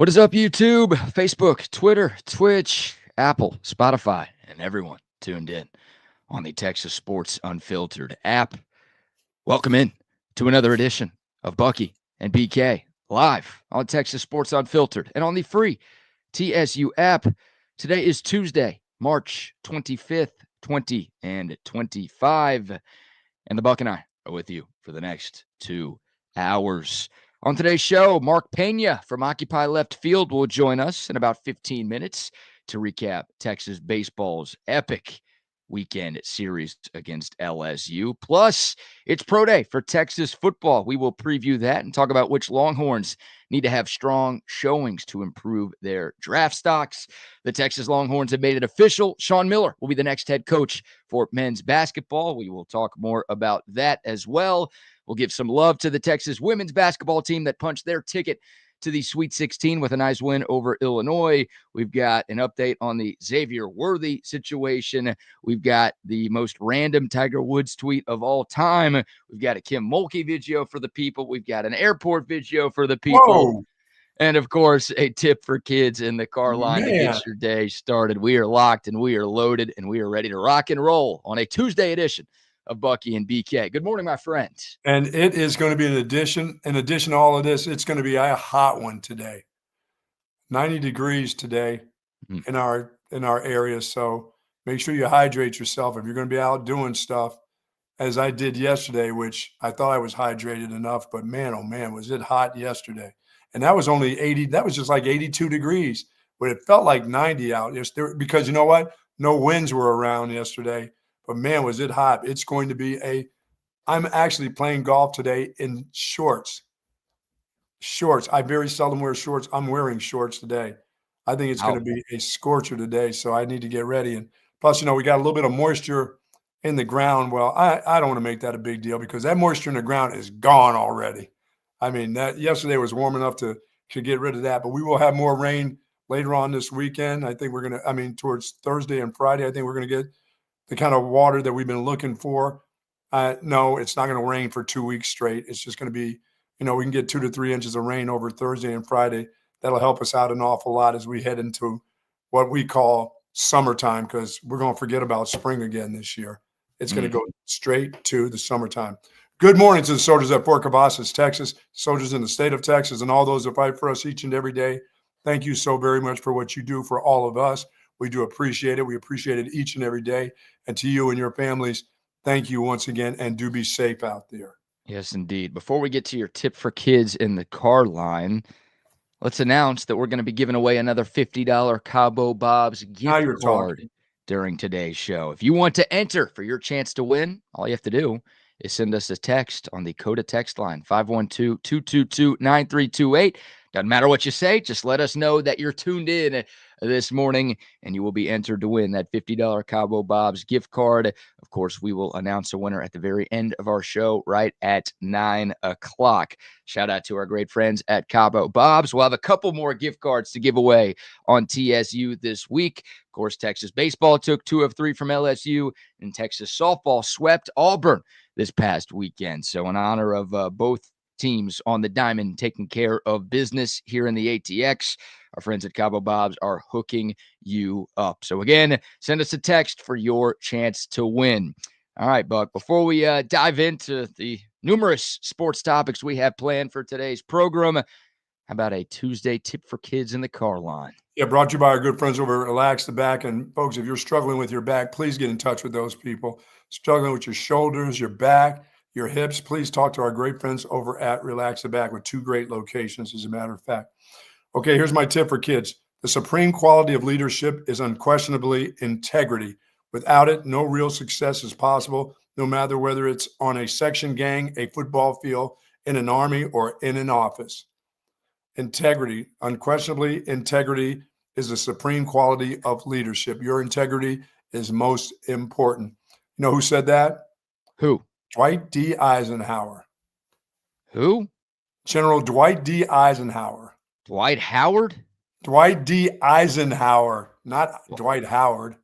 What is up, YouTube, Facebook, Twitter, Twitch, Apple, Spotify, and everyone tuned in on the Texas Sports Unfiltered app? Welcome in to another edition of Bucky and BK live on Texas Sports Unfiltered and on the free TSU app. Today is Tuesday, March 25th, 2025, and the Buck and I are with you for the next 2 hours. On today's show, Mark Pena from Occupy Left Field will join us in about 15 minutes to recap Texas baseball's epic weekend series against LSU. Plus, it's pro day for Texas football. We will preview that and talk about which Longhorns need to have strong showings to improve their draft stocks. The Texas Longhorns have made it official. Shawn Miller will be the next head coach for men's basketball. We will talk more about that as well. We'll give some love to the Texas women's basketball team that punched their ticket to the Sweet 16 with a nice win over Illinois. We've got an update on the Xavier Worthy situation. We've got the most random Tiger Woods tweet of all time. We've got a Kim Mulkey video for the people. We've got an airport video for the people. Whoa. And, of course, a tip for kids in the car line to get your day started. We are locked and we are loaded and we are ready to rock and roll on a Tuesday edition of Bucky and BK. Good morning, my friends. And it is going to be in addition to all of this, it's going to be a hot one today. 90 degrees today in our area. So make sure you hydrate yourself. If you're going to be out doing stuff, as I did yesterday, which I thought I was hydrated enough, but man, oh man, was it hot yesterday. And that was only 80. That was just like 82 degrees, but it felt like 90 out because you know what? No winds were around yesterday. But, man, was it hot. It's going to be I'm actually playing golf today in shorts. Shorts. I very seldom wear shorts. I'm wearing shorts today. I think it's going to be a scorcher today, so I need to get ready. And plus, we got a little bit of moisture in the ground. Well, I don't want to make that a big deal because that moisture in the ground is gone already. I mean, that yesterday was warm enough to get rid of that. But we will have more rain later on this weekend. I think we're going to – towards Thursday and Friday, I think we're going to get – the kind of water that we've been looking for. No, it's not going to rain for 2 weeks straight. It's just going to be, we can get 2 to 3 inches of rain over Thursday and Friday. That'll help us out an awful lot as we head into what we call summertime because we're going to forget about spring again this year. It's going to go straight to the summertime. Good morning to the soldiers at Fort Cavazos, Texas, soldiers in the state of Texas, and all those that fight for us each and every day. Thank you so very much for what you do for all of us. We do appreciate it. We appreciate it each and every day. And to you and your families, thank you once again, and do be safe out there. Yes, indeed. Before we get to your tip for kids in the car line, let's announce that we're going to be giving away another $50 Cabo Bob's gift card during today's show. If you want to enter for your chance to win, all you have to do is send us a text on the Coda text line, 512-222-9328. Doesn't matter what you say, just let us know that you're tuned in this morning, and you will be entered to win that $50 Cabo Bob's gift card. Of course, we will announce a winner at the very end of our show right at 9 o'clock. Shout out to our great friends at Cabo Bob's. We'll have a couple more gift cards to give away on TSU this week. Of course, Texas baseball took 2 of 3 from LSU, and Texas softball swept Auburn this past weekend. So in honor of both teams on the diamond taking care of business here in the ATX, our friends at Cabo Bob's are hooking you up. So again, send us a text for your chance to win. All right, Buck, before we dive into the numerous sports topics we have planned for today's program, how about a Tuesday tip for kids in the car line? Yeah, brought to you by our good friends over at Relax the Back. And folks, if you're struggling with your back, please get in touch with those people. Struggling with your shoulders, your back, your hips, please talk to our great friends over at Relax the Back with 2 great locations, as a matter of fact. Okay, here's my tip for kids. The supreme quality of leadership is unquestionably integrity. Without it, no real success is possible, no matter whether it's on a section gang, a football field, in an army, or in an office. Integrity, unquestionably, integrity is the supreme quality of leadership. Your integrity is most important. You know who said that? Who? Dwight D. Eisenhower. Who? General Dwight D. Eisenhower. Dwight Howard? Dwight D. Eisenhower, not Dwight Howard.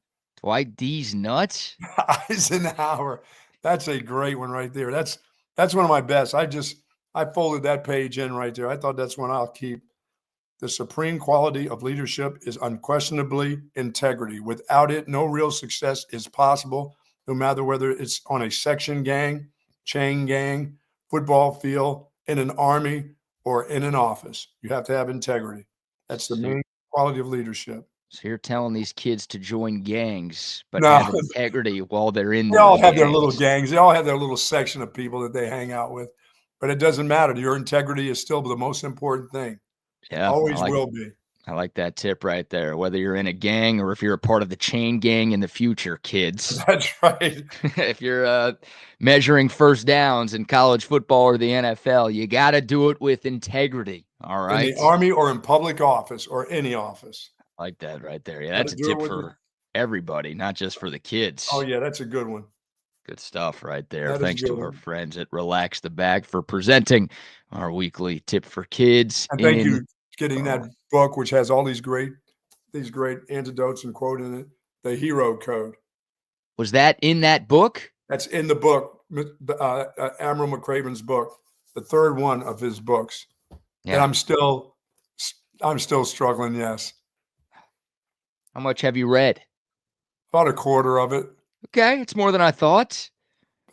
Dwight D's nuts? Eisenhower. That's a great one right there. That's one of my best. I folded that page in right there. I thought that's one I'll keep. The supreme quality of leadership is unquestionably integrity. Without it, no real success is possible, no matter whether it's on a section gang, chain gang, football field, in an army, or in an office. You have to have integrity. That's the main quality of leadership. So you're telling these kids to join gangs, but No, have integrity while they're in they those all have their little gangs. gangs. They all have their little section of people that they hang out with. But it doesn't matter. Your integrity is still the most important thing. Yeah, Always will be. I like that tip right there. Whether you're in a gang or if you're a part of the chain gang in the future, kids. That's right. If you're measuring first downs in college football or the NFL, you got to do it with integrity. All right. In the Army or in public office or any office. I like that right there. Yeah, that's a tip for everybody, not just for the kids. Oh, yeah, that's a good one. Good stuff right there. Thanks to our friends at Relax the Bag for presenting our weekly tip for kids. And thank you getting that book, which has all these great anecdotes and quote in it. The Hero Code. Was that in that book? That's in the book, Admiral McCraven's book, the third one of his books. Yeah. And I'm still struggling. Yes. How much have you read? About a quarter of it. Okay, it's more than I thought.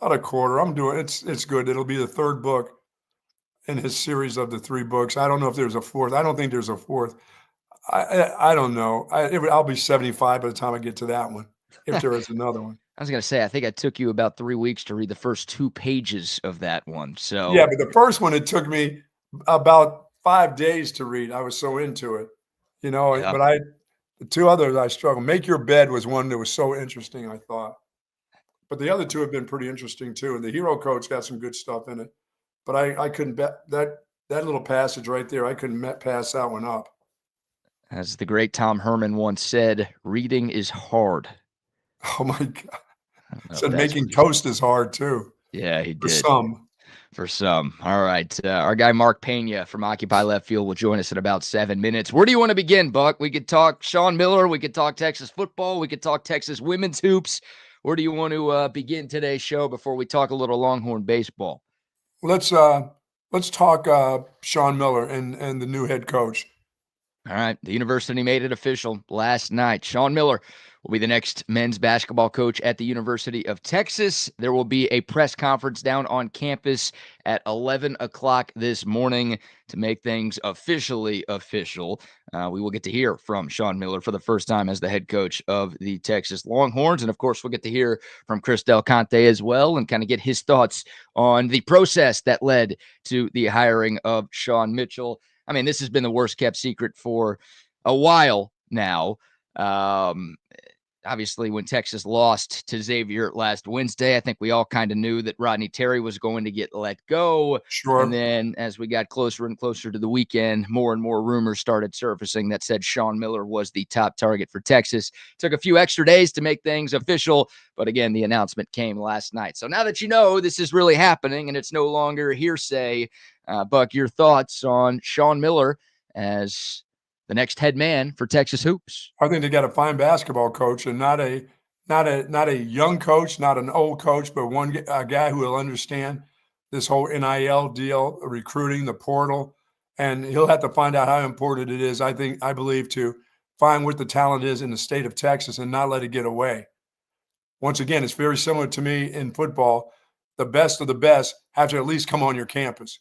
About a quarter. I'm doing it's good. It'll be the third book in his series of the 3 books. I don't know if there's a fourth. I don't think there's a fourth. I don't know. I'll be 75 by the time I get to that one, if there is another one. I was going to say, I think it took you about 3 weeks to read the first 2 pages of that one. So yeah, but the first one, it took me about 5 days to read. I was so into it, yeah. But the 2 others I struggled. Make Your Bed was one that was so interesting, I thought. But the other 2 have been pretty interesting too. And the Hero Code's got some good stuff in it. But I couldn't bet that little passage right there. I couldn't pass that one up. As the great Tom Herman once said, reading is hard. Oh my God. Said making toast is hard too. Yeah, he did. For some. All right. Our guy Mark Pena from Occupy Left Field will join us in about 7 minutes. Where do you want to begin, Buck? We could talk Shawn Miller. We could talk Texas football. We could talk Texas women's hoops. Where do you want to begin today's show before we talk a little Longhorn baseball? Let's talk Shawn Miller and the new head coach. All right. The university made it official last night. Shawn Miller will be the next men's basketball coach at the University of Texas. There will be a press conference down on campus at 11 o'clock this morning to make things officially official. We will get to hear from Shawn Miller for the first time as the head coach of the Texas Longhorns. And, of course, we'll get to hear from Chris Del Conte as well and kind of get his thoughts on the process that led to the hiring of Sean Mitchell. I mean, this has been the worst kept secret for a while now. Obviously, when Texas lost to Xavier last Wednesday, I think we all kind of knew that Rodney Terry was going to get let go. Sure. And then as we got closer and closer to the weekend, more and more rumors started surfacing that said Shawn Miller was the top target for Texas. Took a few extra days to make things official, but again, the announcement came last night. So now that you know this is really happening and it's no longer hearsay, Buck, your thoughts on Shawn Miller as the next head man for Texas hoops? I think they got a fine basketball coach and not a young coach, not an old coach, but a guy who will understand this whole NIL deal, recruiting, the portal, and he'll have to find out how important it is. I believe to find what the talent is in the state of Texas and not let it get away. Once again, it's very similar to me in football. The best of the best have to at least come on your campus.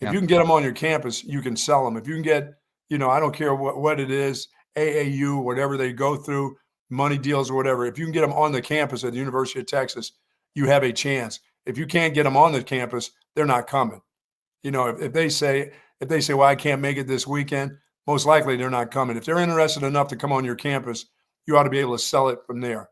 If you can get them on your campus, you can sell them. If you can get I don't care what it is, AAU, whatever they go through, money deals or whatever. If you can get them on the campus at the University of Texas, you have a chance. If you can't get them on the campus, they're not coming. If they say, well, I can't make it this weekend, most likely they're not coming. If they're interested enough to come on your campus, you ought to be able to sell it from there.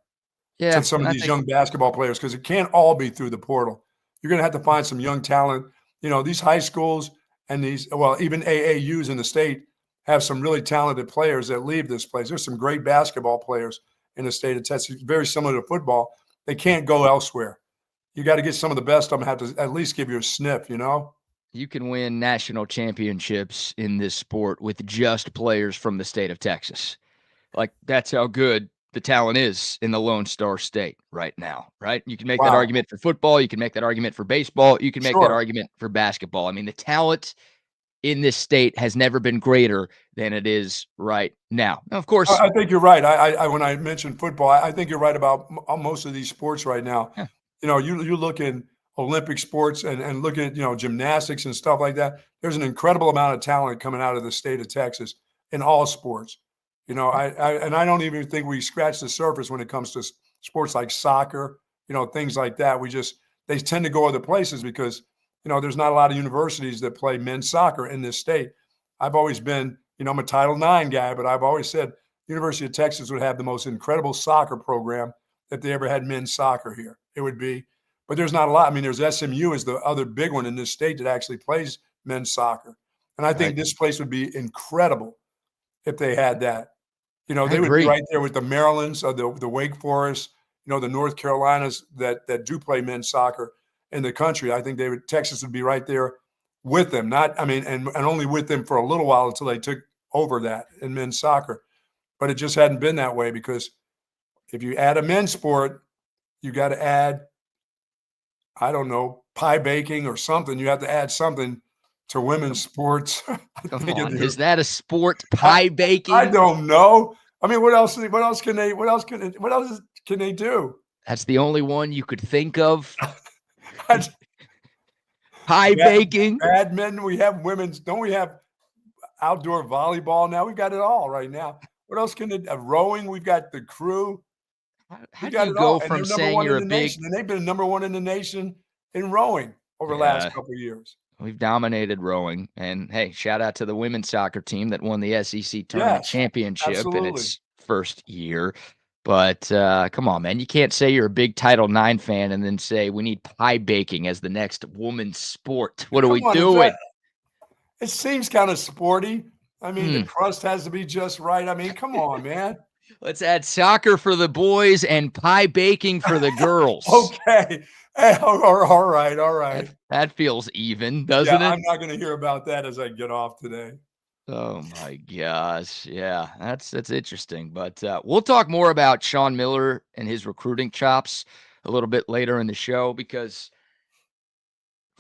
Yeah, to some of these young basketball players, because it can't all be through the portal. You're going to have to find some young talent. These high schools and even AAUs in the state have some really talented players that leave this place. There's some great basketball players in the state of Texas, very similar to football. They can't go elsewhere. You got to get some of the best of them, have to at least give you a sniff, You can win national championships in this sport with just players from the state of Texas. Like, that's how good the talent is in the Lone Star State right now, right? You can make that argument for football. You can make that argument for baseball. You can make that argument for basketball. I mean, the talent in this state has never been greater than it is right now. Now, of course, I think you're right. I when I mentioned football, I think you're right about most of these sports right now. yeah, You look in Olympic sports and look at, gymnastics and stuff like that. There's an incredible amount of talent coming out of the state of Texas in all sports. I don't even think we scratch the surface when it comes to sports like soccer, things like that. They tend to go other places because, there's not a lot of universities that play men's soccer in this state. I've always been, I'm a Title IX guy, but I've always said University of Texas would have the most incredible soccer program if they ever had men's soccer here. It would be, but there's not a lot. I mean, there's SMU is the other big one in this state that actually plays men's soccer. And I think this place would be incredible if they had that. They would be right there with the Marylands, the Wake Forest, the North Carolinas that do play men's soccer in the country. I think Texas would be right there with them. And only with them for a little while until they took over that in men's soccer. But it just hadn't been that way because if you add a men's sport, you got to add, I don't know, pie baking or something. You have to add something to women's sports. Come on, is that a sport? Pie baking? I don't know. I mean, what else can they do? That's the only one you could think of. Pie baking. Badminton. We have women's. Don't we have outdoor volleyball now? We've got it all right now. What else can it? Rowing. We've got the crew. How do you go from saying you're a big? And they've been number one in the nation in rowing over the last couple of years. We've dominated rowing, and hey, shout out to the women's soccer team that won the SEC tournament championship in its first year. But come on, man, you can't say you're a big Title IX fan and then say we need pie baking as the next women's sport. What are we doing? It seems kind of sporty. I mean, the crust has to be just right. I mean, come on, man. Let's add soccer for the boys and pie baking for the girls. Okay. Hey, all right. That feels even, doesn't it? I'm not going to hear about that as I get off today. Oh my gosh. Yeah, that's interesting. But we'll talk more about Shawn Miller and his recruiting chops a little bit later in the show because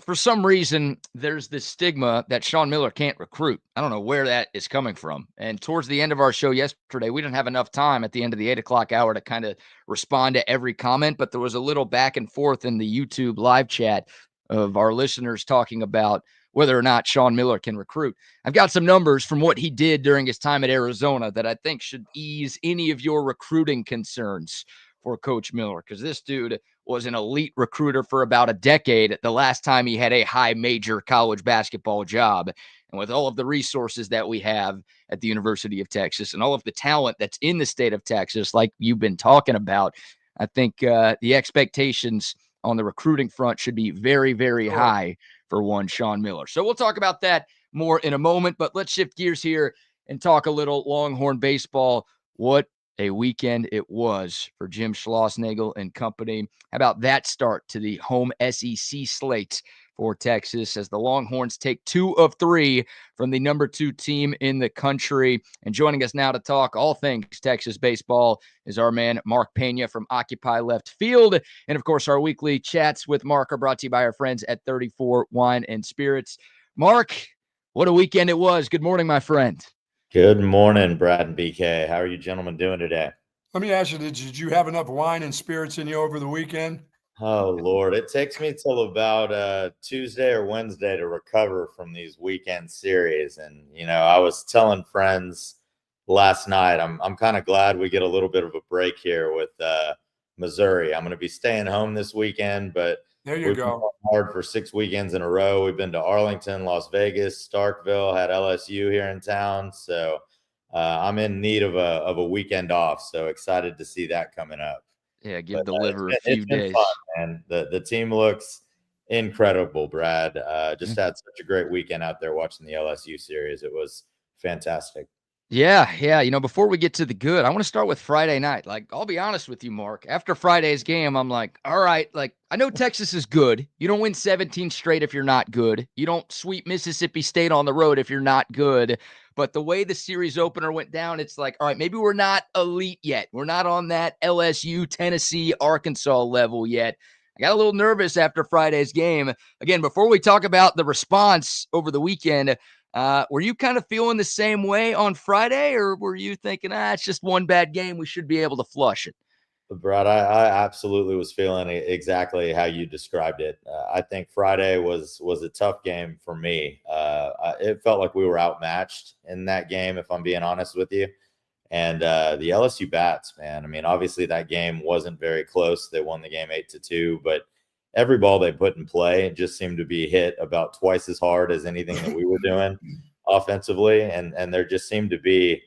for some reason there's this stigma that Shawn Miller can't recruit. I don't know where that is coming from. And towards the end of our show yesterday, we didn't have enough time at the end of the 8:00 hour to kind of respond to every comment, but there was a little back and forth in the YouTube live chat of our listeners talking about whether or not Shawn Miller can recruit. I've got some numbers from what he did during his time at Arizona that I think should ease any of your recruiting concerns for Coach Miller, because this dude was an elite recruiter for about a decade the last time he had a high major college basketball job. And with all of the resources that we have at the University of Texas and all of the talent that's in the state of Texas, like you've been talking about, I think the expectations on the recruiting front should be very, very high for one Shawn Miller. So we'll talk about that more in a moment, but let's shift gears here and talk a little Longhorn baseball. What a weekend it was for Jim Schlossnagle and company. How about that start to the home SEC slate for Texas as the Longhorns take 2 of 3 from the number 2 team in the country. And joining us now to talk all things Texas baseball is our man Mark Pena from Occupy Left Field. And of course, our weekly chats with Mark are brought to you by our friends at 34 Wine and Spirits. Mark, what a weekend it was. Good morning, my friend. Good morning, Brad and BK. How are you gentlemen doing today? Let me ask you, did you have enough wine and spirits in you over the weekend? Oh, Lord. It takes me till about Tuesday or Wednesday to recover from these weekend series. And, I was telling friends last night, I'm kind of glad we get a little bit of a break here with Missouri. I'm going to be staying home this weekend, but there you go. Hard for 6 weekends in a row. We've been to Arlington, Las Vegas, Starkville, had LSU here in town. So I'm in need of a weekend off. So excited to see that coming up. Yeah, give the liver a few days. Fun, man. The team looks incredible, Brad. Just had such a great weekend out there watching the LSU series. It was fantastic. Yeah. Before we get to the good, I want to start with Friday night. Like, I'll be honest with you, Mark. After Friday's game, I'm like, all right, I know Texas is good. You don't win 17 straight if you're not good. You don't sweep Mississippi State on the road if you're not good. But the way the series opener went down, it's like, all right, maybe we're not elite yet. We're not on that LSU, Tennessee, Arkansas level yet. I got a little nervous after Friday's game. Again, before we talk about the response over the weekend, Were you kind of feeling the same way on Friday, or were you thinking, it's just one bad game, we should be able to flush it? Brad, I absolutely was feeling exactly how you described it. I think Friday was a tough game for me. It felt like we were outmatched in that game, if I'm being honest with you. And the LSU bats, man, I mean, obviously that game wasn't very close. They won the game 8-2, but every ball they put in play just seemed to be hit about twice as hard as anything that we were doing offensively. And there just seemed to be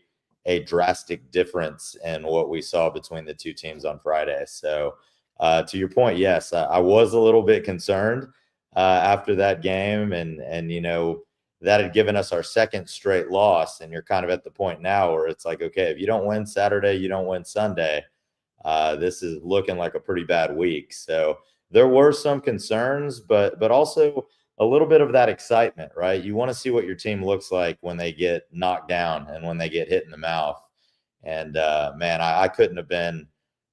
a drastic difference in what we saw between the two teams on Friday. So to your point, yes, I was a little bit concerned after that game. And, you know, that had given us our second straight loss. And you're kind of at the point now where it's like, okay, if you don't win Saturday, you don't win Sunday. This is looking like a pretty bad week. So there were some concerns, but also a little bit of that excitement, right? You want to see what your team looks like when they get knocked down and when they get hit in the mouth. And man, I couldn't have been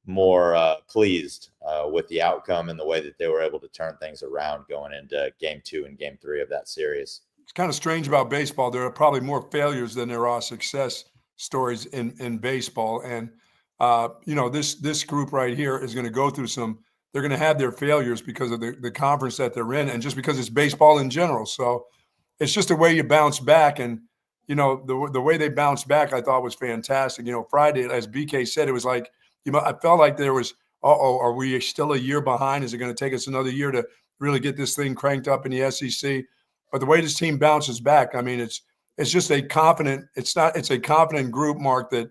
more pleased with the outcome and the way that they were able to turn things around going into game 2 and game 3 of that series. It's kind of strange about baseball. There are probably more failures than there are success stories in baseball. And, you know, this group right here is going to go through they're going to have their failures because of the conference that they're in and just because it's baseball in general. So it's just the way you bounce back. And, you know, the way they bounced back, I thought was fantastic. You know, Friday, as BK said, it was like, you know, I felt like there was, are we still a year behind? Is it going to take us another year to really get this thing cranked up in the SEC? But the way this team bounces back, I mean, it's just a confident, it's a confident group, Mark, that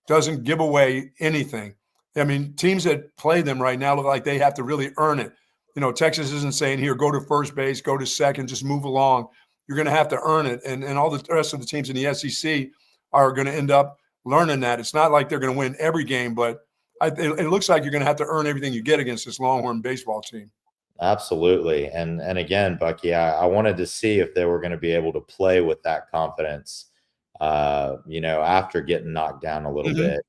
doesn't give away anything. I mean, teams that play them right now look like they have to really earn it. You know, Texas isn't saying, here, go to first base, go to second, just move along. You're going to have to earn it. And all the rest of the teams in the SEC are going to end up learning that. It's not like they're going to win every game, but it looks like you're going to have to earn everything you get against this Longhorn baseball team. Absolutely. And again, Bucky, I wanted to see if they were going to be able to play with that confidence, you know, after getting knocked down a little bit.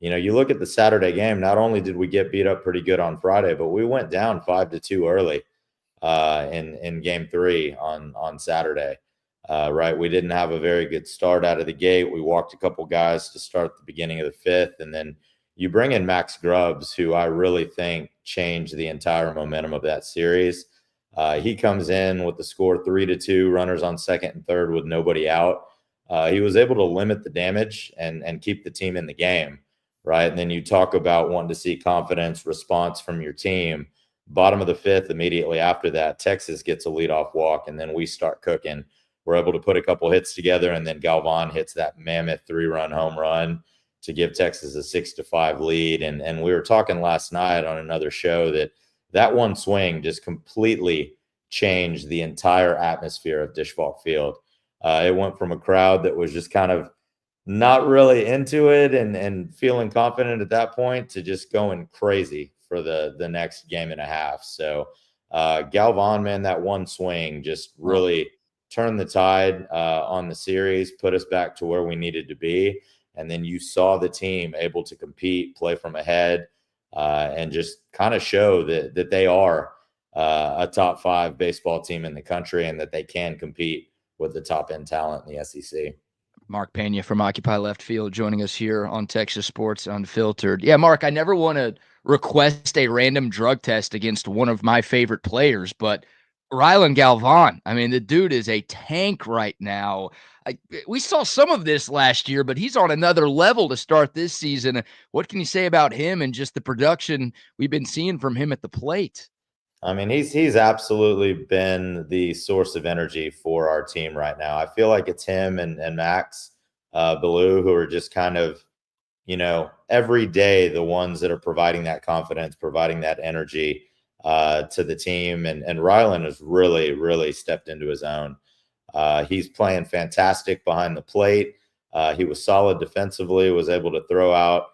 You know, you look at the Saturday game, not only did we get beat up pretty good on Friday, but we went down 5-2 early in game 3 on Saturday. Right. We didn't have a very good start out of the gate. We walked a couple guys to start at the beginning of the 5th. And then you bring in Max Grubbs, who I really think changed the entire momentum of that series. He comes in with the score 3-2, runners on second and third with nobody out. He was able to limit the damage and keep the team in the game. Right. And then you talk about wanting to see confidence, response from your team. Bottom of the 5th, immediately after that, Texas gets a leadoff walk, and then we start cooking. We're able to put a couple hits together, and then Galvan hits that mammoth 3-run home run to give Texas a 6-5 lead. And we were talking last night on another show that one swing just completely changed the entire atmosphere of Disch-Falk Field. It went from a crowd that was just kind of not really into it and feeling confident at that point to just going crazy for the next game and a half. So Galvan, man, that one swing just really turned the tide on the series, put us back to where we needed to be. And then you saw the team able to compete, play from ahead, and just kind of show that they are a top 5 baseball team in the country and that they can compete with the top end talent in the SEC. Mark Pena from Occupy Left Field joining us here on Texas Sports Unfiltered. Yeah, Mark, I never want to request a random drug test against one of my favorite players, but Rylan Galvan, I mean, the dude is a tank right now. We saw some of this last year, but he's on another level to start this season. What can you say about him and just the production we've been seeing from him at the plate? I mean, he's absolutely been the source of energy for our team right now. I feel like it's him and Max Ballou who are just kind of, you know, every day the ones that are providing that confidence, providing that energy to the team. And Rylan has really, really stepped into his own. He's playing fantastic behind the plate. He was solid defensively, was able to throw out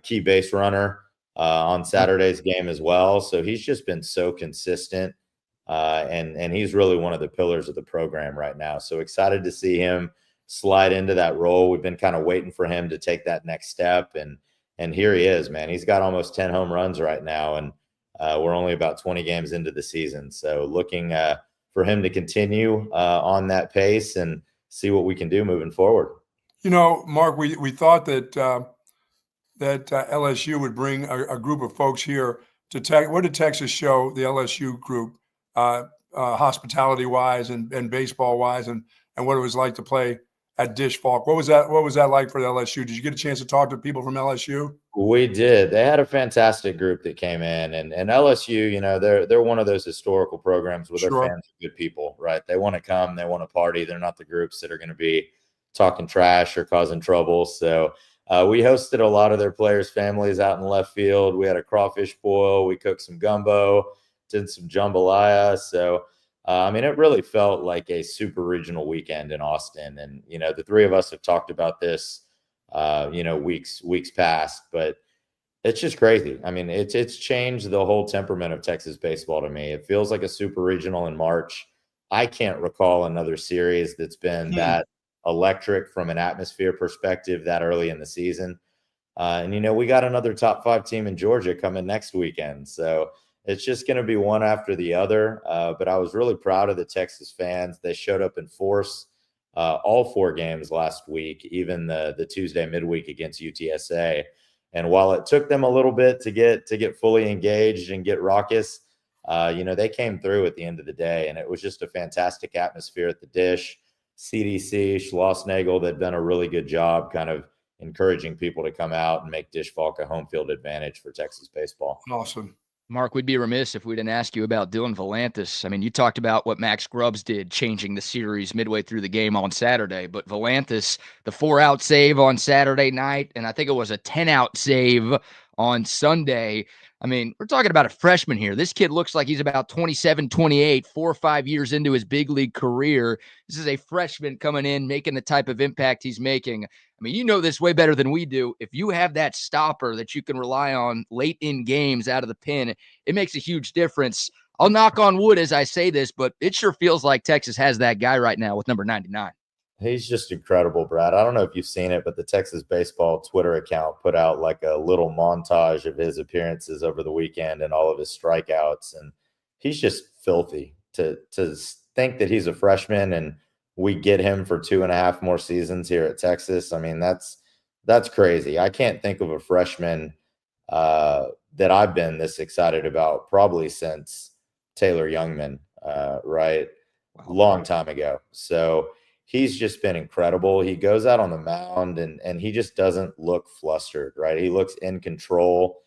key base runner on Saturday's game as well. So he's just been so consistent, and he's really one of the pillars of the program right now. So excited to see him slide into that role. We've been kind of waiting for him to take that next step, and here he is, man. He's got almost 10 home runs right now, and we're only about 20 games into the season. So looking for him to continue on that pace. And see what we can do moving forward. You know, Mark, we thought that LSU would bring a group of folks here to what did Texas show the LSU group hospitality wise and baseball wise and what it was like to play at Dish Falk? What was that like for the LSU? Did you get a chance to talk to people from LSU? We did. They had a fantastic group that came in, and LSU, you know, they're one of those historical programs where their fans are good people, right? They want to come, they want to party. They're not the groups that are going to be talking trash or causing trouble. So we hosted a lot of their players' families out in left field. We had a crawfish boil. We cooked some gumbo, did some jambalaya. So, I mean, it really felt like a super regional weekend in Austin. And, you know, the three of us have talked about this, you know, weeks past, but it's just crazy. I mean, it's changed the whole temperament of Texas baseball to me. It feels like a super regional in March. I can't recall another series that's been that electric from an atmosphere perspective that early in the season. And, you know, we got another top 5 team in Georgia coming next weekend. So it's just going to be one after the other. But I was really proud of the Texas fans. They showed up in force all 4 games last week, even the Tuesday midweek against UTSA. And while it took them a little bit to get fully engaged and get raucous, you know, they came through at the end of the day. And it was just a fantastic atmosphere at the Dish. CDC, Schlossnagel, they've done a really good job kind of encouraging people to come out and make Dish Falk a home field advantage for Texas baseball. Awesome. Mark, we'd be remiss if we didn't ask you about Dylan Volantis. I mean, you talked about what Max Scruggs did, changing the series midway through the game on Saturday, but Volantis, the 4-out save on Saturday night, and I think it was a 10-out save on Sunday. I mean, we're talking about a freshman here. This kid looks like he's about 27, 28, 4 or 5 years into his big league career. This is a freshman coming in, making the type of impact he's making. I mean, you know this way better than we do. If you have that stopper that you can rely on late in games out of the pen, it makes a huge difference. I'll knock on wood as I say this, but it sure feels like Texas has that guy right now with number 99. He's just incredible, Brad. I don't know if you've seen it, but the Texas Baseball Twitter account put out like a little montage of his appearances over the weekend and all of his strikeouts. And he's just filthy. To think that he's a freshman and we get him for 2.5 more seasons here at Texas. I mean, that's crazy. I can't think of a freshman that I've been this excited about probably since Taylor Youngman, right? Wow. Long time ago. So he's just been incredible. He goes out on the mound and he just doesn't look flustered, right? He looks in control.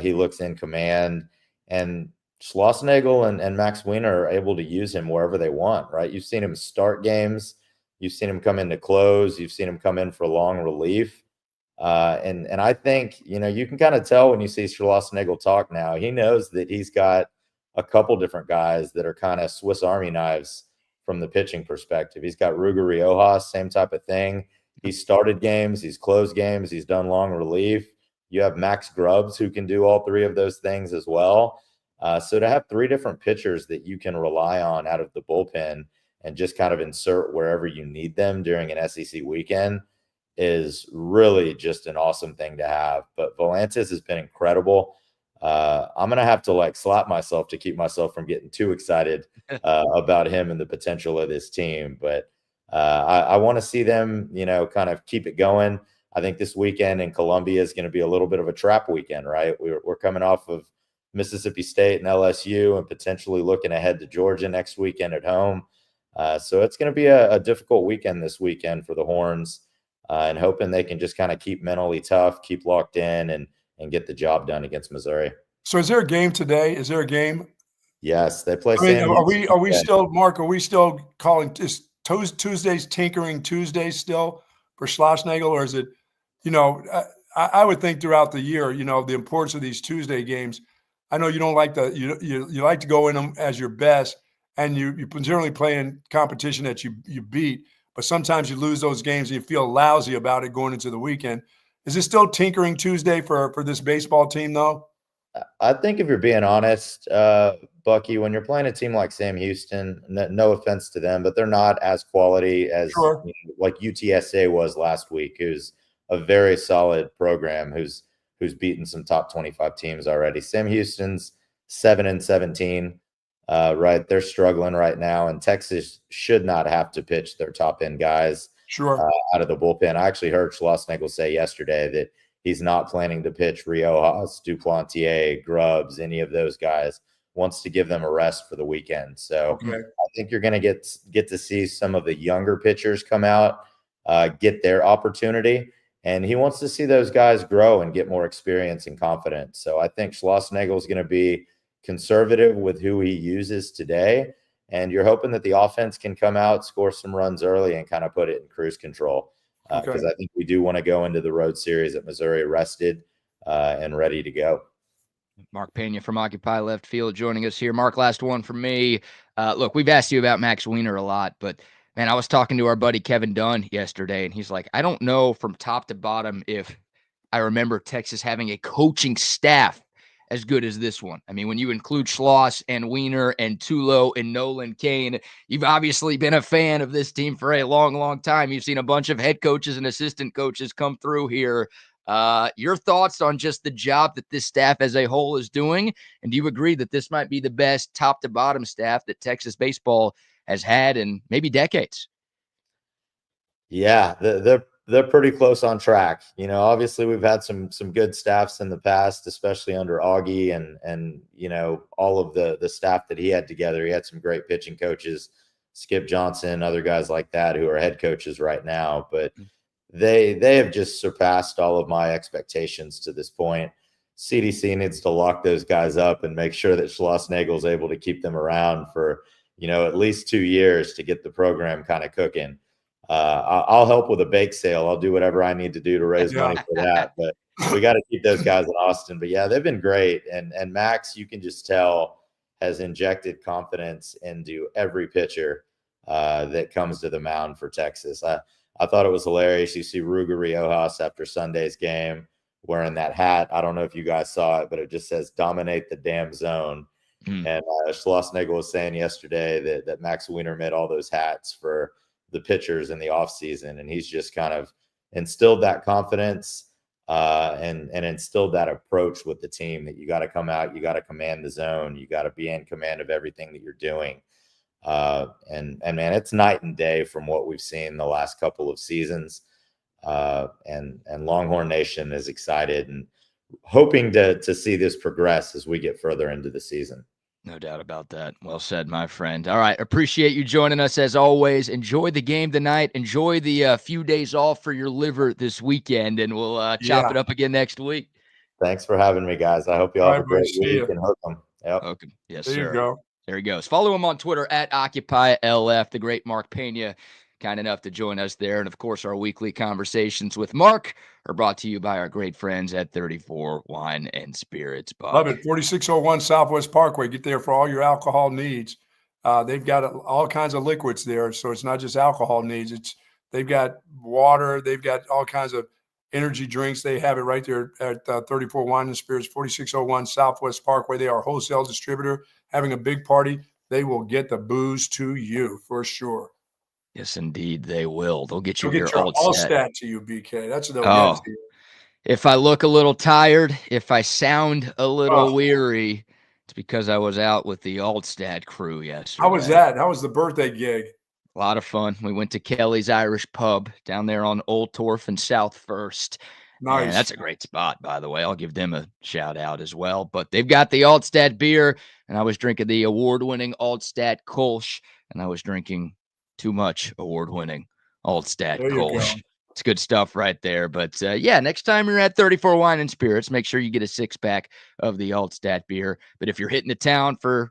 He looks in command. And Schlossnagel and Max Wiener are able to use him wherever they want, right? You've seen him start games. You've seen him come in to close. You've seen him come in for long relief. And I think, you know, you can kind of tell when you see Schlossnagel talk now. He knows that he's got a couple different guys that are kind of Swiss Army knives from the pitching perspective. He's got Ruger Riojas, same type of thing. He's started games, he's closed games, he's done long relief. You have Max Grubbs who can do all 3 of those things as well. So to have 3 different pitchers that you can rely on out of the bullpen and just kind of insert wherever you need them during an SEC weekend is really just an awesome thing to have. But Volantis has been incredible. I'm going to have to like slap myself to keep myself from getting too excited about him and the potential of this team. But I want to see them, you know, kind of keep it going. I think this weekend in Columbia is going to be a little bit of a trap weekend, right? We're coming off of Mississippi State and LSU and potentially looking ahead to Georgia next weekend at home. So it's going to be a difficult weekend this weekend for the Horns and hoping they can just kind of keep mentally tough, keep locked in and get the job done against Missouri. So is there a game today? Is there a game? Yes, they play. I mean, are we still, Mark, are we still calling this Tuesdays Tinkering Tuesdays still for Schlossnagel? Or is it, you know, I would think throughout the year, you know, the importance of these Tuesday games. I know you don't like you like to go in them as your best, and you generally play in competition that you beat, but sometimes you lose those games and you feel lousy about it going into the weekend. Is it still Tinkering Tuesday for this baseball team, though? I think if you're being honest, Bucky, when you're playing a team like Sam Houston, no offense to them, but they're not as quality as Sure. you know, like UTSA was last week, who's a very solid program, who's beaten some top 25 teams already. Sam Houston's 7-17. right? They're struggling right now, and Texas should not have to pitch their top end guys out of the bullpen. I actually heard Schlossnagle say yesterday that he's not planning to pitch Riojas, Duplantier, Grubbs, any of those guys. Wants to give them a rest for the weekend. So I think you're going to get to see some of the younger pitchers come out, get their opportunity. And he wants to see those guys grow and get more experience and confidence. So I think Schlossnagle is going to be conservative with who he uses today. And you're hoping that the offense can come out, score some runs early, and kind of put it in cruise control. Because I think we do want to go into the road series at Missouri rested and ready to go. Mark Pena from Occupy Left Field joining us here. Mark, last one from me. Look, we've asked you about Max Weiner a lot, but man, I was talking to our buddy Kevin Dunn yesterday, and he's like, I don't know from top to bottom if I remember Texas having a coaching staff as good as this one. I mean, when you include Schloss and Weiner and Tulo and Nolan Kane, you've obviously been a fan of this team for a long, long time. You've seen a bunch of head coaches and assistant coaches come through here. Your thoughts on just the job that this staff as a whole is doing, and do you agree that this might be the best top to bottom staff that Texas baseball has had in maybe decades? Yeah, they're pretty close on track. You know, obviously we've had some good staffs in the past, especially under Augie and you know, all of the staff that he had together. He had some great pitching coaches, Skip Johnson, other guys like that who are head coaches right now, but they have just surpassed all of my expectations to this point. CDC needs to lock those guys up and make sure that Schlossnagle is able to keep them around for, you know, at least 2 years to get the program kind of cooking. I'll help with a bake sale. I'll do whatever I need to do to raise money for that. But we got to keep those guys in Austin. But yeah, they've been great. And Max, you can just tell, has injected confidence into every pitcher that comes to the mound for Texas. I thought it was hilarious. You see Ruger Riojas after Sunday's game wearing that hat. I don't know if you guys saw it, but it just says "Dominate the damn zone." And Schlossnagle was saying yesterday that Max Weiner made all those hats for the pitchers in the offseason, and he's just kind of instilled that confidence and instilled that approach with the team that you got to come out, you got to command the zone, you got to be in command of everything that you're doing. And man, it's night and day from what we've seen the last couple of seasons. And Longhorn Nation is excited and hoping to see this progress as we get further into the season. No doubt about that. Well said, my friend. All right. Appreciate you joining us as always. Enjoy the game tonight. Enjoy the few days off for your liver this weekend, and we'll chop it up again next week. Thanks for having me, guys. I hope you all have a great week and hook them. Yep. Okay. Yes, there sir. You go. There he goes. Follow him on Twitter at OccupyLF, the great Mark Pena, kind enough to join us there. And, of course, our weekly conversations with Mark are brought to you by our great friends at 34 Wine and Spirits. Buck. Love it. 4601 Southwest Parkway. Get there for all your alcohol needs. They've got all kinds of liquids there, so it's not just alcohol needs. They've got water. They've got all kinds of energy drinks. They have it right there at 34 Wine and Spirits, 4601 Southwest Parkway. They are a wholesale distributor. Having a big party, they will get the booze to you for sure. Yes, indeed, they will. They'll get you your Altstadt to you, BK. That's what they'll get to you. If I look a little tired, if I sound a little weary, it's because I was out with the Altstadt crew yesterday. How was that? How was the birthday gig? A lot of fun. We went to Kelly's Irish Pub down there on Old Torf and South First. Nice. And that's a great spot, by the way. I'll give them a shout out as well. But they've got the Altstadt beer, and I was drinking the award-winning Altstadt Kolsch, and I was drinking too much award-winning Altstadt Kolsch. It's good stuff right there. But, yeah, next time you're at 34 Wine and Spirits, make sure you get a six-pack of the Altstadt beer. But if you're hitting the town for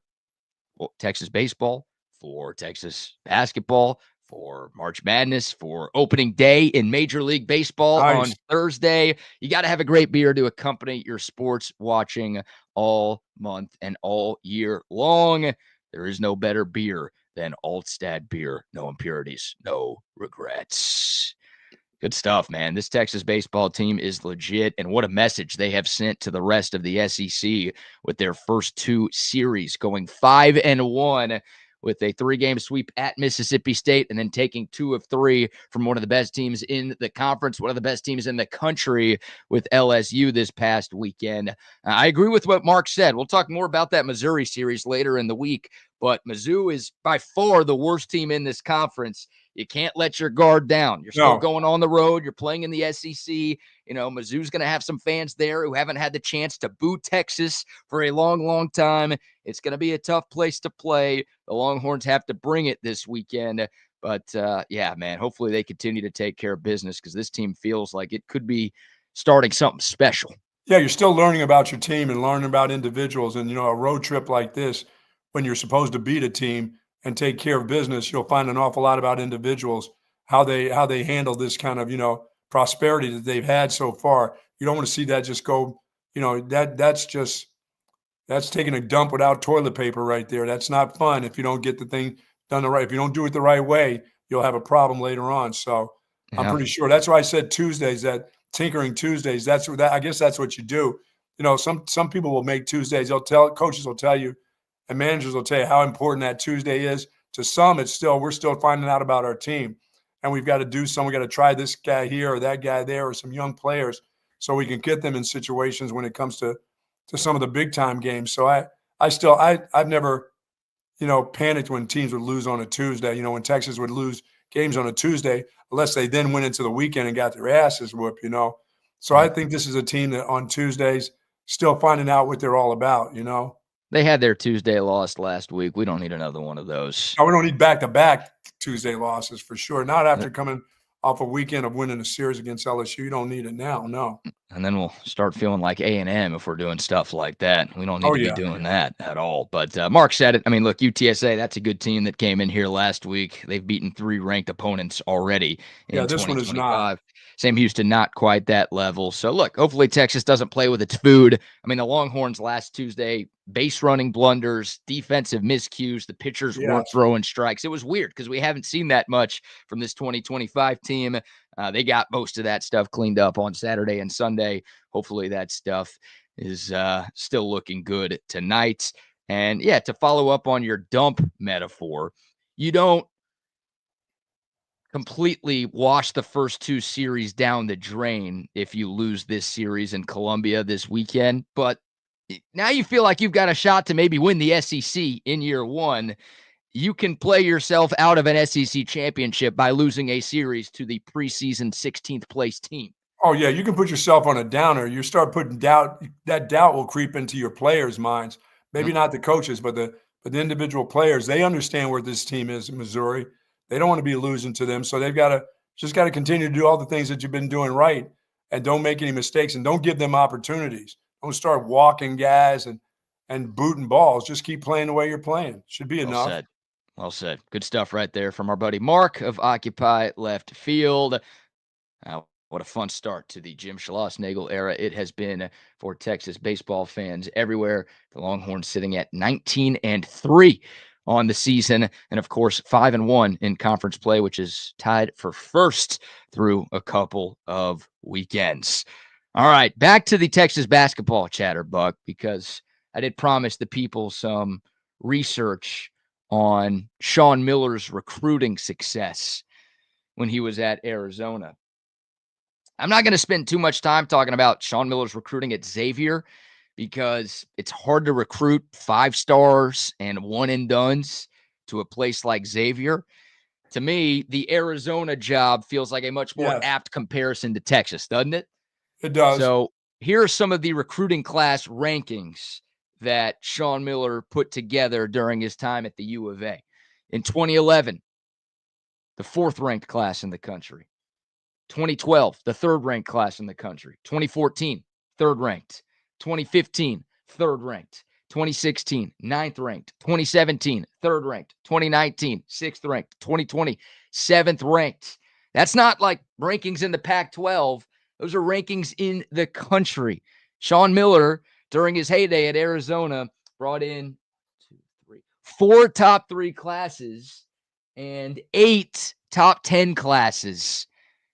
Texas baseball, for Texas basketball, for March Madness, for opening day in Major League Baseball on Thursday, you got to have a great beer to accompany your sports watching all month and all year long. There is no better beer than Altstadt beer. No impurities, no regrets. Good stuff, man. This Texas baseball team is legit, and what a message they have sent to the rest of the SEC with their first two series, going 5-1 with a 3-game sweep at Mississippi State and then taking 2 of 3 from one of the best teams in the conference, one of the best teams in the country with LSU this past weekend. I agree with what Mark said. We'll talk more about that Missouri series later in the week, but Mizzou is by far the worst team in this conference. You can't let your guard down. You're still going on the road. You're playing in the SEC. You know, Mizzou's going to have some fans there who haven't had the chance to boo Texas for a long, long time. It's going to be a tough place to play. The Longhorns have to bring it this weekend. But, yeah, man, hopefully they continue to take care of business because this team feels like it could be starting something special. Yeah, you're still learning about your team and learning about individuals. And, you know, a road trip like this, when you're supposed to beat a team and take care of business, you'll find an awful lot about individuals, how they handle this kind of, you know, prosperity that they've had so far. You don't want to see that just go, you know, that's taking a dump without toilet paper right there. That's not fun if you don't get the thing done the right. If you don't do it the right way, you'll have a problem later on. So I'm pretty sure that's why I said Tuesdays, that tinkering Tuesdays. I guess that's what you do. You know, some people will make Tuesdays. Coaches will tell you, and managers will tell you how important that Tuesday is. To some, we're still finding out about our team, and we've got to do something. We got to try this guy here or that guy there or some young players so we can get them in situations when it comes to some of the big time games. So I've never, you know, panicked when teams would lose on a Tuesday. You know, when Texas would lose games on a Tuesday, unless they then went into the weekend and got their asses whooped, you know. So I think this is a team that on Tuesdays still finding out what they're all about, you know. They had their Tuesday loss last week. We don't need another one of those. No, we don't need back-to-back Tuesday losses for sure. Not after coming off a weekend of winning a series against LSU. You don't need it now, no. And then we'll start feeling like A&M if we're doing stuff like that. We don't need to be doing that at all. But Mark said it. I mean, look, UTSA, that's a good team that came in here last week. They've beaten 3 ranked opponents already in this one is not. Sam Houston, not quite that level. So, look, hopefully Texas doesn't play with its food. I mean, the Longhorns last Tuesday, base running blunders, defensive miscues. The pitchers weren't throwing strikes. It was weird because we haven't seen that much from this 2025 team. They got most of that stuff cleaned up on Saturday and Sunday. Hopefully that stuff is still looking good tonight. And, yeah, to follow up on your dump metaphor, you don't completely wash the first 2 series down the drain if you lose this series in Columbia this weekend. But now you feel like you've got a shot to maybe win the SEC in year 1. You can play yourself out of an SEC championship by losing a series to the preseason 16th place team. Oh, yeah, you can put yourself on a downer. You start putting doubt. That doubt will creep into your players' minds. Maybe not the coaches, but the individual players. They understand where this team is in Missouri. They don't want to be losing to them. So they've got to continue to do all the things that you've been doing right and don't make any mistakes and don't give them opportunities. Don't start walking guys and booting balls. Just keep playing the way you're playing. Should be enough. Well said. Good stuff right there from our buddy Mark of Occupy Left Field. What a fun start to the Jim Schlossnagle era it has been for Texas baseball fans everywhere. The Longhorns sitting at 19-3 on the season, and of course 5-1 in conference play, which is tied for first through a couple of weekends. All right, back to the Texas basketball chatter, Buck, because I did promise the people some research on Shawn Miller's recruiting success when he was at Arizona. I'm not going to spend too much time talking about Shawn Miller's recruiting at Xavier because it's hard to recruit 5-stars and one-and-dones to a place like Xavier. To me, the Arizona job feels like a much more apt comparison to Texas, doesn't it? It does. So here are some of the recruiting class rankings that Shawn Miller put together during his time at the U of A. In 2011, the 4th-ranked class in the country. 2012, the 3rd-ranked class in the country. 2014, 3rd-ranked. 2015, 3rd-ranked. 2016, 9th-ranked. 2017, 3rd-ranked. 2019, 6th-ranked. 2020, 7th-ranked. That's not like rankings in the Pac-12. Those are rankings in the country. Shawn Miller, during his heyday at Arizona, brought in 4 top 3 classes and 8 top 10 classes.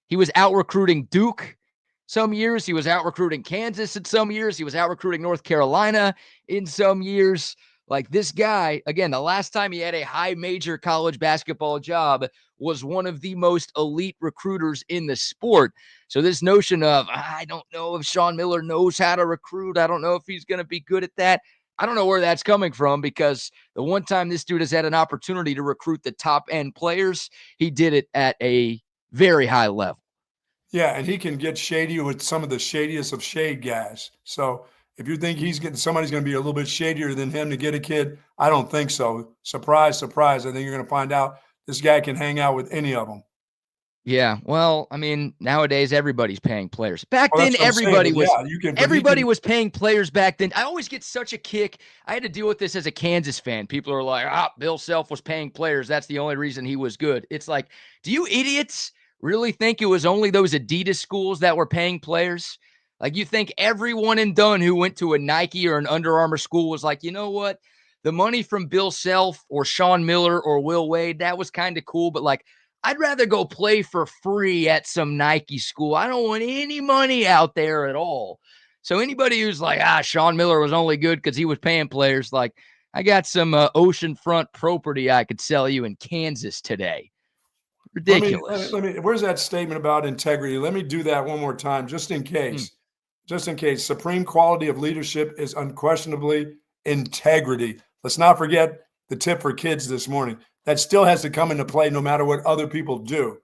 He was out recruiting Duke some years. He was out recruiting Kansas in some years. He was out recruiting North Carolina in some years. Like this guy, again, the last time he had a high major college basketball job was one of the most elite recruiters in the sport. So this notion of, I don't know if Shawn Miller knows how to recruit. I don't know if he's going to be good at that. I don't know where that's coming from, because the one time this dude has had an opportunity to recruit the top end players, he did it at a very high level. Yeah, and he can get shady with some of the shadiest of shade guys. So if you think somebody's going to be a little bit shadier than him to get a kid, I don't think so. Surprise, surprise. I think you're going to find out this guy can hang out with any of them. Yeah, well, I mean, nowadays everybody's paying players. Back Well, then, that's what I'm saying, everybody but was yeah, you can. But he everybody can, was paying players back then. I always get such a kick. I had to deal with this as a Kansas fan. People are like, Bill Self was paying players. That's the only reason he was good. It's like, do you idiots really think it was only those Adidas schools that were paying players? Like, you think everyone in Dunn who went to a Nike or an Under Armour school was like, you know what? The money from Bill Self or Shawn Miller or Will Wade, that was kind of cool, but like, I'd rather go play for free at some Nike school. I don't want any money out there at all. So anybody who's like, Shawn Miller was only good because he was paying players, like, I got some oceanfront property I could sell you in Kansas today. Ridiculous. let me, where's that statement about integrity? Let me do that one more time, just in case. Just in case. Supreme quality of leadership is unquestionably integrity. Let's not forget the tip for kids this morning. That still has to come into play no matter what other people do.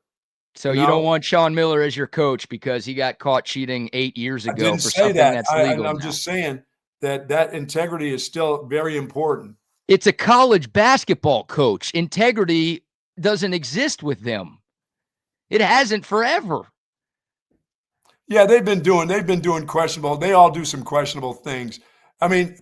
So you don't want Shawn Miller as your coach because he got caught cheating 8 years ago I didn't for say something that. that's legal. I'm just saying that integrity is still very important. It's a college basketball coach. Integrity doesn't exist with them. It hasn't forever. Yeah, they've been doing questionable. They all do some questionable things. I mean,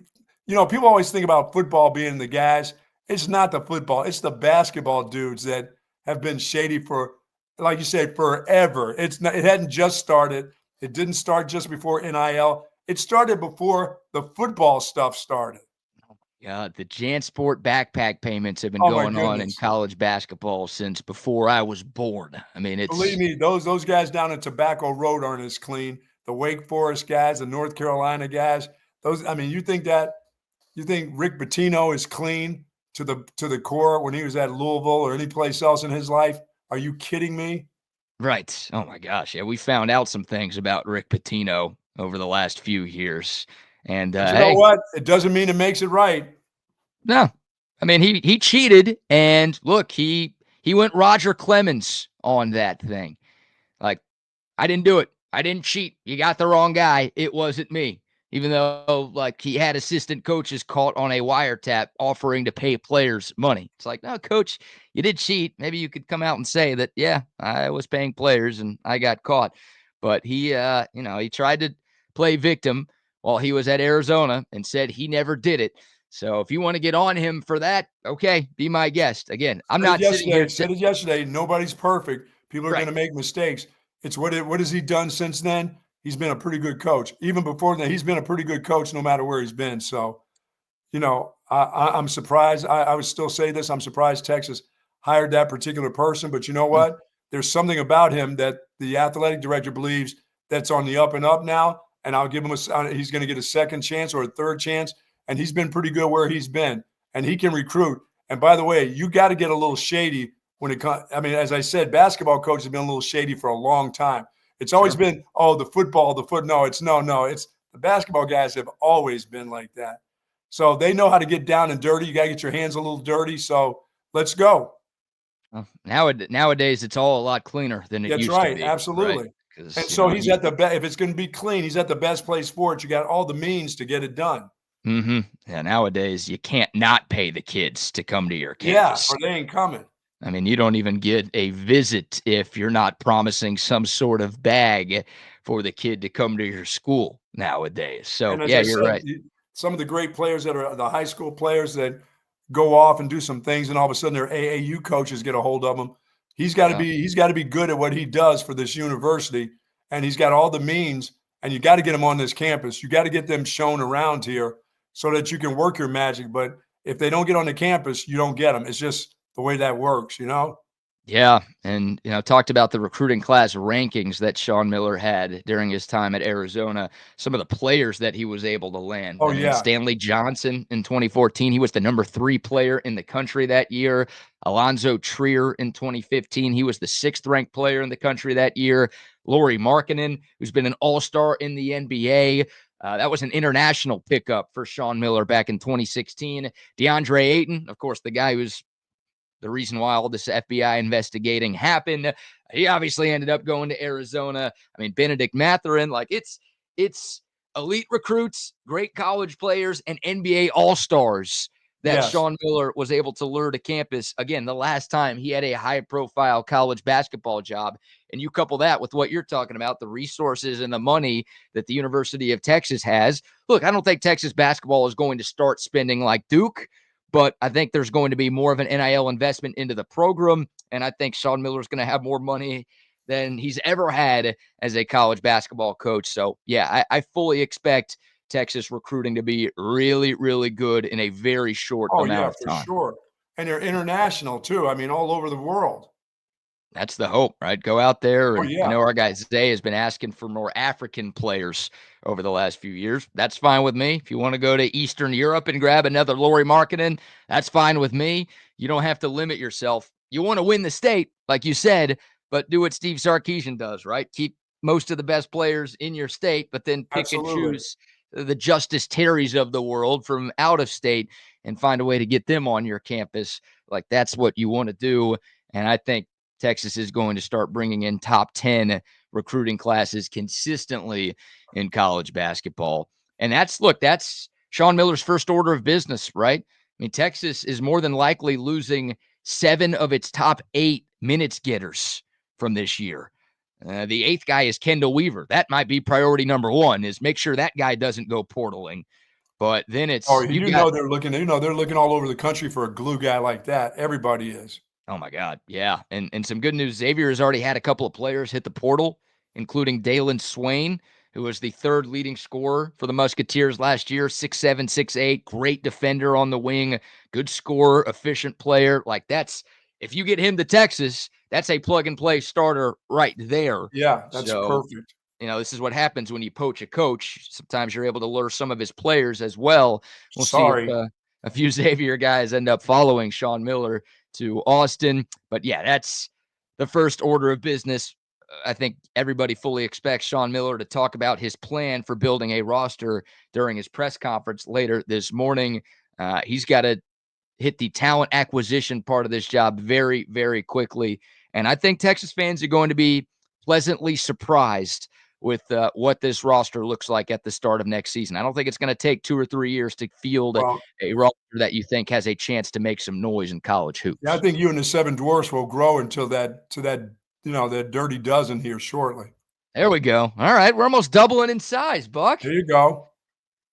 people always think about football being the guys. It's not the football. It's the basketball dudes that have been shady for, like you say, forever. It hadn't just started. It didn't start just before NIL. It started before the football stuff started. Yeah, the JanSport backpack payments have been going on in college basketball since before I was born. I mean, believe me, those guys down at Tobacco Road aren't as clean. The Wake Forest guys, the North Carolina guys, you think Rick Pitino is clean to the core when he was at Louisville or any place else in his life? Are you kidding me? Right. Oh my gosh. Yeah, we found out some things about Rick Pitino over the last few years. And you know what? It doesn't mean it makes it right. No. I mean, he cheated, and look, he went Roger Clemens on that thing. Like, I didn't do it. I didn't cheat. You got the wrong guy. It wasn't me. Even though, like, he had assistant coaches caught on a wiretap offering to pay players money. It's like, no, coach, you did cheat. Maybe you could come out and say that, yeah, I was paying players and I got caught. But he, he tried to play victim while he was at Arizona and said he never did it. So if you want to get on him for that, okay, be my guest. Again, I'm not sitting here. Said it yesterday. Nobody's perfect. People are going to make mistakes. It's what has he done since then? He's been a pretty good coach. Even before that, he's been a pretty good coach no matter where he's been. So, I'm surprised. I would still say this. I'm surprised Texas hired that particular person. But you know what? There's something about him that the athletic director believes that's on the up and up now. And I'll give him he's going to get a second chance or a third chance. And he's been pretty good where he's been. And he can recruit. And by the way, you got to get a little shady when it comes. I mean, as I said, basketball coaches have been a little shady for a long time. It's always been, the football, No, it's the basketball guys have always been like that. So they know how to get down and dirty. You got to get your hands a little dirty. So let's go. Well, nowadays, it's all a lot cleaner than it used to be. That's right. Absolutely. Right? And so he's at the best. If it's going to be clean, he's at the best place for it. You got all the means to get it done. Mm-hmm. Yeah. Nowadays, you can't not pay the kids to come to your campus. Yeah, or they ain't coming. I mean, you don't even get a visit if you're not promising some sort of bag for the kid to come to your school nowadays. So, yeah, you're right. Some of the great players that are the high school players that go off and do some things, and all of a sudden their AAU coaches get a hold of them. He's got to be good at what he does for this university, and he's got all the means. And you got to get them on this campus. You got to get them shown around here so that you can work your magic. But if they don't get on the campus, you don't get them. It's just the way that works, Yeah. And, talked about the recruiting class rankings that Shawn Miller had during his time at Arizona, some of the players that he was able to land. Stanley Johnson in 2014, he was the number 3 player in the country that year. Alonzo Trier in 2015, he was the 6th ranked player in the country that year. Lauri Markkanen, who's been an all-star in the NBA. That was an international pickup for Shawn Miller back in 2016. DeAndre Ayton, of course, the guy who's the reason why all this FBI investigating happened. He obviously ended up going to Arizona. I mean, Benedict Mathurin, like it's elite recruits, great college players, and NBA All-Stars that Yes. Shawn Miller was able to lure to campus. Again, the last time he had a high-profile college basketball job. And you couple that with what you're talking about, the resources and the money that the University of Texas has. Look, I don't think Texas basketball is going to start spending like Duke, but I think there's going to be more of an NIL investment into the program. And I think Shawn Miller is going to have more money than he's ever had as a college basketball coach. So, yeah, I fully expect Texas recruiting to be really, really good in a very short amount of time. For sure. And they're international, too. I mean, all over the world. That's the hope, right? Go out there. And yeah. I know our guy Zay has been asking for more African players over the last few years. That's fine with me. If you want to go to Eastern Europe and grab another Laurie Markkinen, that's fine with me. You don't have to limit yourself. You want to win the state, like you said, but do what Steve Sarkisian does, right? Keep most of the best players in your state, but then pick and choose the Justice Terrys of the world from out of state and find a way to get them on your campus. Like that's what you want to do. And I think Texas is going to start bringing in top 10 recruiting classes consistently in college basketball. And that's Shawn Miller's first order of business, right? I mean, Texas is more than likely losing 7 of its top 8 minutes getters from this year. The 8th guy is Kendall Weaver. That might be priority number 1, is make sure that guy doesn't go portaling. But then it's they're looking all over the country for a glue guy like that. Everybody is. Oh my God. Yeah. And some good news. Xavier has already had a couple of players hit the portal, including Dalen Swain, who was the 3rd leading scorer for the Musketeers last year. 6'7", 6'8", great defender on the wing, good scorer, efficient player. Like if you get him to Texas, that's a plug and play starter right there. Yeah, that's perfect. This is what happens when you poach a coach. Sometimes you're able to lure some of his players as well. We'll see if a few Xavier guys end up following Shawn Miller to Austin. But yeah, that's the first order of business. I think everybody fully expects Shawn Miller to talk about his plan for building a roster during his press conference later this morning. He's got to hit the talent acquisition part of this job very, very quickly. And I think Texas fans are going to be pleasantly surprised with what this roster looks like at the start of next season. I don't think it's going to take 2 or 3 years to field a roster that you think has a chance to make some noise in college hoops. Yeah, I think you and the Seven Dwarfs will grow until that dirty dozen here shortly. There we go. All right, we're almost doubling in size, Buck. There you go.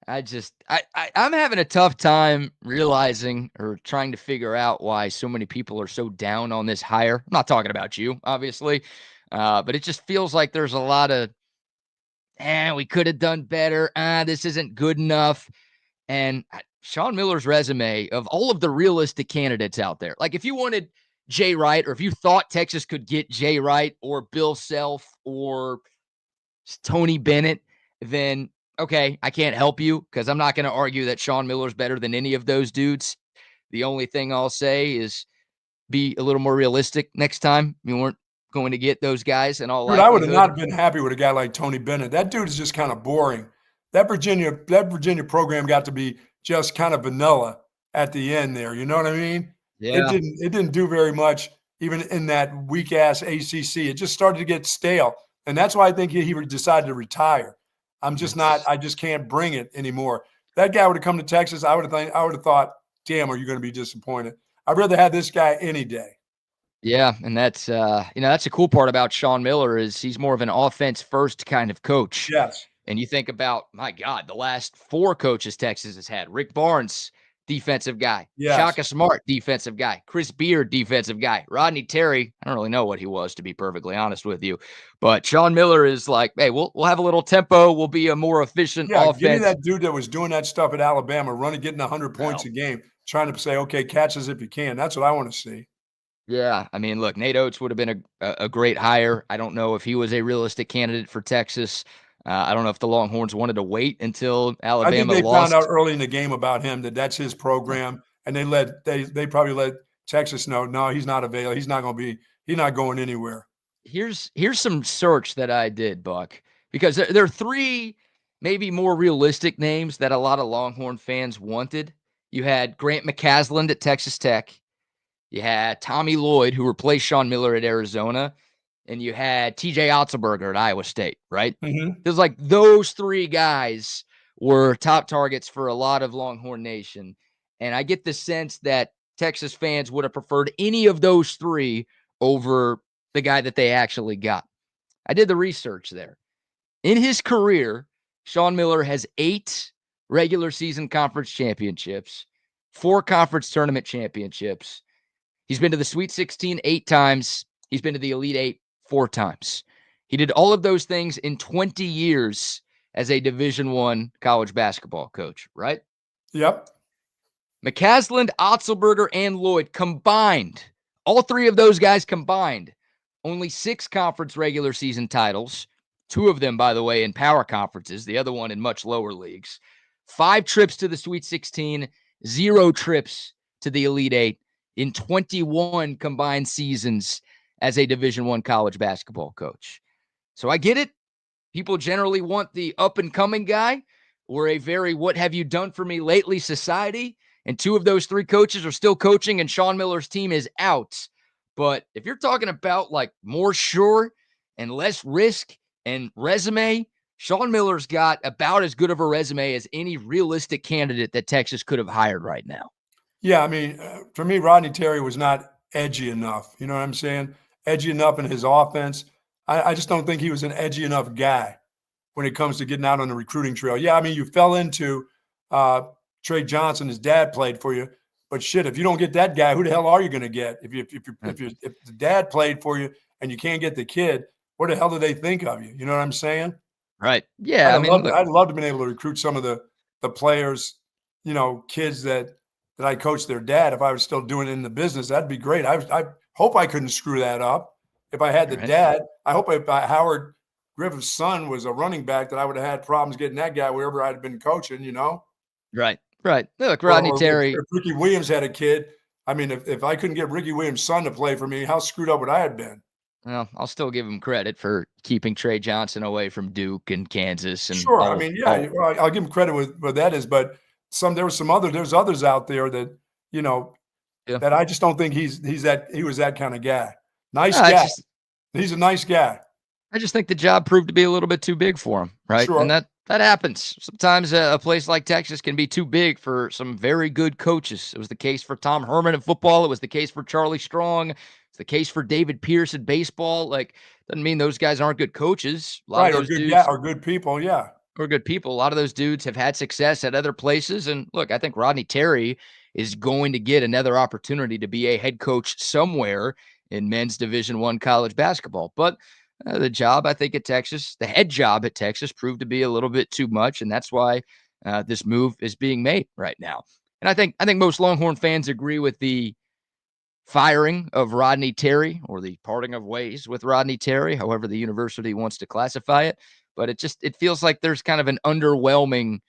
I'm having a tough time realizing or trying to figure out why so many people are so down on this hire. I'm not talking about you, obviously, but it just feels like there's a lot of, we could have done better. This isn't good enough. And Shawn Miller's resume, of all of the realistic candidates out there, like if you wanted Jay Wright, or if you thought Texas could get Jay Wright or Bill Self or Tony Bennett, then okay, I can't help you because I'm not going to argue that Shawn Miller's better than any of those dudes. The only thing I'll say is be a little more realistic next time. You weren't going to get those guys and all. Dude, I would have not been happy with a guy like Tony Bennett. That dude is just kind of boring. That Virginia program got to be just kind of vanilla at the end there. You know what I mean? Yeah. It didn't do very much even in that weak ass ACC. It just started to get stale, and that's why I think he decided to retire. I just can't bring it anymore. That guy would have come to Texas. I would have thought, damn, are you going to be disappointed? I'd rather have this guy any day. Yeah, and that's that's the cool part about Shawn Miller is he's more of an offense first kind of coach. Yes. And you think about, my God, the last 4 coaches Texas has had: Rick Barnes, defensive guy; Shaka Smart, defensive guy; Chris Beard, defensive guy; Rodney Terry. I don't really know what he was, to be perfectly honest with you, but Shawn Miller is like, hey, we'll have a little tempo. We'll be a more efficient offense. Give me that dude that was doing that stuff at Alabama, getting 100 points a game, trying to say, okay, catch us if you can. That's what I want to see. Yeah, I mean, look, Nate Oates would have been a great hire. I don't know if he was a realistic candidate for Texas. I don't know if the Longhorns wanted to wait until Alabama lost. I think they found out early in the game about him that's his program, and they probably let Texas know, no, he's not available. He's not going anywhere. Here's some search that I did, Buck, because there are 3 maybe more realistic names that a lot of Longhorn fans wanted. You had Grant McCasland at Texas Tech. You had Tommy Lloyd, who replaced Shawn Miller at Arizona. And you had TJ Otzelberger at Iowa State, right? Mm-hmm. It was like those three guys were top targets for a lot of Longhorn Nation. And I get the sense that Texas fans would have preferred any of those three over the guy that they actually got. I did the research there. In his career, Shawn Miller has 8 regular season conference championships, 4 conference tournament championships. He's been to the Sweet 16 8 times. He's been to the Elite 8 4 times. He did all of those things in 20 years as a Division I college basketball coach, right? Yep. McCasland, Otzelberger, and Lloyd combined, all three of those guys combined, only 6 conference regular season titles, 2 of them, by the way, in power conferences, the other one in much lower leagues, 5 trips to the Sweet 16, 0 trips to the Elite 8 in 21 combined seasons as a Division I college basketball coach. So I get it. People generally want the up-and-coming guy. We're a very what have you done for me lately society, and 2 of those 3 coaches are still coaching, and Shawn Miller's team is out. But if you're talking about like more sure and less risk and resume, Shawn Miller's got about as good of a resume as any realistic candidate that Texas could have hired right now. Yeah, I mean, for me, Rodney Terry was not edgy enough. You know what I'm saying? Edgy enough in his offense. I just don't think he was an edgy enough guy when it comes to getting out on the recruiting trail. Yeah, I mean, you fell into Trey Johnson. His dad played for you, but shit, if you don't get that guy, who the hell are you going to get? If the dad played for you and you can't get the kid, what the hell do they think of you? You know what I'm saying? Right. Yeah. I'd love to have been able to recruit some of the players, you know, kids that I coached their dad. If I was still doing it in the business, that'd be great. I hope I couldn't screw that up. If I had the dad, I hope if Howard Griffith's son was a running back, that I would have had problems getting that guy wherever I'd been coaching, you know? Right. Look, Rodney Terry. If Ricky Williams had a kid, I mean, if I couldn't get Ricky Williams' son to play for me, how screwed up would I have been? Well, I'll still give him credit for keeping Trey Johnson away from Duke and Kansas. And sure. I mean, yeah, I'll give him credit with what that is, but there's others out there that, you know, that I just don't think he was that kind of guy. Nice guy. He's a nice guy. I just think the job proved to be a little bit too big for him, right? Sure. And that happens. Sometimes a place like Texas can be too big for some very good coaches. It was the case for Tom Herman in football. It was the case for Charlie Strong. It's the case for David Pierce in baseball. Like, doesn't mean those guys aren't good coaches. A lot of those dudes are good people, yeah. Or good people. A lot of those dudes have had success at other places. And look, I think Rodney Terry is going to get another opportunity to be a head coach somewhere in men's Division I college basketball. But the job, I think, at Texas, the head job at Texas proved to be a little bit too much. And that's why this move is being made right now. And I think most Longhorn fans agree with the firing of Rodney Terry, or the parting of ways with Rodney Terry, however the university wants to classify it. But it feels like there's kind of an underwhelming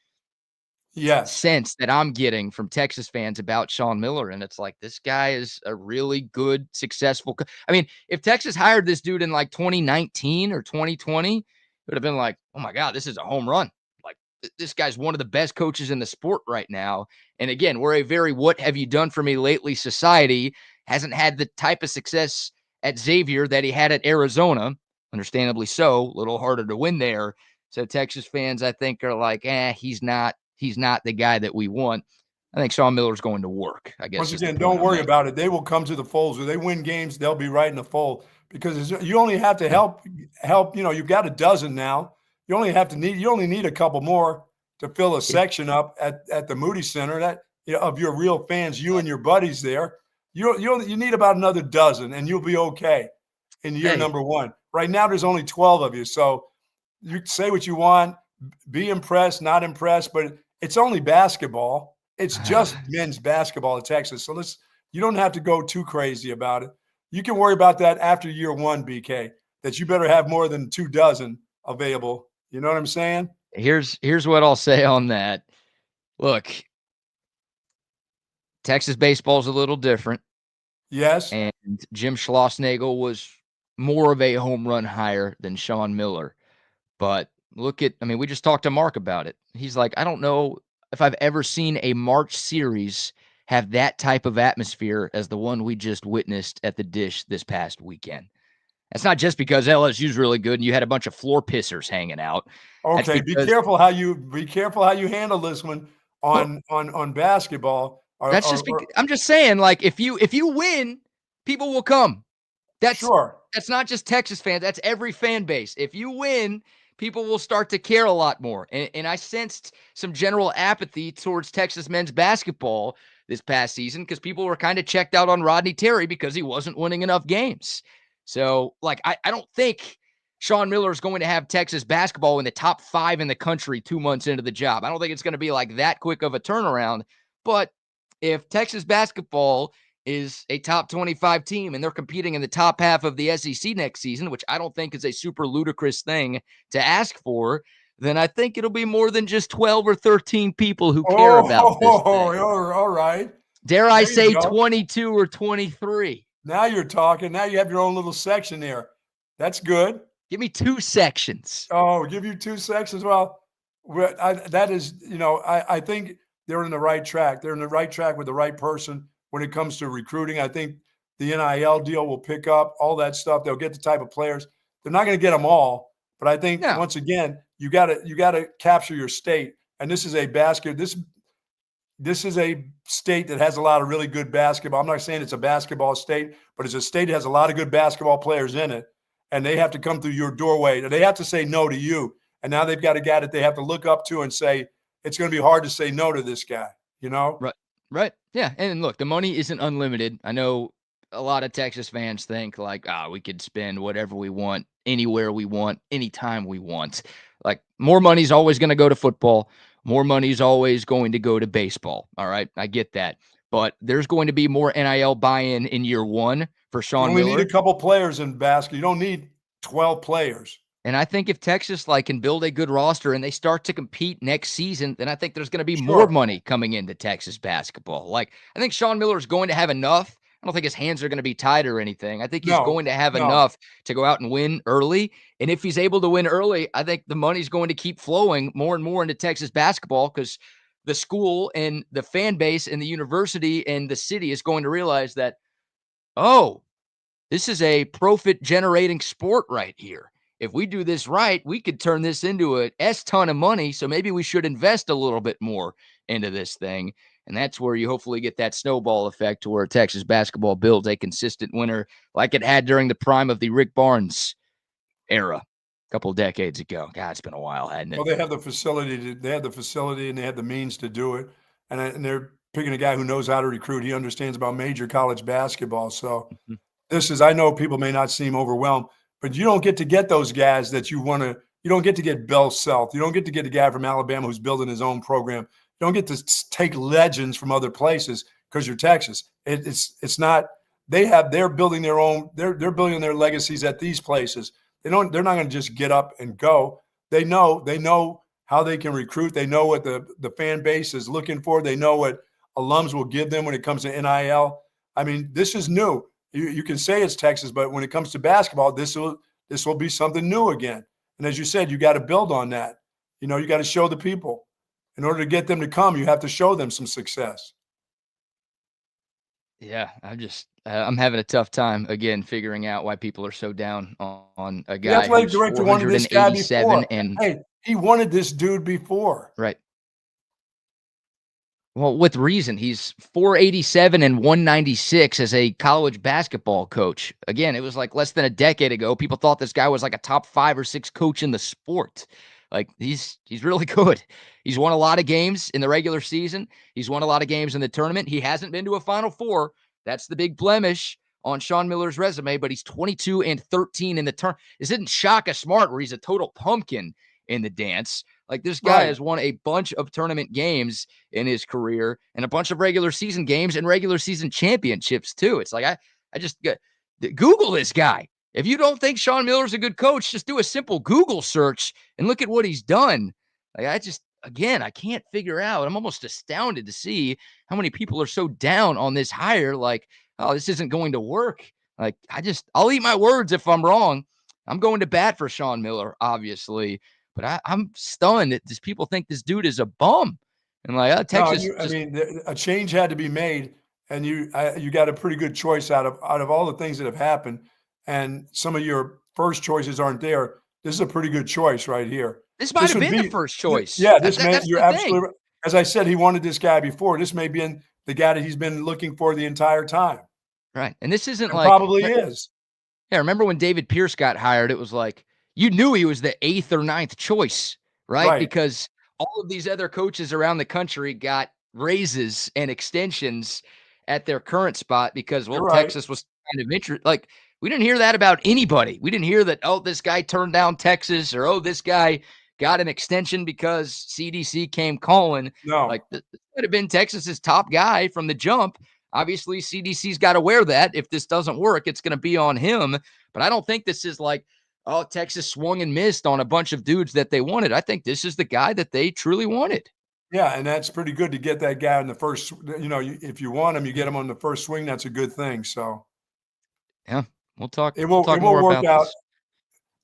sense that I'm getting from Texas fans about Shawn Miller. And it's like, this guy is a really good, successful. I mean, if Texas hired this dude in like 2019 or 2020, it would have been like, oh my God, this is a home run. Like, this guy's one of the best coaches in the sport right now. And again, we're a very what have you done for me lately society. Hasn't had the type of success at Xavier that he had at Arizona. Understandably so, a little harder to win there. So Texas fans, I think, are like, he's not the guy that we want. I think Shawn Miller's going to work, I guess. Once again, don't worry about it. They will come to the fold. When they win games, they'll be right in the fold, because you only have to help, you know, you've got a dozen now. You only need a couple more to fill a section up at the Moody Center that, you know, of your real fans, you and your buddies there. You need about another dozen, and you'll be okay in year number 1. Right now, there's only 12 of you. So you say what you want, be impressed, not impressed, but it's only basketball. It's just men's basketball at Texas. So you don't have to go too crazy about it. You can worry about that after year 1, BK, that you better have more than 2 dozen available. You know what I'm saying? Here's what I'll say on that. Look, Texas baseball is a little different. Yes. And Jim Schlossnagle was more of a home run hire than Shawn Miller. But we just talked to Mark about it. He's like, I don't know if I've ever seen a March series have that type of atmosphere as the one we just witnessed at the Dish this past weekend. That's not just because LSU's really good and you had a bunch of floor pissers hanging out. Okay, be careful how you handle this one on basketball. I'm just saying, like, if you win, people will come. That's not just Texas fans. That's every fan base. If you win, people will start to care a lot more. And I sensed some general apathy towards Texas men's basketball this past season because people were kind of checked out on Rodney Terry because he wasn't winning enough games. So, like, I don't think Shawn Miller is going to have Texas basketball in the top 5 in the country 2 months into the job. I don't think it's going to be like that quick of a turnaround. But if Texas basketball is a top 25 team and they're competing in the top half of the SEC next season, which I don't think is a super ludicrous thing to ask for, then I think it'll be more than just 12 or 13 people who care about this thing. All right. Dare I say 22 or 23? Now you're talking. Now you have your own little section there. That's good. Give me 2 sections. Oh, give you 2 sections. Well, I think they're in the right track. They're in the right track with the right person when it comes to recruiting. I think the NIL deal will pick up all that stuff. They'll get the type of players. They're not going to get them all, but I think once again, you got to capture your state. And this is a This is a state that has a lot of really good basketball. I'm not saying it's a basketball state, but it's a state that has a lot of good basketball players in it, and they have to come through your doorway. They have to say no to you, and now they've got a guy that they have to look up to and say, it's going to be hard to say no to this guy, you know? Right. Yeah, and look, the money isn't unlimited. I know a lot of Texas fans think, like, we could spend whatever we want, anywhere we want, anytime we want. Like, more money's always going to go to football. More money is always going to go to baseball. All right. I get that. But there's going to be more NIL buy-in in year 1 for Shawn Miller. You need a couple players in basketball. You don't need 12 players. And I think if Texas can build a good roster and they start to compete next season, then I think there's going to be more money coming into Texas basketball. Like, I think Shawn Miller is going to have enough. I don't think his hands are going to be tied or anything. I think he's going to have enough to go out and win early. And if he's able to win early, I think the money's going to keep flowing more and more into Texas basketball because the school and the fan base and the university and the city is going to realize that, this is a profit-generating sport right here. If we do this right, we could turn this into a ton of money. So maybe we should invest a little bit more into this thing. And that's where you hopefully get that snowball effect to where Texas basketball builds a consistent winner like it had during the prime of the Rick Barnes era a couple of decades ago. God, it's been a while, hadn't it? Well, they have the facility and they have the means to do it. And they're picking a guy who knows how to recruit. He understands about major college basketball. So I know people may not seem overwhelmed, but you don't get to get those guys that you want to. You don't get to get Bell South. You don't get to get a guy from Alabama who's building his own program. You don't get to take legends from other places because you're Texas. It's not. They're building their own. They're building their legacies at these places. They're not going to just get up and go. They know how they can recruit. They know what the fan base is looking for. They know what alums will give them when it comes to NIL. I mean, this is new. You can say it's Texas, but when it comes to basketball, this will be something new again. And as you said, you got to build on that. You got to show the people. In order to get them to come, you have to show them some success. Yeah, I'm having a tough time again figuring out why people are so down on a guy who's 487 and hey, he wanted this dude before. Right. Well, with reason. He's 487 and 196 as a college basketball coach. Again, it was like less than a decade ago. People thought this guy was like a top 5 or 6 coach in the sport. Like, he's really good. He's won a lot of games in the regular season. He's won a lot of games in the tournament. He hasn't been to a Final Four. That's the big blemish on Shawn Miller's resume, but he's 22 and 13 in the tournament. This isn't Shaka Smart where he's a total pumpkin in the dance. Like, this guy has won a bunch of tournament games in his career and a bunch of regular season games and regular season championships too. It's like, I just Google this guy. If you don't think Shawn Miller's a good coach, just do a simple Google search and look at what he's done. Like, I can't figure out. I'm almost astounded to see how many people are so down on this hire. Like, this isn't going to work. Like, I'll eat my words if I'm wrong. I'm going to bat for Shawn Miller, obviously, but I'm stunned that these people think this dude is a bum. And like, Texas. No, I mean, a change had to be made, and you got a pretty good choice out of all the things that have happened, and some of your first choices aren't there. This is a pretty good choice right here. This might have been the first choice. Yeah, you're that's absolutely right. As I said, he wanted this guy before. This may be the guy that he's been looking for the entire time. Right. And this isn't probably is. Yeah, remember when David Pierce got hired, it was like you knew he was the 8th or 9th choice, right? Because all of these other coaches around the country got raises and extensions at their current spot because, Texas was kind of interested. Like, we didn't hear that about anybody. We didn't hear that, this guy turned down Texas, or, this guy got an extension because CDC came calling. No. Like, this would have been Texas's top guy from the jump. Obviously, CDC's got to wear that. If this doesn't work, it's going to be on him. But I don't think this is like, Texas swung and missed on a bunch of dudes that they wanted. I think this is the guy that they truly wanted. Yeah, and that's pretty good to get that guy in the first. If you want him, you get him on the first swing. That's a good thing. So, yeah, we'll talk. It will more work about out. this.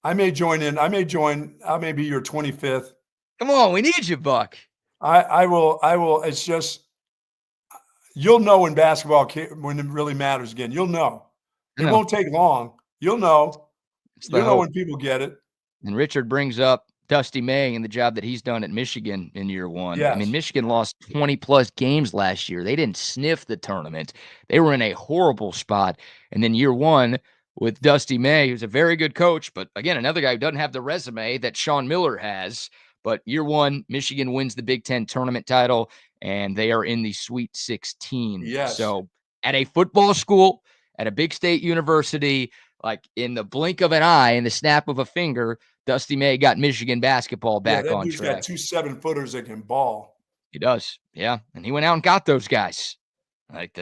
I may join in. I may be your 25th. Come on, we need you, Buck. I will. It's just you'll know when basketball when it really matters again. You'll know. It won't take long. You'll know. You'll know when people get it. And Richard brings up Dusty May and the job that he's done at Michigan in year one. Yes. I mean, Michigan lost 20-plus games last year. They didn't sniff the tournament. They were in a horrible spot. And then year one with Dusty May, who's a very good coach, but again, another guy who doesn't have the resume that Shawn Miller has. But year one, Michigan wins the Big Ten tournament title, and they are in the Sweet 16. Yes. So at a football school, at a big state university, like in the blink of an eye, in the snap of a finger, Dusty May got Michigan basketball back on track. He's got 2 7-footers that can ball. He does. Yeah. And he went out and got those guys. Like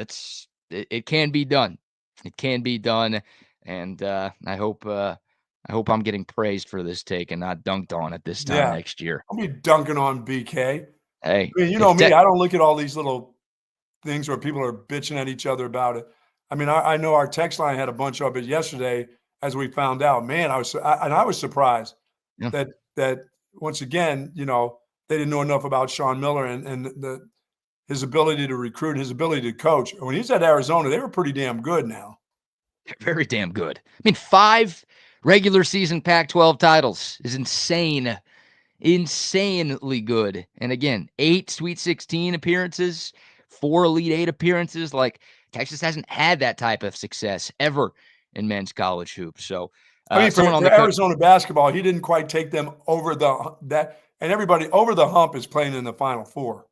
it can be done. It can be done. And I hope I'm getting praised for this take and not dunked on at this time next year. I'll be dunking on BK. Hey, I mean, you know me, I don't look at all these little things where people are bitching at each other about it. I mean, I know our text line had a bunch of it yesterday as we found out. Man, I was surprised that once again, they didn't know enough about Shawn Miller and his ability to recruit, his ability to coach. When he's at Arizona, they were pretty damn good now. They're very damn good. I mean, 5 regular season Pac-12 titles is insane. Insanely good. And again, 8 Sweet 16 appearances, 4 Elite 8 appearances. Like, Texas hasn't had that type of success ever in men's college hoops. So, I mean, for Arizona basketball, he didn't quite take them over and everybody over the hump is playing in the Final Four.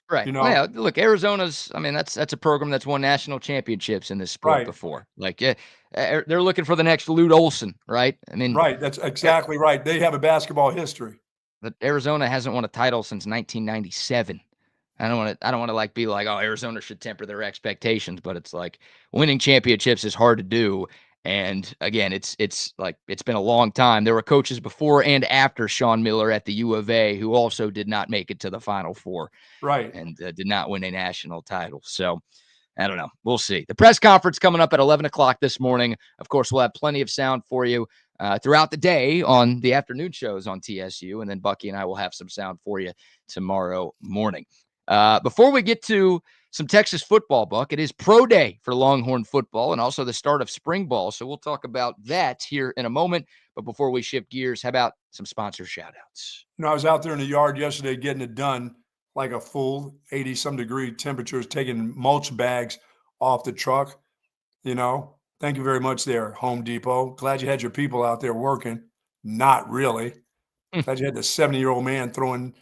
Right. Well, yeah, look, Arizona's, I mean, that's a program that's won national championships in this sport before. Like, they're looking for the next Lute Olson, right? I mean, right. That's exactly right. They have a basketball history. But Arizona hasn't won a title since 1997. I don't want to like be like, Arizona should temper their expectations, but it's like winning championships is hard to do. And again, it's been a long time. There were coaches before and after Shawn Miller at the U of A who also did not make it to the Final Four, right? And did not win a national title. So I don't know. We'll see. The press conference coming up at 11 o'clock this morning. Of course, we'll have plenty of sound for you throughout the day on the afternoon shows on TSU, and then Bucky and I will have some sound for you tomorrow morning. Before we get to some Texas football, Buck, it is pro day for Longhorn football and also the start of spring ball. So we'll talk about that here in a moment. But before we shift gears, how about some sponsor shout outs? I was out there in the yard yesterday getting it done, like a full 80-some degree temperatures, taking mulch bags off the truck. Thank you very much there, Home Depot. Glad you had your people out there working. Not really. Glad you had the 70-year-old man throwing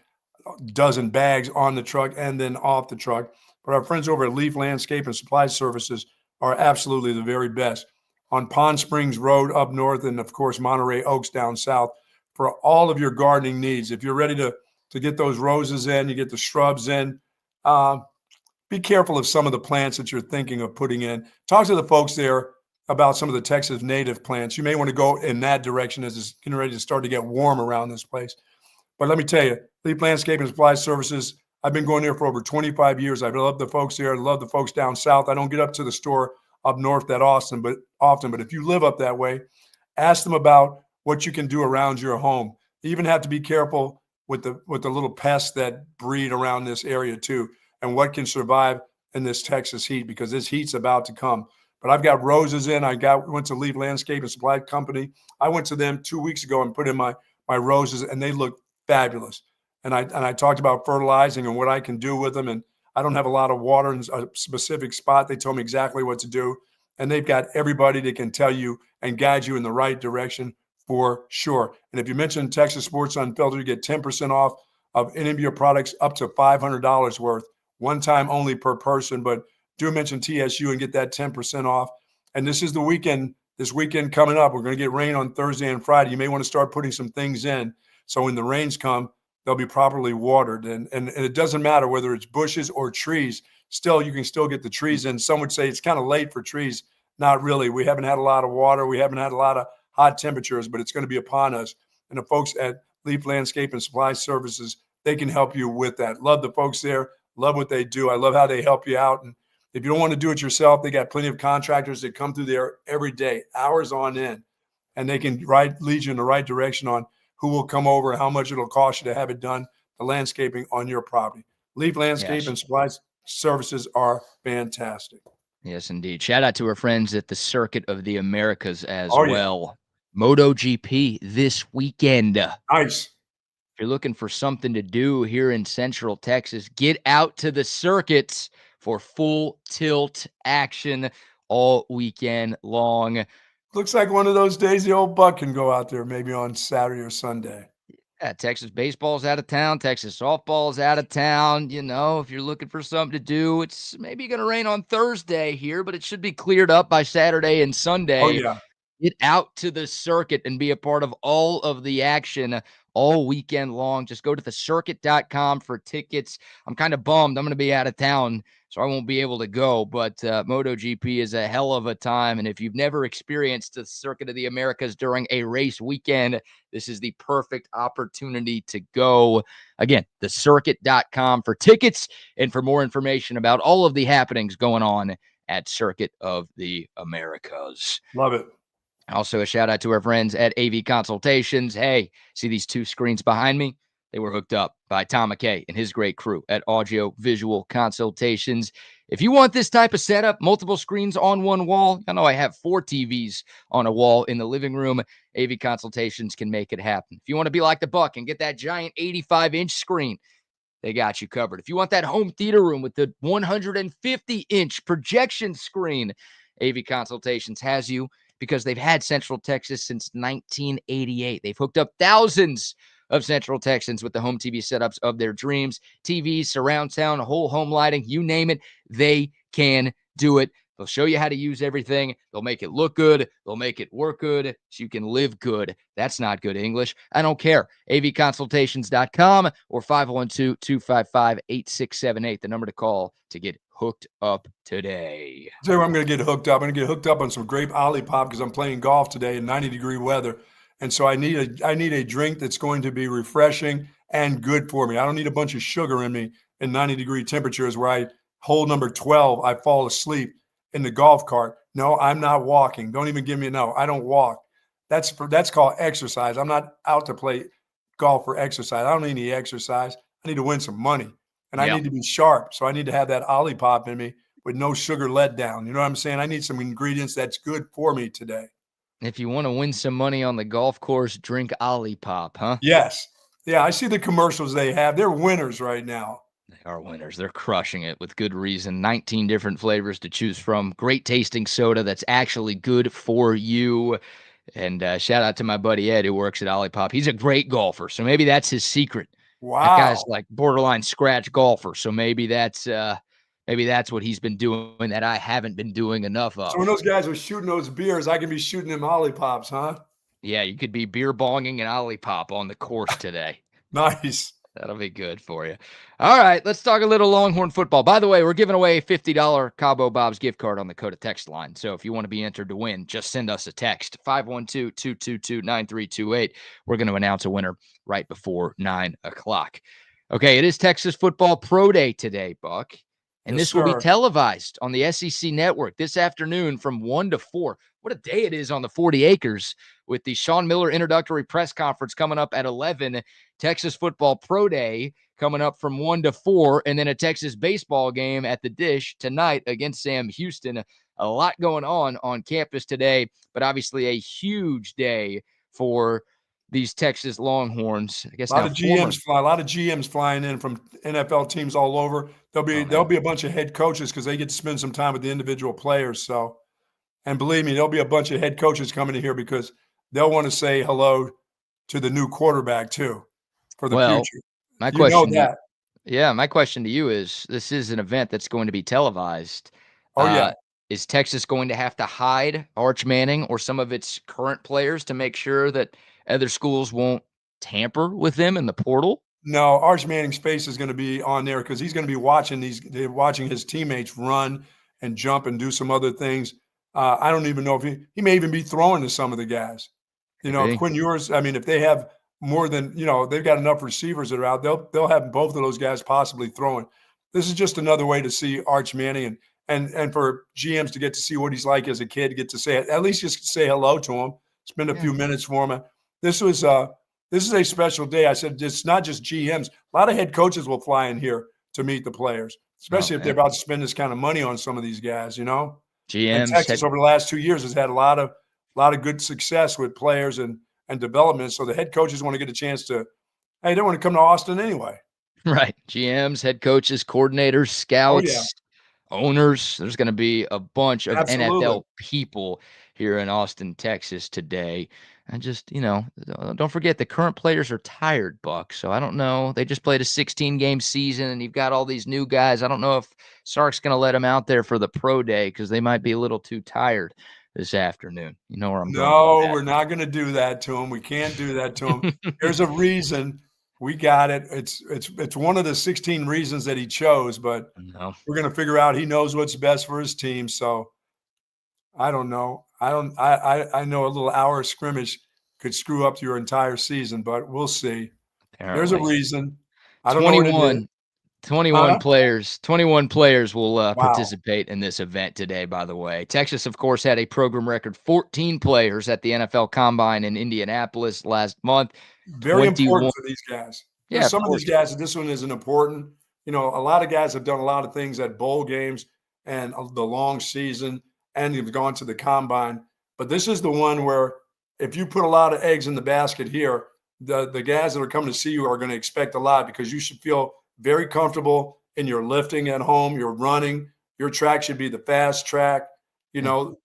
a dozen bags on the truck and then off the truck. But our friends over at Leaf Landscape and Supply Services are absolutely the very best. On Pond Springs Road up north and, of course, Monterey Oaks down south for all of your gardening needs. If you're ready to get those roses in, you get the shrubs in, be careful of some of the plants that you're thinking of putting in. Talk to the folks there about some of the Texas native plants. You may want to go in that direction as it's getting ready to start to get warm around this place. But let me tell you, Leaf Landscape and Supply Services, I've been going there for over 25 years. I love the folks there. I love the folks down south. I don't get up to the store up north that often, but if you live up that way, ask them about what you can do around your home. You even have to be careful with the little pests that breed around this area too, and what can survive in this Texas heat, because this heat's about to come. But I've got roses in. Went to Leaf Landscape and Supply Company. I went to them 2 weeks ago and put in my roses, and they look fabulous. And I talked about fertilizing and what I can do with them. And I don't have a lot of water in a specific spot. They told me exactly what to do. And they've got everybody that can tell you and guide you in the right direction for sure. And if you mention Texas Sports Unfiltered, you get 10% off of any of your products up to $500 worth, one time only per person. But do mention TSU and get that 10% off. And this is the weekend, this weekend coming up. We're going to get rain on Thursday and Friday. You may want to start putting some things in, so when the rains come, they'll be properly watered. And it doesn't matter whether it's bushes or trees. Still, you can still get the trees in. Some would say it's kind of late for trees. Not really. We haven't had a lot of water. We haven't had a lot of hot temperatures, but it's going to be upon us. And the folks at Leaf Landscape and Supply Services, they can help you with that. Love the folks there. Love what they do. I love how they help you out. And if you don't want to do it yourself, they got plenty of contractors that come through there every day, hours on end, and they can lead you in the right direction on who will come over, how much it'll cost you to have it done, the landscaping on your property. Leaf Landscape and Supply Services are fantastic. Yes, indeed. Shout out to our friends at the Circuit of the Americas as well. Yeah. MotoGP this weekend. Nice. If you're looking for something to do here in Central Texas, get out to the circuits for full tilt action all weekend long. Looks like one of those days the old Buck can go out there maybe on Saturday or Sunday. Yeah, Texas baseball's out of town. Texas softball's out of town. You know, if you're looking for something to do, it's maybe going to rain on Thursday here, but it should be cleared up by Saturday and Sunday. Oh, yeah. Get out to the circuit and be a part of all of the action all weekend long. Just go to thecircuit.com for tickets. I'm kind of bummed. I'm going to be out of town, so I won't be able to go. But MotoGP is a hell of a time. And if you've never experienced the Circuit of the Americas during a race weekend, this is the perfect opportunity to go. Again, thecircuit.com for tickets and for more information about all of the happenings going on at Circuit of the Americas. Love it. Also, a shout out to our friends at AV Consultations. Hey, see these two screens behind me? They were hooked up by Tom McKay and his great crew at Audio Visual Consultations. If you want this type of setup, multiple screens on one wall, I know I have 4 TVs on a wall in the living room. AV Consultations can make it happen. If you want to be like the Buck and get that giant 85-inch screen, they got you covered. If you want that home theater room with the 150-inch projection screen, AV Consultations has you, because they've had Central Texas since 1988. They've hooked up thousands of Central Texans with the home TV setups of their dreams. TVs, surround sound, whole home lighting, you name it, they can do it. They'll show you how to use everything. They'll make it look good. They'll make it work good so you can live good. That's not good English. I don't care. avconsultations.com or 512-255-8678, the number to call to get hooked up today. I'll tell you what, I'm going to get hooked up. I'm going to get hooked up on some grape Olipop because I'm playing golf today in 90-degree weather. And so I need a drink that's going to be refreshing and good for me. I don't need a bunch of sugar in me in 90-degree temperatures where hole number 12, I fall asleep in the golf cart. No, I'm not walking. Don't even give me I don't walk. That's called exercise. I'm not out to play golf for exercise. I don't need any exercise. I need to win some money. And I need to be sharp. So I need to have that Olipop in me with no sugar let down. You know what I'm saying? I need some ingredients that's good for me today. If you want to win some money on the golf course, drink Olipop, huh? Yes. Yeah, I see the commercials they have. They're winners right now. They are winners. They're crushing it with good reason. 19 different flavors to choose from. Great tasting soda that's actually good for you. And shout out to my buddy Ed who works at Olipop. He's a great golfer, so maybe that's his secret. Wow. That guy's like borderline scratch golfer, so maybe that's what he's been doing that I haven't been doing enough of. So when those guys are shooting those beers, I can be shooting them Olipops, huh? Yeah, you could be beer bonging an Olipop on the course today. Nice. That'll be good for you. All right, let's talk a little Longhorn football. By the way, we're giving away a $50 Cabo Bob's gift card on the Coda text line. So if you want to be entered to win, just send us a text, 512-222-9328. We're going to announce a winner right before 9 o'clock. Okay, it is Texas Football Pro Day today, Buck. And Yes, this will be sir. televised on the SEC network this afternoon from 1 to 4. What a day it is on the 40 acres with the Shawn Miller introductory press conference coming up at 11, Texas Football Pro Day coming up from 1 to 4, and then a Texas baseball game at the Dish tonight against Sam Houston. A lot going on campus today, but obviously a huge day for these Texas Longhorns. I guess A lot now of former. GMs a lot of GMs flying in from NFL teams all over. There'll be a bunch of head coaches because they get to spend some time with the individual players. So, and believe me, there'll be a bunch of head coaches coming in here because they'll want to say hello to the new quarterback too for the future. My You know question, that. my question to you is: this is an event that's going to be televised. Oh yeah. Is Texas going to have to hide Arch Manning or some of its current players to make sure that other schools won't tamper with them in the portal? No, Arch Manning's face is going to be on there because he's going to be watching his teammates run and jump and do some other things. I don't even know if he may even be throwing to some of the guys. You know, if Quinn Ewers, I mean, if they have more than, they've got enough receivers that are out, they'll have both of those guys possibly throwing. This is just another way to see Arch Manning and for GMs to get to see what he's like as a kid, get to say at least just say hello to him, spend a few minutes for him. This is a special day. I said it's not just GMs. A lot of head coaches will fly in here to meet the players, especially if they're about to spend this kind of money on some of these guys. GMs. And Texas over the last 2 years has had a lot of good success with players and development. So the head coaches want to get a chance to, hey, they want to come to Austin anyway. Right. GMs, head coaches, coordinators, scouts, owners. There's going to be a bunch of NFL people here in Austin, Texas today. And just, don't forget the current players are tired, Buck. So I don't know. They just played a 16-game season, and you've got all these new guys. I don't know if Sark's going to let them out there for the pro day because they might be a little too tired this afternoon. You know where I'm going. No, we're not going to do that to him. We can't do that to him. There's a reason. We got it. It's one of the 16 reasons that he chose, but we're going to figure out he knows what's best for his team. So I don't know. I know a little hour of scrimmage could screw up your entire season, but we'll see. Apparently. There's a reason. I don't know what it is. 21 players will participate in this event today, by the way. Texas, of course, had a program record 14 players at the NFL Combine in Indianapolis last month. Very important for these guys. Yeah, some of these guys, this one isn't important. A lot of guys have done a lot of things at bowl games and the long season, and they've gone to the Combine. But this is the one where if you put a lot of eggs in the basket here, the guys that are coming to see you are going to expect a lot because you should feel very comfortable in your lifting at home, your running. Your track should be the fast track. Your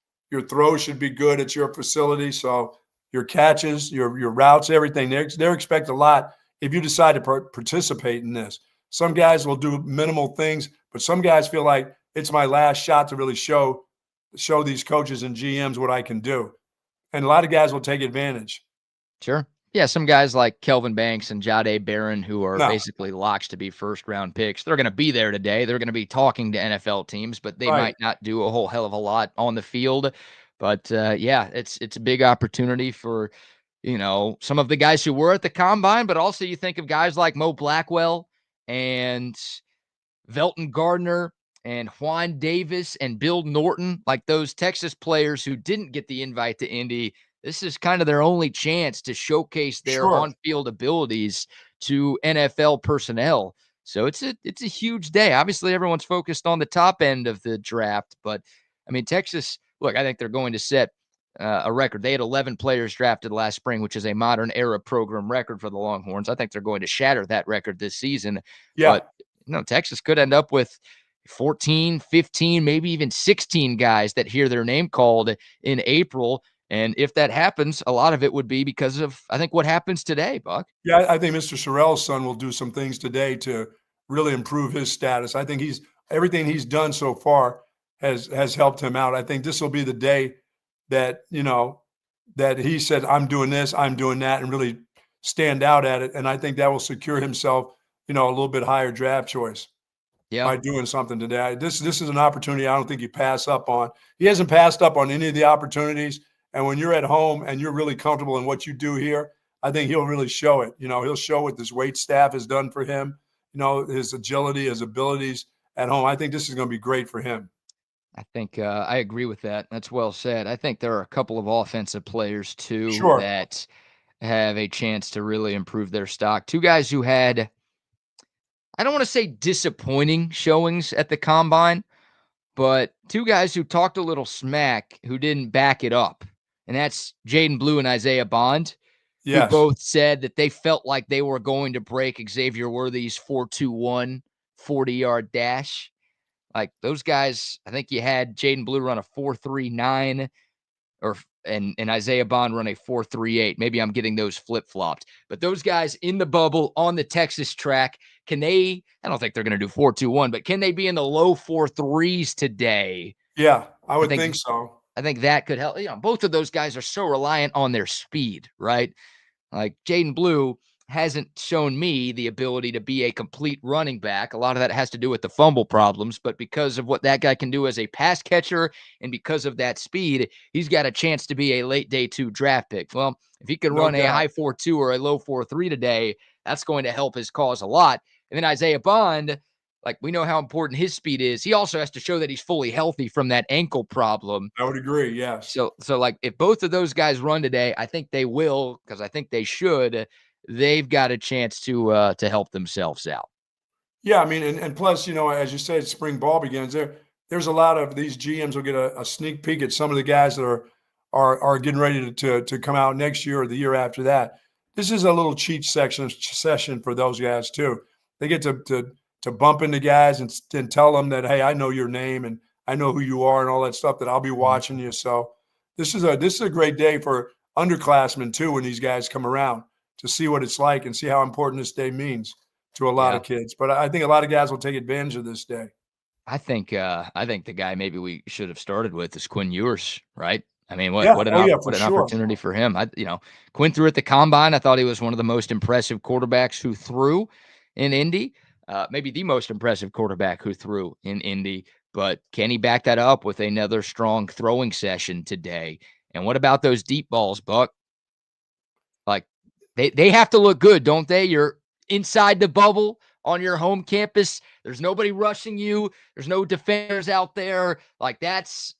throw should be good at your facility. So your catches, your routes, everything, they're expect a lot if you decide to participate in this. Some guys will do minimal things, but some guys feel like it's my last shot to really show these coaches and GMs what I can do. And a lot of guys will take advantage. Sure. Yeah, some guys like Kelvin Banks and Jahdae Barron, who are basically locks to be first-round picks, they're going to be there today. They're going to be talking to NFL teams, but they might not do a whole hell of a lot on the field. But, it's a big opportunity for, some of the guys who were at the Combine, but also you think of guys like Mo Blackwell and Velton Gardner and Juan Davis and Bill Norton, like those Texas players who didn't get the invite to Indy. This is kind of their only chance to showcase their on-field abilities to NFL personnel. So it's a huge day. Obviously, everyone's focused on the top end of the draft, but I mean, Texas, look, I think they're going to set a record. They had 11 players drafted last spring, which is a modern era program record for the Longhorns. I think they're going to shatter that record this season. Yeah. But Texas could end up with 14, 15, maybe even 16 guys that hear their name called in April. And if that happens, a lot of it would be because of, I think, what happens today, Buck. Yeah, I think Mr. Sorrell's son will do some things today to really improve his status. I think everything he's done so far has helped him out. I think this will be the day that, that he said, I'm doing this, I'm doing that, and really stand out at it. And I think that will secure himself, a little bit higher draft choice. Yeah. By doing something today. This is an opportunity I don't think you pass up on. He hasn't passed up on any of the opportunities. And when you're at home and you're really comfortable in what you do here, I think he'll really show it. He'll show what this weight staff has done for him, his agility, his abilities at home. I think this is going to be great for him. I think I agree with that. That's well said. I think there are a couple of offensive players too Sure. that have a chance to really improve their stock. Two guys who had, I don't want to say disappointing showings at the combine, but two guys who talked a little smack who didn't back it up. And that's Jaden Blue and Isaiah Bond, who Yes. both said that they felt like they were going to break Xavier Worthy's 4.21 40-yard dash. Like those guys, I think you had Jaden Blue run a 4.39 and Isaiah Bond run a 4.38. Maybe I'm getting those flip-flopped. But those guys in the bubble on the Texas track, can they, I don't think they're going to do 4.21, but can they be in the low 4.3s today? Yeah, I would think so. I think that could help. Both of those guys are so reliant on their speed, right? Like Jaden Blue hasn't shown me the ability to be a complete running back. A lot of that has to do with the fumble problems, but because of what that guy can do as a pass catcher and because of that speed, he's got a chance to be a late day 2 draft pick. Well, if he can run a high 4.2 or a low 4.3 today, that's going to help his cause a lot. And then Isaiah Bond, like we know how important his speed is. He also has to show that he's fully healthy from that ankle problem. I would agree. Yes. So like if both of those guys run today, I think they will, because I think they should. They've got a chance to help themselves out. Yeah, I mean, and plus, as you said, spring ball begins. There's a lot of these GMs will get a sneak peek at some of the guys that are getting ready to come out next year or the year after that. This is a little cheat session for those guys too. They get to bump into guys and tell them that, hey, I know your name and I know who you are and all that stuff, that I'll be watching you. So this is a great day for underclassmen too when these guys come around, to see what it's like and see how important this day means to a lot of kids. But I think a lot of guys will take advantage of this day. I think the guy maybe we should have started with is Quinn Ewers, right? I mean, what an opportunity for him. Quinn threw at the combine. I thought he was one of the most impressive quarterbacks who threw in Indy. Maybe the most impressive quarterback who threw in Indy. But can he back that up with another strong throwing session today? And what about those deep balls, Buck? Like, they have to look good, don't they? You're inside the bubble on your home campus. There's nobody rushing you. There's no defenders out there. Like, that's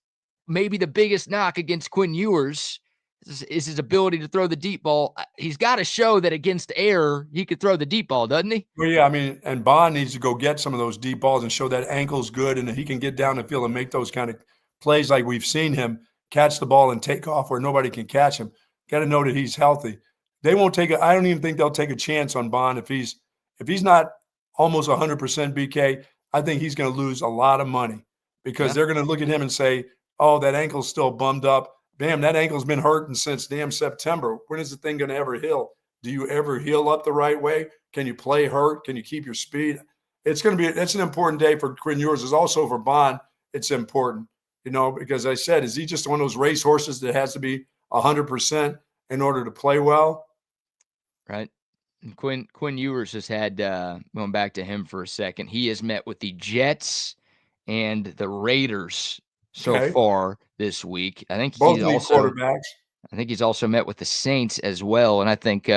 maybe the biggest knock against Quinn Ewers is his ability to throw the deep ball. He's got to show that against air, he could throw the deep ball, doesn't he? Well, yeah, I mean, and Bond needs to go get some of those deep balls and show that ankle's good and that he can get down the field and make those kind of plays like we've seen him catch the ball and take off where nobody can catch him. Got to know that he's healthy. They won't take I don't even think they'll take a chance on Bond if he's not almost 100% BK. I think he's going to lose a lot of money because they're going to look at him and say, "Oh, that ankle's still bummed up. Damn, that ankle's been hurting since damn September. When is the thing going to ever heal? Do you ever heal up the right way? Can you play hurt? Can you keep your speed?" It's an important day for Quinn Ewers. It's also for Bond. It's important, because I said, is he just one of those race horses that has to be 100% in order to play well? Right. And Quinn Ewers has had, going back to him for a second, he has met with the Jets and the Raiders so far this week. I think both quarterbacks. I think he's also met with the Saints as well. And I think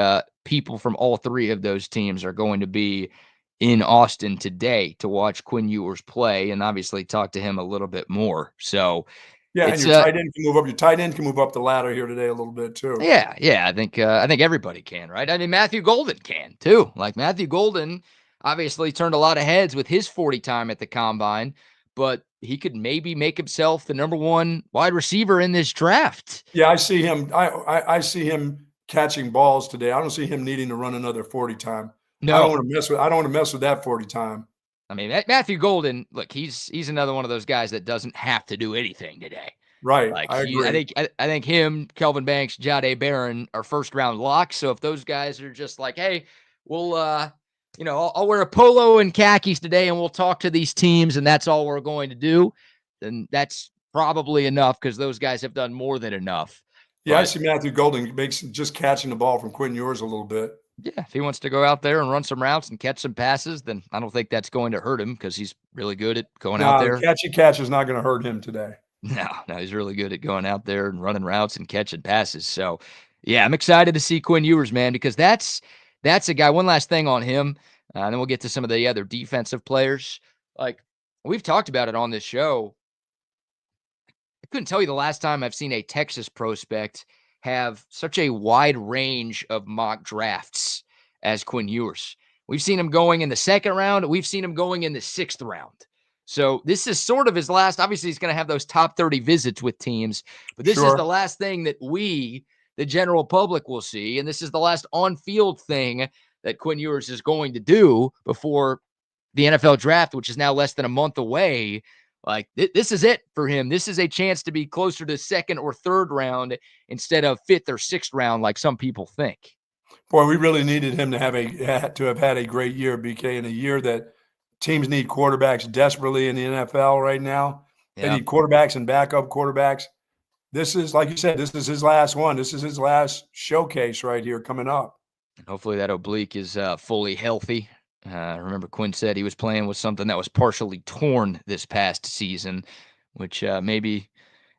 people from all three of those teams are going to be in Austin today to watch Quinn Ewers play and obviously talk to him a little bit more. So yeah, and your tight end can move up. Your tight end can move up the ladder here today a little bit too. Yeah. I think everybody can, right? I mean, Matthew Golden can too. Like Matthew Golden obviously turned a lot of heads with his 40 time at the combine, but he could maybe make himself the number 1 wide receiver in this draft. Yeah, I see him. I see him catching balls today. I don't see him needing to run another 40 time. No, I don't want to mess with that 40 time. I mean, Matthew Golden, look, he's another one of those guys that doesn't have to do anything today. Right. Like I agree. I think him, Kelvin Banks, Jahdae Barron are first round locks. So if those guys are just like, hey, we'll I'll wear a polo and khakis today and we'll talk to these teams and that's all we're going to do, then that's probably enough because those guys have done more than enough. Yeah, I see Matthew Golden makes just catching the ball from Quinn Ewers a little bit. Yeah, if he wants to go out there and run some routes and catch some passes, then I don't think that's going to hurt him because he's really good at going out there. Catch is not going to hurt him today. No, he's really good at going out there and running routes and catching passes. So, yeah, I'm excited to see Quinn Ewers, man, because that's a guy. One last thing on him, and then we'll get to some of the other defensive players. Like, we've talked about it on this show. I couldn't tell you the last time I've seen a Texas prospect have such a wide range of mock drafts as Quinn Ewers. We've seen him going in the 2nd round. We've seen him going in the 6th round. So this is sort of his last. Obviously, he's going to have those top 30 visits with teams, but this is the last thing that we, the general public, will see. And this is the last on-field thing that Quinn Ewers is going to do before the NFL draft, which is now less than a month away. Like, this is it for him. This is a chance to be closer to 2nd or 3rd round instead of 5th or 6th round, like some people think. Boy, we really needed him to have had a great year, BK, in a year that teams need quarterbacks desperately in the NFL right now. They need quarterbacks and backup quarterbacks. This is, like you said, this is his last one. This is his last showcase right here coming up. Hopefully that oblique is fully healthy. Remember, Quinn said he was playing with something that was partially torn this past season, which maybe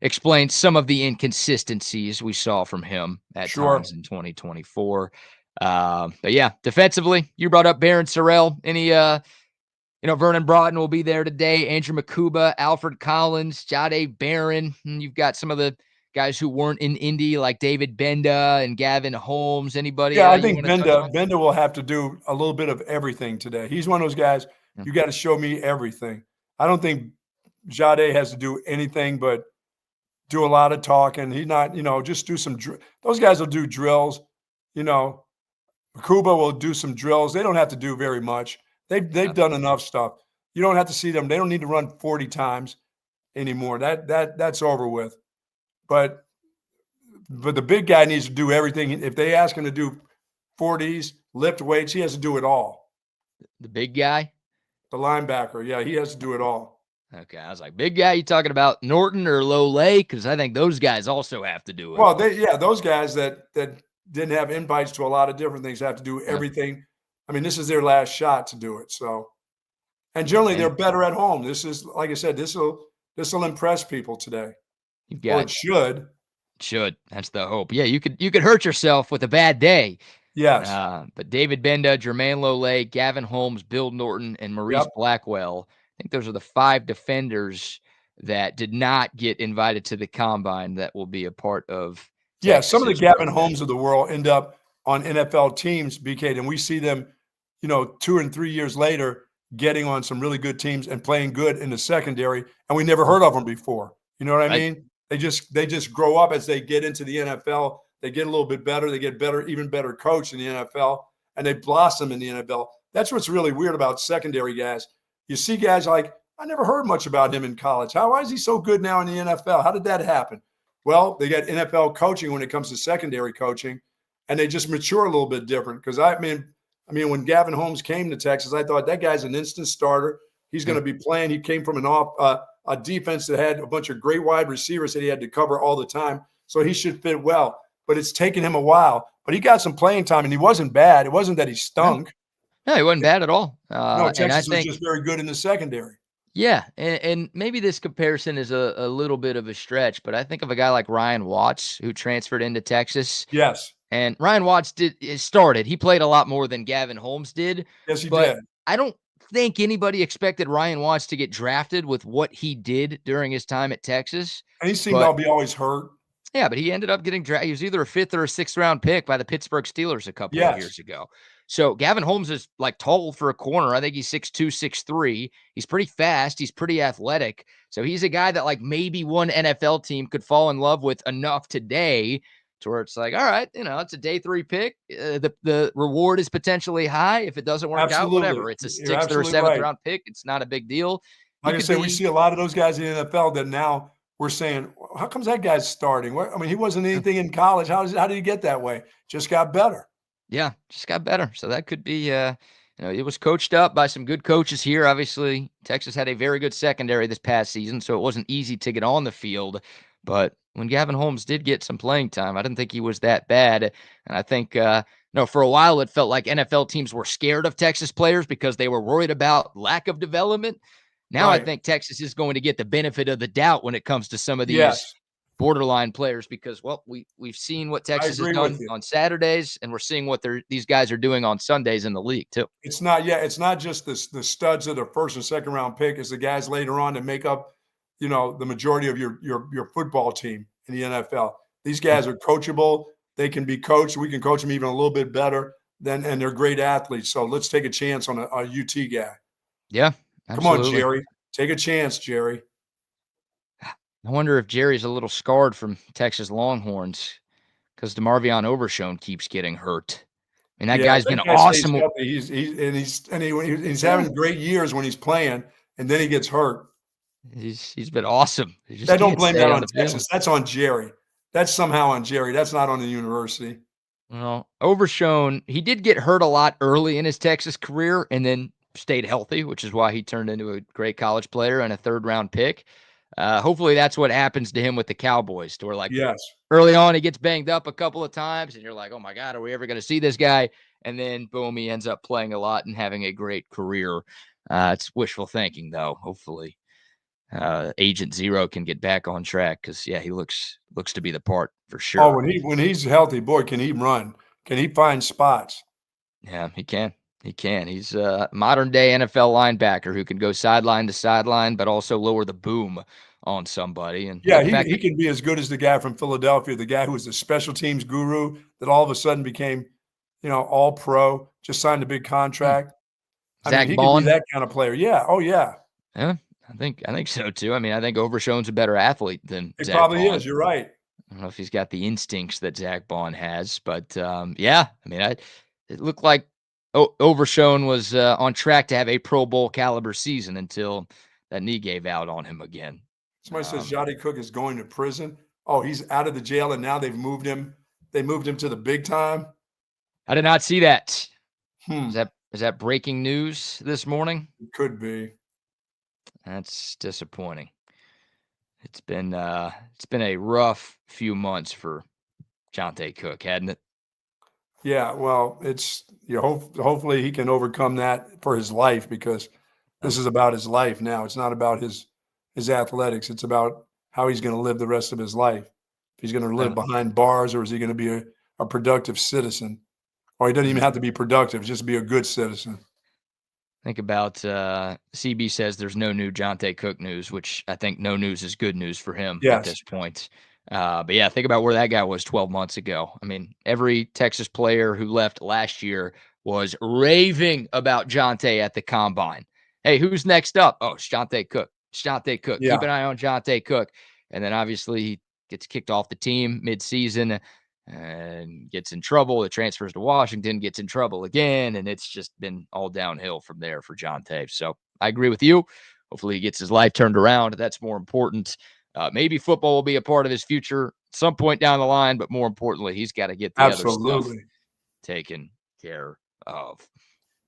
explains some of the inconsistencies we saw from him at times in 2024. But yeah, defensively, you brought up Barron Sorrell. Any, Vernon Broughton will be there today. Andrew Makuba, Alfred Collins, Jade Barron. You've got some of the guys who weren't in Indy, like David Benda and Gavin Holmes. Anybody? Yeah, I think Benda will have to do a little bit of everything today. He's one of those guys, you got to show me everything. I don't think Jade has to do anything but do a lot of talking. He's not, just do some those guys will do drills. Makuba will do some drills. They don't have to do very much. They've done enough stuff. You don't have to see them. They don't need to run 40 times anymore. That's over with. But the big guy needs to do everything. If they ask him to do 40s, lift weights, he has to do it all. The big guy? The linebacker. Yeah, he has to do it all. Okay, I was like, big guy, you talking about Norton or Lole? Because I think those guys also have to do it. Well, those guys that didn't have invites to a lot of different things have to do everything. I mean, this is their last shot to do it. So, and generally they're better at home. This is, like I said, this will impress people today. It should. That's the hope. Yeah, you could hurt yourself with a bad day. Yes. But David Benda, Jermaine Lole, Gavin Holmes, Bill Norton, and Maurice Blackwell. I think those are the 5 defenders that did not get invited to the combine that will be a part of. Some of the Gavin Holmes of the world end up on NFL teams, BK, and we see them, 2 and 3 years later getting on some really good teams and playing good in the secondary, and we never heard of them before. You know what I mean? They just grow up as they get into the NFL. They get a little bit better. They get better, even better coached in the NFL, and they blossom in the NFL. That's what's really weird about secondary guys. You see guys like, I never heard much about him in college. Why is he so good now in the NFL? How did that happen? Well, they got NFL coaching when it comes to secondary coaching, and they just mature a little bit different. Because I mean, when Gavin Holmes came to Texas, I thought that guy's an instant starter. He's going to be playing. He came from a defense that had a bunch of great wide receivers that he had to cover all the time. So he should fit well. But it's taken him a while. But he got some playing time, and he wasn't bad. It wasn't that he stunk. No, he wasn't bad at all. No, Texas was just very good in the secondary. Yeah, and maybe this comparison is a little bit of a stretch, but I think of a guy like Ryan Watts who transferred into Texas. Yes. And Ryan Watts started. He played a lot more than Gavin Holmes did. Yes, he did. I don't think anybody expected Ryan Watts to get drafted with what he did during his time at Texas. And he seemed to be always hurt. Yeah, but he ended up getting drafted. He was either a 5th or a 6th round pick by the Pittsburgh Steelers a couple of years ago. So Gavin Holmes is like tall for a corner. I think he's 6'2", 6'3". He's pretty fast. He's pretty athletic. So he's a guy that like maybe one NFL team could fall in love with enough today to where it's like, all right, it's a day 3 pick. The reward is potentially high. If it doesn't work out, whatever. It's a 6th or 7th round pick. It's not a big deal. Like I said, we see a lot of those guys in the NFL that now we're saying, how comes that guy's starting? He wasn't anything in college. How did he get that way? Just got better. Yeah, just got better. So that could be, it was coached up by some good coaches here. Obviously, Texas had a very good secondary this past season, so it wasn't easy to get on the field. But when Gavin Holmes did get some playing time, I didn't think he was that bad. And I think, for a while it felt like NFL teams were scared of Texas players because they were worried about lack of development. Now I think Texas is going to get the benefit of the doubt when it comes to some of these borderline players because, well, we've seen what Texas has done on Saturdays, and we're seeing what these guys are doing on Sundays in the league too. It's not just the studs of the first and second round pick. It's the guys later on that make up, the majority of your football team in the NFL. These guys are coachable. They can be coached. We can coach them even a little bit better and they're great athletes. So let's take a chance on a UT guy. Yeah, absolutely. Come on, Jerry. Take a chance, Jerry. I wonder if Jerry's a little scarred from Texas Longhorns because DeMarvion Overshown keeps getting hurt. And that guy's been awesome. He's having great years when he's playing, and then he gets hurt. He's been awesome. I don't blame that on Texas. That's on Jerry. That's somehow on Jerry. That's not on the university. Well, Overshown, he did get hurt a lot early in his Texas career and then stayed healthy, which is why he turned into a great college player and a third-round pick. Hopefully that's what happens to him with the Cowboys, to where early on he gets banged up a couple of times and you're like, oh my God, are we ever going to see this guy? And then boom, he ends up playing a lot and having a great career. It's wishful thinking though. Hopefully Agent Zero can get back on track because he looks to be the part for sure. Oh, when he's healthy, boy, can he run? Can he find spots? Yeah, he can. He can. He's a modern-day NFL linebacker who can go sideline to sideline, but also lower the boom on somebody. And he can be as good as the guy from Philadelphia, the guy who was the special teams guru that all of a sudden became, all pro, just signed a big contract. Zach he Bond, can be that kind of player. Yeah. Oh, yeah. Yeah, I think so too. I mean, I think Overshown's a better athlete than It Zach probably Bond. is. You're right. I don't know if he's got the instincts that Zach Bond has, but it looked like Overshown was on track to have a Pro Bowl caliber season until that knee gave out on him again. Somebody says Jody Cook is going to prison. Oh, he's out of the jail and now they've moved him. They moved him to the big time. I did not see that. Is that breaking news this morning? It could be. That's disappointing. It's been a rough few months for Jonte Cook, hadn't it? Yeah, well, it's hopefully he can overcome that for his life because this is about his life now. It's not about his athletics. It's about how he's going to live the rest of his life. If he's going to live behind bars, or is he going to be a productive citizen? Or he doesn't even have to be productive, just be a good citizen. Think about CB says there's no new Jonte Cook news, which I think no news is good news for him at this point. But think about where that guy was 12 months ago. I mean, every Texas player who left last year was raving about Jonte at the combine. Hey, who's next up? Oh, it's Jonte Cook. It's Jonte Cook. Yeah. Keep an eye on Jonte Cook. And then obviously he gets kicked off the team mid-season and gets in trouble. It transfers to Washington, gets in trouble again, and it's just been all downhill from there for Jonte. So I agree with you. Hopefully he gets his life turned around. That's more important. Maybe football will be a part of his future at some point down the line, but more importantly, he's got to get the other stuff taken care of.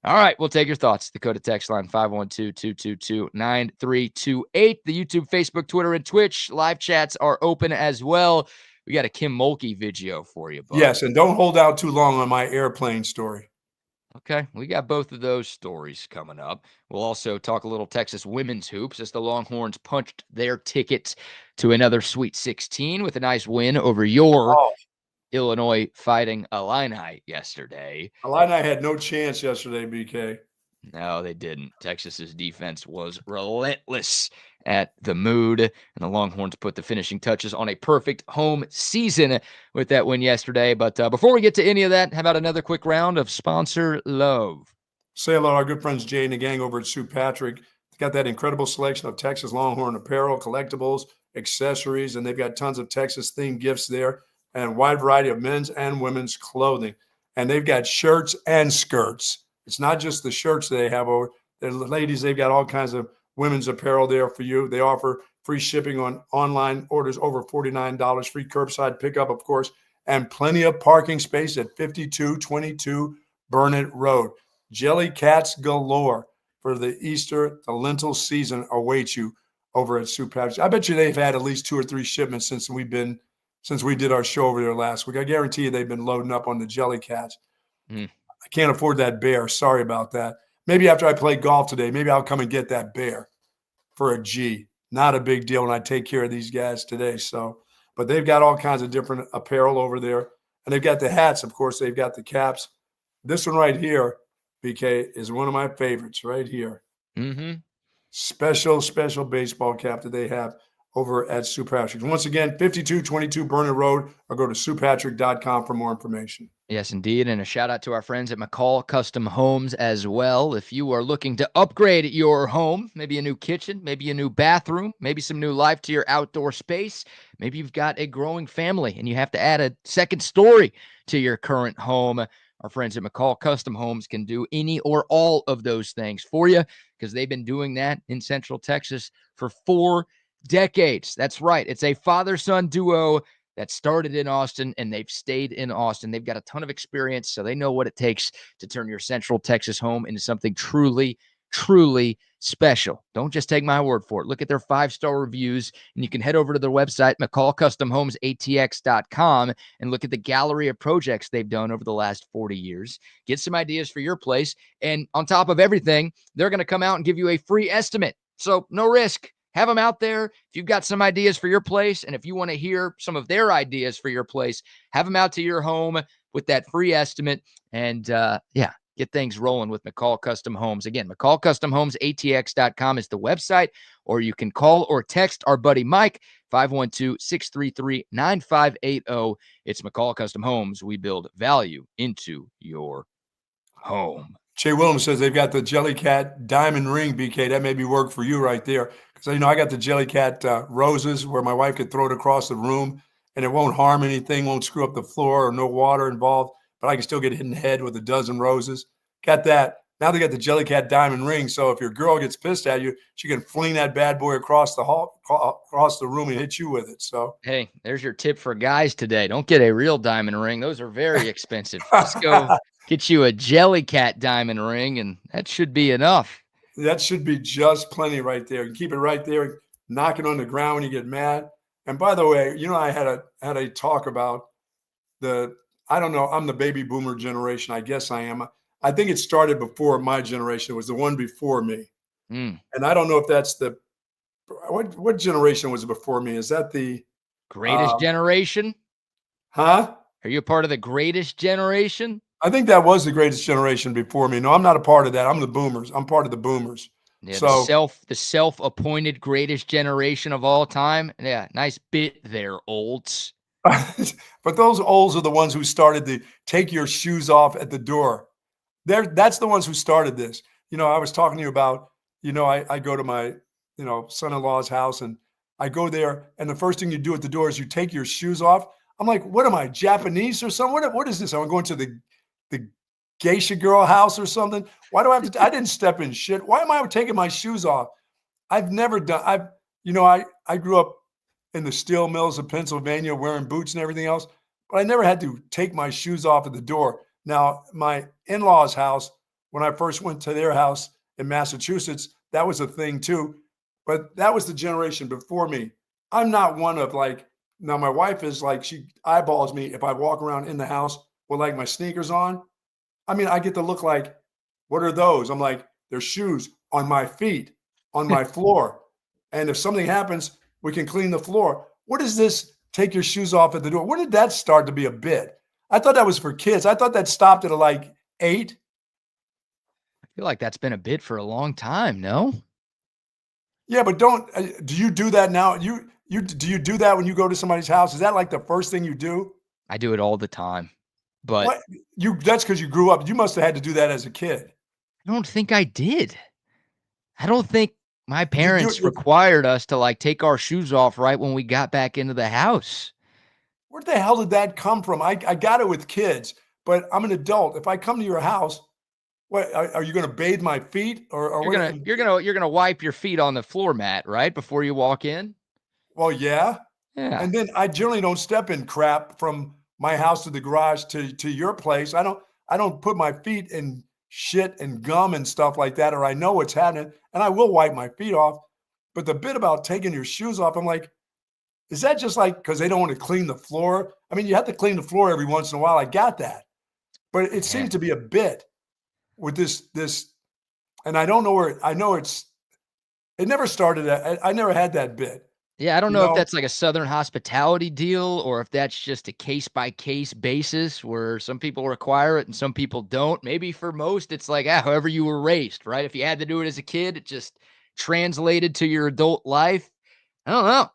All right, we'll take your thoughts. Dakota text line 512-222-9328. The YouTube, Facebook, Twitter, and Twitch live chats are open as well. We got a Kim Mulkey video for you, bud. Yes, and don't hold out too long on my airplane story. Okay, we got both of those stories coming up. We'll also talk a little Texas women's hoops as the Longhorns punched their ticket to another Sweet 16 with a nice win over your Illinois Fighting Illini yesterday. Illini had no chance yesterday, BK. No, they didn't. Texas's defense was relentless at the Mood, and the Longhorns put the finishing touches on a perfect home season with that win yesterday. But before we get to any of that, how about another quick round of sponsor love? Say hello to our good friends Jay and the gang over at St. Patrick. They've got that incredible selection of Texas Longhorn apparel, collectibles, accessories, and they've got tons of Texas-themed gifts there and a wide variety of men's and women's clothing. And they've got shirts and skirts. It's not just the shirts they have over. The ladies, they've got all kinds of women's apparel there for you. They offer free shipping on online orders over $49, free curbside pickup, of course, and plenty of parking space at 5222 Burnett Road. Jelly cats galore for the Easter, the lentil season awaits you over at St. Patrick's. I bet you they've had at least 2 or 3 shipments since we did our show over there last week. I guarantee you they've been loading up on the jelly cats. I can't afford that bear. Sorry about that. Maybe after I play golf today, maybe I'll come and get that bear for a G. Not a big deal when I take care of these guys today. So, but they've got all kinds of different apparel over there. And they've got the hats. Of course, they've got the caps. This one right here, BK, is one of my favorites right here. Mm-hmm. Special baseball cap that they have over at Sue Patrick's. Once again, 5222 Burner Road, or go to SuePatrick.com for more information. Yes, indeed. And a shout out to our friends at McCall Custom Homes as well. If you are looking to upgrade your home, maybe a new kitchen, maybe a new bathroom, maybe some new life to your outdoor space, maybe you've got a growing family and you have to add a second story to your current home, our friends at McCall Custom Homes can do any or all of those things for you because they've been doing that in Central Texas for 4 decades. That's right. It's a father-son duo that started in Austin, and they've stayed in Austin. They've got a ton of experience, so they know what it takes to turn your Central Texas home into something truly, truly special. Don't just take my word for it. Look at their 5-star reviews, and you can head over to their website, McCallCustomHomesATX.com, and look at the gallery of projects they've done over the last 40 years. Get some ideas for your place, and on top of everything, they're going to come out and give you a free estimate, so no risk. Have them out there. If you've got some ideas for your place, and if you want to hear some of their ideas for your place, have them out to your home with that free estimate, and get things rolling with McCall Custom Homes. Again, McCallCustomHomesATX.com is the website, or you can call or text our buddy Mike, 512-633-9580. It's McCall Custom Homes. We build value into your home. Jay Williams says they've got the Jellycat diamond ring, BK. That maybe work for you right there. Because, I got the Jellycat roses where my wife could throw it across the room and it won't harm anything, won't screw up the floor, or no water involved, but I can still get hit in the head with a dozen roses. Got that. Now they got the Jellycat diamond ring, so if your girl gets pissed at you, she can fling that bad boy across the hall, across the room, and hit you with it. So, hey, there's your tip for guys today. Don't get a real diamond ring; those are very expensive. Just go get you a Jellycat diamond ring, and that should be enough. That should be just plenty right there. You keep it right there, knock it on the ground when you get mad. And by the way, I had a talk about I don't know, I'm the baby boomer generation. I guess I am. I think it started before my generation. It was the one before me. And I don't know if that's what generation was it before me? Is that the greatest generation? Huh? Are you a part of the greatest generation? I think that was the greatest generation before me. No, I'm not a part of that. I'm the boomers. I'm part of the boomers. Yeah, so the self-appointed greatest generation of all time. Yeah, nice bit there, olds. But those olds are the ones who started the take your shoes off at the door. That's the ones who started this. I was talking to you about, I go to my, son-in-law's house, and I go there, and the first thing you do at the door is you take your shoes off. I'm like, what am I, Japanese or something? What is this? I'm going to the geisha girl house or something. Why do I have to? I didn't step in shit. Why am I taking my shoes off? I've never done. I grew up in the steel mills of Pennsylvania wearing boots and everything else, but I never had to take my shoes off at the door. Now, my in-laws' house, when I first went to their house in Massachusetts, that was a thing too. But that was the generation before me. I'm not one of now my wife is she eyeballs me if I walk around in the house with my sneakers on. I mean, I get to look like, what are those? I'm like, they're shoes on my feet, on my floor. And if something happens, we can clean the floor. What is this? Take your shoes off at the door. When did that start to be a bit? I thought that was for kids. I thought that stopped at 8. I feel like that's been a bit for a long time, no? Yeah, but do you do that now? Do you do that when you go to somebody's house? Is that the first thing you do? I do it all the time. But that's because you grew up. You must have had to do that as a kid. I don't think I did. I don't think my parents required us to take our shoes off right when we got back into the house. Where the hell did that come from? I got it with kids, but I'm an adult. If I come to your house, what are you going to bathe my feet, or you're gonna wipe your feet on the floor mat right before you walk in? Well, yeah. And then I generally don't step in crap from my house to the garage to your place. I don't put my feet in shit and gum and stuff like that, or I know what's happening, and I will wipe my feet off. But the bit about taking your shoes off, I'm like, is that just because they don't want to clean the floor? I mean, you have to clean the floor every once in a while. I got that. But it seems to be a bit with this, and I don't know where, I know it never started, I never had that bit. Yeah, I don't You know if know? that's like a Southern hospitality deal or if that's just a case-by-case basis where some people require it and some people don't. Maybe for most, it's like, however you were raised, right? If you had to do it as a kid, it just translated to your adult life. I don't know.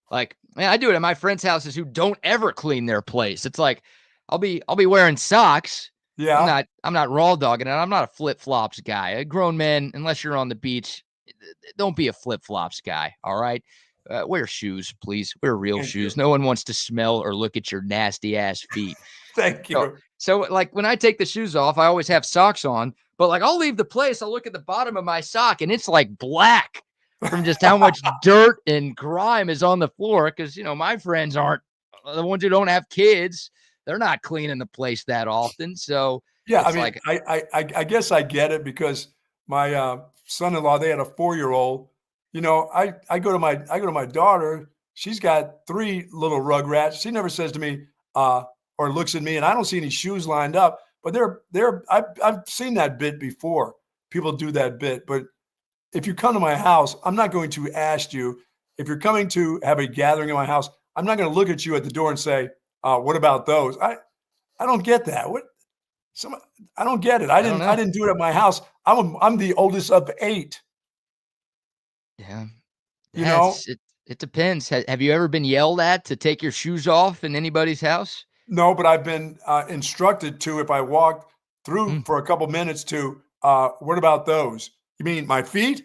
Like, man, I do it at my friends' houses who don't ever clean their place. It's like I'll be wearing socks. Yeah. I'm not raw dogging it. I'm not a flip-flops guy. A grown man, unless you're on the beach, don't be a flip-flops guy, all right? Wear shoes, please. Wear real Thank shoes. you. No one wants to smell or look at your nasty ass feet. Thank So, you. so like when I take the shoes off, I always have socks on, but like I'll leave the place. I'll look at the bottom of my sock and it's like black from just how much dirt and grime is on the floor. Cause my friends aren't the ones who don't have kids. They're not cleaning the place that often. So Yeah, I it's mean, like, I guess I get it because my son-in-law, they had a 4-year-old. I go to my daughter. She's got 3 little rugrats. She never says to me or looks at me, and I don't see any shoes lined up. But I've seen that bit before. People do that bit. But if you come to my house, I'm not going to ask you if you're coming to have a gathering in my house. I'm not going to look at you at the door and say, "What about those?" I don't get that. I don't get it. I don't I know. didn't do it at my house. I'm the oldest of 8. Yeah. You know? It depends. Have you ever been yelled at to take your shoes off in anybody's house? No, but I've been instructed to if I walk through Hmm. for a couple minutes to what about those? You mean my feet?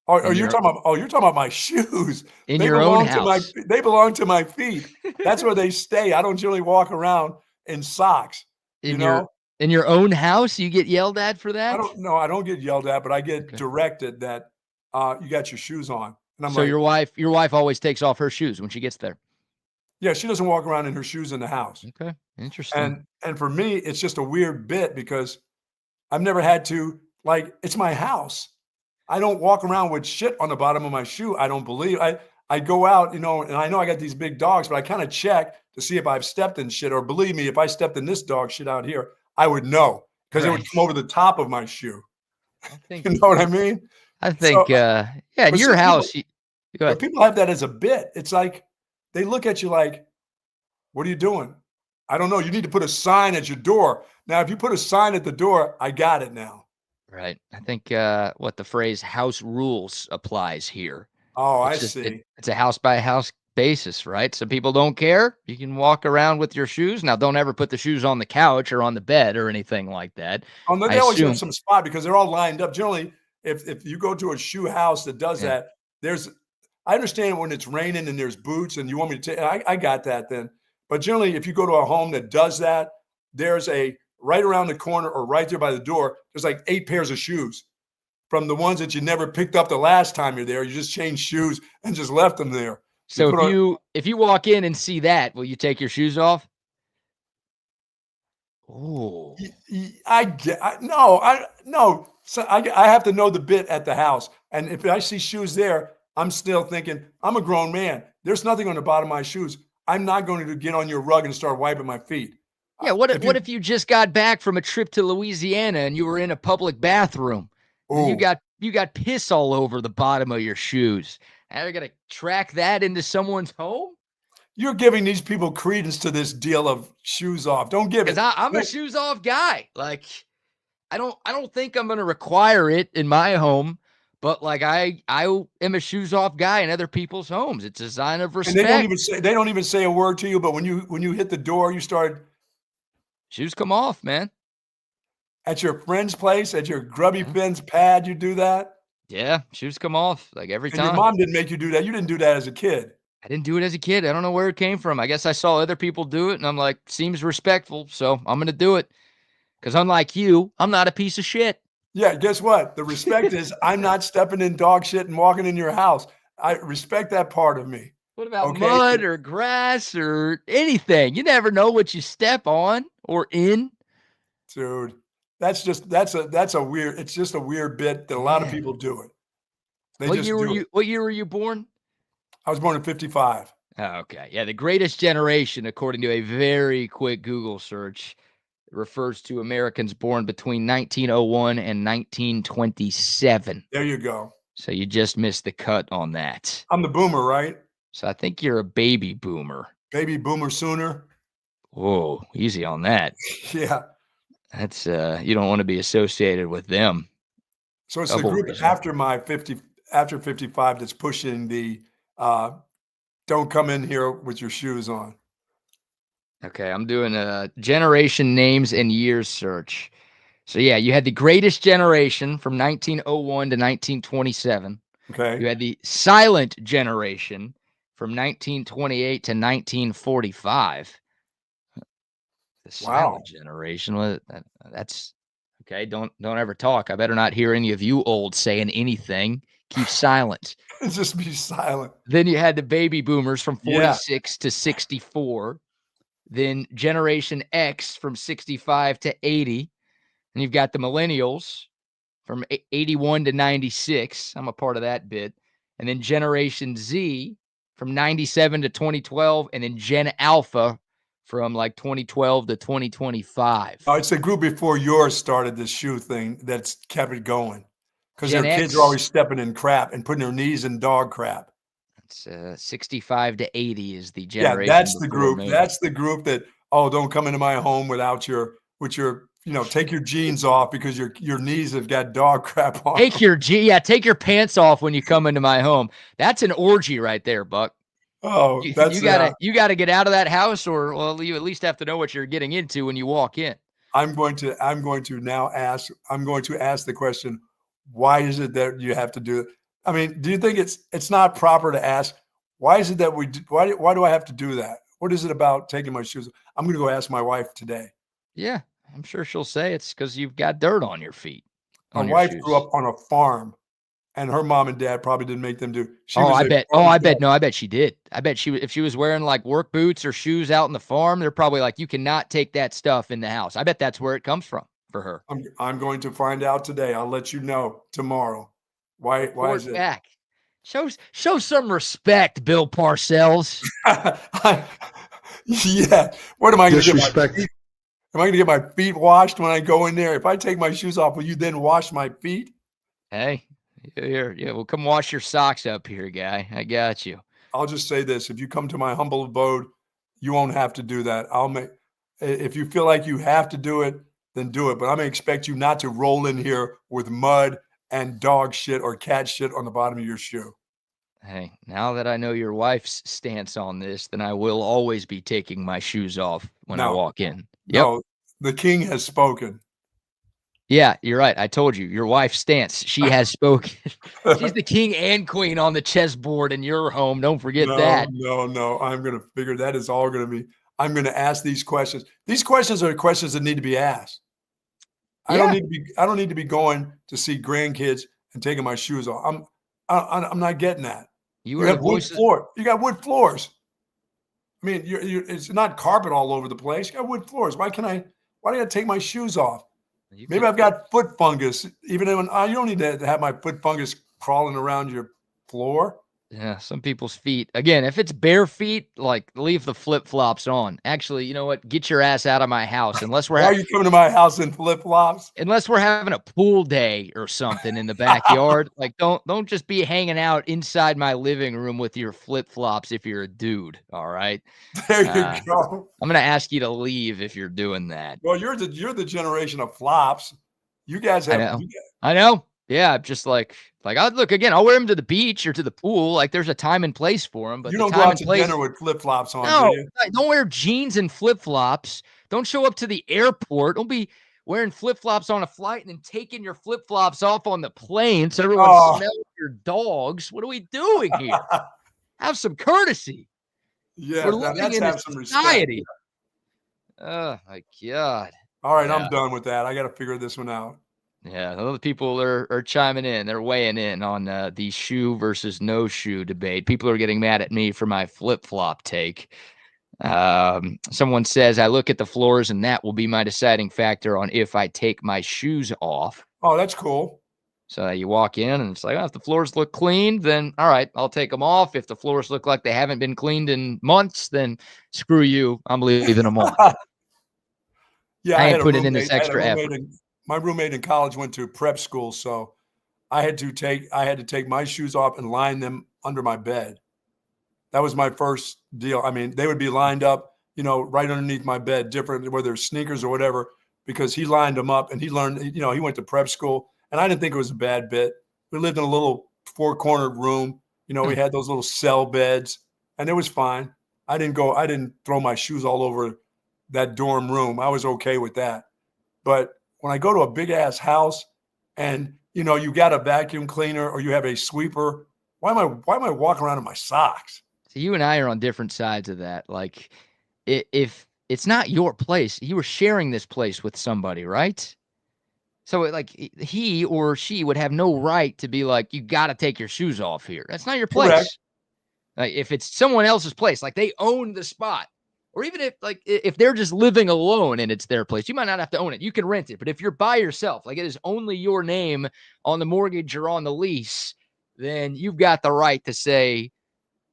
Or In you're your talking about you're talking about my shoes. in your own house. They belong to my feet. That's where they stay. I don't generally walk around in socks, you In your know? in your own house, you get yelled at for that? I don't get yelled at, but I get Okay. directed that you got your shoes on. And I'm So like, your wife always takes off her shoes when she gets there. yeah, she doesn't walk around in her shoes in the house. Okay. Interesting. And for me, it's just a weird bit because I've never had to it's my house. I don't walk around with shit on the bottom of my shoe. I don't believe I go out, and I know I got these big dogs, but I kind of check to see if I've stepped in shit. Or believe me, if I stepped in this dog shit out here, I would know because it would Right. come over the top of my shoe. I think You know what I mean? I So, think yeah, in but your some people, house, go ahead. people have that as a bit. It's like they look at you like, "What are you doing?" I don't know. You need to put a sign at your door. Now, if you put a sign at the door, I got it now. Right. I think what the phrase house rules applies here. Oh, I It's just see. it's a house by house basis, right? Some people don't care. You can walk around with your shoes. Now, don't ever put the shoes on the couch or on the bed or anything like that. Oh, no, I they always have assume. some spot because they're all lined up. Generally, if you go to a shoe house that does Yeah. that, I understand when it's raining and there's boots and you want me to take, I got that then. But generally, if you go to a home that does that, there's a right around the corner or right there by the door, there's like 8 pairs of shoes from the ones that you never picked up the last time you're there. You just changed shoes and just left them there. You So put on, if you walk in and see that, will you take your shoes off? Oh. I get, no. So I have to know the bit at the house. And if I see shoes there, I'm still thinking, I'm a grown man. There's nothing on the bottom of my shoes. I'm not going to get on your rug and start wiping my feet. Yeah, what if you just got back from a trip to Louisiana and you were in a public bathroom and Oh, you got piss all over the bottom of your shoes? Now you're gonna track that into someone's home? you're giving these people credence to this deal of shoes off. Don't give Because it. I'm a shoes off guy. Like I don't think I'm gonna require it in my home, but like I am a shoes off guy in other people's homes. It's a sign of And respect. they don't even say a word to you. But when you hit the door, you start Shoes come off, man. at your friend's place, at your grubby Yeah. Finn's pad. You do that, Yeah, shoes come off like every and your time. mom didn't make you do that. You didn't do that as a kid. I didn't do it as a kid. I don't know where it came from. I guess I saw other people do it and I'm like, seems respectful. So I'm going to do it. Because unlike you, I'm not a piece of shit. Yeah, guess what? The respect is I'm not stepping in dog shit and walking in your house. I respect that part of me. What about Okay. mud or grass or anything? You never know what you step on or in. Dude, that's a weird, it's just a weird bit that a lot of Man. people do it. They What just year were do you? it. What year were you born? I was born in 55. Oh, okay. Yeah, the greatest generation, according to a very quick Google search, refers to Americans born between 1901 and 1927. There you go. So you just missed the cut on that. I'm the boomer, right? So I think you're a baby boomer. Baby boomer sooner. Whoa, easy on that. Yeah. That's you don't want to be associated with them. So it's the Double group reason. after 55 that's pushing the don't come in here with your shoes on. Okay, I'm doing a generation names and years search. So yeah, you had the greatest generation from 1901 to 1927. Okay. You had the silent generation from 1928 to 1945. The silent generation. That's okay. Don't ever talk. I better not hear any of you old saying anything. Keep silent. Just be silent. Then you had the baby boomers from Yeah. 46 to 64. Then Generation X from 65 to 80. And you've got the millennials from 81 to 96. I'm a part of that bit. And then Generation Z from 97 to 2012. And then Gen Alpha from like 2012 to 2025. Oh, it's a group before yours started this shoe thing that's kept it going. Because their Gen kids X. are always stepping in crap and putting their knees in dog crap. It's 65 to 80 is the generation. Yeah, that's the before group. me. That's the group that, oh, don't come into my home with your, take your jeans off because your knees have got dog crap on. Take your pants off when you come into my home. That's an orgy right there, Buck. Oh, you that's gotta get out of that house, or well, you at least have to know what you're getting into when you walk in. I'm going to ask the question, why is it that you have to do it? I mean, do you think it's not proper to ask, why is it that why do I have to do that? What is it about taking my shoes? I'm going to go ask my wife today. Yeah, I'm sure she'll say it's because you've got dirt on your feet. My wife grew up on a farm, and her mom and dad probably didn't make them do. I bet she did. I bet if she was wearing like work boots or shoes out in the farm, they're probably like, you cannot take that stuff in the house. I bet that's where it comes from for her. I'm going to find out today. I'll let you know tomorrow. Why is it? Back. Show some respect, Bill Parcells. Yeah. What am I going to do? Am I going to get my feet washed when I go in there? If I take my shoes off, will you then wash my feet? Hey, here, well, come wash your socks up here, guy. I got you. I'll just say this: if you come to my humble abode, you won't have to do that. If you feel like you have to do it, then do it. But I'm going to expect you not to roll in here with mud and dog shit or cat shit on the bottom of your shoe. Hey, now that I know your wife's stance on this, then I will always be taking my shoes off when I walk in. Yep. No, the king has spoken. Yeah, you're right. I told you, your wife's stance. She has spoken. She's the king and queen on the chessboard in your home. Don't forget that. No. I'm going to figure that is all going to be. I'm going to ask these questions. These questions are questions that need to be asked. Yeah. I don't need to be going to see grandkids and taking my shoes off. I'm not getting that. You have wood floor. You got wood floors. I mean, it's not carpet all over the place. You got wood floors. Why do I got to take my shoes off? Maybe I've got foot fungus. Even when you don't need to have my foot fungus crawling around your floor. Yeah, some people's feet. Again, if it's bare feet, like leave the flip-flops on. Actually, you know what? Get your ass out of my house. Unless we're Why are you coming to my house in flip-flops? Unless we're having a pool day or something in the backyard. Like don't just be hanging out inside my living room with your flip-flops if you're a dude, all right? There you go. I'm gonna ask you to leave if you're doing that. Well, you're the generation of flops. You guys have I know. Yeah, just like I'll look again. I'll wear them to the beach or to the pool. Like there's a time and place for them. But you don't go out to dinner with flip flops on. No, do you? Don't wear jeans and flip flops. Don't show up to the airport. Don't be wearing flip flops on a flight and then taking your flip flops off on the plane so everyone smells your dogs. What are we doing here? Have some courtesy. Yeah, we're living in a society. Oh my God! All right, I'm done with that. I got to figure this one out. Yeah, other people are chiming in. They're weighing in on the shoe versus no shoe debate. People are getting mad at me for my flip-flop take. Someone says, I look at the floors and that will be my deciding factor on if I take my shoes off. Oh, that's cool. So you walk in and it's like, if the floors look clean, then all right, I'll take them off. If the floors look like they haven't been cleaned in months, then screw you. I'm leaving them on. Yeah, I ain't putting in this extra effort. My roommate in college went to prep school, so I had to take my shoes off and line them under my bed. That was my first deal. I mean, they would be lined up, right underneath my bed, different, whether it's sneakers or whatever, because he lined them up and he learned, he went to prep school. And I didn't think it was a bad bit. We lived in a little 4-cornered room. We had those little cell beds, and it was fine. I didn't throw my shoes all over that dorm room. I was okay with that. But when I go to a big ass house and, you got a vacuum cleaner or you have a sweeper, why am I walking around in my socks? So you and I are on different sides of that. Like, if it's not your place, you were sharing this place with somebody, right? So like he or she would have no right to be like, you got to take your shoes off here. That's not your place. Correct. Like, if it's someone else's place, like they own the spot, or even if they're just living alone and it's their place, you might not have to own it. You can rent it. But if you're by yourself, like it is only your name on the mortgage or on the lease, then you've got the right to say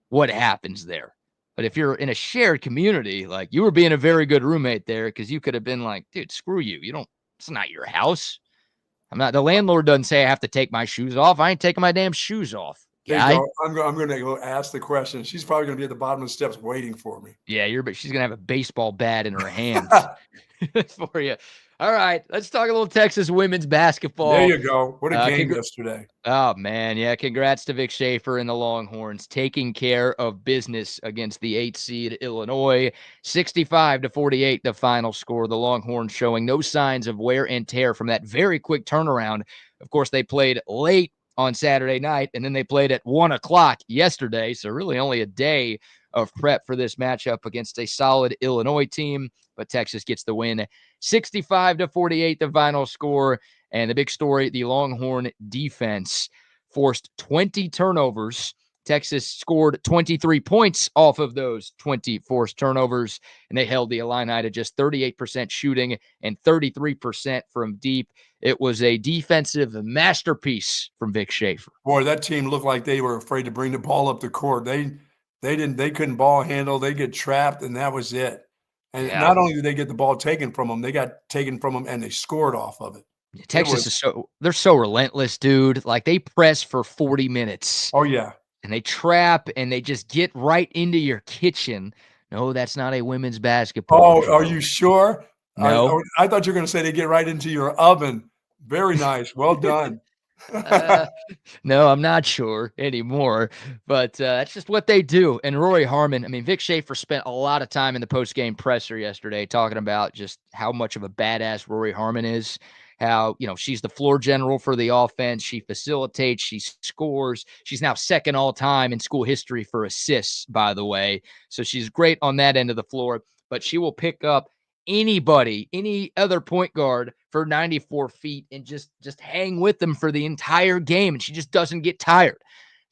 what happens there. But if you're in a shared community, like you were being a very good roommate there, because you could have been like, dude, screw you. It's not your house. The landlord doesn't say I have to take my shoes off. I ain't taking my damn shoes off. There you go. I'm going to go ask the question. She's probably going to be at the bottom of the steps waiting for me. Yeah, she's going to have a baseball bat in her hands for you. All right, let's talk a little Texas women's basketball. There you go. What a game yesterday. Oh, man. Yeah, congrats to Vic Schaefer and the Longhorns taking care of business against the 8th seed Illinois. 65-48, the final score. The Longhorns showing no signs of wear and tear from that very quick turnaround. Of course, they played late on Saturday night, and then they played at 1 o'clock yesterday, so really only a day of prep for this matchup against a solid Illinois team, but Texas gets the win. 65-48, the final score, and the big story, the Longhorn defense forced 20 turnovers. Texas scored 23 points off of those 20 forced turnovers, and they held the Illini to just 38% shooting and 33% from deep. It was a defensive masterpiece from Vic Schaefer. Boy, that team looked like they were afraid to bring the ball up the court. They couldn't ball handle. They get trapped, and that was it. And not only did they get the ball taken from them, they got taken from them, and they scored off of it. Texas they're so relentless, dude. Like, they press for 40 minutes. Oh, yeah. And they trap, and they just get right into your kitchen. No, that's not a women's basketball. Oh, are you sure? No. I thought you were going to say they get right into your oven. Very nice. Well done. No, I'm not sure anymore, but that's just what they do. And Rory Harmon, Vic Schaefer spent a lot of time in the post-game presser yesterday talking about just how much of a badass Rory Harmon is, how, she's the floor general for the offense. She facilitates, she scores. She's now second all time in school history for assists, by the way. So she's great on that end of the floor, but she will pick up anybody, any other point guard for 94 feet and just hang with them for the entire game. And she just doesn't get tired.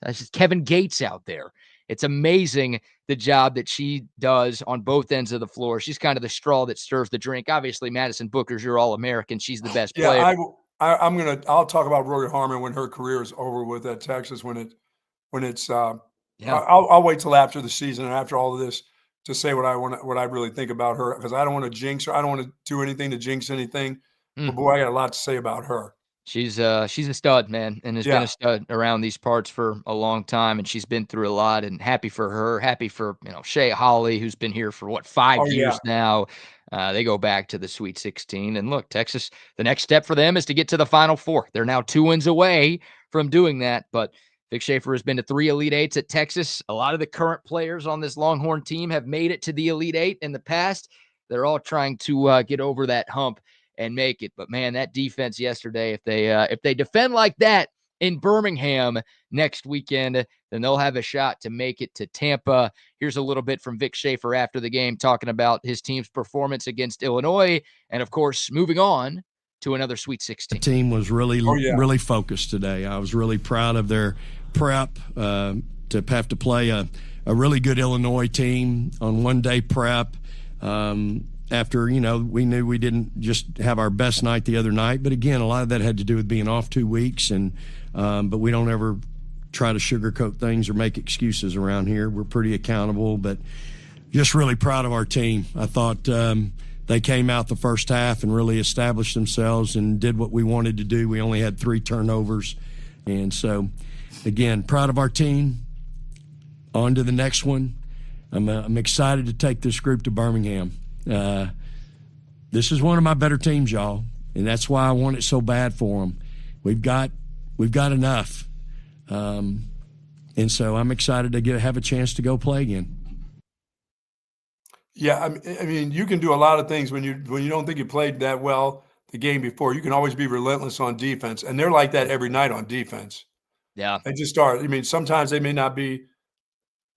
That's just Kevin Gates out there. It's amazing the job that she does on both ends of the floor. She's kind of the straw that stirs the drink. Obviously, Madison Booker's your All-American. She's the best player. I'll talk about Rory Harmon when her career is over with at Texas. I'll wait till after the season and after all of this to say what I really think about her, because I don't want to jinx her. I don't want to do anything to jinx anything. But boy, I got a lot to say about her. She's a stud, man, and has been a stud around these parts for a long time, and she's been through a lot, and happy for her, happy for, Shea Holly, who's been here for 5 years now. They go back to the Sweet 16, and look, Texas, the next step for them is to get to the Final Four. They're now 2 wins away from doing that, but Vic Schaefer has been to 3 Elite Eights at Texas. A lot of the current players on this Longhorn team have made it to the Elite Eight in the past. They're all trying to get over that hump and make it. But, man, that defense yesterday, if they defend like that in Birmingham next weekend, then they'll have a shot to make it to Tampa. Here's a little bit from Vic Schaefer after the game talking about his team's performance against Illinois and, of course, moving on to another Sweet 16. The team was really focused today. I was really proud of their prep to have to play a really good Illinois team on one-day prep. After, we knew we didn't just have our best night the other night. But, again, a lot of that had to do with being off 2 weeks. But we don't ever try to sugarcoat things or make excuses around here. We're pretty accountable, but just really proud of our team. I thought they came out the first half and really established themselves and did what we wanted to do. We only had 3 turnovers. And so, again, proud of our team. on to the next one. I'm excited to take this group to Birmingham. This is one of my better teams, y'all, and that's why I want it so bad for them. We've got enough, and so I'm excited to have a chance to go play again. Yeah, I mean, you can do a lot of things when you don't think you played that well the game before. You can always be relentless on defense, and they're like that every night on defense. Yeah, they just are. I mean, sometimes they may not be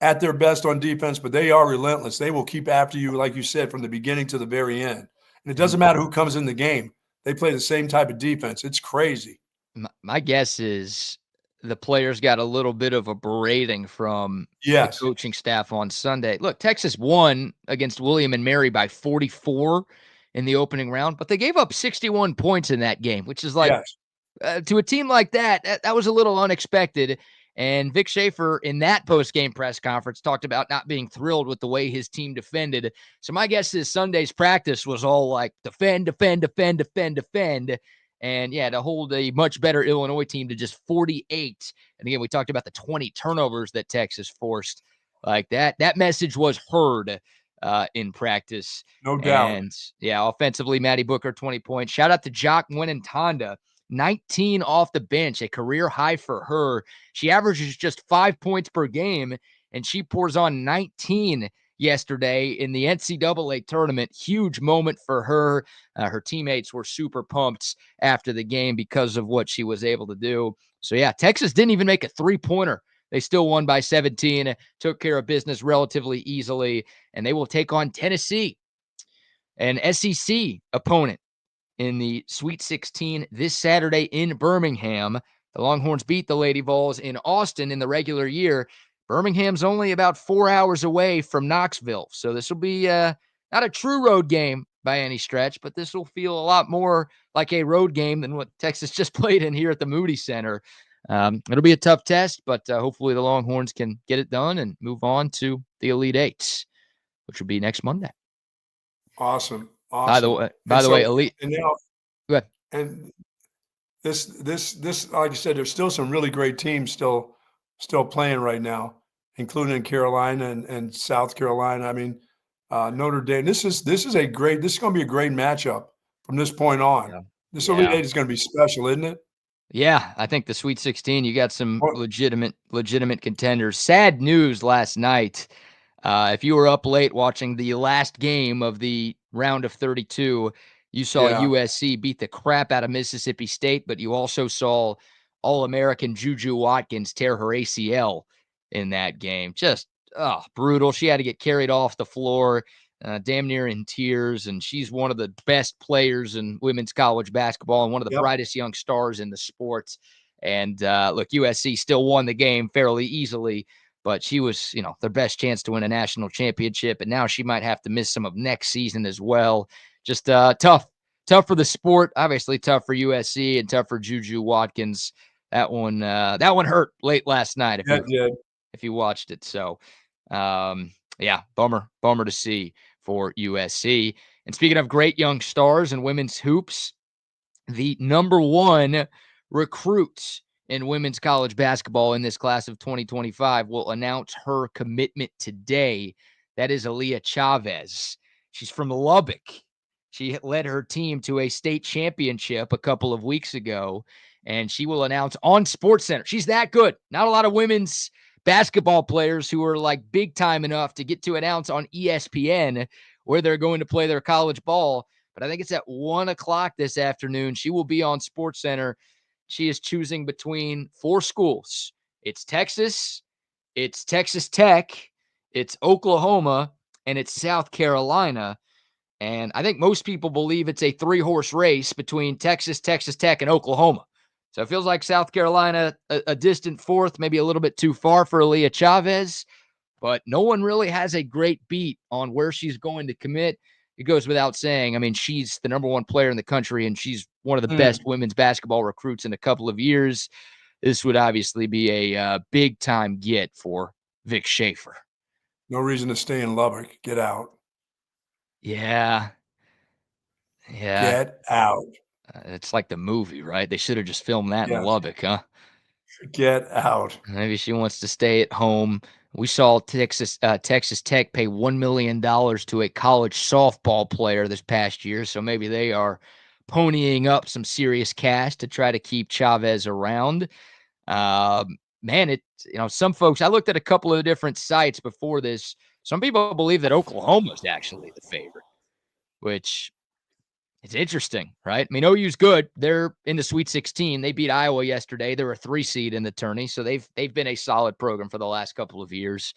at their best on defense, but they are relentless. They will keep after you, like you said, from the beginning to the very end. And it doesn't matter who comes in the game. They play the same type of defense. It's crazy. My guess is the players got a little bit of a berating from the coaching staff on Sunday. Look, Texas won against William and Mary by 44 in the opening round, but they gave up 61 points in that game, which is like to a team like that was a little unexpected. And Vic Schaefer in that post-game press conference talked about not being thrilled with the way his team defended. So my guess is Sunday's practice was all like defend. And yeah, to hold a much better Illinois team to just 48. And again, we talked about the 20 turnovers that Texas forced. Like that message was heard in practice. No doubt. And yeah, offensively, Maddie Booker, 20 points. Shout out to Jock Winantanda. 19 off the bench, a career high for her. She averages just 5 points per game, and she pours on 19 yesterday in the NCAA tournament. Huge moment for her. Her teammates were super pumped after the game because of what she was able to do. So yeah, Texas didn't even make a three-pointer. They still won by 17, took care of business relatively easily, and they will take on Tennessee, an SEC opponent, in the Sweet 16 this Saturday in Birmingham. The Longhorns beat the Lady Vols in Austin in the regular year. Birmingham's only about 4 hours away from Knoxville. So this will be not a true road game by any stretch, but this will feel a lot more like a road game than what Texas just played in here at the Moody Center. It'll be a tough test, but hopefully the Longhorns can get it done and move on to the Elite Eight, which will be next Monday. Awesome. By the way, Elite. And now, go ahead. And this, like I said, there's still some really great teams still playing right now, including Carolina and South Carolina. I mean, Notre Dame. This is going to be a great matchup from this point on. Yeah. This Elite Eight is going to be special, isn't it? Yeah, I think the Sweet 16, you got some legitimate contenders. Sad news last night. If you were up late watching the last game of the round of 32, you saw USC beat the crap out of Mississippi State, but you also saw All-American Juju Watkins tear her ACL in that game. Just brutal. She had to get carried off the floor, damn near in tears, and she's one of the best players in women's college basketball and one of the brightest young stars in the sport. And look, USC still won the game fairly easily, but she was, their best chance to win a national championship, and now she might have to miss some of next season as well. Just tough for the sport, obviously tough for USC and tough for Juju Watkins. That one hurt late last night if you watched it. So, bummer to see for USC. And speaking of great young stars and women's hoops, the number one recruit in women's college basketball in this class of 2025 will announce her commitment today. That is Aaliyah Chavez. She's from Lubbock. She led her team to a state championship a couple of weeks ago, and she will announce on SportsCenter. She's that good. Not a lot of women's basketball players who are like big time enough to get to announce on ESPN where they're going to play their college ball. But I think it's at 1:00 this afternoon. She will be on SportsCenter. She is choosing between 4 schools. It's Texas, it's Texas Tech, it's Oklahoma, and it's South Carolina. And I think most people believe it's a 3-horse race between Texas, Texas Tech, and Oklahoma. So it feels like South Carolina, a distant fourth, maybe a little bit too far for Aaliyah Chavez. But no one really has a great beat on where she's going to commit. It goes without saying. I mean, she's the number one player in the country, and she's one of the best women's basketball recruits in a couple of years. This would obviously be a big-time get for Vic Schaefer. No reason to stay in Lubbock. Get out. Yeah. Get out. It's like the movie, right? They should have just filmed that in Lubbock, huh? Get out. Maybe she wants to stay at home. We saw Texas Tech pay $1 million to a college softball player this past year, so maybe they are ponying up some serious cash to try to keep Chavez around. Man, some folks, I looked at a couple of different sites before this. Some people believe that Oklahoma is actually the favorite, which it's interesting, right? I mean, OU's good. They're in the Sweet 16. They beat Iowa yesterday. They're a 3 seed in the tourney, so they've been a solid program for the last couple of years.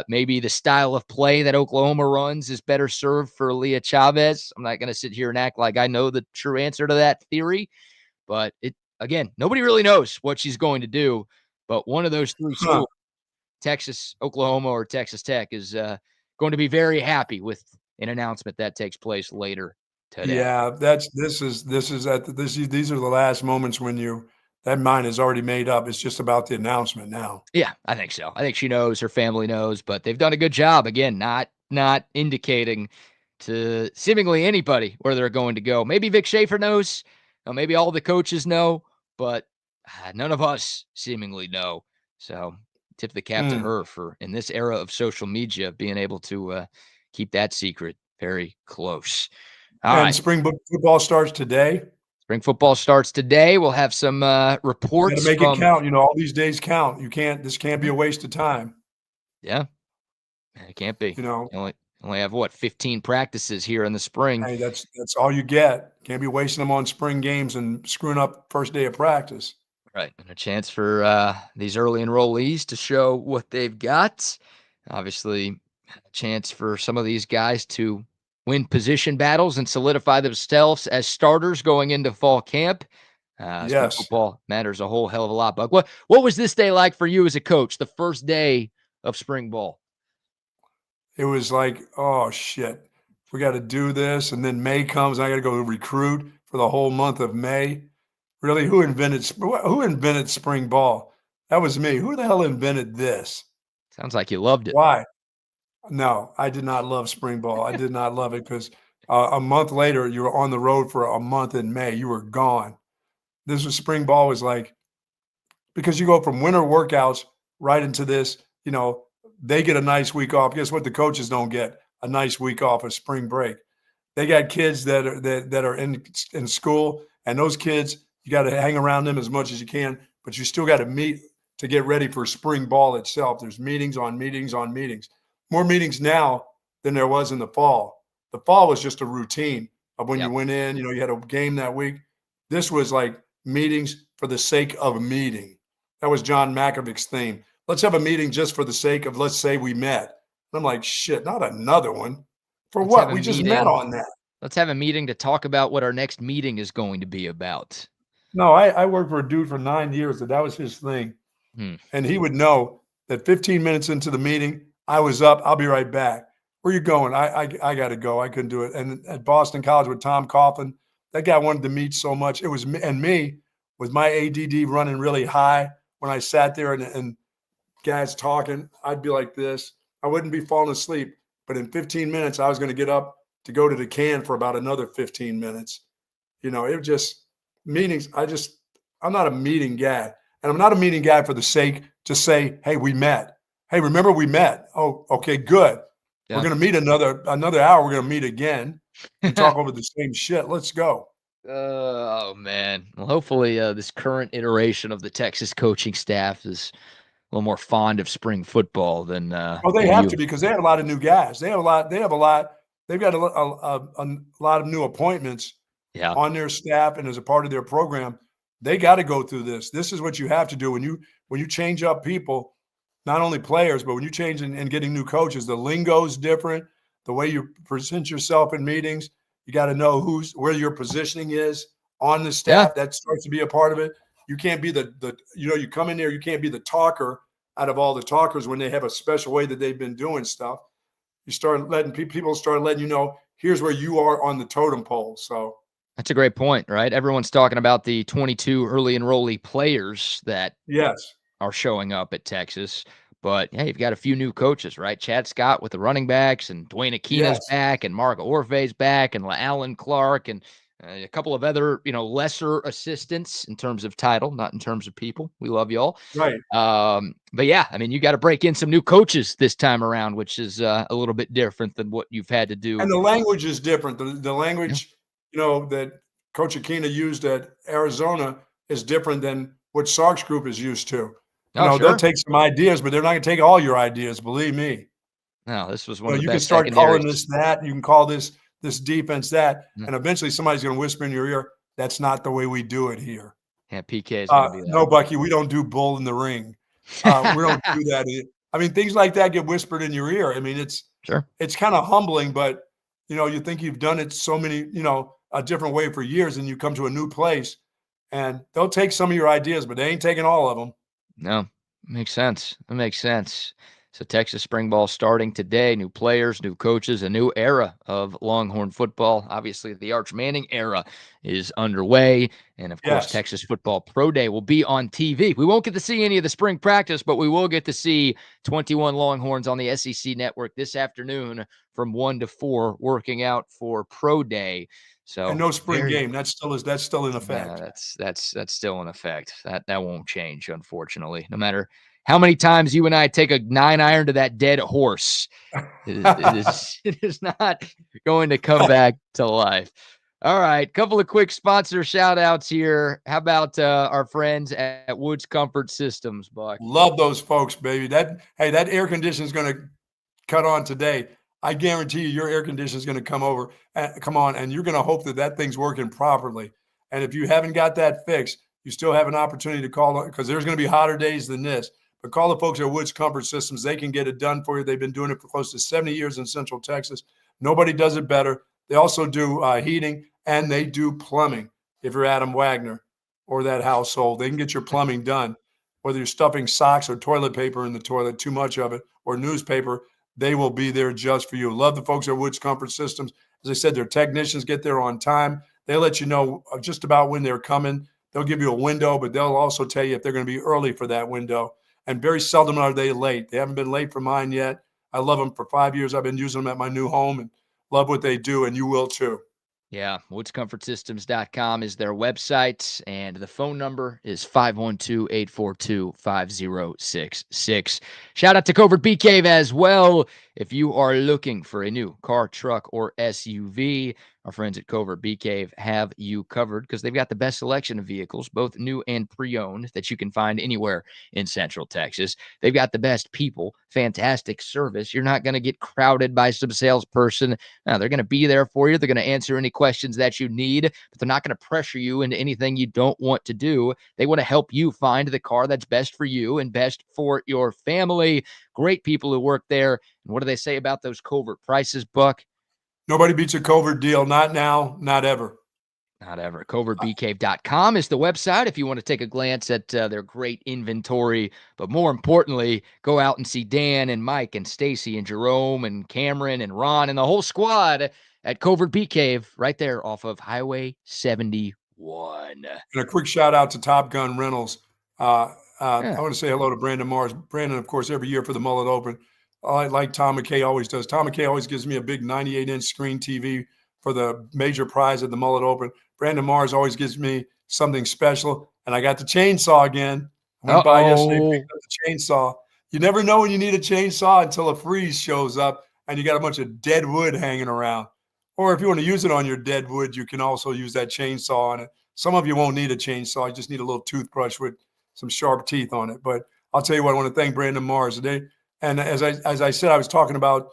Maybe the style of play that Oklahoma runs is better served for Leah Chavez. I'm not going to sit here and act like I know the true answer to that theory, but again, nobody really knows what she's going to do. But one of those three schools, Texas, Oklahoma, or Texas Tech, is going to be very happy with an announcement that takes place later today. Yeah, these are the last moments when that mind is already made up. It's just about the announcement now. Yeah, I think so. I think she knows, her family knows, but they've done a good job. Again, not indicating to seemingly anybody where they're going to go. Maybe Vic Schaefer knows, maybe all the coaches know, but none of us seemingly know. So tip the cap to her for, in this era of social media, being able to keep that secret very close. All right. Spring football starts today. Spring football starts today. We'll have some reports. You gotta make it count. All these days count. This can't be a waste of time. Yeah, it can't be. You only have 15 practices here in the spring. Hey, that's all you get. Can't be wasting them on spring games and screwing up first day of practice. Right, and a chance for these early enrollees to show what they've got. Obviously, a chance for some of these guys to win position battles and solidify themselves as starters going into fall camp. Yes. Football matters a whole hell of a lot, Buck. What was this day like for you as a coach, the first day of spring ball? It was like, oh, shit, we got to do this. And then May comes, and I got to go recruit for the whole month of May. Really, who invented spring ball? That was me. Who the hell invented this? Sounds like you loved it. Why? No, I did not love spring ball. I did not love it because a month later, you were on the road for a month in May. You were gone. Spring ball was like, because you go from winter workouts right into this, they get a nice week off. Guess what? The coaches don't get a nice week off of spring break. They got kids that are in school, and those kids, you got to hang around them as much as you can, but you still got to meet to get ready for spring ball itself. There's meetings on meetings on meetings. More meetings now than there was in the fall. The fall was just a routine of when you went in, you had a game that week. This was like meetings for the sake of a meeting. That was John Makovich's theme. Let's have a meeting just for the sake of, let's say we met. And I'm like, shit, not another one. For what? We just met on that. Let's have a meeting to talk about what our next meeting is going to be about. No, I worked for a dude for 9 years that was his thing. And he would know that 15 minutes into the meeting, I was up. I'll be right back. Where you going? I got to go. I couldn't do it. And at Boston College with Tom Coughlin, that guy wanted to meet so much. It was me with my ADD running really high. When I sat there and guys talking, I'd be like this. I wouldn't be falling asleep. But in 15 minutes, I was going to get up to go to the can for about another 15 minutes. It was just meetings. I'm not a meeting guy. And I'm not a meeting guy for the sake to say, hey, we met. Hey, remember we met? Oh, okay, good. Yeah. We're going to meet another hour. We're going to meet again and talk over the same shit. Let's go. Oh, man. Well, hopefully this current iteration of the Texas coaching staff is a little more fond of spring football than they have to, because they have a lot of new guys. They've got a lot of new appointments on their staff and as a part of their program. They got to go through this. This is what you have to do when you change up people. Not only players, but when you change and getting new coaches, the lingo's different. The way you present yourself in meetings, you got to know where your positioning is on the staff. That starts to be a part of it. You can't be you come in there, you can't be the talker out of all the talkers when they have a special way that they've been doing stuff. You start letting people letting you know, here's where you are on the totem pole. So that's a great point, right? Everyone's talking about the 22 early enrollee players that are showing up at Texas. But, yeah, you've got a few new coaches, right? Chad Scott with the running backs, and Dwayne Akina's back, and Mark Orfe's back, and Alan Clark. And, A couple of other, lesser assistants in terms of title, not in terms of people. We love y'all. Right. But yeah, I mean, you got to break in some new coaches this time around, which is a little bit different than what you've had to do. And the language is different. The language, that Coach Aquina used at Arizona is different than what Sark's group is used to. Sure. They'll take some ideas, but they're not going to take all your ideas. Believe me. No, this was one of the you best. You can start calling this that. You can call this defense that, and eventually somebody's going to whisper in your ear, "That's not the way we do it here." Yeah, PK is going to be that. No, Bucky, we don't do bull in the ring. We don't do that. I mean, things like that get whispered in your ear. I mean, it's kind of humbling, but you think you've done it so many, a different way for years, and you come to a new place, and they'll take some of your ideas, but they ain't taking all of them. No, makes sense. That makes sense. So Texas spring ball starting today, new players, new coaches, a new era of Longhorn football. Obviously, the Arch Manning era is underway. And, of course, Texas Football Pro Day will be on TV. We won't get to see any of the spring practice, but we will get to see 21 Longhorns on the SEC Network this afternoon from 1 to 4 working out for Pro Day. So and no spring game. That's still in effect. Yeah, that's still in effect. That won't change, unfortunately. No matter how many times you and I take a 9-iron to that dead horse, it is not going to come back to life. All right, couple of quick sponsor shout outs here. How about our friends at Woods Comfort Systems, Buck? Love those folks, baby. That air conditioner is going to cut on today. I guarantee you your air conditioner is going to come on, and you're going to hope that thing's working properly. And if you haven't got that fixed, you still have an opportunity to call, because there's going to be hotter days than this. But call the folks at Woods Comfort Systems. They can get it done for you. They've been doing it for close to 70 years in Central Texas. Nobody does it better. They also do heating, and they do plumbing. If you're Adam Wagner or that household, they can get your plumbing done. Whether you're stuffing socks or toilet paper in the toilet, too much of it, or newspaper, they will be there just for you. Love the folks at Woods Comfort Systems. As I said, their technicians get there on time. They let you know just about when they're coming. They'll give you a window, but they'll also tell you if they're going to be early for that window. And very seldom are they late. They haven't been late for mine yet. I love them. For 5 years, I've been using them at my new home and love what they do, and you will too. Yeah, woodscomfortsystems.com is their website, and the phone number is 512-842-5066. Shout out to Covert Bee Cave as well. If you are looking for a new car, truck, or SUV, our friends at Covert Bee Cave have you covered, because they've got the best selection of vehicles, both new and pre-owned, that you can find anywhere in Central Texas. They've got the best people, fantastic service. You're not going to get crowded by some salesperson. No, they're going to be there for you. They're going to answer any questions that you need, but they're not going to pressure you into anything you don't want to do. They want to help you find the car that's best for you and best for your family. Great people who work there. And what do they say about those Covert prices, Buck? Nobody beats a Covert deal. Not now, not ever. Not ever. CovertBeeCave.com is the website if you want to take a glance at their great inventory. But more importantly, go out and see Dan and Mike and Stacy and Jerome and Cameron and Ron and the whole squad at Covert Bee Cave right there off of Highway 71. And a quick shout out to Top Gun Rentals. I want to say hello to Brandon Mars. Brandon, of course, every year for the Mullet Open, like Tom McKay always does. Tom McKay always gives me a big 98-inch screen TV for the major prize at the Mullet Open. Brandon Mars always gives me something special. And I got the chainsaw again. I went by yesterday, picked up the chainsaw. You never know when you need a chainsaw until a freeze shows up and you got a bunch of dead wood hanging around. Or if you want to use it on your dead wood, you can also use that chainsaw on it. Some of you won't need a chainsaw. You just need a little toothbrush with some sharp teeth on it. But I'll tell you what, I want to thank Brandon Mars today. And as I said, I was talking about,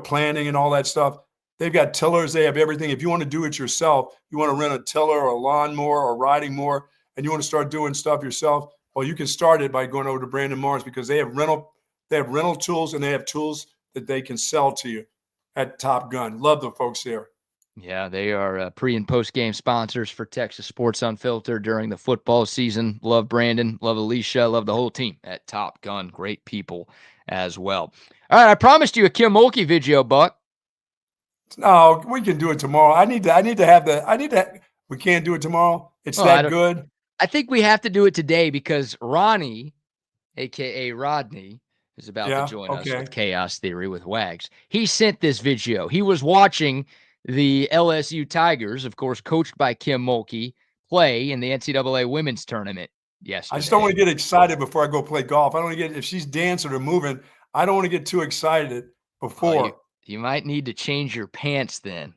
planning and all that stuff. They've got tillers. They have everything. If you want to do it yourself, you want to rent a tiller or a lawnmower or riding mower, and you want to start doing stuff yourself, well, you can start it by going over to Brandon Mars, because they have rental tools, and they have tools that they can sell to you at Top Gun. Love the folks there. Yeah, they are pre- and post-game sponsors for Texas Sports Unfiltered during the football season. Love Brandon, love Alicia, love the whole team at Top Gun. Great people as well. All right, I promised you a Kim Mulkey video, Buck. No, we can do it tomorrow. We can't do it tomorrow. It's that good. I think we have to do it today because Ronnie, a.k.a. Rodney, is about to join us with Chaos Theory with Wags. He sent this video. He was watching the LSU Tigers, of course, coached by Kim Mulkey, play in the NCAA women's tournament yesterday. I just don't want to get excited before I go play golf. I don't want to get, if she's dancing or moving, I don't want to get too excited before. Well, you might need to change your pants then.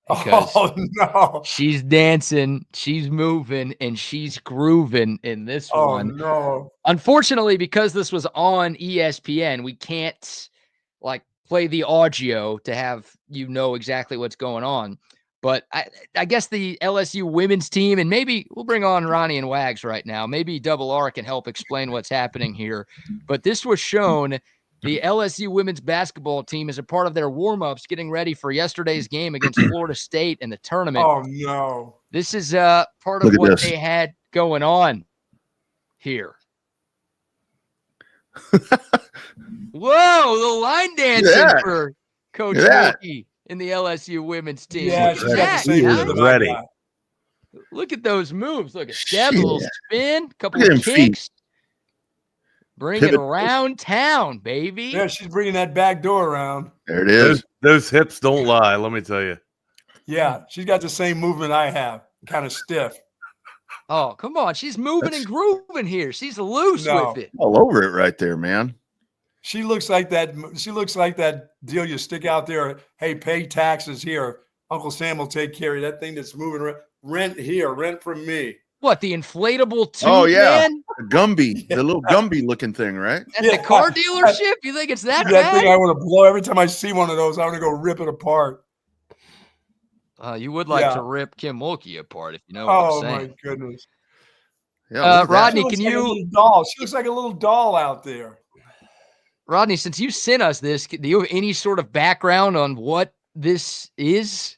Because no. She's dancing, she's moving, and she's grooving in this one. No. Unfortunately, because this was on ESPN, we can't like play the audio to have exactly what's going on. But I guess the LSU women's team, and maybe we'll bring on Ronnie and Wags right now. Maybe Double R can help explain what's happening here. But this was shown. The LSU women's basketball team is a part of their warm-ups getting ready for yesterday's game against Florida State in the tournament. Oh, no. This is part of what they had going on here. Whoa, the line dancing for Coach Bucky in the LSU women's team. Yeah, she's got the same ready. Look at those moves. Look at Deb, a little spin, couple of kicks. Bringing around town, baby. Yeah, she's bringing that back door around. There it is. Those hips don't lie, let me tell you. Yeah, she's got the same movement I have, kind of stiff. Oh, come on. She's moving and grooving here. She's loose with it. All over it right there, man. She looks like that. She looks like that deal you stick out there. Hey, pay taxes here. Uncle Sam will take care of that thing that's moving around. Rent here. Rent from me. What, the inflatable tube, Oh, yeah. man? The Gumby, the little Gumby looking thing, right? At the car dealership? You think it's that that bad? thing I want to blow. Every time I see one of those, I want to go rip it apart. You would like to rip Kim Mulkey apart, if you know what I'm saying. Oh, my goodness. Yeah, Rodney, She looks like a little doll out there. Rodney, since you sent us this, do you have any sort of background on what this is?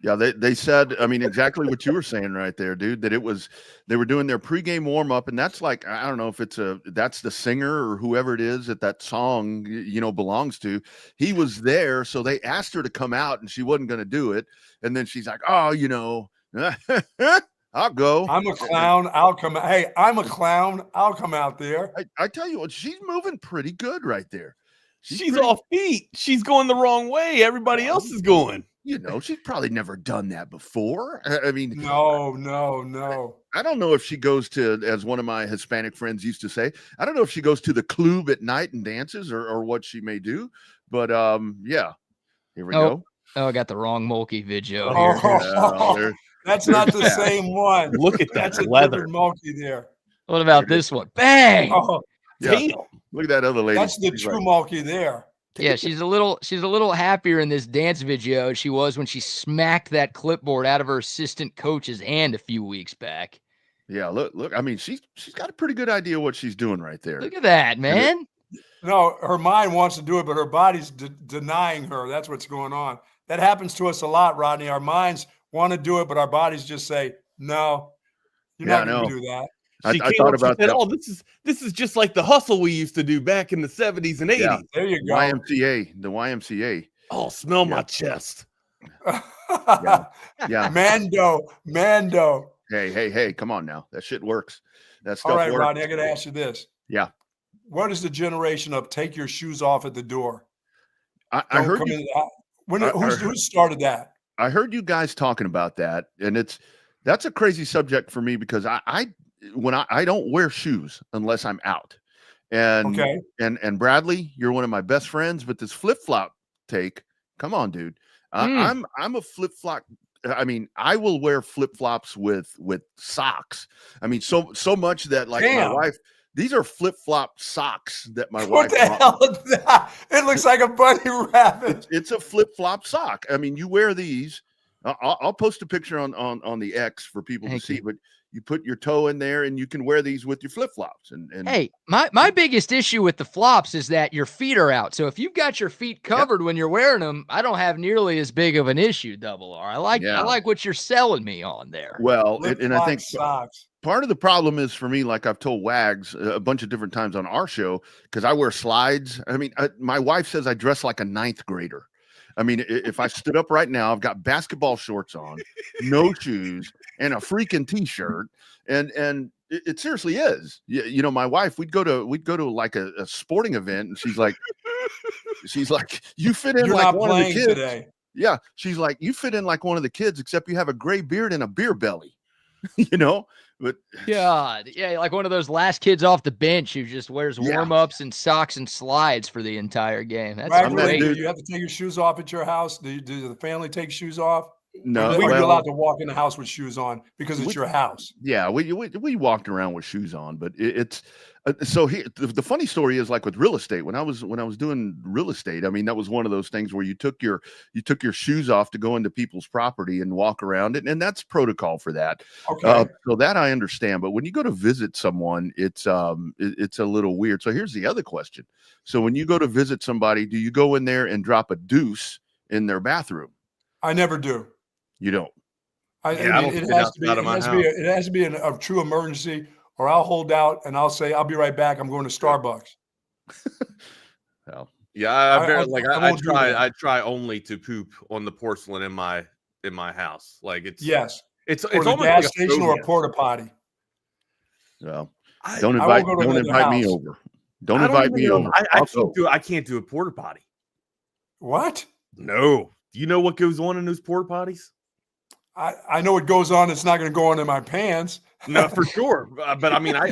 Yeah, they said, I mean, exactly what you were saying right there, dude, that they were doing their pregame warm up. And that's like, I don't know if that's the singer or whoever it is that song, belongs to. He was there. So they asked her to come out and she wasn't going to do it. And then she's like, oh, I'll go. I'm a clown. I'll come. Hey, I'm a clown. I'll come out there. I tell you what, she's moving pretty good right there. She's off beat. She's going the wrong way. Everybody else is going. She's probably never done that before. I mean, no. I don't know if she goes to, as one of my Hispanic friends used to say, I don't know if she goes to the club at night and dances or what she may do. But yeah, here we go. Oh, I got the wrong Mulkey video here. That's not the same one. Look at that. That's a leather. different Mulkey there. What about this one? Bang! Oh, damn. Look at that other lady. That's the true Mulkey there. Yeah, she's a little happier in this dance video as she was when she smacked that clipboard out of her assistant coach's hand a few weeks back. Yeah, look. I mean, she's got a pretty good idea what she's doing right there. Look at that, man. No, her mind wants to do it, but her body's denying her. That's what's going on. That happens to us a lot, Rodney. Our minds want to do it, but our bodies just say, no, you're not going to do that. I thought about that. Oh, this is just like the hustle we used to do back in the 70s and 80s. Yeah, there you go. The YMCA. Oh, smell my chest. Yeah. Mando. Hey, come on now. That shit works. That stuff All right, works. Rodney, I got to ask you this. Yeah. What is the generation of take your shoes off at the door? I heard who started that? I heard you guys talking about that, and that's a crazy subject for me because I don't wear shoes unless I'm out. And and Bradley, you're one of my best friends, but this flip-flop take, come on, dude. I'm a flip-flop. I mean, I will wear flip-flops with socks. I mean, so much that like my wife, these are flip-flop socks that my wife. What the hell is that? It looks like a bunny rabbit. It's a flip-flop sock. I mean, you wear these. I'll post a picture on the X for people to see, but you put your toe in there and you can wear these with your flip-flops. And hey, my biggest issue with the flops is that your feet are out. So if you've got your feet covered when you're wearing them, I don't have nearly as big of an issue, Double R. I like what you're selling me on there. Well, and I think socks. Part of the problem is for me, like I've told Wags a bunch of different times on our show, because I wear slides. I mean, my wife says I dress like a 9th grader. I mean, if I stood up right now, I've got basketball shorts on, no shoes, and a freaking t-shirt, and it seriously is. You know, my wife, we'd go to like a sporting event, and she's like, you fit in. You're like not one of the playing kids today. Yeah. She's like, you fit in like one of the kids, except you have a gray beard and a beer belly, but God, yeah, like one of those last kids off the bench who just wears warm-ups and socks and slides for the entire game. That's great. great. You have to take your shoes off at your house. Do the family take shoes off? No, are you allowed to walk in the house with shoes on because it's your house? Yeah, we walked around with shoes on, but it's so here. The funny story is, like with real estate, when I was doing real estate, I mean, that was one of those things where you took your shoes off to go into people's property and walk around it, and that's protocol for that. Okay, so that I understand, but when you go to visit someone, it's a little weird. So here's the other question: so when you go to visit somebody, do you go in there and drop a deuce in their bathroom? I never do. You don't. It has to be a true emergency, or I'll hold out and I'll say, I'll be right back. I'm going to Starbucks. Well, yeah, I try only to poop on the porcelain in my house. Like it's or the almost gas like station or a porta potty. Well, don't invite me over. Don't invite me over. I can't do a porta potty. What? No. Do you know what goes on in those porta potties? I know what goes on. It's not going to go on in my pants. No, for sure. But I mean, I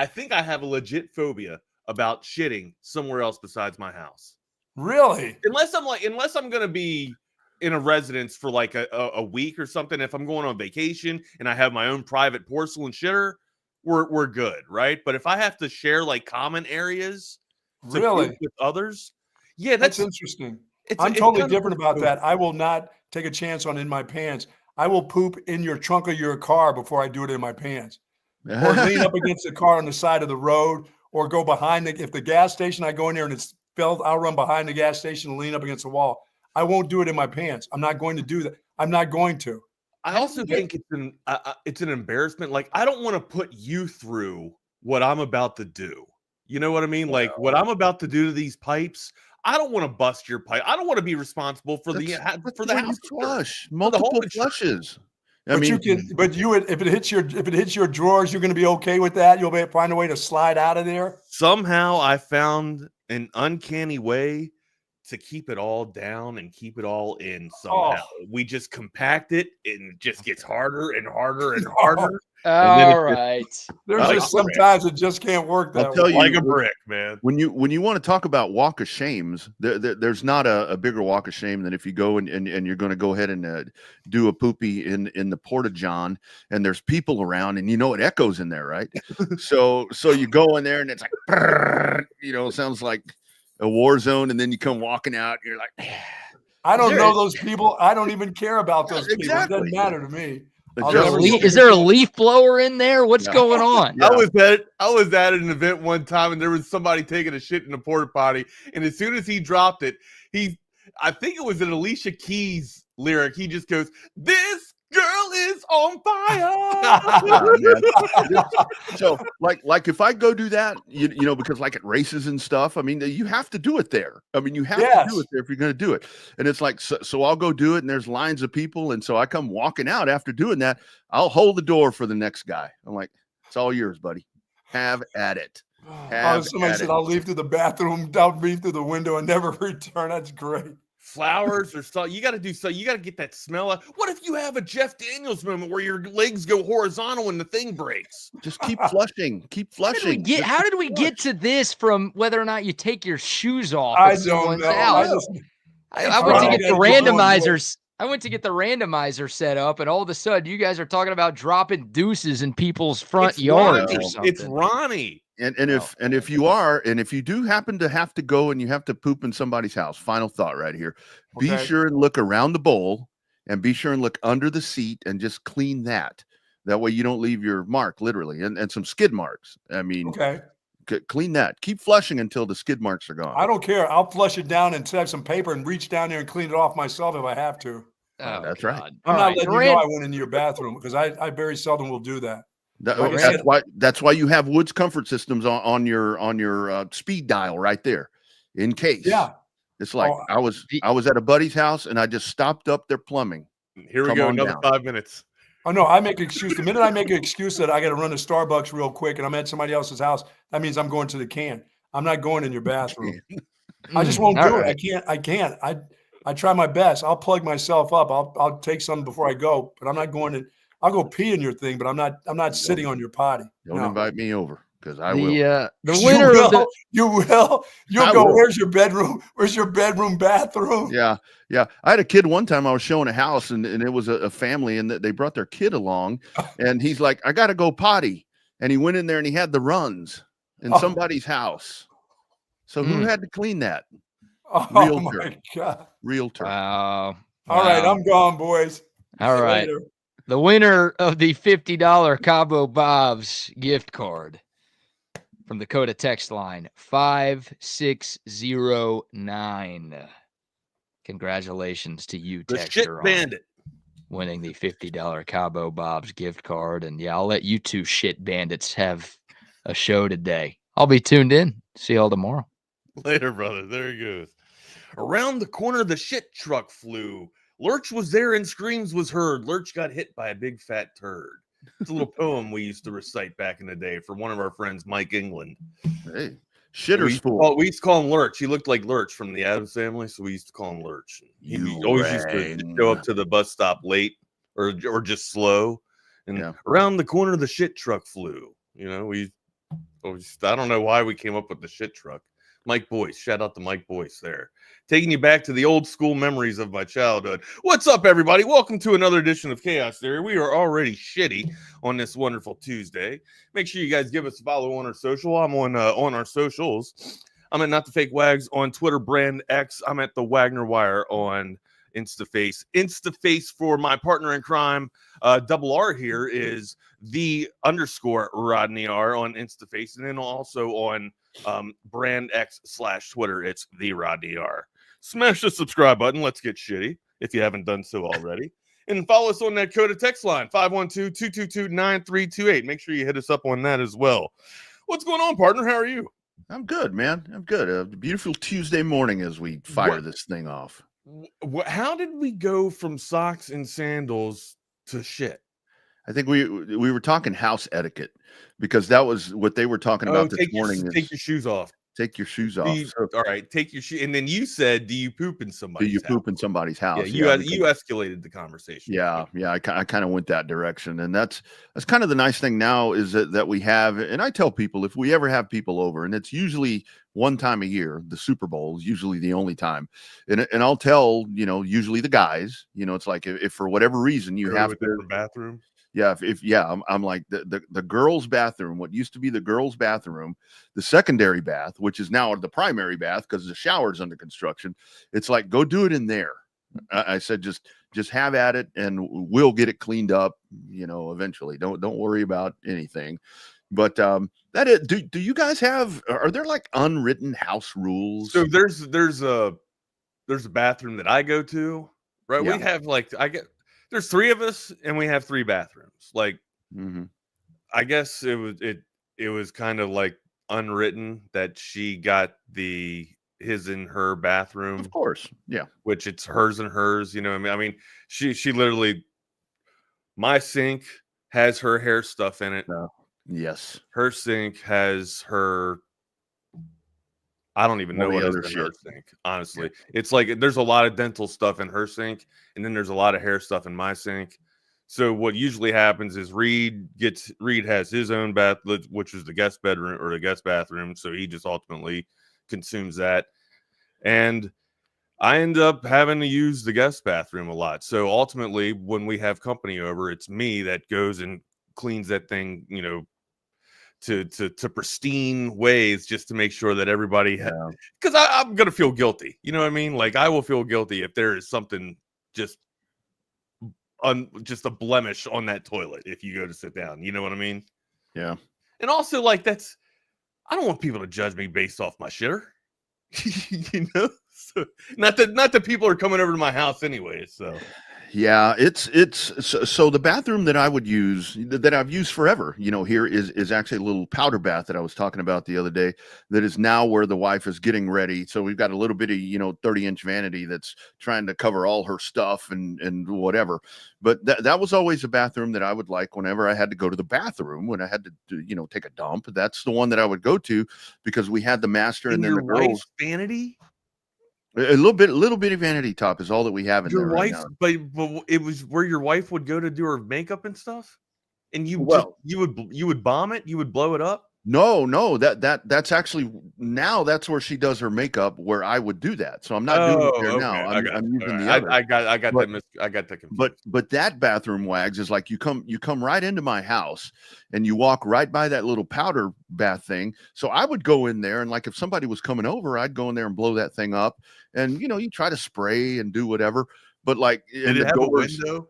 think I have a legit phobia about shitting somewhere else besides my house. Really? Unless I'm going to be in a residence for like a week or something. If I'm going on vacation and I have my own private porcelain shitter, we're good, right? But if I have to share like common areas with others, yeah, that's interesting. I'm totally different about that. I will not take a chance on in my pants. I will poop in your trunk of your car before I do it in my pants, or lean up against the car on the side of the road, or go behind if the gas station, I go in there and it's filled, I'll run behind the gas station and lean up against the wall. I won't do it in my pants. I'm not going to do that. I'm not going to. I also think it's an embarrassment. Like, I don't want to put you through what I'm about to do. You know what I mean? Like what I'm about to do to these pipes. I don't want to bust your pipe. I don't want to be responsible for the house flush, multiple flushes. If it hits your drawers, you're going to be okay with that. You'll find a way to slide out of there. Somehow I found an uncanny way to keep it all down and keep it all in somehow. We just compact it and it just gets harder and harder and harder. All right. There's just sometimes it just can't work that way. Like a brick, man. When you want to talk about walk of shames, there's not a bigger walk of shame than if you go and you're going to go ahead and do a poopy in the porta john, and there's people around, and it echoes in there, right? so you go in there and it's like, it sounds like a war zone, and then you come walking out, and you're like, I don't know those people. I don't even care about those people. It doesn't matter to me. Is there a leaf blower in there? What's going on? Yeah. I was at an event one time, and there was somebody taking a shit in a porta potty, and as soon as he dropped it, I think it was an Alicia Keys lyric. He just goes, "This girl is on fire." So like if I go do that, because like at races and stuff, I mean, you have to do it there. I mean, you have to do it there if you're going to do it. And it's like, so I'll go do it, and there's lines of people. And so I come walking out after doing that. I'll hold the door for the next guy. I'm like, it's all yours, buddy. Have at it. Somebody said, I'll leave through the bathroom, I'll leave through the window and never return. That's great. Flowers or so you got to do so. You got to get that smell out. What if you have a Jeff Daniels moment where your legs go horizontal and the thing breaks? Just keep flushing. Keep flushing. How did we get to this from whether or not you take your shoes off? I don't know. I went to get the randomizers. I went to get the randomizer set up, and all of a sudden, you guys are talking about dropping deuces in people's front yards or something. It's Ronnie. And if you do happen to have to go and you have to poop in somebody's house, final thought right here. Be sure and look around the bowl, and be sure and look under the seat, and just clean that. That way you don't leave your mark, literally, and some skid marks. I mean, clean that. Keep flushing until the skid marks are gone. I don't care. I'll flush it down and have some paper and reach down there and clean it off myself if I have to. That's right. I'm not letting you know I went into your bathroom, because I very seldom will do that. That's why you have Woods comfort systems on your speed dial right there, in case. Yeah, it's like I was at a buddy's house, and I just stopped up their plumbing. Here we go, another 5 minutes. Oh no, I make an excuse. The minute I make an excuse that I got to run to Starbucks real quick and I'm at somebody else's house, that means I'm going to the can. I'm not going in your bathroom. I just won't do it. I can't. I try my best. I'll plug myself up. I'll take some before I go, but I'm not going to. I'll go pee in your thing, but I'm not sitting on your potty. Don't invite me over because I will. The winner of the You'll go. Where's your bedroom? Where's your bedroom bathroom? Yeah. I had a kid one time. I was showing a house, and it was a family, and they brought their kid along, and he's like, "I got to go potty," and he went in there and he had the runs in somebody's house. So who had to clean that? Oh my God! Realtor. Wow. All right, I'm gone, boys. All right. Later. The winner of the $50 Cabo Bob's gift card from the Coda text line 5609. Congratulations to you, the Texter, shit bandit, winning the $50 Cabo Bob's gift card. And yeah, I'll let you two shit bandits have a show today. I'll be tuned in. See y'all tomorrow. Later, brother. There he goes. Around the corner, the shit truck flew. Lurch was there and screams was heard. Lurch got hit by a big fat turd. It's a little poem we used to recite back in the day for one of our friends, Mike England. Hey, shitter's fool. We used to call him Lurch. He looked like Lurch from the Addams Family, so we used to call him Lurch. He always used to show up to the bus stop late or just slow. And around the corner, the shit truck flew. You know, I don't know why we came up with the shit truck. Mike Boyce, shout out to Mike Boyce there. Taking you back to the old school memories of my childhood. What's up, everybody? Welcome to another edition of Chaos Theory. We are already shitty on this wonderful Tuesday. Make sure you guys give us a follow on our social. I'm on our socials. I'm at Not the Fake Wags on Twitter, Brand X. I'm at the Wagner Wire on Instaface. Instaface for my partner in crime. Double R here is _ Rodney R on Instaface, and then also on Brand X / Twitter, it's the Rodney R. Smash the subscribe button. Let's get shitty if you haven't done so already. And follow us on that Coda text line, 512-222-9328. Make sure you hit us up on that as well. What's going on, partner? How are you? I'm good, man. I'm good. A beautiful Tuesday morning as we fire this thing off. How did we go from socks and sandals to shit? I think we were talking house etiquette because that was what they were talking about this morning. Take your shoes off. Take your shoes off. All right, take your shoe. And then you said, "Do you poop in somebody's house?" Do you poop in somebody's house? Yeah, you escalated the conversation. Yeah. I kind of went that direction, and that's kind of the nice thing now is that we have. And I tell people if we ever have people over, and it's usually one time a year, the Super Bowl is usually the only time, and I'll tell usually the guys, it's like if for whatever reason you have to go to the bathroom. Yeah, I'm like the girls' bathroom, what used to be the girls' bathroom, the secondary bath, which is now the primary bath because the shower's under construction. It's like, go do it in there. I said, just have at it, and we'll get it cleaned up, eventually. Don't worry about anything. But do you guys are there like unwritten house rules? So there's a bathroom that I go to, right? Yeah. We have there's 3 of us and we have 3 bathrooms. Like, I guess it was kind of like unwritten that she got his and her bathroom. Of course. Yeah. Which it's hers and hers, I mean, she literally, my sink has her hair stuff in it. Yes. Her sink has her, I don't even know what is in her sink, honestly. Yeah. It's like there's a lot of dental stuff in her sink, and then there's a lot of hair stuff in my sink. So what usually happens is Reed has his own bath, which is the guest bedroom or the guest bathroom. So he just ultimately consumes that. And I end up having to use the guest bathroom a lot. So ultimately, when we have company over, it's me that goes and cleans that thing, to pristine ways just to make sure that everybody because I'm gonna feel guilty. You know what I mean? Like I will feel guilty if there is something just a blemish on that toilet if you go to sit down. You know what I mean? Yeah. And also I don't want people to judge me based off my shitter. So, not that people are coming over to my house anyway. So yeah, it's so the bathroom that I would use that I've used forever, here is actually a little powder bath that I was talking about the other day that is now where the wife is getting ready. So we've got a little bit of 30-inch vanity that's trying to cover all her stuff and whatever. But that was always a bathroom that I would like whenever I had to go to the bathroom, when I had to take a dump. That's the one that I would go to because we had the master and then the girls. Vanity. A little bitty vanity top is all that we have in there right now. But it was where your wife would go to do her makeup and stuff, and you would bomb it, you would blow it up. No, that's actually now that's where she does her makeup, where I would do that. So I'm not doing it there now. I'm using the other. I got that confused. But that bathroom, Wags, is like you come right into my house and you walk right by that little powder bath thing. So I would go in there, and like if somebody was coming over, I'd go in there and blow that thing up. And you try to spray and do whatever. But like, did it have a window?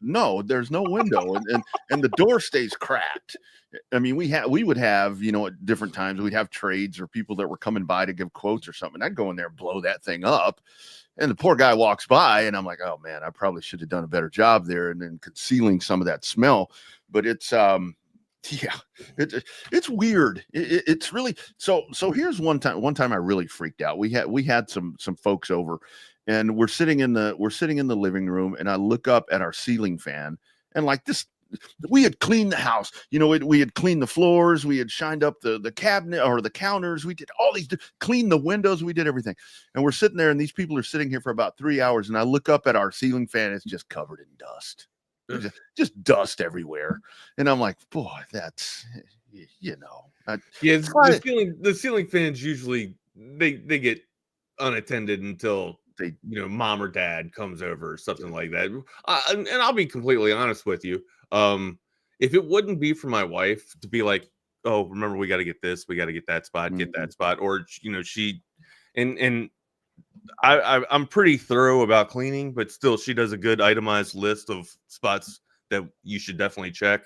No, there's no window, and the door stays cracked. I mean, we would have, at different times we'd have trades or people that were coming by to give quotes or something. I'd go in there and blow that thing up, and the poor guy walks by, and I'm like, oh man, I probably should have done a better job there and then concealing some of that smell. But it's it's weird. It's really so. Here's one time I really freaked out. We had some folks over, and we're sitting in the living room, and I look up at our ceiling fan, and like this. We had cleaned the house, we had cleaned the floors, we had shined up the cabinet or the counters, we did all these, cleaned the windows, we did everything. And we're sitting there, and these people are sitting here for about 3 hours, and I look up at our ceiling fan, it's just covered in dust. Just dust everywhere. And I'm like, boy, that's the ceiling fans usually they get unattended until mom or dad comes over or something like that. And I'll be completely honest with you. If it wouldn't be for my wife to be like, oh, remember, we got to get this, we got to get that spot, get that spot, or I'm pretty thorough about cleaning, but still she does a good itemized list of spots that you should definitely check.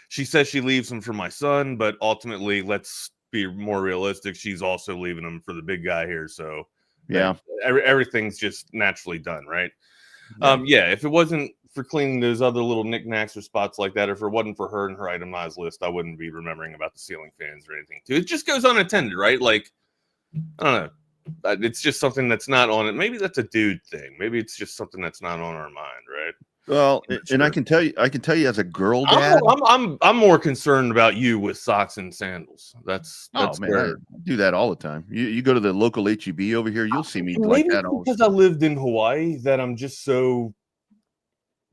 She says she leaves them for my son, but ultimately, let's be more realistic, she's also leaving them for the big guy here. So yeah, everything's just naturally done, right? If it wasn't for cleaning those other little knickknacks or spots like that, if it wasn't for her and her itemized list, I wouldn't be remembering about the ceiling fans or anything too. It just goes unattended, right? Like, I don't know. It's just something that's not on it. Maybe that's a dude thing. Maybe it's just something that's not on our mind, right? Well, and I can tell you as a girl dad, I'm more concerned about you with socks and sandals. That's where I do that all the time. You go to the local HEB over here, you'll see me like that all the time. Because I lived in Hawaii, that I'm just so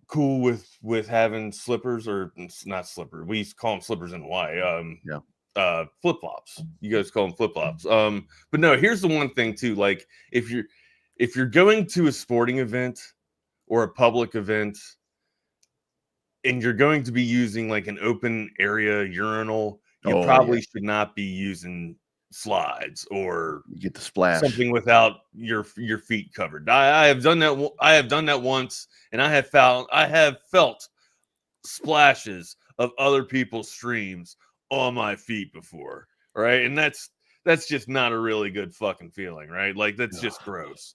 cool with having slippers, or not slippers. We used to call them slippers in Hawaii. Flip-flops. You guys call them flip-flops. But no, here's the one thing too. Like if you're going to a sporting event or a public event, and you're going to be using like an open area urinal, you probably should not be using slides or you get the splash, something without your feet covered. I have done that. I have done that once, and I have felt splashes of other people's streams on my feet before, right? And that's just not a really good fucking feeling, right? Like that's just gross.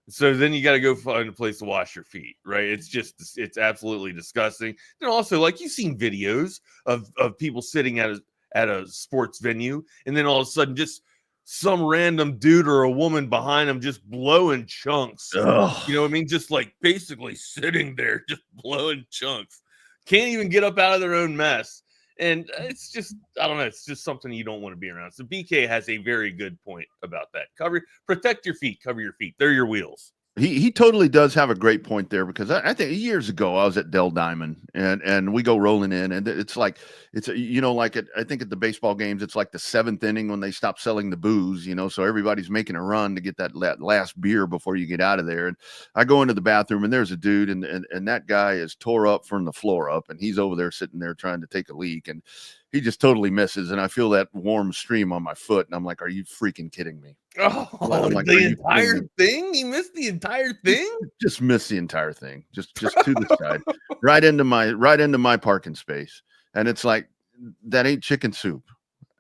So then you got to go find a place to wash your feet, right? It's absolutely disgusting. And also, like, you've seen videos of people sitting at a sports venue, and then all of a sudden just some random dude or a woman behind them just blowing chunks. Ugh. You know what I mean? Just like basically sitting there, just blowing chunks. Can't even get up out of their own mess. And it's just, I don't know, it's just something you don't want to be around. So BK has a very good point about that. Protect your feet, cover your feet. They're your wheels. He totally does have a great point there, because I think years ago I was at Del Diamond, and we go rolling in, and it's like I think at the baseball games it's like the 7th inning when they stop selling the booze, so everybody's making a run to get that last beer before you get out of there. And I go into the bathroom, and there's a dude, and that guy is tore up from the floor up, and he's over there sitting there trying to take a leak, and he just totally misses, and I feel that warm stream on my foot, and I'm like, are you freaking kidding me? Oh, like, the entire thing? He missed the entire thing? Just missed the entire thing. Just to the side. Right into my parking space. And it's like, that ain't chicken soup.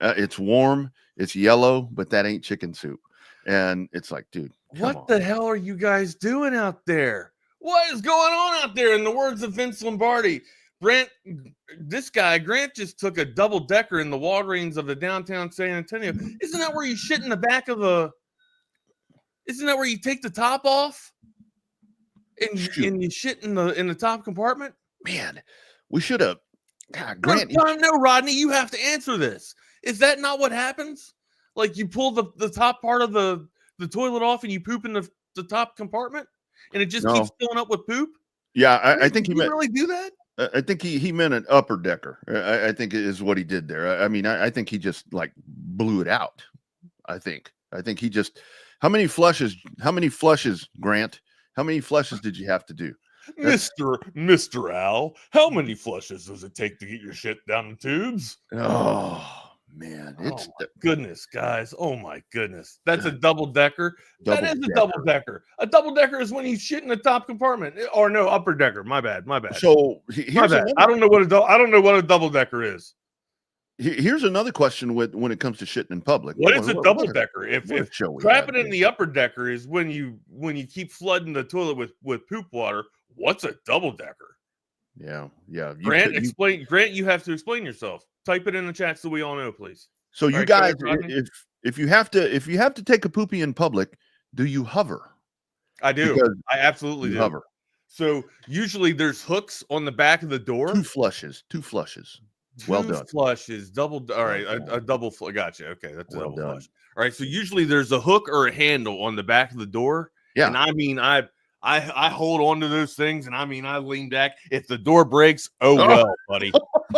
It's warm, it's yellow, but that ain't chicken soup. And it's like, dude, what the hell are you guys doing out there? What is going on out there? In the words of Vince Lombardi, Grant just took a double-decker in the Walgreens of the downtown San Antonio. Isn't that where you shit in the back of isn't that where you take the top off and you shit in the top compartment? Man, we should have. Grant, no, Rodney, you have to answer this. Is that not what happens? Like, you pull the top part of the the toilet off and you poop in the top compartment and it just No. keeps filling up with poop? Yeah, I think he meant really do that. I think he meant an upper decker. I think is what he did there. I mean, I think he just like blew it out. I think he just. How many flushes, Grant? How many flushes did you have to do? Mr. Al, how many flushes does it take to get your shit down the tubes? Oh man, it's goodness, guys. Oh my goodness. That's a double decker. That is a double-decker. double decker. A double decker is when you shit in the top compartment. Or no, upper decker. My bad. So My bad. I don't know what a double decker is. Here's another question when it comes to shitting in public. What is a double decker? If crapping in the upper decker is when you keep flooding the toilet with poop water, what's a double decker? Yeah. Grant, you have to explain yourself. Type it in the chat so we all know, please. So you guys, if you have to take a poopy in public, do you hover? I do. Because I absolutely do. Hover. So usually there's hooks on the back of the door. Two flushes. Well done. Flushes, double. All right, a double. Gotcha. Okay, that's a Well double done. flush. All right, so usually there's a hook or a handle on the back of the door. Yeah. And I mean, I hold on to those things, and I mean, I lean back. If the door breaks, oh well, buddy.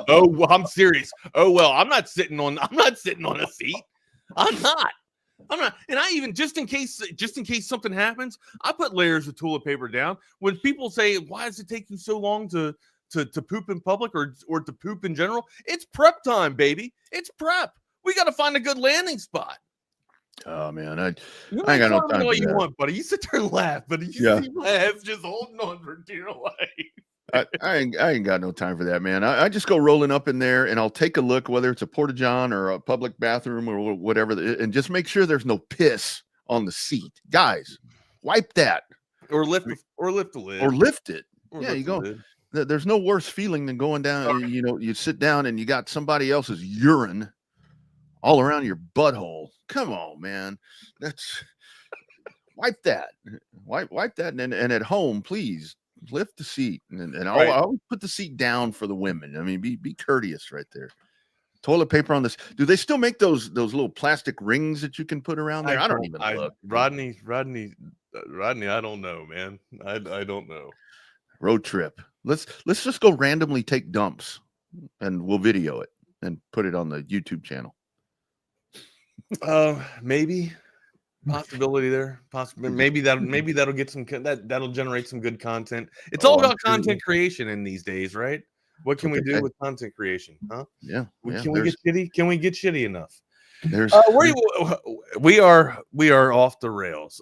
Oh, well, I'm serious. Oh well, I'm not sitting on a seat. I'm not. And I even just in case something happens, I put layers of toilet paper down. When people say, "Why does it take you so long to poop in public or to poop in general?" It's prep time, baby. It's prep. We got to find a good landing spot. Oh man, I ain't got got no time for you that. want, buddy. You sit there and laugh, but you laugh just holding on for dear life. I ain't got no time for that, man. I just go rolling up in there and I'll take a look, whether it's a porta-john or a public bathroom or whatever, and just make sure there's no piss on the seat. Guys, wipe that. Or lift the lid. Or lift it. Or yeah, lift you the go. lid. There's no worse feeling than going down, you sit down and you got somebody else's urine all around your butthole. Come on, man. That's wipe that. Wipe that. And at home, please lift the seat. And I'll put the seat down for the women. I mean, be courteous right there. Toilet paper on this. Do they still make those little plastic rings that you can put around there? I don't even look. Rodney, I don't know, man. I don't know. Road trip. Let's just go randomly take dumps and we'll video it and put it on the YouTube channel. Maybe possibility there. Possibly maybe that'll get that'll generate some good content. It's all about content creation in these days, right? What can we do with content creation? Huh? Yeah. Can we get shitty? Can we get shitty enough? We are off the rails.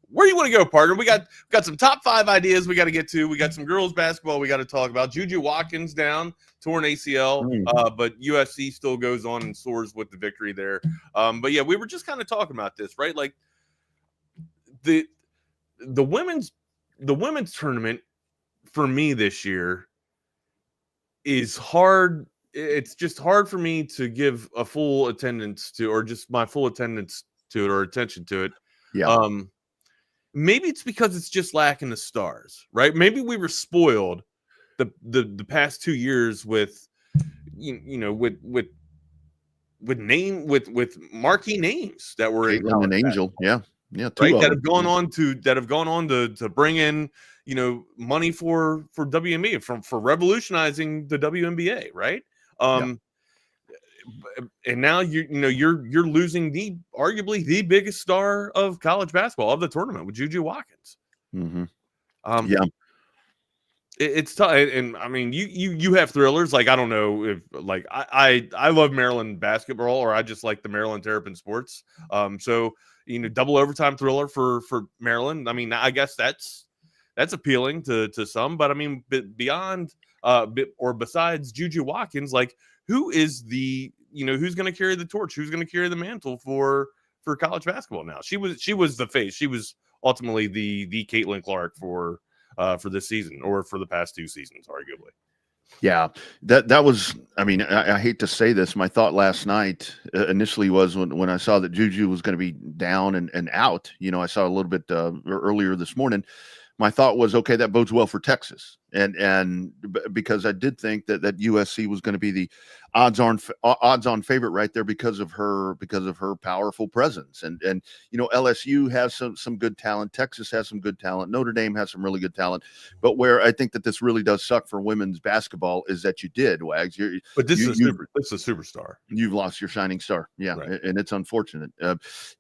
Where do you want to go, partner? We got some top 5 ideas we got to get to. We got some girls basketball we got to talk about. Juju Watkins down, torn ACL, but USC still goes on and soars with the victory there. But yeah, we were just kind of talking about this, right? Like the women's tournament for me this year is hard. It's just hard for me to give a full attendance to, or just my full attendance to it or attention to it. Yeah. Maybe it's because it's just lacking the stars, right? Maybe we were spoiled the past 2 years with with marquee names that were an Angel, right, that have gone on to bring in money for WNBA for revolutionizing the WNBA, right? And now you're losing arguably the biggest star of college basketball of the tournament with Juju Watkins. Mm-hmm. It's tough, and I mean you have thrillers. Like I don't know if like I love Maryland basketball, or I just like the Maryland Terrapin sports. So double overtime thriller for Maryland. I mean I guess that's appealing to some, but I mean beyond or besides Juju Watkins, like who is the who's going to carry the torch? Who's going to carry the mantle for college basketball now? She was the face. She was ultimately the Caitlin Clark for this season, or for the past 2 seasons, arguably. Yeah, that was. I mean, I hate to say this. My thought last night initially was when I saw that Juju was going to be down and out. I saw a little bit earlier this morning. My thought was, okay, that bodes well for Texas. And because I did think that USC was going to be the odds-on favorite right there because of her powerful presence. And LSU has some good talent. Texas has some good talent. Notre Dame has some really good talent. But where I think that this really does suck for women's basketball is that you did, Wags. But this is a superstar. You've lost your shining star. Yeah, right. And it's unfortunate.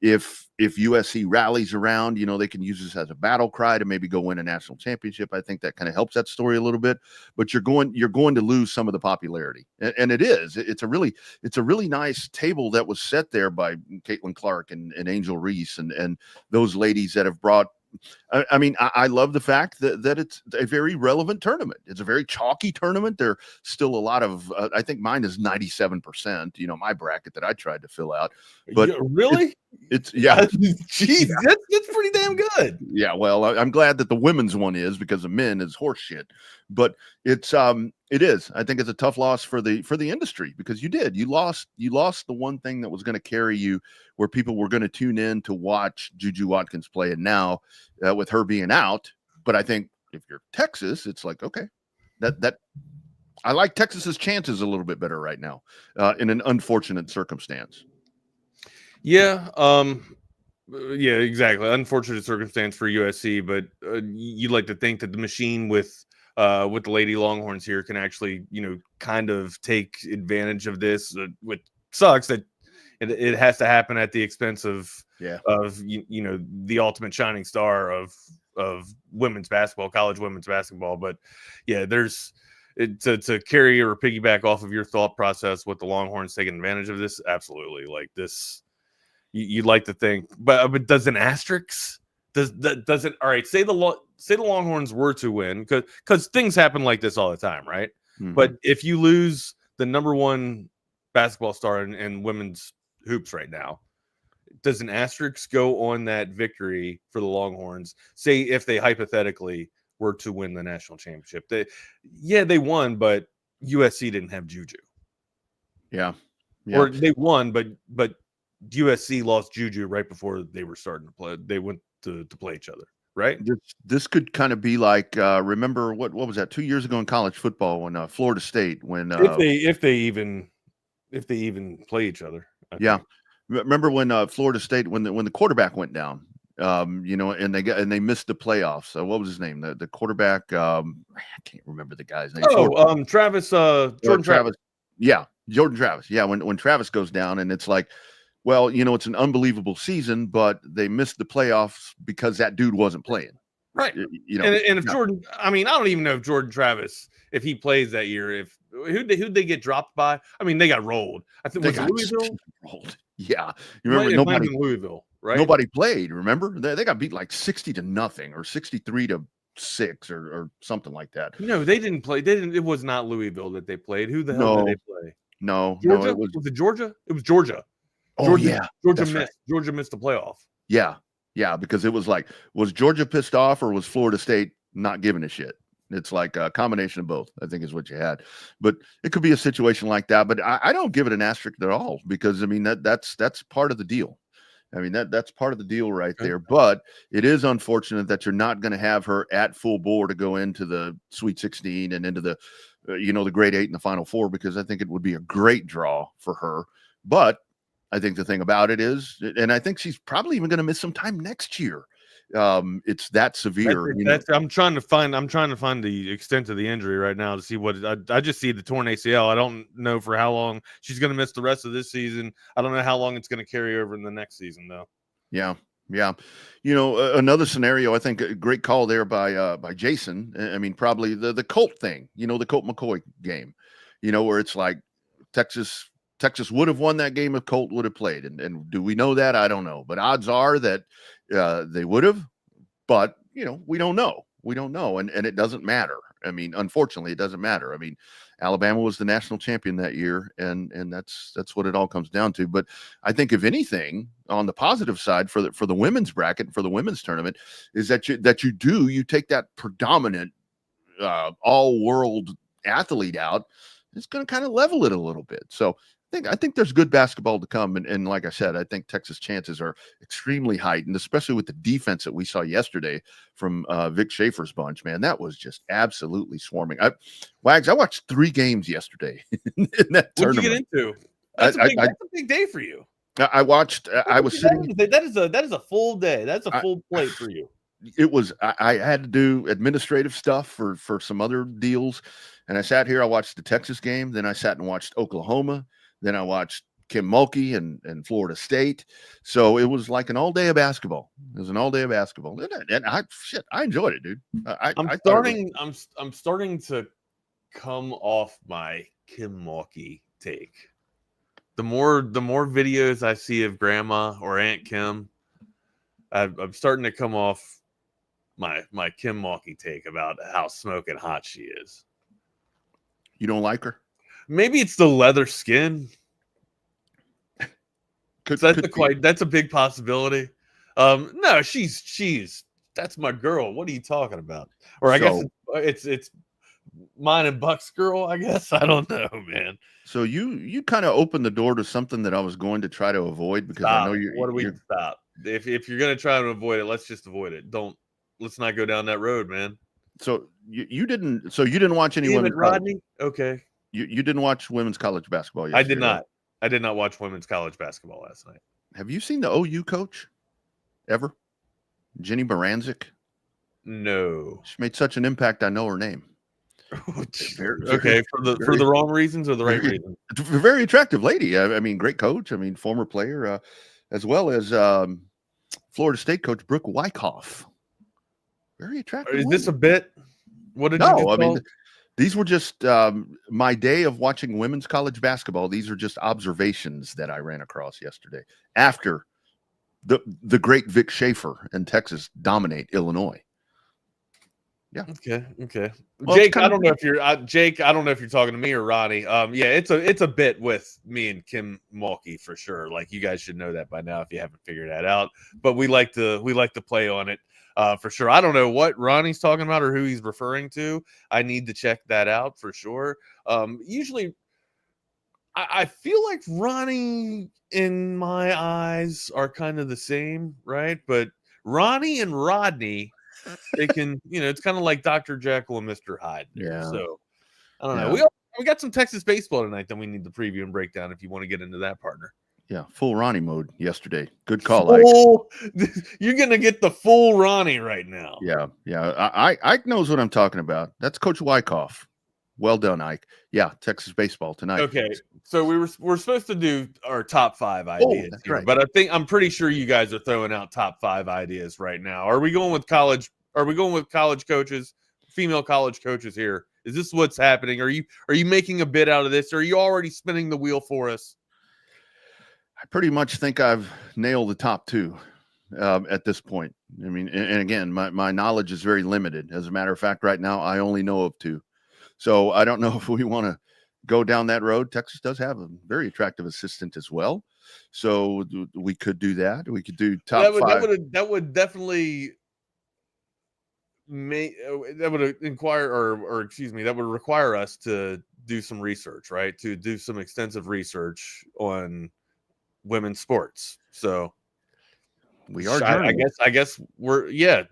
If USC rallies around, they can use this as a battle cry to maybe go win a national championship. I think that kind of helps that story a little bit. But you're going to lose some of the popularity, and it is. It's a really nice table that was set there by Caitlin Clark and Angel Reese and those ladies that have brought. I mean, I love the fact that it's a very relevant tournament. It's a very chalky tournament. There's still a lot of, I think mine is 97%, my bracket that I tried to fill out. But really? It's yeah. Jeez, yeah. That's pretty damn good. Yeah, well, I'm glad that the women's one is, because the men is horse shit. But it is. I think it's a tough loss for the industry, because you lost the one thing that was going to carry you, where people were going to tune in to watch Juju Watkins play. And now with her being out, but I think if you're Texas, it's like, okay, that I like Texas's chances a little bit better right now in an unfortunate circumstance. Yeah. Yeah, exactly. Unfortunate circumstance for USC, but you'd like to think that the machine with the Lady Longhorns here can actually, kind of take advantage of this. What sucks that it has to happen at the expense of the ultimate shining star of women's basketball, college women's basketball. But yeah, to carry or piggyback off of your thought process with the Longhorns taking advantage of this, absolutely. Like this, you'd like to think, but does an asterisk? Does it? All right, say the Longhorns were to win, because things happen like this all the time, right? Mm-hmm. But if you lose the number one basketball star in women's hoops right now, does an asterisk go on that victory for the Longhorns? Say if they hypothetically were to win the national championship, they won, but USC didn't have Juju. Yeah. Or they won, but USC lost Juju right before they were starting to play. They went to play each other, right? This could kind of be like remember what was that 2 years ago in college football when Florida State if they even play each other. Yeah. Remember when Florida State when the quarterback went down, and they missed the playoffs. So what was his name? The quarterback, I can't remember the guy's name. Jordan Travis. Yeah, Jordan Travis. Yeah, when Travis goes down, and it's like, well, it's an unbelievable season, but they missed the playoffs because that dude wasn't playing. Right. And if Jordan, I mean, I don't even know if Jordan Travis, if he plays that year, who'd they get dropped by? I mean, they got rolled. I think it was Louisville. Rolled. Yeah. You remember nobody Louisville, right? Nobody played, remember? They got beat like 60-0 or 63-6 or something like that. No, they didn't play. It was not Louisville that they played. Who the hell did they play? No, Georgia? Was it Georgia? It was Georgia. Georgia missed. Right. Georgia missed the playoff. Yeah, because it was like, was Georgia pissed off or was Florida State not giving a shit? It's like a combination of both, I think, is what you had. But it could be a situation like that. But I don't give it an asterisk at all, because I mean that's part of the deal. I mean that's part of the deal right there. But it is unfortunate that you're not going to have her at full bore to go into the Sweet 16 and into the the Grade 8 and the Final Four, because I think it would be a great draw for her. But I think the thing about it is, and I think she's probably even going to miss some time next year. It's that severe. I'm trying to find the extent of the injury right now to see what I just see the torn ACL. I don't know for how long she's going to miss the rest of this season. I don't know how long it's going to carry over in the next season, though. Yeah. Another scenario, I think a great call there by Jason. I mean, probably the Colt thing, the Colt McCoy game, where it's like Texas would have won that game if Colt would have played. And do we know that? I don't know. But odds are that they would have. But, we don't know. We don't know. And it doesn't matter. I mean, unfortunately, it doesn't matter. I mean, Alabama was the national champion that year. And that's what it all comes down to. But I think, if anything, on the positive side for the women's bracket, for the women's tournament, is that you take that predominant all-world athlete out. It's going to kind of level it a little bit. So I think there's good basketball to come. And like I said, I think Texas chances are extremely heightened, especially with the defense that we saw yesterday from Vic Schaefer's bunch. Man, that was just absolutely swarming. Wags, I watched 3 games yesterday in that tournament. What'd you get into? That's a big day for you. I watched. I was sitting. That is a full day. That's a full plate for you. It was. I had to do administrative stuff for some other deals, and I sat here. I watched the Texas game. Then I sat and watched Oklahoma. Then I watched Kim Mulkey and Florida State. So it was like an all day of basketball. It was an all day of basketball, and I enjoyed it, dude. I'm starting to come off my Kim Mulkey take. The more videos I see of Grandma or Aunt Kim, I'm starting to come off my Kim Mulkey take about how smoking hot she is. You don't like her? Maybe it's the leather skin. That's a big possibility. No, she's that's my girl. What are you talking about? Or I guess it's mine and Buck's girl. I guess I don't know, man. So you kind of opened the door to something that I was going to try to avoid because I know you're. What do we stop? If you're gonna try to avoid it, let's just avoid it. Let's not go down that road, man. So you didn't watch any women's Rodney? Okay. You didn't watch women's college basketball yesterday? I did not. I did not watch women's college basketball last night. Have you seen the OU coach ever? Jenny Baranczyk? No. She made such an impact, I know her name. Okay, for the wrong reasons or the right reasons? Very attractive lady. I mean, great coach. I mean, former player, as well as Florida State coach Brooke Wyckoff. Very attractive. Is this a bit? What did no, I mean, these were just my day of watching women's college basketball. These are just observations that I ran across yesterday after the great Vic Schaefer and Texas dominate Illinois. Yeah. Okay. Well, Jake, I don't know if you're talking to me or Rodney. Yeah, it's a bit with me and Kim Mulkey for sure. Like, you guys should know that by now if you haven't figured that out. But we like to play on it for sure. I don't know what Ronnie's talking about or who he's referring to. I need to check that out for sure. Usually, I feel like Ronnie in my eyes are kind of the same, right? But Ronnie and Rodney, they can, it's kind of like Dr. Jekyll and Mr. Hyde there. Yeah. So I don't know. We got some Texas baseball tonight that we need to preview and break down if you want to get into that, partner. Yeah, full Ronnie mode yesterday. Good call, Ike. You're gonna get the full Ronnie right now. Yeah. Ike knows what I'm talking about. That's Coach Wyckoff. Well done, Ike. Yeah, Texas baseball tonight. Okay, so we're supposed to do our top 5 ideas, that's right. But I'm pretty sure you guys are throwing out top 5 ideas right now. Are we going with college? Are we going with college coaches, female college coaches here? Is this what's happening? Are you making a bid out of this? Or are you already spinning the wheel for us? I pretty much think I've nailed the top 2 at this point. I mean, and again, my knowledge is very limited. As a matter of fact, right now, I only know of 2. So I don't know if we want to go down that road. Texas does have a very attractive assistant as well. So we could do that. We could do top 5. That would definitely that would require us to do some research, right? To do some extensive research on women's sports. So we are. I guess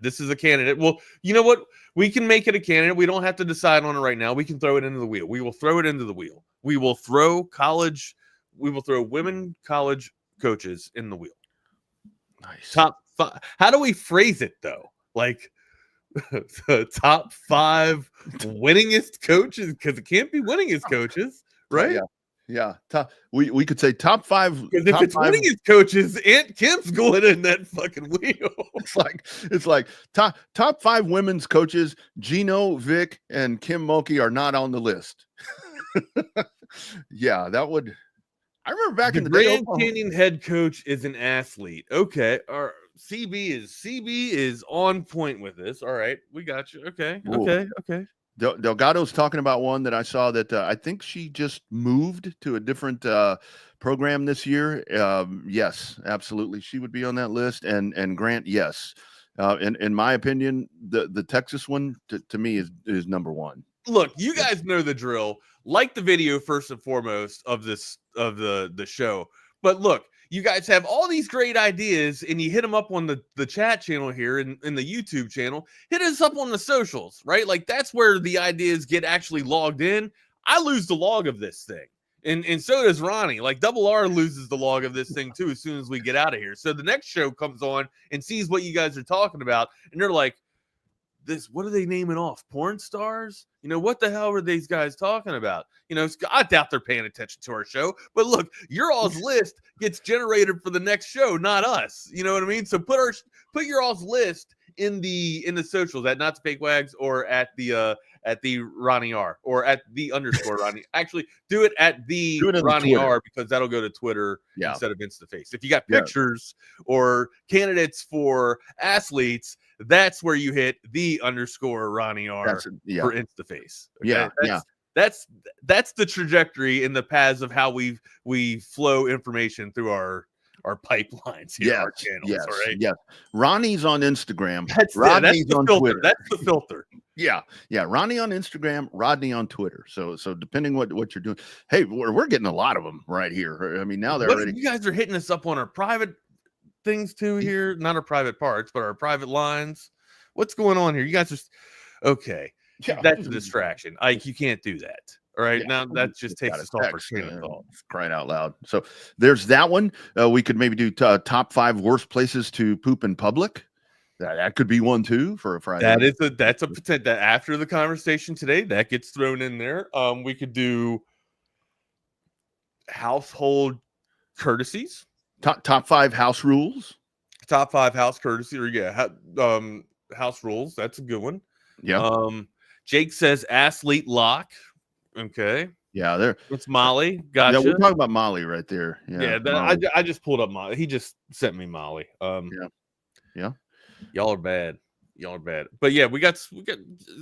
this is a candidate. Well, you know what? We can make it a candidate. We don't have to decide on it right now. We can throw it into the wheel. We will throw it into the wheel. We will throw women college coaches in the wheel. Nice. Top 5. How do we phrase it though? Like the top 5 winningest coaches, because it can't be winningest coaches, right? Yeah. We could say top 5. Because if it's winningest coaches, Aunt Kim's going in that fucking wheel. It's like top 5 women's coaches. Gino, Vic, and Kim Mulkey are not on the list. Yeah, that would. I remember back in the day. Grand Canyon head coach is an athlete. Okay, our CB is on point with this. All right, we got you. Okay. Delgado's talking about one that I saw that I think she just moved to a different program this year. Yes, absolutely. She would be on that list. And Grant, yes. In my opinion, the Texas one to me is number 1. Look, you guys know the drill. Like the video first and foremost of this the show. But look, you guys have all these great ideas, and you hit them up on the chat channel here in the YouTube channel. Hit us up on the socials, right? Like, that's where the ideas get actually logged in. I lose the log of this thing. And so does Ronnie. Like, Double R loses the log of this thing too as soon as we get out of here. So the next show comes on and sees what you guys are talking about, and they're like, what are they naming off? Porn stars? You know, what the hell are these guys talking about? You know, I doubt they're paying attention to our show. But look, your all's list gets generated for the next show, not us. You know what I mean? So put your all's list in the socials at Not to Fake Wags, or at the Ronnie R, or at the _ Ronnie. Actually, do it at the Ronnie R, because that'll go to Twitter instead of InstaFace. If you got pictures or candidates for athletes, that's where you hit the _ Ronnie R for InstaFace. Okay? That's the trajectory and the paths of how we flow information through our pipelines here, our channels. All right. Yeah. Ronnie's on Instagram. Rodney's on Twitter. That's the filter. Yeah. Ronnie on Instagram, Rodney on Twitter. So depending what you're doing. Hey, we're getting a lot of them right here. I mean, now they're already. You guys are hitting us up on our private things too here, not our private parts, but our private lines. What's going on here? You guys are okay. Yeah. That's a distraction. You can't do that. All right. Yeah. Now that just takes us off our train of thought. Crying out loud. So there's that one. We could maybe do top 5 worst places to poop in public. That could be one too for a Friday. That's a potential. That after the conversation today, that gets thrown in there. We could do household courtesies. Top 5 house rules. Top 5 house courtesy, or house rules. That's a good one. Yeah. Jake says athlete lock. Okay. Yeah, there. It's Molly. Gotcha. Yeah, we're talking about Molly right there. Yeah. I just pulled up Molly. He just sent me Molly. Yeah. Y'all are bad. But yeah, we got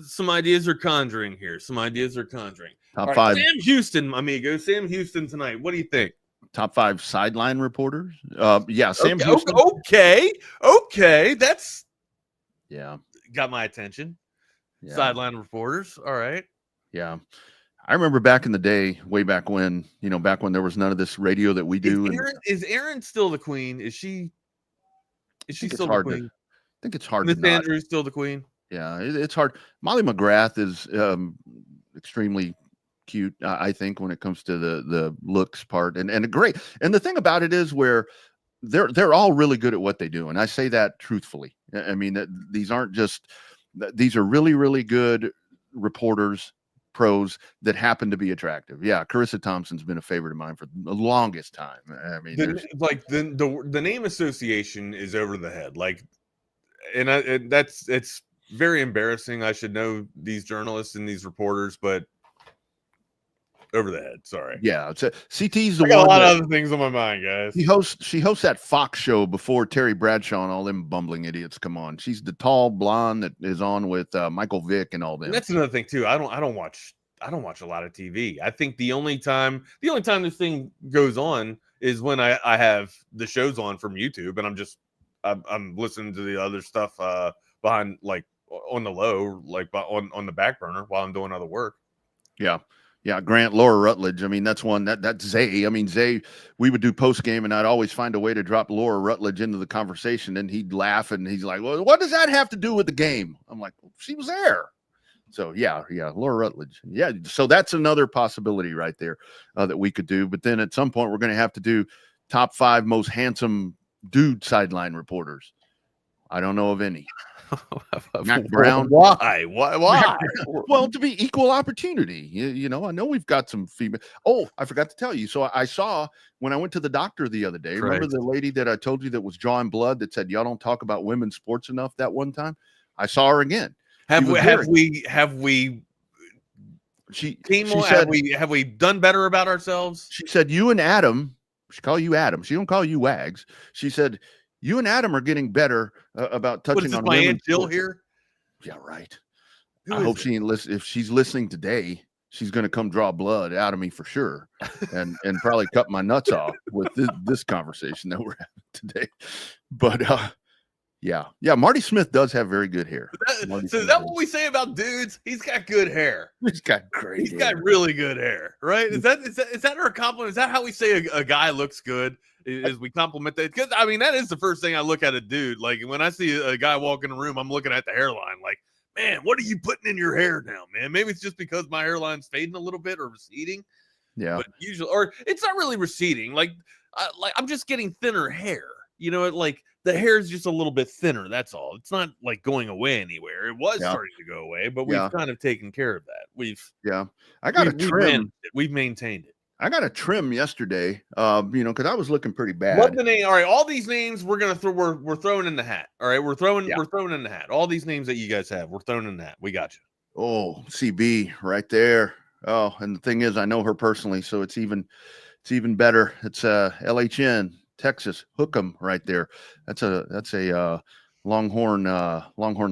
some ideas are conjuring here. Top 5. Sam Houston, amigo. Sam Houston tonight. What do you think? Top 5 sideline reporters. Sam Houston. Okay. That's got my attention. Yeah. Sideline reporters. All right. Yeah. I remember back in the day, way back when, back when there was none of this radio that we do. Is Erin still the queen? Is she still the queen? I think it's hard. Miss Andrews still the queen? Yeah, it's hard. Molly McGrath is extremely cute, I think, when it comes to the looks part, and great. And the thing about it is where they're all really good at what they do, and I say that truthfully. I mean, these are really, really good reporters, pros that happen to be attractive. Yeah, Carissa Thompson's been a favorite of mine for the longest time. I mean, the name association is over the head. Like, it's very embarrassing. I should know these journalists and these reporters, but over the head. Sorry. Yeah, CT's the one. I got a lot of other things on my mind, guys. She hosts that Fox show before Terry Bradshaw and all them bumbling idiots come on. She's the tall blonde that is on with Michael Vick and all them. And that's another thing too. I don't watch a lot of TV. I think the only time this thing goes on is when I have the shows on from YouTube, and I'm listening to the other stuff behind, like on the low, like on the back burner while I'm doing other work. Yeah, Grant, Laura Rutledge. I mean, that's one that's Zay. I mean, Zay, we would do post game, and I'd always find a way to drop Laura Rutledge into the conversation, and he'd laugh, and he's like, "Well, what does that have to do with the game?" I'm like, well, "She was there." So yeah, Laura Rutledge. Yeah, so that's another possibility right there that we could do. But then at some point, we're going to have to do top 5 most handsome dude sideline reporters. I don't know of any. Matt Brown. Why? Well, to be equal opportunity. I know we've got some female. Oh, I forgot to tell you. So I saw when I went to the doctor the other day. Remember the lady that I told you that was drawing blood that said y'all don't talk about women's sports enough that one time? I saw her again. Have we done better about ourselves? She said you and Adam. She call you Adam. She don't call you Wags. She said you and Adam are getting better about touching on women's Jill here. Yeah, right. I hope she ain't listen. If she's listening today, she's going to come draw blood out of me for sure, and probably cut my nuts off with this conversation that we're having today. But Yeah. Marty Smith does have very good hair. So is that what we say about dudes? He's got good hair. He's got great. He's got really good hair, right? Is that our compliment? Is that how we say a guy looks good? Is we compliment that? Because I mean, that is the first thing I look at a dude. Like when I see a guy walk in the room, I'm looking at the hairline. Like, man, what are you putting in your hair now, man? Maybe it's just because my hairline's fading a little bit or receding. Yeah, but usually, or it's not really receding. Like I'm just getting thinner hair. You know, like the hair is just a little bit thinner. That's all. It's not like going away anywhere. It was starting to go away, but we've kind of taken care of that. I got a trim. We've maintained it. I got a trim yesterday. Because I was looking pretty bad. What the name? All right, all these names we're gonna throw. We're throwing in the hat. All right, we're throwing in the hat. All these names that you guys have, we're throwing in the hat. We got you. Oh, CB right there. Oh, and the thing is, I know her personally, so it's even better. It's LHN. Texas, Hook'em right there. That's a Longhorn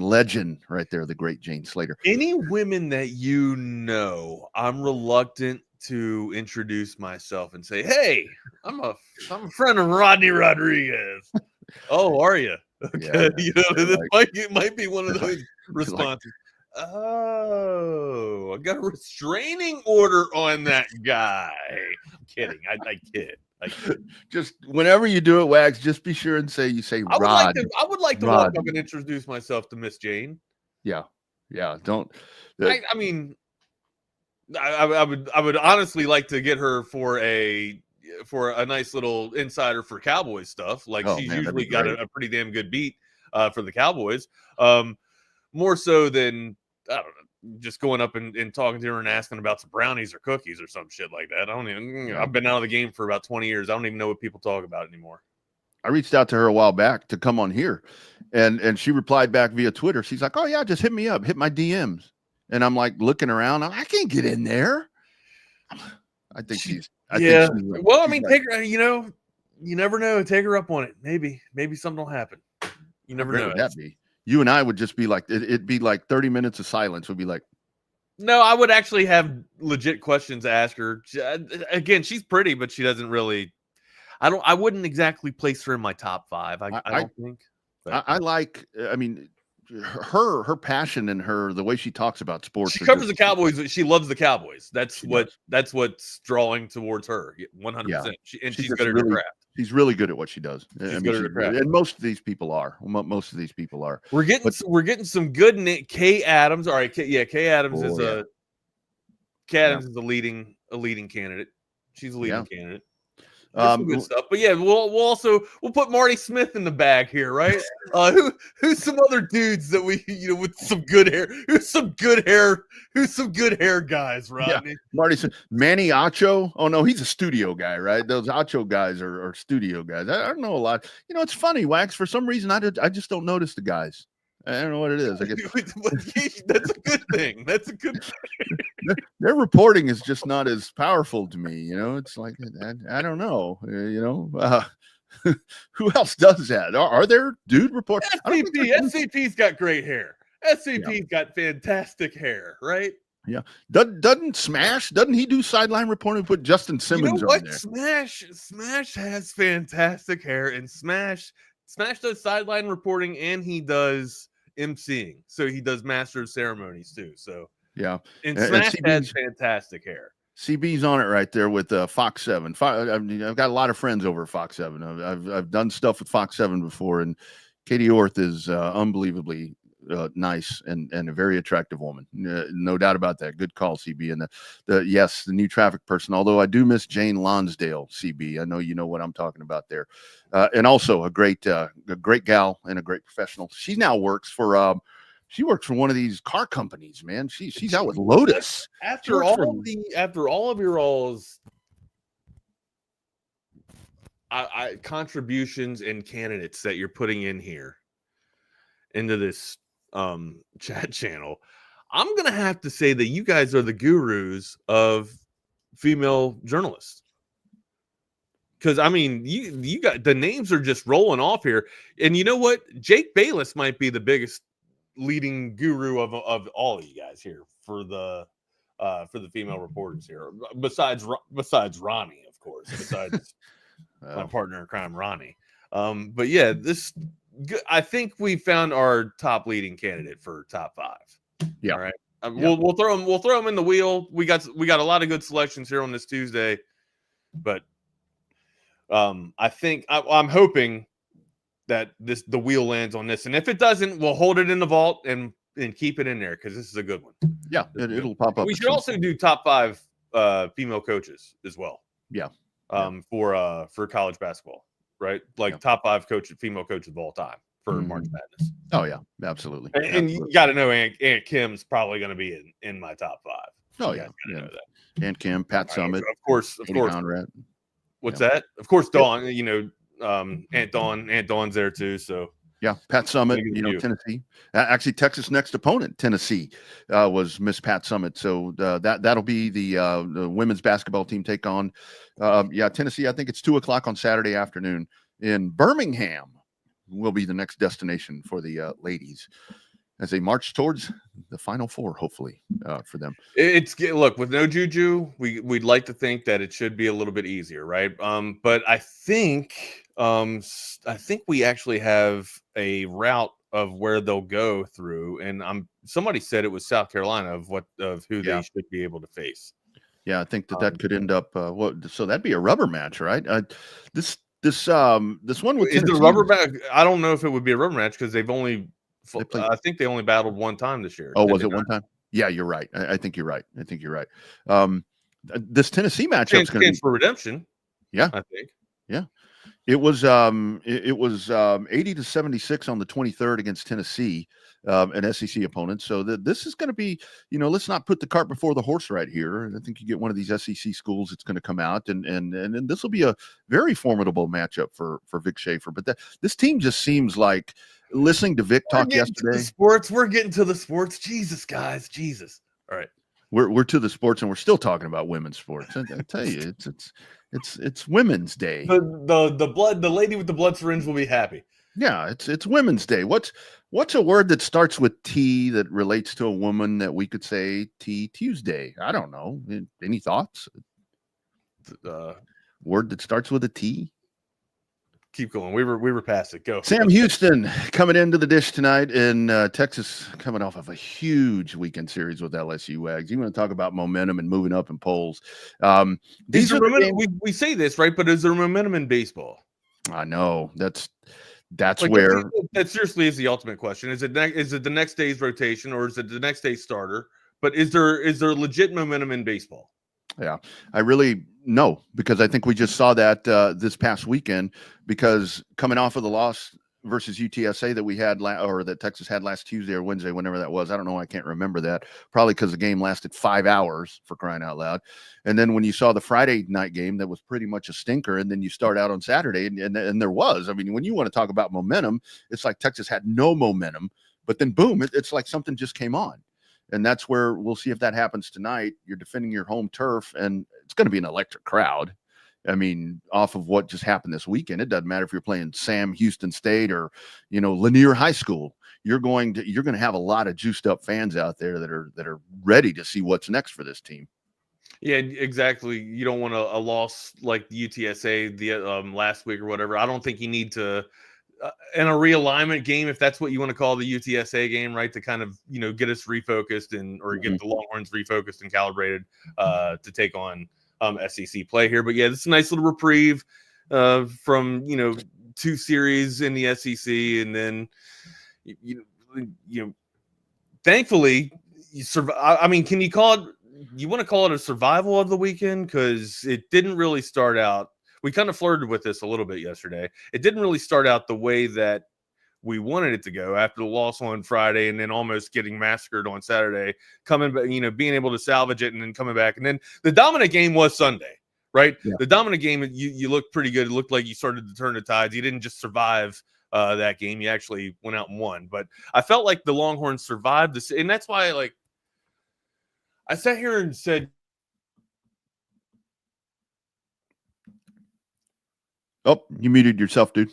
legend right there. The great Jane Slater. Any women that you know, I'm reluctant to introduce myself and say, "Hey, I'm a friend of Rodney Rodriguez." Oh, are you? Okay, this might be one of those responses. Oh, I got a restraining order on that guy. I'm kidding. I kid. Just whenever you do it, Wags, just be sure and say Rod. I would like to walk up and introduce myself to Miss Jane. Yeah. Don't. I mean, I would honestly like to get her for a nice little insider for Cowboys stuff. Like she's usually got a pretty damn good beat for the Cowboys. More so than I don't know, just going up and talking to her and asking about some brownies or cookies or some shit like that. I don't even. I've been out of the game for about 20 years. I don't even know what people talk about anymore. I reached out to her a while back to come on here, and she replied back via Twitter. She's like, "Oh yeah, just hit me up, hit my DMs." And I'm like looking around. I can't get in there. I think she's. Well, I mean, take her. You never know. Take her up on it. Maybe something will happen. You never know. Would that be? You and I would just be like, it'd be like 30 minutes of silence. Would be like, no, I would actually have legit questions to ask her. Again, she's pretty, but she doesn't really. I wouldn't exactly place her in my top 5. I don't think. But. I like. I mean, her passion and the way she talks about sports. She covers the Cowboys. She loves the Cowboys. That's what's drawing towards her. 100%. She's good at her craft. She's really good at what she does. And most of these people are. We're getting some good Kay Adams. All right, Kay Adams is a leading candidate. She's a leading candidate. Some good stuff, but we'll put Marty Smith in the bag here, right? Who's some other dudes that we with some good hair? Who's some good hair guys, Rodney? Yeah. Marty Smith, Manny Acho. Oh no, he's a studio guy, right? Those Acho guys are studio guys. I don't know a lot. It's funny, Wax. For some reason, I just don't notice the guys. I don't know what it is. I guess that's a good thing. That's a good thing. Their reporting is just not as powerful to me. It's like I don't know. Who else does that? Are there dude reports? SCP's got great hair. SCP's got fantastic hair, right? Yeah. Doesn't Smash? Doesn't he do sideline reporting? Put Justin Simmons on there. Smash has fantastic hair, and Smash does sideline reporting, and he does emceeing. So he does master of ceremonies too. So yeah, and Smash has fantastic hair. CB's on it right there with Fox 7. I've got a lot of friends over at Fox 7. I've done stuff with Fox 7 before, and Katie Orth is unbelievably nice and a very attractive woman. No doubt about that. Good call, CB. And the new traffic person. Although I do miss Jane Lonsdale, CB. I know you know what I'm talking about there. And also a great gal and a great professional. She now works for one of these car companies, man. She's out with Lotus. After all of your all's contributions and candidates that you're putting in here into this chat channel, I'm gonna have to say that you guys are the gurus of female journalists. Because I mean, you got the names are just rolling off here, and you know what? Jake Bayless might be the biggest leading guru of all of you guys here for the female reporters here. Besides Ronnie, of course. Besides my partner in crime, Ronnie. But yeah, this I think we found our top leading candidate for top 5. Yeah. All right. We'll throw them in the wheel. We got a lot of good selections here on this Tuesday, but I think I'm hoping that the wheel lands on this, and if it doesn't, we'll hold it in the vault and keep it in there because this is a good one. Yeah, it'll pop up. We should also do top 5 female coaches as well. Yeah. For college basketball, right? Like top 5 female coaches of all time for March Madness. Oh yeah, absolutely. And you got to know Aunt Kim's probably going to be in my top 5. Oh yeah, know that. Aunt Kim, Pat Summit, of course. Conrad. What's that? Of course, Dawn. Aunt Dawn's there too. So yeah, Pat Summit. Tennessee. Actually, Texas' next opponent, Tennessee, was Miss Pat Summit. So that'll be the women's basketball team take on. Tennessee. I think it's 2:00 on Saturday afternoon in Birmingham. Will be the next destination for the ladies as they march towards the Final Four, hopefully, for them. Look, with no juju, we'd like to think that it should be a little bit easier, right? But I think we actually have a route of where they'll go through, and somebody said it was South Carolina of who they should be able to face. Yeah, I think that could end up so that'd be a rubber match, right? This one with is the rubber match. I don't know if it would be a rubber match because I think they only battled one time this year. Oh, was it one time? Yeah, you're right. I think you're right. This Tennessee matchup is going to be for redemption. Yeah, I think. Yeah, it was 80-76 on the 23rd against Tennessee, an SEC opponent. So this is going to be, let's not put the cart before the horse right here. I think you get one of these SEC schools that's going to come out, and this will be a very formidable matchup for Vic Schaefer. But this team just seems like, listening to Vic talk yesterday, we're getting to the sports. Jesus, guys, Jesus. All right, we're to the sports, and we're still talking about women's sports. I tell you, it's Women's Day. The lady with the blood syringe will be happy. Yeah, it's Women's Day. What's a word that starts with T that relates to a woman that we could say T Tuesday? I don't know. Any thoughts? Word that starts with a T? Keep going. We were past it. Go. Sam Houston coming into the dish tonight in Texas, coming off of a huge weekend series with LSU Wags. You want to talk about momentum and moving up in polls? We say this, right? But is there momentum in baseball? I know that's like where that seriously is the ultimate question. Is it the next day's rotation or is it the next day's starter? But is there legit momentum in baseball? Yeah, I really no, because I think we just saw that this past weekend, because coming off of the loss versus UTSA that we had or that Texas had last Tuesday or Wednesday, whenever that was. I don't know. I can't remember that. Probably because the game lasted 5 hours, for crying out loud. And then when you saw the Friday night game, that was pretty much a stinker. And then you start out on Saturday and there was, I mean, when you want to talk about momentum, it's like Texas had no momentum, but then boom, it's like something just came on. And that's where we'll see if that happens tonight. You're defending your home turf, and it's going to be an electric crowd. I mean, off of what just happened this weekend, it doesn't matter if you're playing Sam Houston State or, Lanier High School. You're going to have a lot of juiced up fans out there that are ready to see what's next for this team. Yeah, exactly. You don't want a loss like the UTSA the last week or whatever. I don't think you need to in a realignment game, if that's what you want to call the UTSA game, right, to kind of get us refocused or get the Longhorns refocused and calibrated to take on SEC play here. But yeah, this is a nice little reprieve from 2 series in the SEC, and then thankfully you survive. I mean, can you call it? You want to call it a survival of the weekend, because it didn't really start out. We kind of flirted with this a little bit yesterday. It didn't really start out the way that we wanted it to go after the loss on Friday, and then almost getting massacred on Saturday, being able to salvage it and then coming back. And then the dominant game was Sunday, right? Yeah. The dominant game, you looked pretty good. It looked like you started to turn the tides. You didn't just survive that game. You actually went out and won. But I felt like the Longhorns survived this. And that's why, I sat here and said, oh, you muted yourself, dude.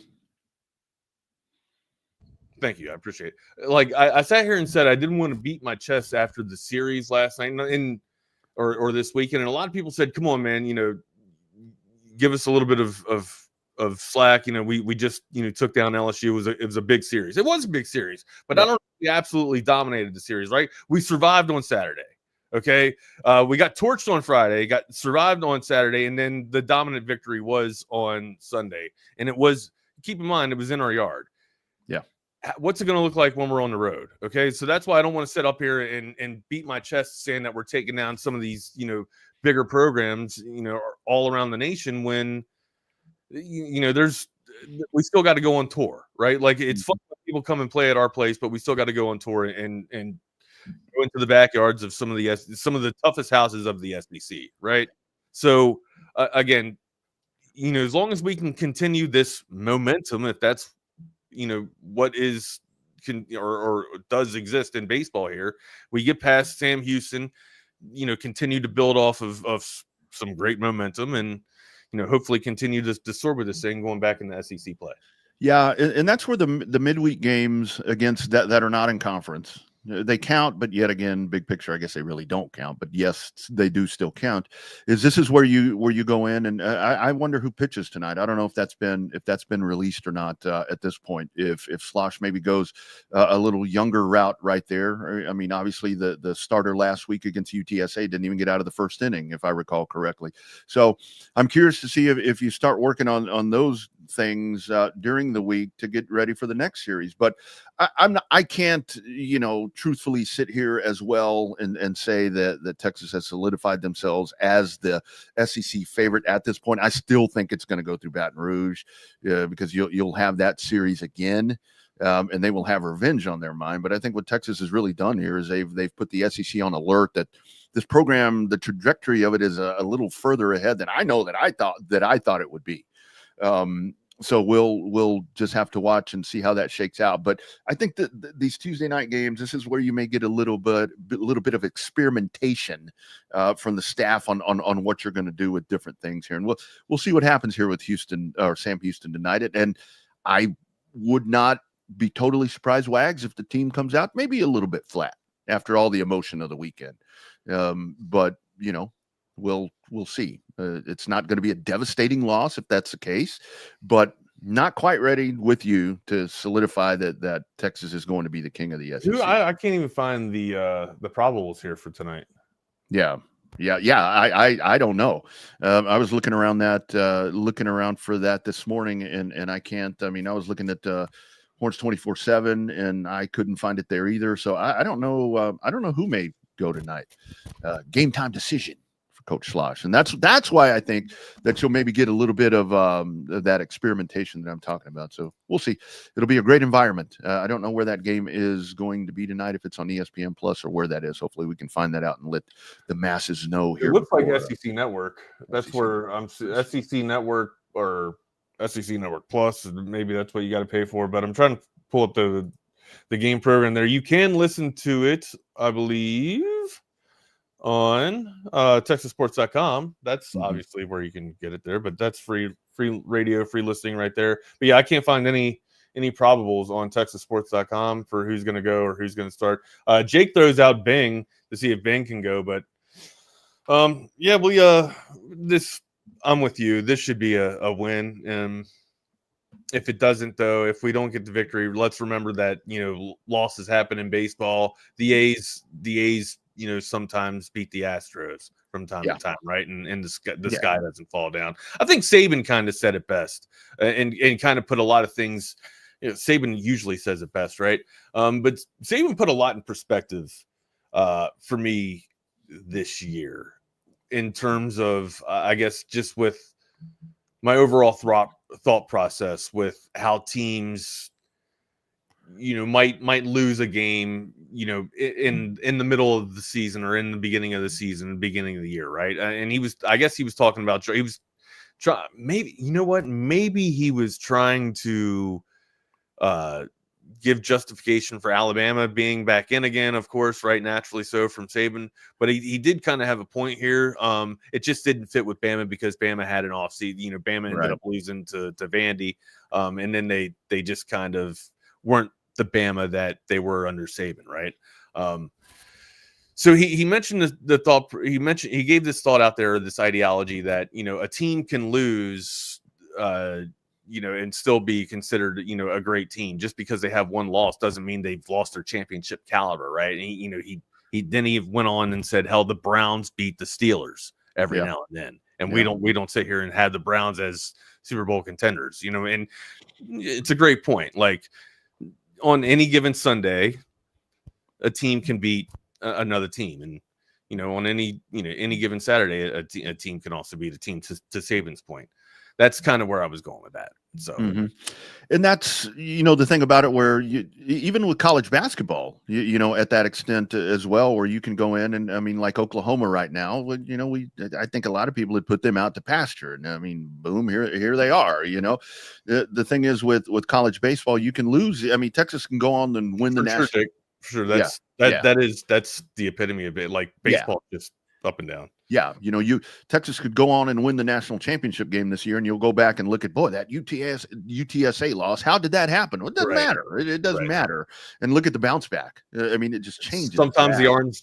Thank you. I appreciate it. I sat here and said I didn't want to beat my chest after the series last night or this weekend. And a lot of people said, come on, man, give us a little bit of slack. We just took down LSU. It was a big series. It was a big series, but I don't know if we absolutely dominated the series, right? We survived on Saturday. Okay. We got torched on Friday, got survived on Saturday, and then the dominant victory was on Sunday. And it was, keep in mind, it was in our yard. Yeah. What's it going to look like when we're on the road? Okay. So that's why I don't want to sit up here and beat my chest saying that we're taking down some of these, bigger programs, all around the nation when, we still got to go on tour, right? Like it's fun when people come and play at our place, but we still got to go on tour and go into the backyards of some of the toughest houses of the SEC, right? So again, as long as we can continue this momentum, if that's what is or does exist in baseball here, we get past Sam Houston, continue to build off of some great momentum, and hopefully continue to soar with this thing going back into SEC play. Yeah, and that's where the midweek games against that are not in conference, they count, but yet again, big picture, I guess they really don't count. But yes, they do still count. This is where you go in, and I wonder who pitches tonight. I don't know if that's been released or not at this point. If Slosh maybe goes a little younger route right there. I mean, obviously the starter last week against UTSA didn't even get out of the first inning, if I recall correctly. So I'm curious to see if you start working on those things during the week to get ready for the next series. But I can't truthfully sit here as well and say that Texas has solidified themselves as the SEC favorite at this point. I still think it's going to go through Baton Rouge because you'll have that series again. And they will have revenge on their mind. But I think what Texas has really done here is they've put the SEC on alert that this program, the trajectory of it is a little further ahead than I thought it would be. So we'll just have to watch and see how that shakes out. But I think that these Tuesday night games, this is where you may get a little bit of experimentation from the staff on what you're going to do with different things here, and we'll see what happens here with Houston or Sam Houston tonight. And I would not be totally surprised, Wags, if the team comes out maybe a little bit flat after all the emotion of the weekend. But we'll see. It's not going to be a devastating loss if that's the case, but not quite ready with you to solidify that Texas is going to be the king of the SEC. I can't even find the probables here for tonight. Yeah. I don't know. I was looking around for that this morning, and I can't. I mean, I was looking at Horns 24/7, and I couldn't find it there either. So I don't know. I don't know who may go tonight. Game time decision for Coach Slosh, and that's why I think that you'll maybe get a little bit of that experimentation that I'm talking about. So we'll see. It'll be a great environment. I don't know where that game is going to be tonight, if it's on ESPN Plus or where that is. Hopefully we can find that out and let the masses know here. It looks like SEC Network. That's SEC. Where I'm SEC Network or SEC Network Plus. Maybe that's what you got to pay for. But I'm trying to pull up the game program there. You can listen to it, I believe, on TexasSports.com. That's obviously where you can get it there, but that's free radio, free listening right there. But yeah, I can't find any probables on TexasSports.com for who's going to go or who's going to start. Jake throws out Bing to see if Bing can go, but I'm with you. This should be a win. If it doesn't, though, if we don't get the victory, let's remember that losses happen in baseball. The A's sometimes beat the Astros from time to time, right? And the sky doesn't fall down. I think Saban kind of said it best, and kind of put a lot of things. Saban usually says it best, right? But Saban put a lot in perspective for me this year in terms of, I guess, just with my overall thought process with how teams, might lose a game, in the middle of the season or in the beginning of the season, beginning of the year, right? And he was talking about, he was trying, maybe he was trying to give justification for Alabama being back in again, of course, right? Naturally so from Saban, but he did kind of have a point here. It just didn't fit with Bama because Bama had an offseason. Bama ended up losing to Vandy, and then they just kind of weren't the Bama that they were under Saban, right? So he mentioned the thought. He gave this thought out there, this ideology that a team can lose and still be considered, a great team. Just because they have one loss doesn't mean they've lost their championship caliber, right? And he went on and said, hell, the Browns beat the Steelers every now and then. And we don't sit here and have the Browns as Super Bowl contenders, and it's a great point. Like on any given Sunday, a team can beat another team. And, on any given Saturday, a team can also beat a team, to Saban's point. That's kind of where I was going with that. So, and that's, the thing about it, where even with college basketball, at that extent as well, where you can go in and, I mean, like Oklahoma right now, I think a lot of people had put them out to pasture, and I mean, boom, here they are. The thing is with college baseball, you can lose. I mean, Texas can go on and win the national. Sure, that's the epitome of it. Like baseball, just up and down. Yeah, Texas could go on and win the national championship game this year, and you'll go back and look at, boy, that UTSA loss. How did that happen? Well, it doesn't matter. It doesn't matter. And look at the bounce back. I mean, it just changes. Sometimes the arms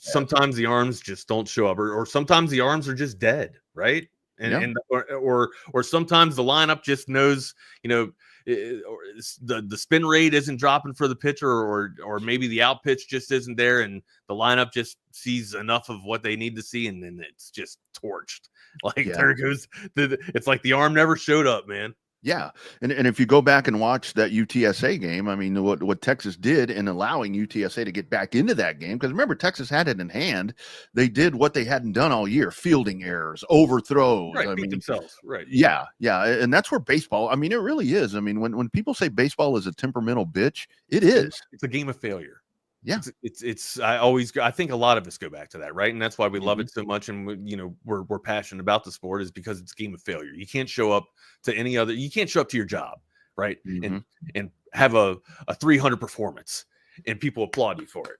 just don't show up, or sometimes the arms are just dead, right? And or sometimes the lineup just knows, or the spin rate isn't dropping for the pitcher, or maybe the out pitch just isn't there, and the lineup just sees enough of what they need to see, and then it's just torched. There goes it's like the arm never showed up, man. Yeah. And if you go back and watch that UTSA game, I mean, what Texas did in allowing UTSA to get back into that game, because remember, Texas had it in hand. They did what they hadn't done all year: fielding errors, overthrows. Right, beat themselves. Right. Yeah. And that's where baseball, I mean, it really is. I mean, when people say baseball is a temperamental bitch, it is. It's a game of failure. Yeah, I think a lot of us go back to that, right? And that's why we love it so much, and we're passionate about the sport, is because it's a game of failure. You can't show up to you can't show up to your job, right? And have a 300 performance and people applaud you for it.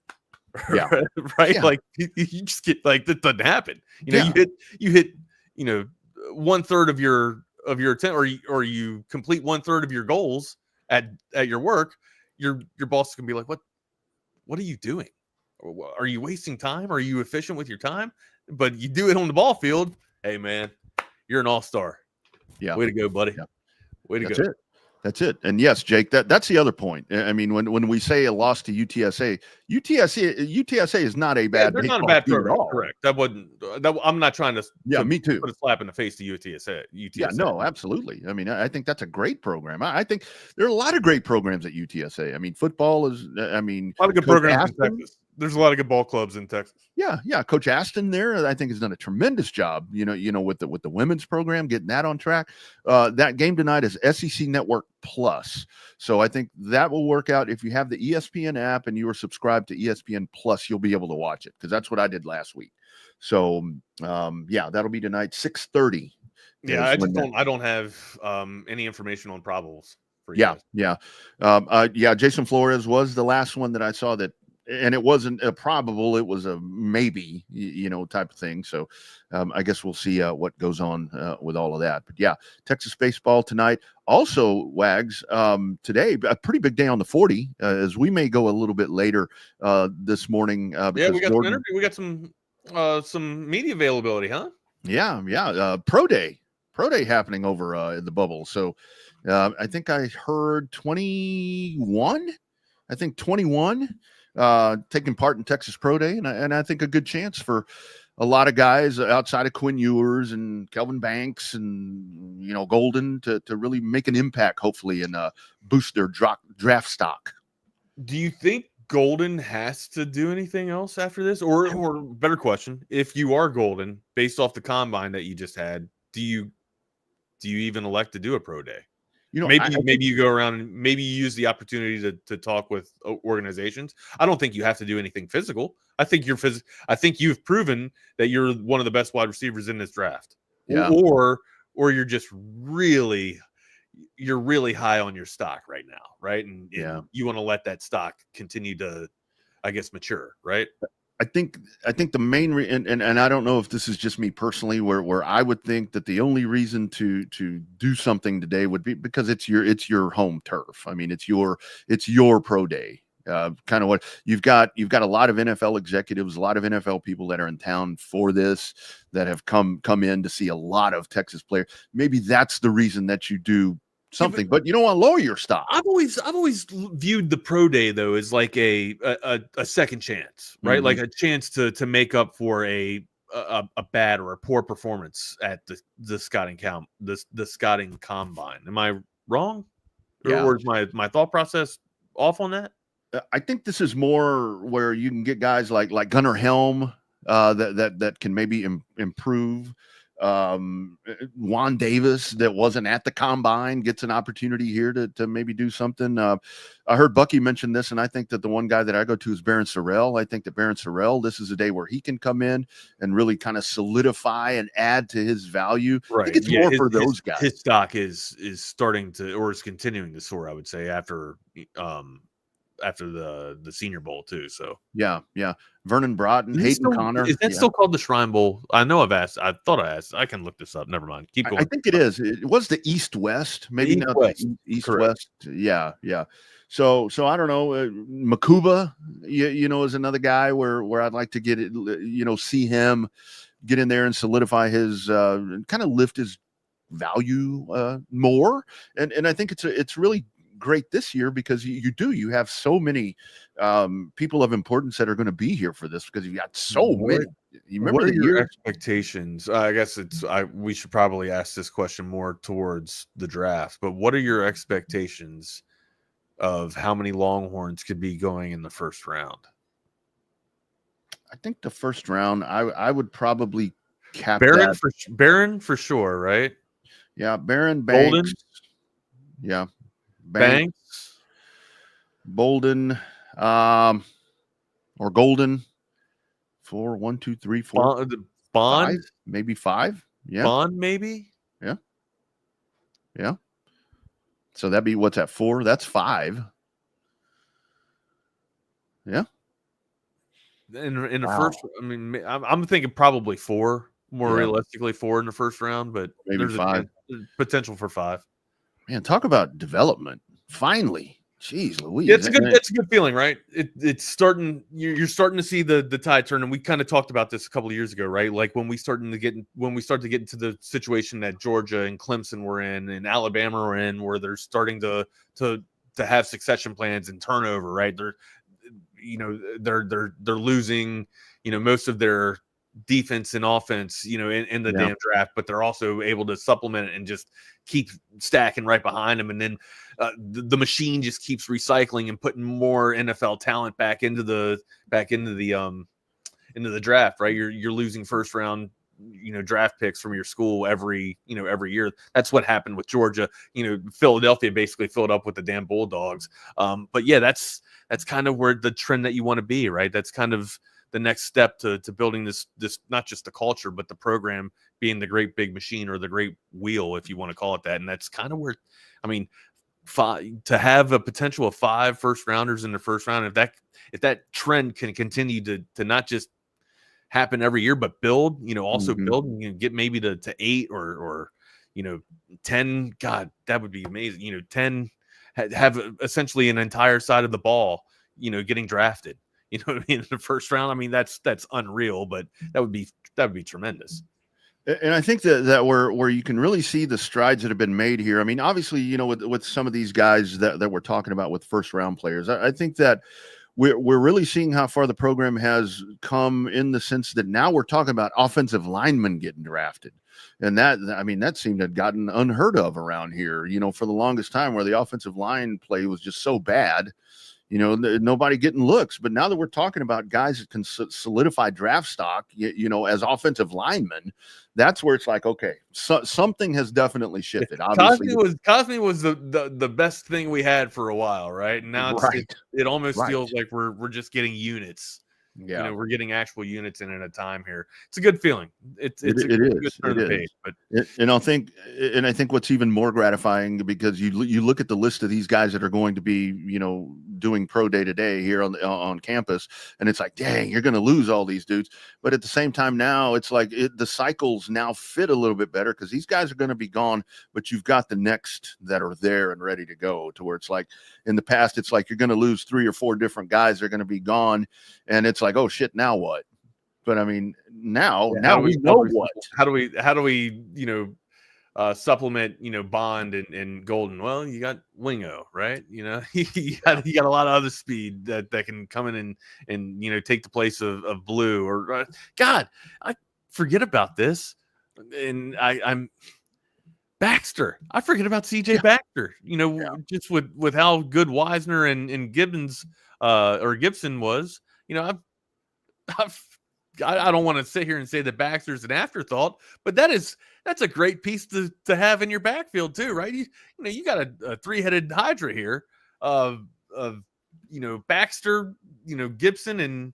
Yeah. Right? Yeah. Like you just get, like, that doesn't happen. You hit 1/3 of your attempt, or you complete 1/3 of your goals at your work. Your boss can be like, what are you doing? Are you wasting time? Are you efficient with your time? But you do it on the ball field. Hey, man, you're an all-star. Yeah. Way to go, buddy. Yeah. Way to That's go. it. That's it. And yes, Jake, that's the other point. I mean, when we say a loss to UTSA is not a bad. They're not a bad team program. at all. Correct. I'm not trying to. Me too. Put a slap in the face to UTSA. Yeah, no, absolutely. I mean, I think that's a great program. I think there are a lot of great programs at UTSA. I mean, football is. I mean, a lot of good programs in Texas. There's a lot of good ball clubs in Texas. Yeah. Coach Aston there, I think, has done a tremendous job. With the women's program, getting that on track. That game tonight is SEC Network Plus, so I think that will work out. If you have the ESPN app and you are subscribed to ESPN Plus, you'll be able to watch it, because that's what I did last week. So, that'll be tonight, 6:30. Yeah, I don't have any information on probables for you. Yeah. Jason Flores was the last one that I saw that. And it wasn't a probable, it was a maybe, type of thing. So I guess we'll see what goes on with all of that. But yeah, Texas baseball tonight. Also, Wags, today, a pretty big day on the 40, as we may go a little bit later this morning. We got some interview. We got some media availability, huh? Yeah. Pro day happening over in the bubble. So I think I heard 21. Taking part in Texas Pro Day, and I think a good chance for a lot of guys outside of Quinn Ewers and Kelvin Banks and Golden to really make an impact, hopefully, and boost their draft stock. Do you think Golden has to do anything else after this, or better question, if you are Golden, based off the combine that you just had, do you even elect to do a pro day? Maybe you go around and maybe you use the opportunity to talk with organizations. I don't think you have to do anything physical. I think you've proven that you're one of the best wide receivers in this draft. Yeah. Or you're just really high on your stock right now, right? And you want to let that stock continue to, I guess, mature, right? I think the main and I don't know if this is just me personally, where I would think that the only reason to do something today would be because it's your home turf. I mean, it's your pro day. Kind of what you've got a lot of NFL executives, a lot of NFL people that are in town for this, that have come in to see a lot of Texas players. Maybe that's the reason that you do something, but you don't want to lower your stock. I've always viewed the pro day though as like a second chance, right? Like a chance to make up for a bad or a poor performance at the scouting the scouting combine. Am I wrong? Yeah. Or is my thought process off on that? I think this is more where you can get guys like Gunnar Helm that can maybe improve. Juan Davis, that wasn't at the combine, gets an opportunity here to maybe do something. I heard Bucky mention this, and I think that the one guy that I go to is Barron Sorrell. I think that Barron Sorrell, this is a day where he can come in and really kind of solidify and add to his value. Right. I think it's more for those guys. His stock is starting to, or is continuing to soar, I would say, after the Senior Bowl too. So yeah. Vernon Broughton, Hayden Connor. Is that still called the Shrine Bowl? I know I thought I asked. I can look this up. Never mind. Keep going. I think it is. It was the East-West, maybe East not West. East-West. Yeah. So I don't know. Makuba, is another guy where I'd like to get it. See him get in there and solidify his kind of lift his value more. And I think it's really great this year because you have so many people of importance that are going to be here for this because you got so many. You remember what are the your year? expectations? I guess we should probably ask this question more towards the draft, but what are your expectations of how many Longhorns could be going in the first round? I think the first round, I would probably cap Barron for sure, right? Yeah, Barron, Banks. Bolden? Yeah. Banks, Bolden, or Golden. 4, 1, 2, 3, 4. Bond, 5, maybe 5. Yeah. Bond, maybe. Yeah. So that'd be what's that 4? That's 5. Yeah. In the first, I mean, I'm thinking probably 4. More realistically, 4 in the first round, but maybe there's 5. Potential for 5. Man, talk about development. Finally. Jeez Louise. Yeah, it's a good feeling, right? It's starting, you're starting to see the tide turn. And we kind of talked about this a couple of years ago, right? Like when we start to get into the situation that Georgia and Clemson were in and Alabama were in, where they're starting to have succession plans and turnover, right? They're losing, most of their defense and offense, in the damn draft, but they're also able to supplement it and just keep stacking right behind them. And then the machine just keeps recycling and putting more NFL talent back into the draft, right? You're losing first round, draft picks from your school every year. That's what happened with Georgia. Philadelphia basically filled up with the damn Bulldogs. But yeah, that's kind of where the trend that you want to be, right? That's kind of the next step to building this not just the culture, but the program being the great big machine or the great wheel, if you want to call it that. And that's kind of where, I mean, to have a potential of 5 first rounders in the first round, if that trend can continue to not just happen every year, but build, also build and get maybe to 8 or 10. God, that would be amazing. 10 have essentially an entire side of the ball, getting drafted. You know what I mean? In the first round. I mean, that's unreal, but that would be tremendous. And I think that where you can really see the strides that have been made here. I mean, obviously, with some of these guys that we're talking about with first round players, I think that we're really seeing how far the program has come in the sense that now we're talking about offensive linemen getting drafted. And that seemed to have gotten unheard of around here, for the longest time, where the offensive line play was just so bad. Nobody getting looks. But now that we're talking about guys that can solidify draft stock, as offensive linemen, that's where it's like, okay, so something has definitely shifted. Obviously, Cosme was the best thing we had for a while, right? And now it almost feels like we're just getting units. Yeah, we're getting actual units in at a time here. It's a good feeling. It is. Good turn of the page, but I think what's even more gratifying, because you look at the list of these guys that are going to be doing pro day to day here on campus, and it's like, dang, you're going to lose all these dudes. But at the same time, now it's like the cycles now fit a little bit better because these guys are going to be gone, but you've got the next that are there and ready to go. To where it's like in the past, it's like you're going to lose 3 or 4 different guys. They're going to be gone, and it's like, oh shit, now what? But I mean, now we know what. How do we supplement, Bond and Golden. Well, you got Wingo, right? You got a lot of other speed that can come in and take the place of Blue or God. I forget about this, and I'm Baxter. I forget about CJ Baxter. Just with how good Wisner and Gibbons or Gibson was. I don't want to sit here and say that Baxter's an afterthought, but that's a great piece to have in your backfield too, right? You got a three-headed hydra here of Baxter, Gibson and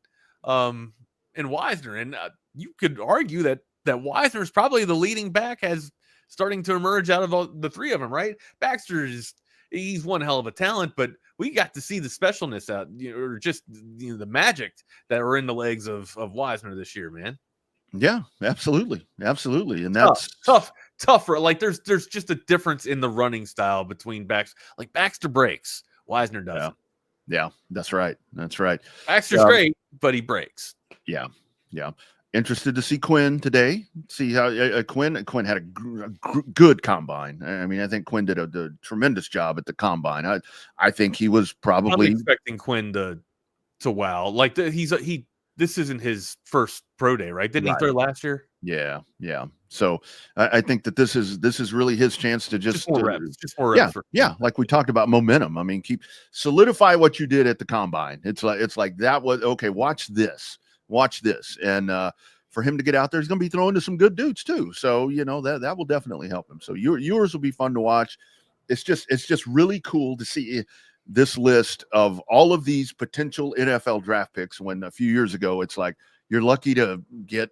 Wisner, and you could argue that Wisner is probably the leading back as starting to emerge out of all the three of them, right? Baxter he's one hell of a talent, but we got to see the specialness out, or just the magic that were in the legs of Wisner this year, man. Yeah, absolutely, and that's tough. Like there's just a difference in the running style between Baxter. Like Baxter breaks, Wisner doesn't. Yeah, that's right. Baxter's great, but he breaks. Yeah. Interested to see Quinn today. See how Quinn had a good combine. I mean, I think Quinn did a tremendous job at the combine. I think he was probably expecting Quinn to wow. Like this isn't his first pro day, right? Didn't he throw last year? Yeah. So I think that this is really his chance to just more reps. Yeah. Like we talked about momentum. I mean, solidify what you did at the combine. It's like that was okay. Watch this. And for him to get out there, he's going to be throwing to some good dudes too. So, that will definitely help him. So yours will be fun to watch. It's just really cool to see this list of all of these potential NFL draft picks when a few years ago, it's like, you're lucky to get,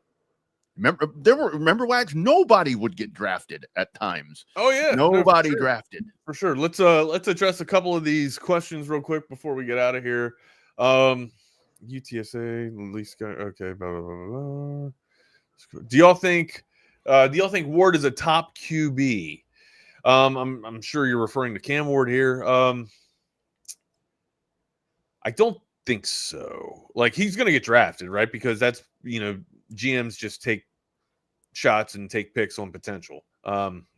remember Wags, nobody would get drafted at times. Oh yeah. Nobody drafted. For sure. Let's address a couple of these questions real quick before we get out of here. UTSA, least guy. Okay, blah, blah, blah, blah. Do y'all think Ward is a top QB? I'm sure you're referring to Cam Ward here. I don't think so. Like he's going to get drafted, right? Because that's GMs just take shots and take picks on potential.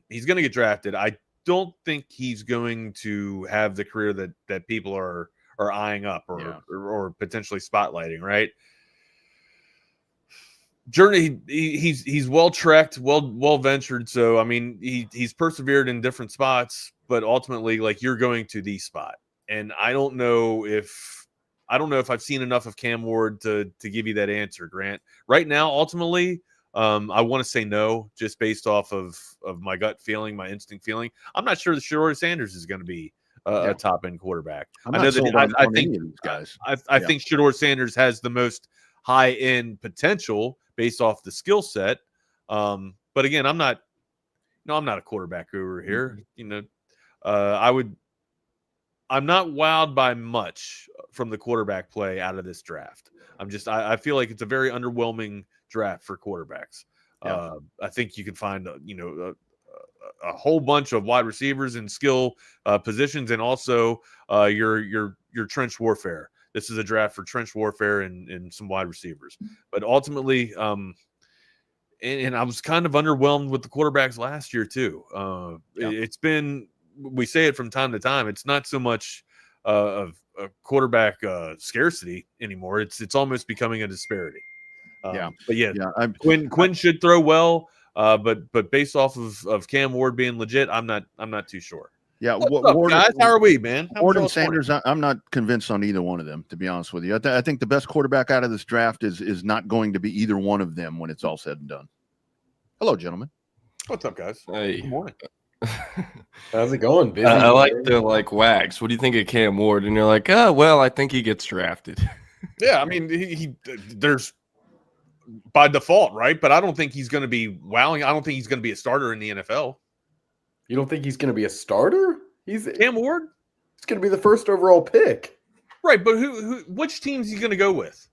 He's going to get drafted. I don't think he's going to have the career that people are eyeing up or potentially spotlighting, right? Journey, he's well trekked, well ventured. So I mean, he's persevered in different spots, but ultimately, like you're going to the spot, and I don't know if I've seen enough of Cam Ward to give you that answer, Grant. Right now, ultimately, I want to say no, just based off of my gut feeling, my instinct feeling. I'm not sure that Shedeur Sanders is going to be a top end quarterback. I think Shedeur Sanders has the most high end potential based off the skill set. But again, I'm not a quarterback guru here. I'm not wowed by much from the quarterback play out of this draft. I feel like it's a very underwhelming draft for quarterbacks. I think you can find a whole bunch of wide receivers and skill positions, and also your trench warfare. This is a draft for trench warfare and some wide receivers. But ultimately, and I was kind of underwhelmed with the quarterbacks last year too. It's been, we say it from time to time, it's not so much of a quarterback scarcity anymore. It's almost becoming a disparity. But Quinn should throw well. But based off of Cam Ward being legit, I'm not too sure. Yeah, Ward, guys, how are we, man? Ward and Sanders, I'm not convinced on either one of them, to be honest with you. I think the best quarterback out of this draft is not going to be either one of them when it's all said and done. Hello, gentlemen. What's up, guys? Hey. Good morning. How's it going? Busy, I like the Wags. What do you think of Cam Ward? And you're like, oh, well, I think he gets drafted. Yeah, I mean, he there's by default, right? But I don't think he's going to be wowing. I don't think he's going to be a starter in the NFL. You don't think he's going to be a starter? He's Cam Ward. He's going to be the first overall pick, right? But which teams is he going to go with?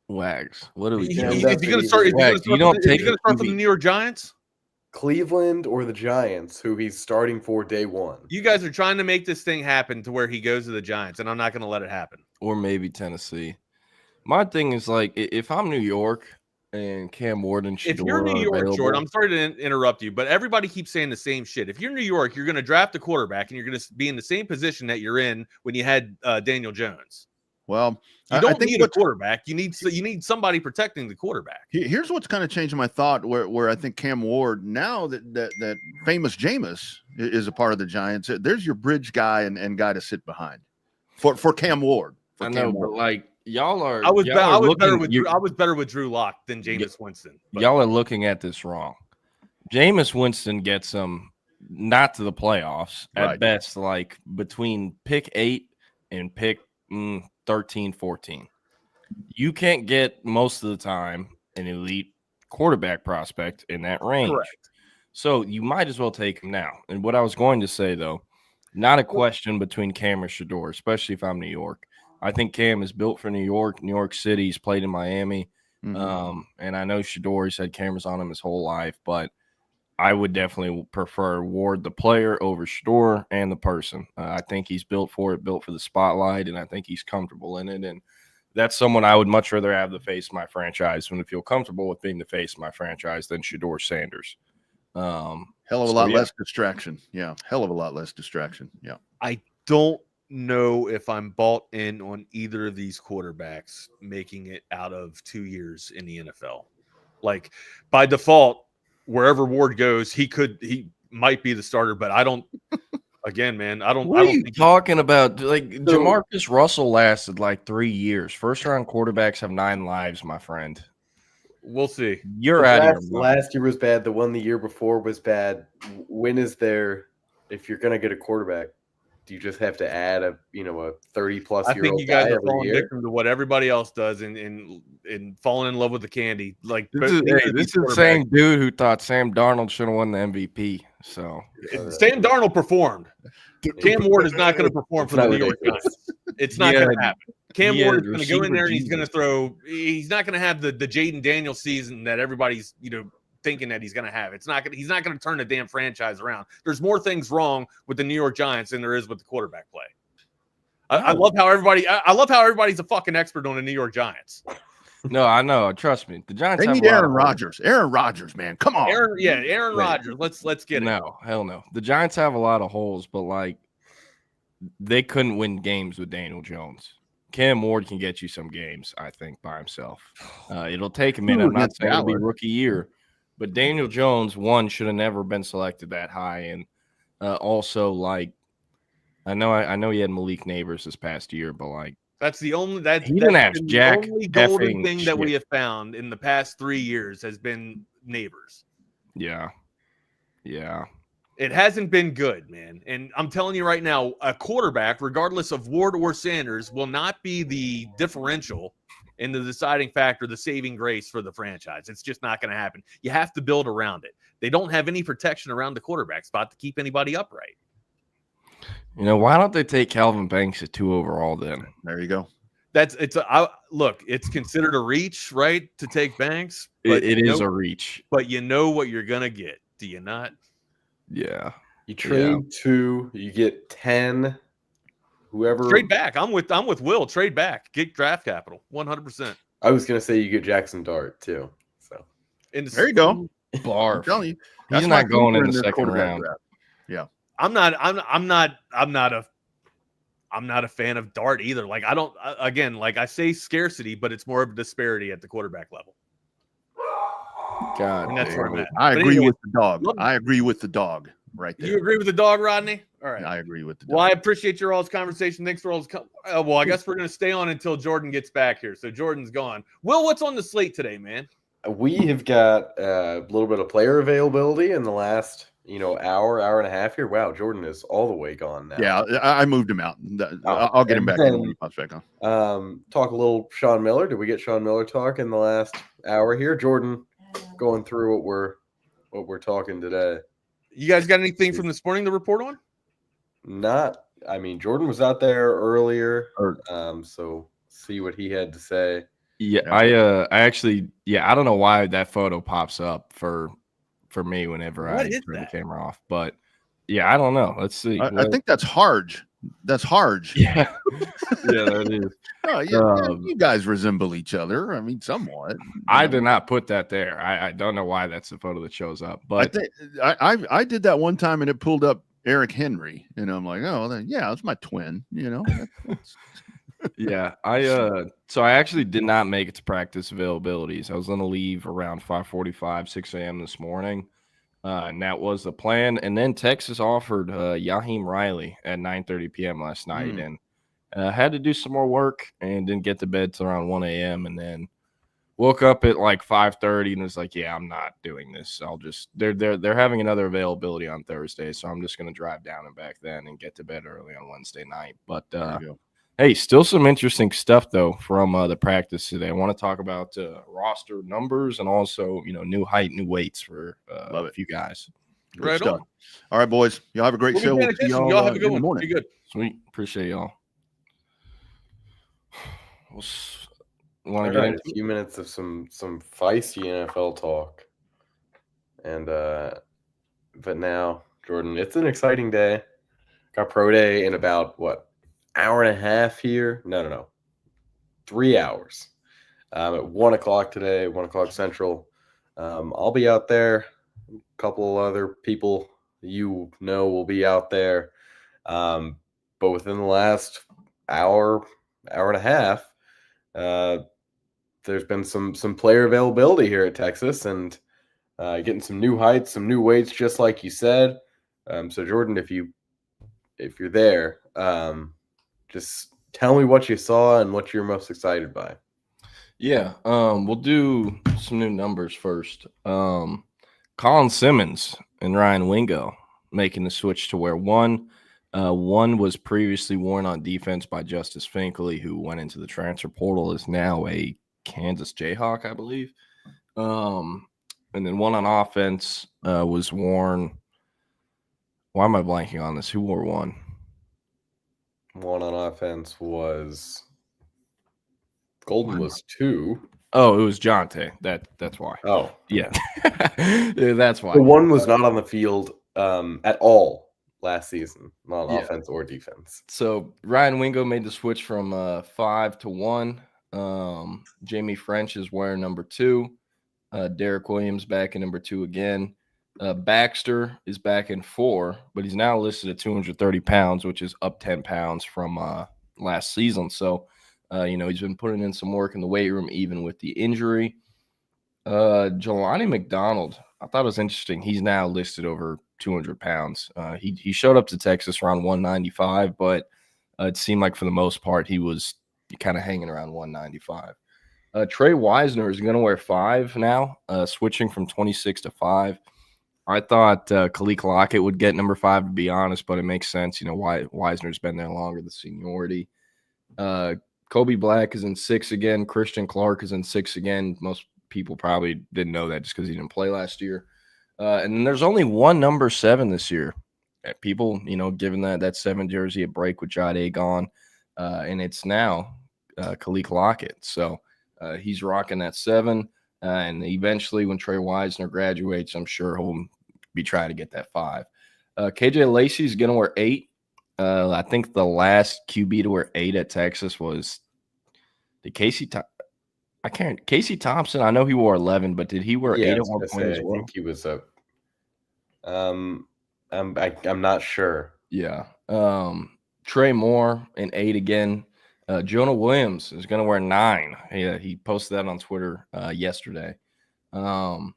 Wags. What are we? Is he going to start? Is he going to start from the New York Giants, Cleveland, or the Giants, who he's starting for day one? You guys are trying to make this thing happen to where he goes to the Giants, and I'm not going to let it happen. Or maybe Tennessee. My thing is, like, if I'm New York and Cam Ward and If Shedeur you're New are York, available. Jordan, I'm sorry to interrupt you, but everybody keeps saying the same shit. If you're New York, you're going to draft a quarterback, and you're going to be in the same position that you're in when you had Daniel Jones. Well, you don't need a quarterback. You need somebody protecting the quarterback. Here's what's kind of changing my thought. Where I think Cam Ward, now that famous Jameis is a part of the Giants, there's your bridge guy and guy to sit behind for Cam Ward. I know, but like y'all are. I was better with Drew Lock than Jameis Winston. But. Y'all are looking at this wrong. Jameis Winston gets them not to the playoffs at best, like between pick 8 and pick 13, 14. You can't get most of the time an elite quarterback prospect in that range. Correct. So you might as well take him now. And what I was going to say, though, not a question between Cam or Shedeur, especially if I'm New York. I think Cam is built for New York. New York City. He's played in Miami. And I know Shedeur, he's had cameras on him his whole life, but I would definitely prefer Ward, the player, over Shedeur and the person. I think he's built for it, built for the spotlight, and I think he's comfortable in it. And that's someone I would much rather have the face of my franchise when I feel comfortable with being the face of my franchise than Shedeur Sanders. Hell of a lot less distraction. Yeah, hell of a lot less distraction. Yeah. I don't know if I'm bought in on either of these quarterbacks making it out of 2 years in the NFL. Like, by default, wherever Ward goes, he might be the starter, but I don't. Again, man, I don't. What are you talking about? Like Jamarcus Russell lasted like 3 years. First round quarterbacks have 9 lives, my friend. We'll see. You're out of your mind. Last year was bad. The one the year before was bad. When is there? If you're gonna get a quarterback, do you just have to add a 30-plus year old? I think you guys are falling victim to what everybody else does and falling in love with the candy. Like this is the same dude who thought Sam Darnold should have won the MVP. So Sam Darnold performed. Cam Ward is not going to perform for the New York Giants. It's not going to happen. Cam Ward is going to go in there and he's going to throw. He's not going to have the Jaden Daniels season that everybody's thinking that he's going to have. He's not going to turn the damn franchise around. There's more things wrong with the New York Giants than there is with the quarterback play. I love how everybody's a fucking expert on the New York Giants. No, I know. Trust me. The Giants need Aaron Rodgers. Aaron Rodgers, man. Come on. Aaron Rodgers. Let's get it. No, hell no. The Giants have a lot of holes, but like they couldn't win games with Daniel Jones. Cam Ward can get you some games, I think, by himself. It'll take a minute. I'm not saying it'll be rookie year, but Daniel Jones, should have never been selected that high, and also like I know he had Malik Neighbors this past year, but like. That's the only the only golden thing that we have found in the past 3 years has been Neighbors. Yeah. It hasn't been good, man. And I'm telling you right now, a quarterback, regardless of Ward or Sanders, will not be the differential in the deciding factor, the saving grace for the franchise. It's just not going to happen. You have to build around it. They don't have any protection around the quarterback spot to keep anybody upright. Why don't they take Calvin Banks at 2 overall then? There you go. It's considered a reach, right, to take Banks. It is a reach. But you know what you're going to get, do you not? Yeah. You trade 2, you get 10. Whoever trade back. I'm with Will. Trade back. Get draft capital. 100%. I was going to say you get Jackson Dart too. So there you go. Barf. I'm telling you, he's not going in the second round. Draft. Yeah. I'm not a fan of Dart either. Like I say scarcity, but it's more of a disparity at the quarterback level. God, and that's where I'm at. I agree with the dog. I agree with the dog right there. You agree with the dog, Rodney? All right. I agree with the dog. Well, I appreciate your all's conversation. Thanks for all's. Well, I guess we're going to stay on until Jordan gets back here. So Jordan's gone. Will, what's on the slate today, man? We have got a little bit of player availability in the last hour and a half here. Wow, Jordan is all the way gone now. Yeah, I moved him out. I'll get him back when he pops back on. Talk a little Shawn Miller. Did we get Shawn Miller talk in the last hour here? Jordan, going through what we're talking today. You guys got anything from this morning to report on? Jordan was out there earlier, so see what he had to say. Yeah, I actually, I don't know why that photo pops up for me whenever I turn the camera off, but I don't know. Let's see. I think that's Harge That's hard. Yeah, that is. Oh, you guys resemble each other. I mean, somewhat. I did not put that there. I don't know why that's the photo that shows up, but I did that one time and it pulled up Eric Henry, and I'm like, oh, then, yeah, it's my twin. Yeah, so I actually did not make it to practice availabilities. I was going to leave around 5:45, 6 a.m. this morning. And that was the plan. And then Texas offered Yaheem Riley at 9:30 p.m. last night, and had to do some more work and didn't get to bed till around 1 a.m. and then woke up at like 5:30 and was like, yeah, I'm not doing this. I'll just they're having another availability on Thursday, so I'm just going to drive down and back then and get to bed early on Wednesday night. But hey, still some interesting stuff though from the practice today. I want to talk about roster numbers and also new height, new weights for a few guys. Right on. All right, boys. Y'all have a great show. We'll see y'all have a good one. Be good. Sweet. Appreciate y'all. Want to get into a few minutes of some feisty NFL talk, and but now, Jordan, it's an exciting day. Got pro day in about hour and a half here? No. 3 hours. At 1 o'clock today, 1 o'clock Central. I'll be out there. A couple of other people will be out there. But within the last hour and a half, there's been some player availability here at Texas, and getting some new heights, some new weights, just like you said. So Jordan, if you're there, just tell me what you saw and what you're most excited by. Yeah, we'll do some new numbers first. Colin Simmons and Ryan Wingo making the switch to where one was previously worn on defense by Justice Finkley, who went into the transfer portal, is now a Kansas Jayhawk, I believe. And then one on offense was worn. Why am I blanking on this? Who wore one? One on offense was Golden was 2. Oh, it was Jonte. That's why. Oh, yeah. Yeah, that's why. The one was not on the field at all last season, not on offense or defense. So Ryan Wingo made the switch from 5 to 1. Jamie French is wearing number 2. Derek Williams back in number 2 again. Baxter is back in 4, but he's now listed at 230 pounds, which is up 10 pounds from last season. So, he's been putting in some work in the weight room, even with the injury. Jelani McDonald, I thought it was interesting. He's now listed over 200 pounds. He showed up to Texas around 195, but it seemed like for the most part he was kind of hanging around 195. Trey Wisner is going to wear 5 now, switching from 26 to 5. I thought Khalil Lockett would get number 5, to be honest, but it makes sense. Why Wisner's been there longer, the seniority. Kobe Black is in 6 again. Christian Clark is in 6 again. Most people probably didn't know that just because he didn't play last year. And then there's only one number 7 this year. People, giving that 7 jersey a break with Jade gone. And it's now Khalil Lockett. So he's rocking that 7. And eventually when Trey Wisner graduates, I'm sure he'll be trying to get that 5. KJ Lacey's going to wear 8. I think the last QB to wear 8 at Texas was Casey Thompson. I know he wore 11, but did he wear 8 at one point as well? I think he was up. I'm not sure. Yeah. Trey Moore in 8 again. Jonah Williams is going to wear 9. He posted that on Twitter yesterday. And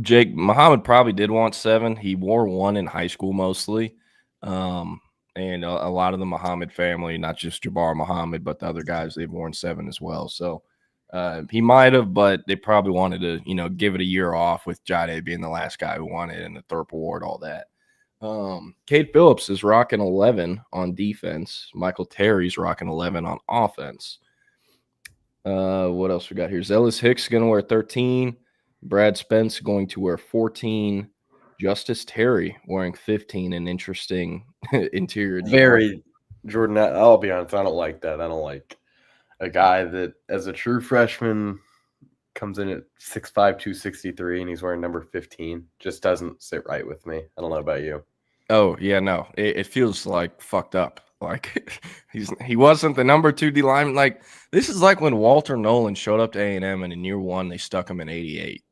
Jake Muhammad probably did want 7. He wore 1 in high school mostly. And a lot of the Muhammad family, not just Jabbar Muhammad, but the other guys, they've worn 7 as well. So he might have, but they probably wanted to, give it a year off with Jade being the last guy who won it and the Thurp Award, all that. Cade Phillips is rocking 11 on defense. Michael Terry's rocking 11 on offense. What else we got here? Zealous Hicks going to wear 13. Brad Spence going to wear 14. Justice Terry wearing 15. An interesting interior. Very, Jordan, I'll be honest, I don't like that. I don't like a guy that, as a true freshman, comes in at 6'5", 263, and he's wearing number 15. Just doesn't sit right with me. I don't know about you. Oh, yeah, no. It feels like fucked up. Like he wasn't the number 2 D lineman. Like this is like when Walter Nolan showed up to A&M and in year 1 they stuck him in 88.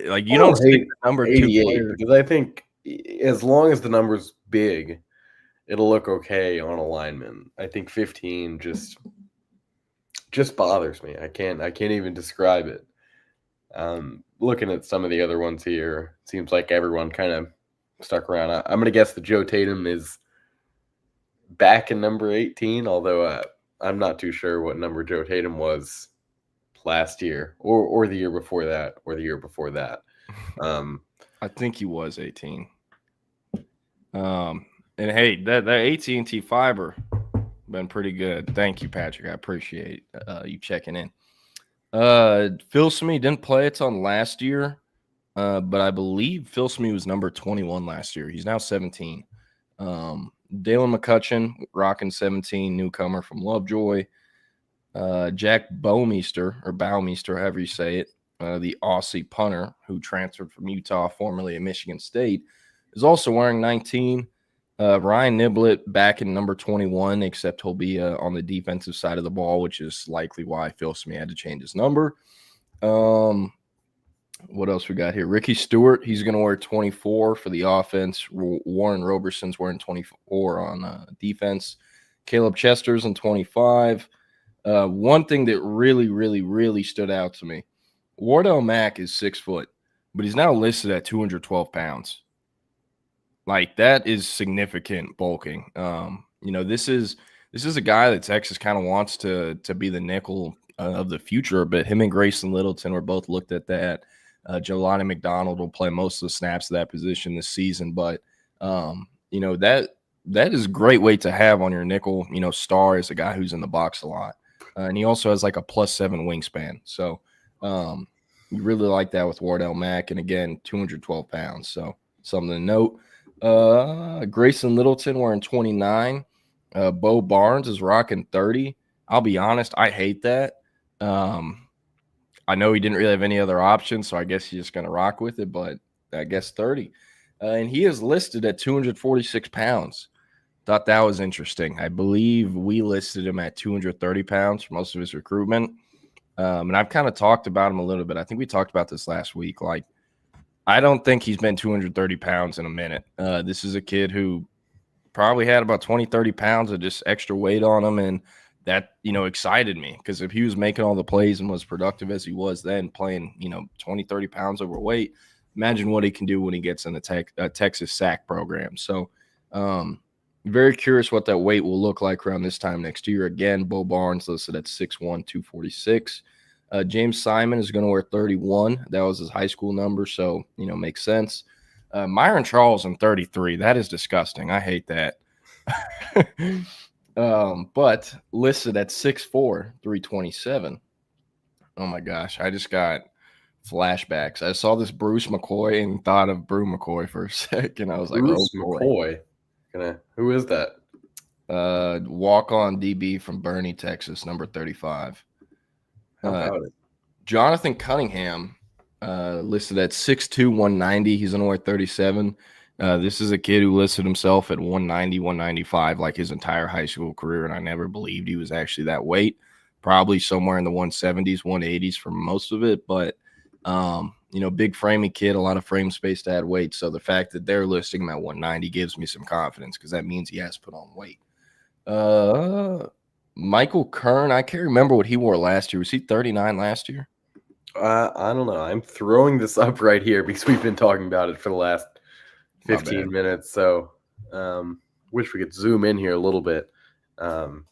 Like you don't stick the number 2 player because I think as long as the number's big, it'll look okay on a lineman. I think 15 just bothers me. I can't even describe it. Looking at some of the other ones here, it seems like everyone kind of stuck around. I'm going to guess that Joe Tatum is back in number 18, although I'm not too sure what number Joe Tatum was last year or the year before that or the year before that. I think he was 18. And hey, that AT&T fiber been pretty good. Thank you, Patrick. I appreciate you checking in. Phil Smee didn't play a ton last year, but I believe Phil Smee was number 21 last year. He's now 17. Dalen McCutcheon, rocking 17, newcomer from Lovejoy. Jack Baumeister, or Baumeister, however you say it, the Aussie punter who transferred from Utah, formerly at Michigan State, is also wearing 19. Ryan Niblett back in number 21, except he'll be on the defensive side of the ball, which is likely why Phil Smee had to change his number. What else we got here? Ricky Stewart, he's going to wear 24 for the offense. Warren Roberson's wearing 24 on defense. Caleb Chester's in 25. One thing that really stood out to me, Wardell Mack is 6 foot, but he's now listed at 212 pounds. Like, that is significant bulking. This is a guy that Texas kind of wants to be the nickel of the future, but him and Grayson Littleton were both looked at that. Jelani McDonald will play most of the snaps of that position this season, but that is a great weight to have on your nickel. Star is a guy who's in the box a lot, and he also has like a +7 wingspan. So you really like that with Wardell Mack, and again, 212 pounds. So something to note. Grayson Littleton wearing 29. Bo Barnes is rocking 30. I'll be honest, I hate that. I know he didn't really have any other options, so I guess he's just going to rock with it, but I guess 30. And he is listed at 246 pounds. Thought that was interesting. I believe we listed him at 230 pounds for most of his recruitment. And I've kind of talked about him a little bit. I think we talked about this last week. Like, I don't think he's been 230 pounds in a minute. This is a kid who probably had about 20, 30 pounds of just extra weight on him, and that, excited me, because if he was making all the plays and was productive as he was then, playing, 20, 30 pounds overweight, imagine what he can do when he gets in the Texas SAC program. So very curious what that weight will look like around this time next year. Again, Bo Barnes listed at 6'1", 246. James Simon is going to wear 31. That was his high school number, so, makes sense. Myron Charles in 33. That is disgusting. I hate that. But listed at 6'4", 327. Oh my gosh, I just got flashbacks. I saw this Bruce McCoy and thought of Brew McCoy for a second. I was like, Bruce McCoy. Who is that? Walk-on DB from Bernie, Texas, number 35. How about it? Jonathan Cunningham, listed at 6'2", 190. He's going to wear 37. This is a kid who listed himself at 190, 195 like his entire high school career, and I never believed he was actually that weight. Probably somewhere in the 170s, 180s for most of it, but big framey kid, a lot of frame space to add weight. So the fact that they're listing him at 190 gives me some confidence, because that means he has put on weight. Michael Kern, I can't remember what he wore last year. Was he 39 last year? I don't know. I'm throwing this up right here because we've been talking about it for the last 15 minutes. So wish we could zoom in here a little bit. But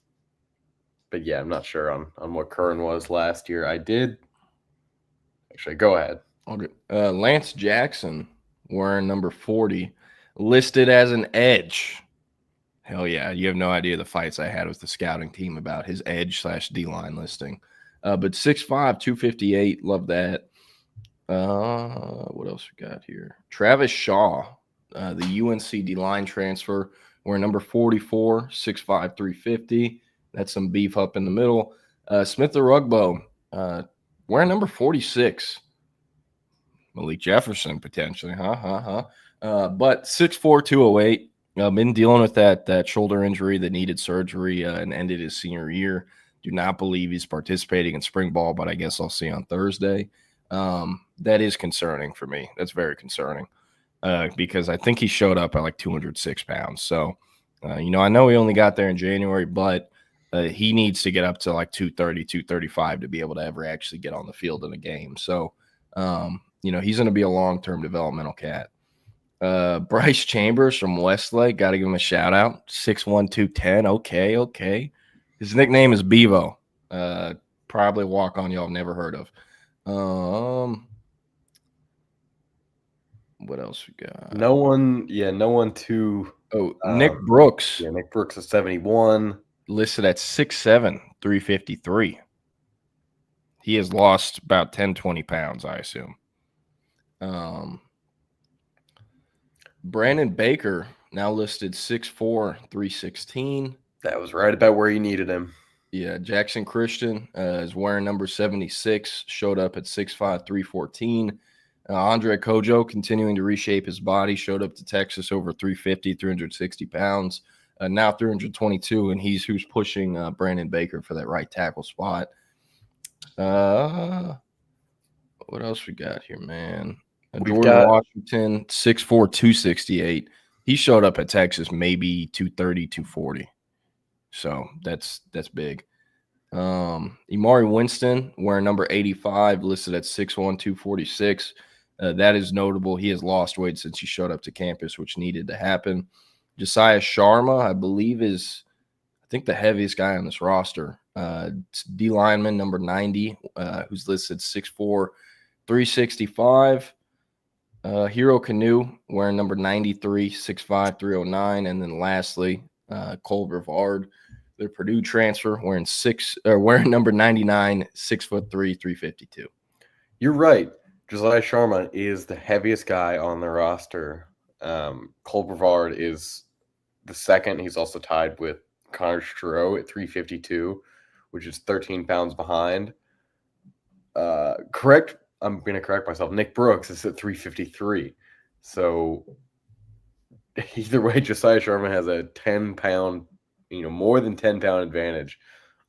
yeah, I'm not sure on what Kern was last year. I did. Actually, go ahead. Okay. Lance Jackson wearing number 40, listed as an edge. Hell yeah. You have no idea the fights I had with the scouting team about his edge/D-line listing. But 6'5", 258. Love that. What else we got here? Travis Shaw, the UNC D-line transfer, wearing number 44, 6'5", 350. That's some beef up in the middle. Smith Arugbo, wearing number 46. Malik Jefferson, potentially. But 6'4", 208. Been dealing with that shoulder injury that needed surgery and ended his senior year. Do not believe he's participating in spring ball, but I guess I'll see on Thursday. That is concerning for me. That's very concerning because I think he showed up at like 206 pounds. So, I know he only got there in January, but he needs to get up to like 230, 235 to be able to ever actually get on the field in a game. So, he's going to be a long-term developmental cat. Bryce Chambers from Westlake, got to give him a shout out. 6'1", 210. Okay. His nickname is Bevo. Probably walk on y'all never heard of. What else we got? No one too. Nick Brooks. Yeah, Nick Brooks is 71. Listed at 6'7", 353. He has lost about 10, 20 pounds, I assume. Brandon Baker, now listed 6'4", 316. That was right about where you needed him. Yeah, Jackson Christian is wearing number 76, showed up at 6'5", 314. Andre Kojo continuing to reshape his body, showed up to Texas over 350, 360 pounds, now 322, and he's who's pushing Brandon Baker for that right tackle spot. What else we got here, man? Jordan Washington, 6'4", 268. He showed up at Texas maybe 230, 240. So that's big. Imari Winston wearing number 85, listed at 6'1", 246. That is notable. He has lost weight since he showed up to campus, which needed to happen. Josiah Sharma, I believe, is the heaviest guy on this roster. D lineman number 90, who's listed 6'4", 365. Hero Canoe wearing number 93, 6'5", 309. And then lastly, Cole Brevard, the Purdue transfer, wearing number 99, 6'3", 352. You're right. Josiah Sharma is the heaviest guy on the roster. Cole Brevard is the second. He's also tied with Connor Stroh at 352, which is 13 pounds behind. I'm going to correct myself. Nick Brooks is at 353. So either way, Josiah Sharma has a 10-pound, more than 10-pound advantage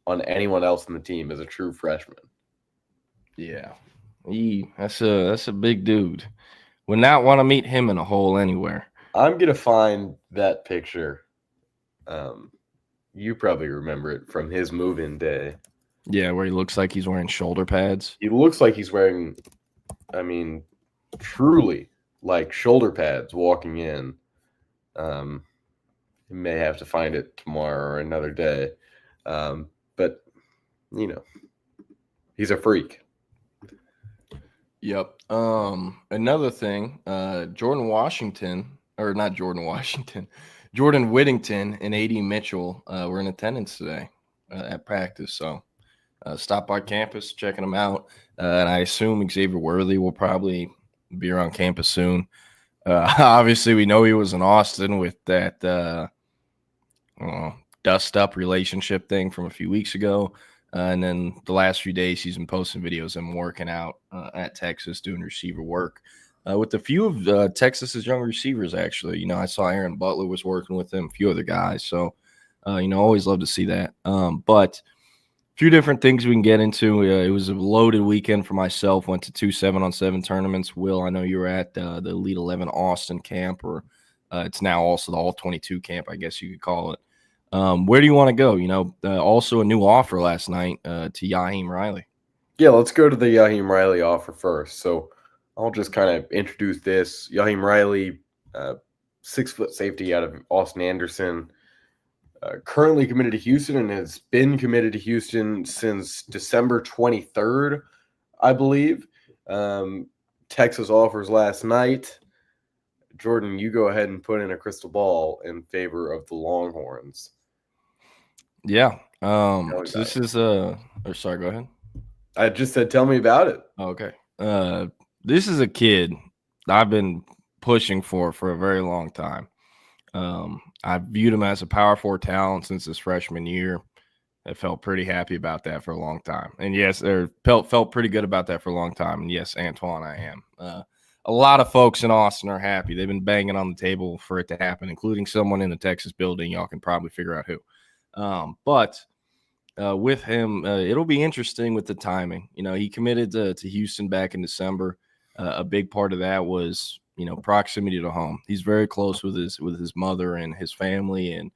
on anyone else in the team as a true freshman. Yeah. That's a big dude. Would not want to meet him in a hole anywhere. I'm going to find that picture. You probably remember it from his move-in day. Yeah, where he looks like he's wearing shoulder pads. He looks like he's wearing, truly like shoulder pads walking in. You may have to find it tomorrow or another day. But, he's a freak. Yep. Another thing, Jordan Whittington and A.D. Mitchell were in attendance today at practice. So stop by campus, checking them out. And I assume Xavier Worthy will probably be around campus soon. Obviously, we know he was in Austin with that dust-up relationship thing from a few weeks ago. And then the last few days, he's been posting videos of him working out at Texas, doing receiver work with a few of Texas's young receivers, actually. I saw Aaron Butler was working with him, a few other guys. So, always love to see that. But a few different things we can get into. It was a loaded weekend for myself. Went to 2 7-on-7 tournaments. Will, I know you were at the Elite 11 Austin camp, or it's now also the All-22 camp, I guess you could call it. Where do you want to go? Also a new offer last night to Yaheem Riley. Yeah, let's go to the Yaheem Riley offer first. So I'll just kind of introduce this. Yaheem Riley, 6-foot safety out of Austin Anderson, currently committed to Houston and has been committed to Houston since December 23rd, I believe. Texas offers last night. Jordan, you go ahead and put in a crystal ball in favor of the Longhorns. Yeah. So this is sorry, go ahead. I just said, tell me about it. Okay. This is a kid I've been pushing for a very long time. I've viewed him as a Power 4 talent since his freshman year. I felt pretty happy about that for a long time. And yes, felt pretty good about that for a long time. And yes, Antoine, I am. a lot of folks in Austin are happy. They've been banging on the table for it to happen, including someone in the Texas building. Y'all can probably figure out who. But with him, it'll be interesting with the timing. You know, he committed to Houston back in December. A big part of that was, you know, proximity to home. He's very close with his mother and his family, and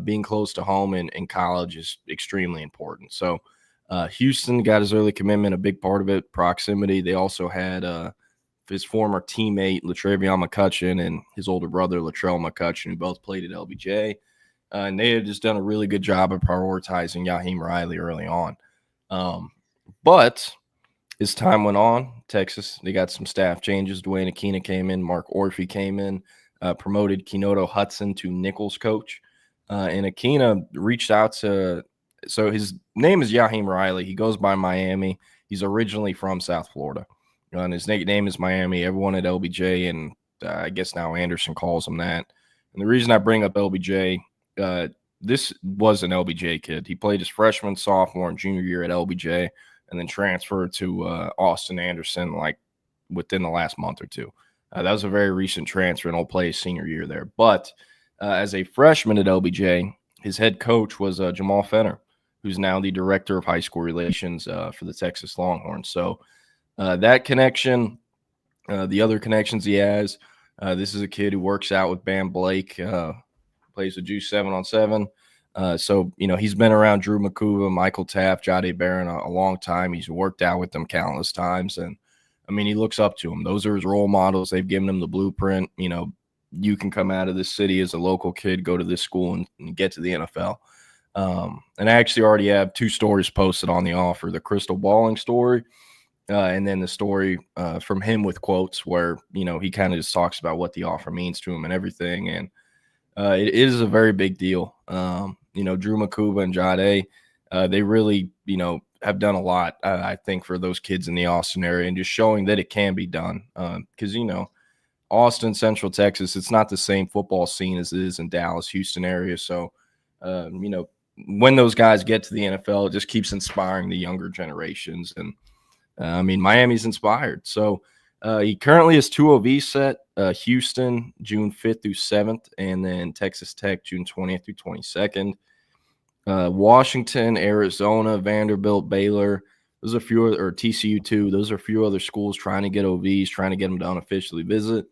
being close to home in college is extremely important. So Houston got his early commitment, a big part of it, proximity. They also had his former teammate, Latravion McCutcheon, and his older brother, Latrell McCutcheon, who both played at LBJ. And they had just done a really good job of prioritizing Yaheem Riley early on. But as time went on, Texas, they got some staff changes. Dwayne Aquina came in. Mark Orphy came in, promoted Kenoto Hudson to Nichols coach. And Aquina reached out to – so his name is Yaheem Riley. He goes by Miami. He's originally from South Florida. And his nickname is Miami. Everyone at LBJ, and I guess now Anderson calls him that. And the reason I bring up LBJ, this was an LBJ kid. He played his freshman, sophomore, and junior year at LBJ, and then transferred to Austin Anderson like within the last month or two. That was a very recent transfer, and he'll play his senior year there. But as a freshman at LBJ, his head coach was Jamal Fenner, who's now the director of high school relations for the Texas Longhorns. So that connection, the other connections he has, this is a kid who works out with Bam Blake, plays with Juice 7-on-7. So, you know, he's been around Drew Makuba, Michael Taft, Jade Barron a long time. He's worked out with them countless times. And, I mean, he looks up to them. Those are his role models. They've given him the blueprint. You know, you can come out of this city as a local kid, go to this school, and get to the NFL. And I actually already have 2 stories posted on the offer, the crystal balling story, and then the story from him with quotes where, you know, he kind of just talks about what the offer means to him and everything. And it is a very big deal. You know, Drew Makuba and Jade, they really, you know, have done a lot, I think, for those kids in the Austin area and just showing that it can be done. Because, you know, Austin, Central Texas, it's not the same football scene as it is in Dallas, Houston area. So, you know, when those guys get to the NFL, it just keeps inspiring the younger generations. And, I mean, Miami's inspired. So he currently has 2 OVs set, Houston, June 5th through 7th, and then Texas Tech, June 20th through 22nd. Washington, Arizona, Vanderbilt, Baylor, those are a few, or TCU too. Those are a few other schools trying to get OVs, trying to get them to unofficially visit.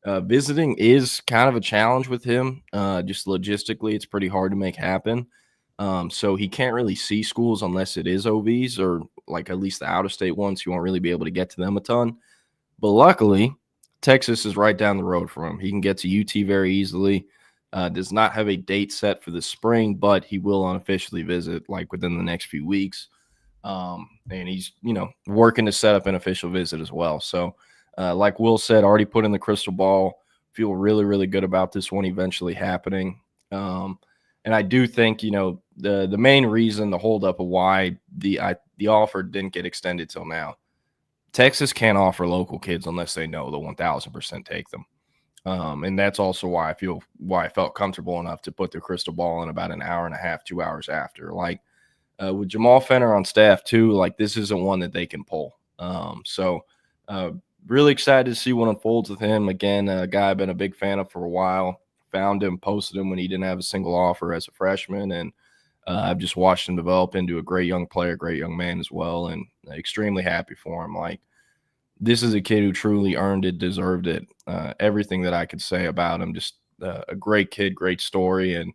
Visiting is kind of a challenge with him. Just logistically, it's pretty hard to make happen. So he can't really see schools unless it is OVs, or like at least the out-of-state ones. He won't really be able to get to them a ton. But luckily, Texas is right down the road from him. He can get to UT very easily. Does not have a date set for the spring, but he will unofficially visit like within the next few weeks. And he's, you know, working to set up an official visit as well. So like Will said, already put in the crystal ball, feel really, really good about this one eventually happening. And I do think, you know, the main reason, the holdup of why the offer didn't get extended till now, Texas can't offer local kids unless they know they'll 1,000% take them. And that's also why I felt comfortable enough to put the crystal ball in about an hour and a half, 2 hours after. Like with Jamal Fenner on staff too, like this isn't one that they can pull. So really excited to see what unfolds with him. Again, a guy I've been a big fan of for a while. Found him, posted him when he didn't have a single offer as a freshman, and I've just watched him develop into a great young player, great young man as well, and extremely happy for him. Like, this is a kid who truly earned it, deserved it. Everything that I could say about him, just a great kid, great story, and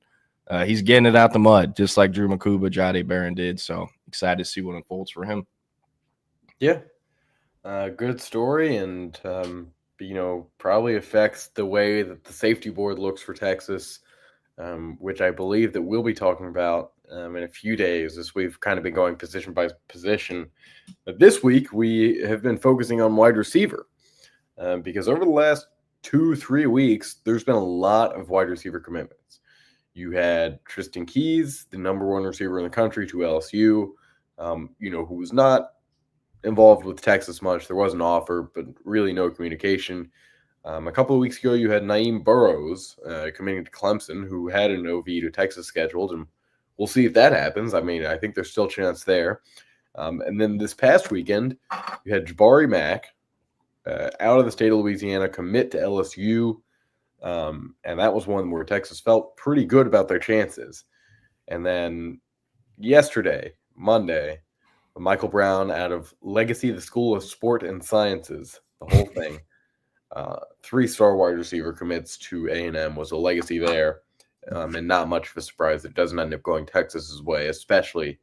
he's getting it out the mud, just like Drew Makuba, Jade Barron did. So excited to see what unfolds for him. Yeah, good story, and you know, probably affects the way that the safety board looks for Texas, which I believe that we'll be talking about in a few days, as we've kind of been going position by position. But this week, we have been focusing on wide receiver because over the last 2-3 weeks, there's been a lot of wide receiver commitments. You had Tristan Keys, the #1 receiver in the country, to LSU, you know, who was not involved with Texas much. There was an offer, but really no communication. A couple of weeks ago, you had Naeem Burrows committing to Clemson, who had an OV to Texas scheduled, and we'll see if that happens. I mean, I think there's still a chance there. And then this past weekend, you had Jabari Mack out of the state of Louisiana commit to LSU. And that was one where Texas felt pretty good about their chances. And then yesterday, Monday, Michael Brown out of Legacy, the School of Sport and Sciences, the whole thing. 3-star wide receiver commits to A&M, was a legacy there. And not much of a surprise. It doesn't end up going Texas's way, especially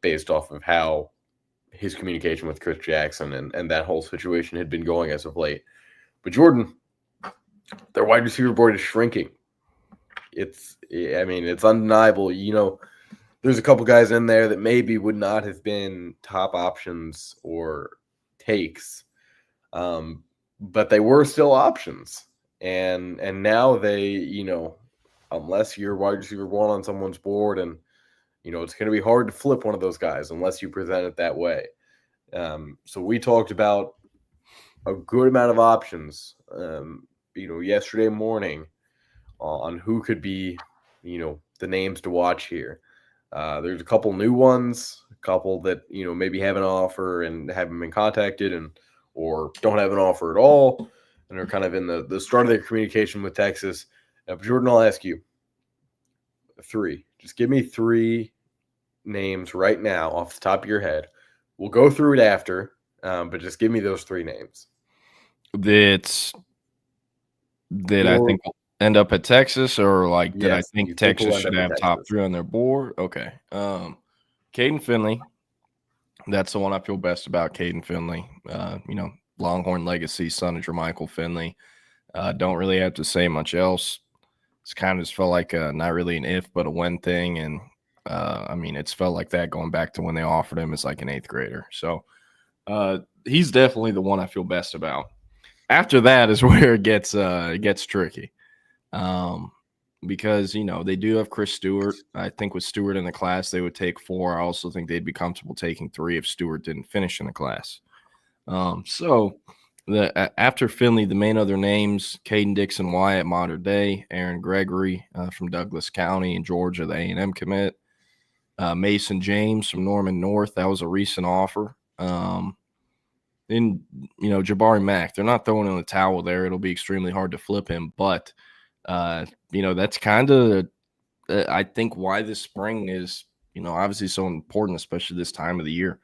based off of how his communication with Chris Jackson and that whole situation had been going as of late. But Jordan, their wide receiver board is shrinking. It's undeniable. You know, there's a couple guys in there that maybe would not have been top options or takes, but they were still options. And now they, you know, unless you're wide receiver one on someone's board, and you know it's going to be hard to flip one of those guys unless you present it that way. So we talked about a good amount of options, yesterday morning on who could be, the names to watch here. There's a couple new ones, a couple that, maybe have an offer and haven't been contacted or don't have an offer at all and are kind of in the start of their communication with Texas. Jordan, I'll ask you three. Just give me three names right now off the top of your head. We'll go through it after, but just give me those three names. That I think will end up at Texas, or like that I think Texas should have top three on their board. Okay. Caden Finley. That's the one I feel best about. Caden Finley. Longhorn legacy, son of Jermichael Finley. Don't really have to say much else. It's kind of just felt like not really an if, but a when thing. And it's felt like that going back to when they offered him as like an 8th grader. So he's definitely the one I feel best about. After that is where it gets tricky. Because, they do have Chris Stewart. I think with Stewart in the class, they would take 4. I also think they'd be comfortable taking 3 if Stewart didn't finish in the class. After Finley, the main other names, Caden Dixon Wyatt, modern day, Aaron Gregory from Douglas County in Georgia, the A&M commit, Mason James from Norman North. That was a recent offer. Jabari Mack, they're not throwing in the towel there. It'll be extremely hard to flip him, but that's kind of, I think, why this spring is, obviously so important, especially this time of the year,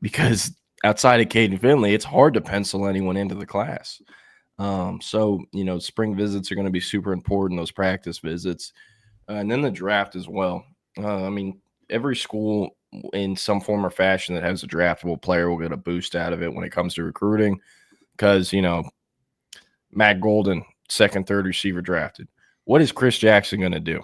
because outside of Caden Finley, it's hard to pencil anyone into the class. Spring visits are going to be super important, those practice visits, and then the draft as well. Every school in some form or fashion that has a draftable player will get a boost out of it when it comes to recruiting, because, Matt Golden, 2nd, 3rd receiver drafted. What is Chris Jackson going to do?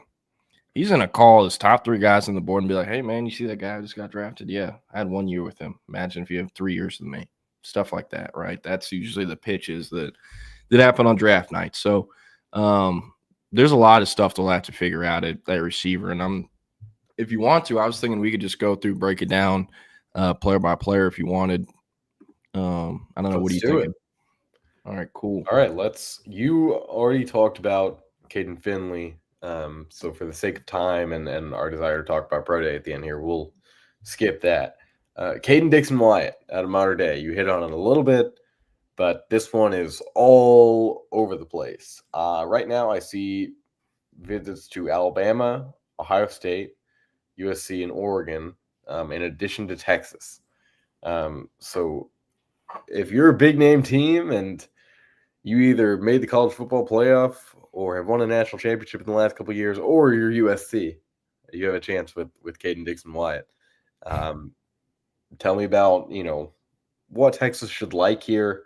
He's going to call his top 3 guys on the board and be like, hey, man, you see that guy who just got drafted? Yeah, I had 1 year with him. Imagine if you have 3 years with me. Stuff like that, right? That's usually the pitches that happen on draft night. So there's a lot of stuff they'll have to figure out at that receiver. And if you want to, I was thinking we could just go through, break it down player by player if you wanted. I don't know. What do you think? All right, cool. All right, you already talked about Caden Finley. So for the sake of time and our desire to talk about Pro Day at the end here, we'll skip that. Caden Dixon Wyatt out of Modern Day. You hit on it a little bit, but this one is all over the place. Right now I see visits to Alabama, Ohio State, USC, and Oregon, in addition to Texas. So if you're a big name team and you either made the college football playoff or have won a national championship in the last couple of years, or you're USC, you have a chance with Caden Dixon Wyatt. Tell me about, what Texas should like here,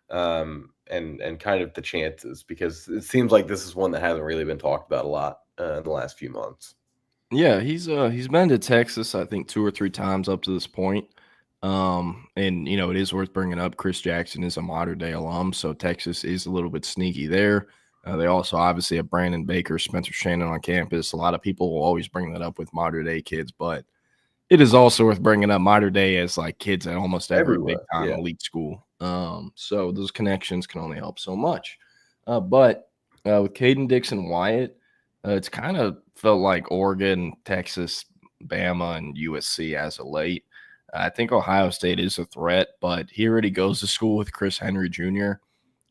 and kind of the chances, because it seems like this is one that hasn't really been talked about a lot in the last few months. Yeah, he's been to Texas, I think, 2 or 3 times up to this point. It is worth bringing up. Chris Jackson is a modern day alum, so Texas is a little bit sneaky there. They also obviously have Brandon Baker, Spencer Shannon on campus. A lot of people will always bring that up with modern day kids, but it is also worth bringing up modern day as like kids at almost every big time elite school. So those connections can only help so much. But with Caden Dixon Wyatt, it's kind of felt like Oregon, Texas, Bama, and USC as of late. I think Ohio State is a threat, but he already goes to school with Chris Henry Jr.,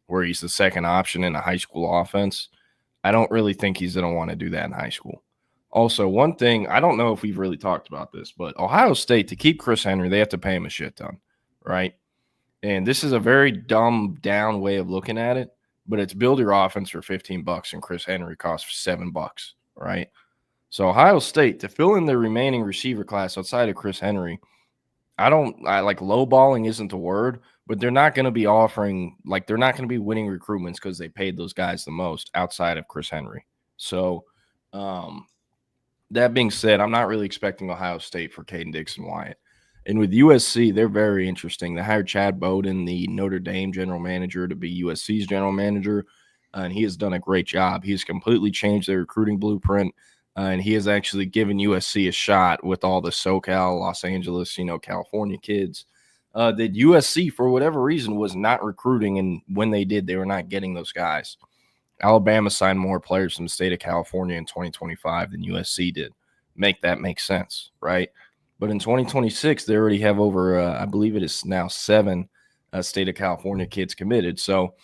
where he's the second option in a high school offense. I don't really think he's going to want to do that in high school. Also, one thing, I don't know if we've really talked about this, but Ohio State, to keep Chris Henry, they have to pay him a shit ton, right? And this is a very dumbed down way of looking at it, but it's build your offense for $15 and Chris Henry costs $7, right? So Ohio State, to fill in their remaining receiver class outside of Chris Henry, I like lowballing isn't the word, but they're not going to be offering, like they're not going to be winning recruitments because they paid those guys the most outside of Chris Henry. So that being said, I'm not really expecting Ohio State for Caden Dixon-Wyatt. And with USC, they're very interesting. They hired Chad Bowden, the Notre Dame general manager, to be USC's general manager, and he has done a great job. He has completely changed their recruiting blueprint. And he has actually given USC a shot with all the SoCal, Los Angeles, California kids that USC, for whatever reason, was not recruiting. And when they did, they were not getting those guys. Alabama signed more players from the state of California in 2025 than USC did. Make sense, right? But in 2026, they already have over, I believe it is now 7 state of California kids committed. So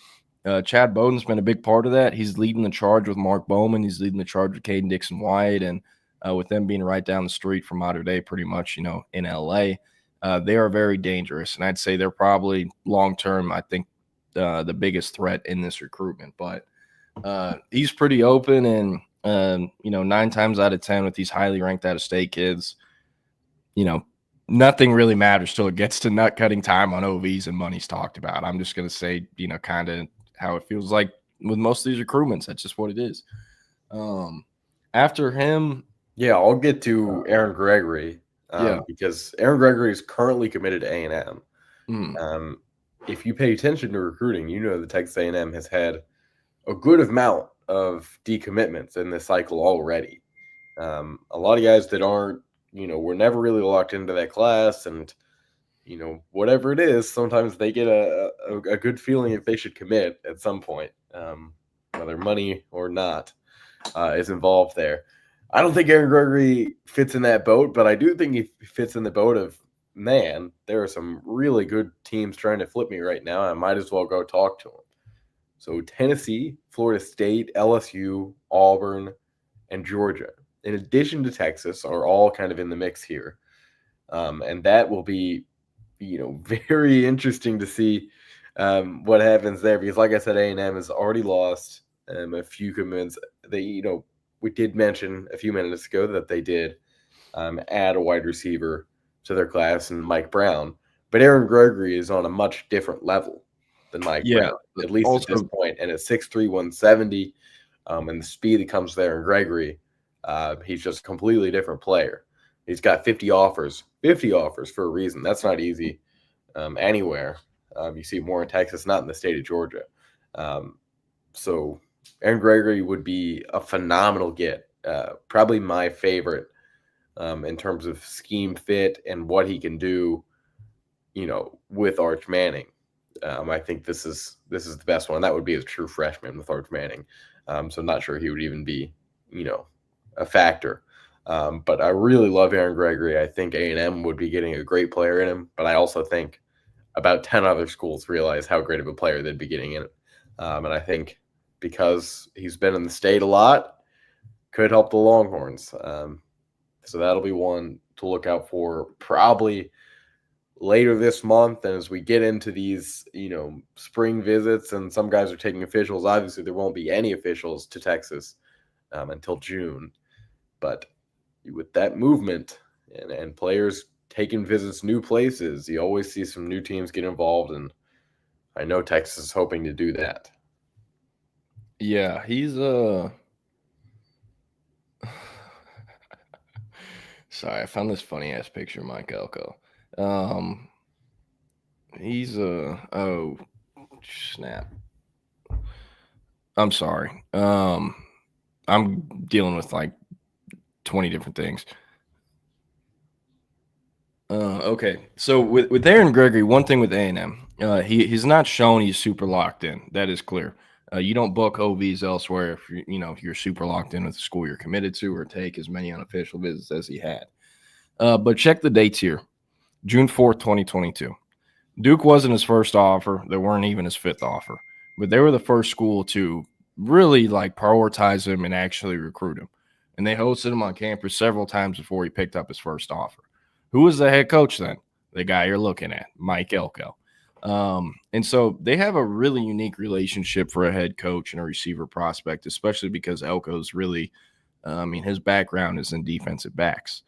Chad Bowden's been a big part of that. He's leading the charge with Mark Bowman. He's leading the charge with Caden Dixon-Wyatt. And with them being right down the street from Mater Dei pretty much, in L.A., they are very dangerous. And I'd say they're probably long-term, I think, the biggest threat in this recruitment. But he's pretty open. And, 9 times out of 10 with these highly ranked out-of-state kids, nothing really matters till it gets to nut-cutting time on OVs and money's talked about. I'm just going to say, kind of how it feels like with most of these recruitments. That's just what it is. After him, yeah, I'll get to Aaron Gregory because Aaron Gregory is currently committed to A&M. If you pay attention to recruiting, that Texas A&M has had a good amount of decommitments in this cycle already. A lot of guys that aren't, were never really locked into that class, and whatever it is, sometimes they get a good feeling if they should commit at some point, whether money or not is involved there. I don't think Aaron Gregory fits in that boat, but I do think he fits in the boat of, man, there are some really good teams trying to flip me right now. I might as well go talk to them. So Tennessee, Florida State, LSU, Auburn, and Georgia, in addition to Texas, are all kind of in the mix here. And that will be very interesting to see what happens there, because like I said, A&M has already lost a few commitments. They, we did mention a few minutes ago that they did add a wide receiver to their class and Mike Brown, but Aaron Gregory is on a much different level than Mike Brown, at least at this point. And at 6'3", 170, and the speed that comes there in Gregory, he's just a completely different player. He's got 50 offers for a reason. That's not easy anywhere. You see more in Texas, not in the state of Georgia. So Aaron Gregory would be a phenomenal get, probably my favorite in terms of scheme fit and what he can do, with Arch Manning. I think this is the best one. That would be a true freshman with Arch Manning. So I'm not sure he would even be, a factor. But I really love Aaron Gregory. I think A&M would be getting a great player in him, but I also think about 10 other schools realize how great of a player they'd be getting in it. And I think because he's been in the state a lot, could help the Longhorns. So that'll be one to look out for probably later this month. And as we get into these, spring visits, and some guys are taking officials, obviously there won't be any officials to Texas until June. But with that movement and players taking visits new places, you always see some new teams get involved, and I know Texas is hoping to do that. Yeah, he's sorry, I found this funny ass picture of Mike Elko. He's oh snap. I'm sorry. I'm dealing with like 20 different things. Okay, so with Aaron Gregory, one thing with A&M, he's not shown he's super locked in. That is clear. You don't book OVs elsewhere if you're super locked in with the school you're committed to, or take as many unofficial visits as he had. But check the dates here. June 4th, 2022. Duke wasn't his first offer. They weren't even his fifth offer. But they were the first school to really prioritize him and actually recruit him. And they hosted him on campus several times before he picked up his first offer. Who was the head coach then? The guy you're looking at, Mike Elko. And so they have a really unique relationship for a head coach and a receiver prospect, especially because Elko's really, his background is in defensive backs.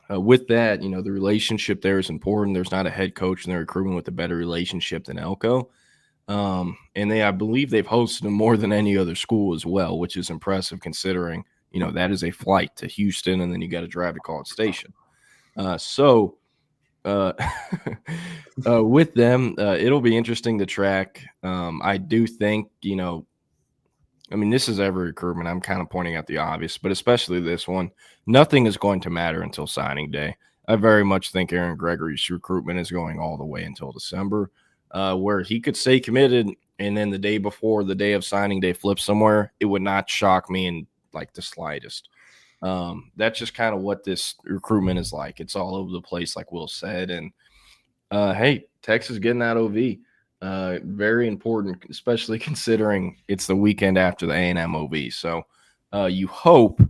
With that, the relationship there is important. There's not a head coach in the recruitment with a better relationship than Elko. And I believe they've hosted him more than any other school as well, which is impressive considering, that is a flight to Houston and then you got to drive to College Station. With them, it'll be interesting to track. I do think, this is every recruitment. I'm kind of pointing out the obvious, but especially this one, nothing is going to matter until signing day. I very much think Aaron Gregory's recruitment is going all the way until December, where he could stay committed and then the day before the day of signing day flip somewhere. It would not shock me in the slightest. That's just kind of what this recruitment is like. It's all over the place, like Will said. And hey, Texas getting that OV. Very important, especially considering it's the weekend after the A&M OV. So you hope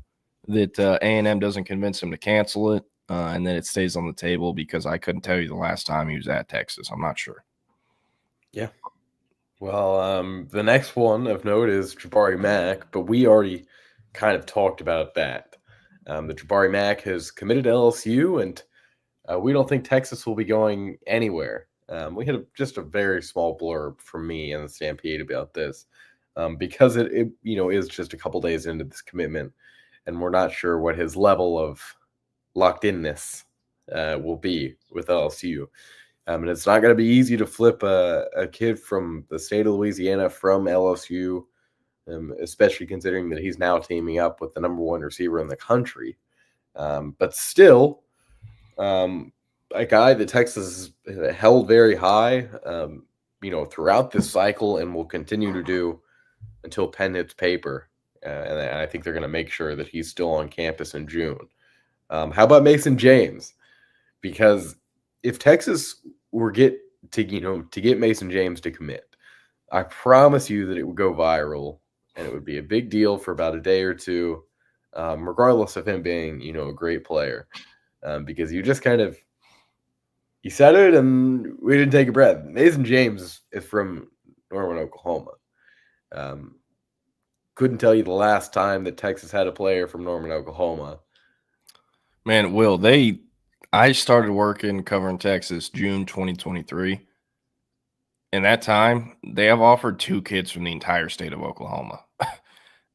that A&M doesn't convince him to cancel it and then it stays on the table, because I couldn't tell you the last time he was at Texas. I'm not sure. Yeah. Well, the next one of note is Jabari Mack, but we already kind of talked about that. The Jabari Mack has committed to LSU, and we don't think Texas will be going anywhere. We had just a very small blurb from me and the Stampede about this, because it is just a couple days into this commitment, and we're not sure what his level of locked inness will be with LSU. And it's not going to be easy to flip a kid from the state of Louisiana from LSU, especially considering that he's now teaming up with the number one receiver in the country. But still, a guy that Texas has held very high, throughout this cycle and will continue to do until pen hits paper. And I think they're going to make sure that he's still on campus in June. How about Mason James? Because if Texas were to get Mason James to commit, I promise you that it would go viral and it would be a big deal for about a day or two, regardless of him being, a great player. Because you just you said it and we didn't take a breath. Mason James is from Norman, Oklahoma. Couldn't tell you the last time that Texas had a player from Norman, Oklahoma. Man, Will, I started working covering Texas June 2023. In that time, they have offered 2 kids from the entire state of Oklahoma.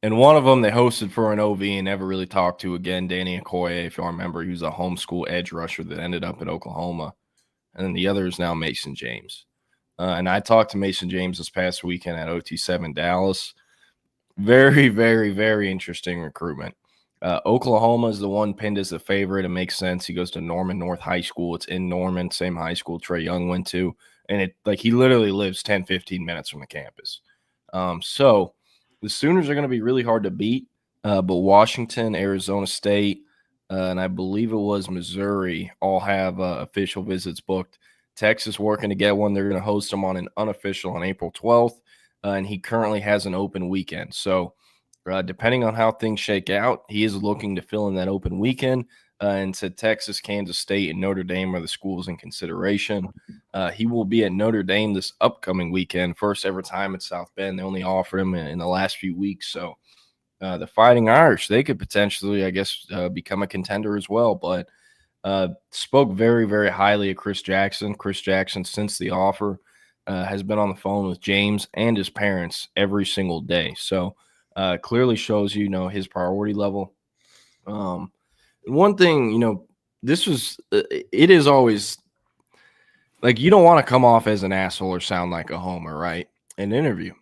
And one of them they hosted for an OV and never really talked to again, Danny Okoye, if y'all remember. He was a homeschool edge rusher that ended up at Oklahoma. And then the other is now Mason James. And I talked to Mason James this past weekend at OT7 Dallas. Very, very, very interesting recruitment. Oklahoma is the one pinned as a favorite. It makes sense. He goes to Norman North High School. It's in Norman, same high school Trey Young went to. And he literally lives 10, 15 minutes from the campus. So the Sooners are going to be really hard to beat. But Washington, Arizona State, and I believe it was Missouri all have official visits booked. Texas working to get one. They're going to host him on an unofficial on April 12th. And he currently has an open weekend. So depending on how things shake out, he is looking to fill in that open weekend. And to Texas, Kansas State, and Notre Dame are the schools in consideration. He will be at Notre Dame this upcoming weekend, first ever time at South Bend. They only offered him in the last few weeks. So the Fighting Irish, they could potentially, I guess, become a contender as well. But spoke very, very highly of Chris Jackson. Chris Jackson, since the offer, has been on the phone with James and his parents every single day. So clearly shows his priority level. One thing, it is always you don't want to come off as an asshole or sound like a homer, right? In an interview.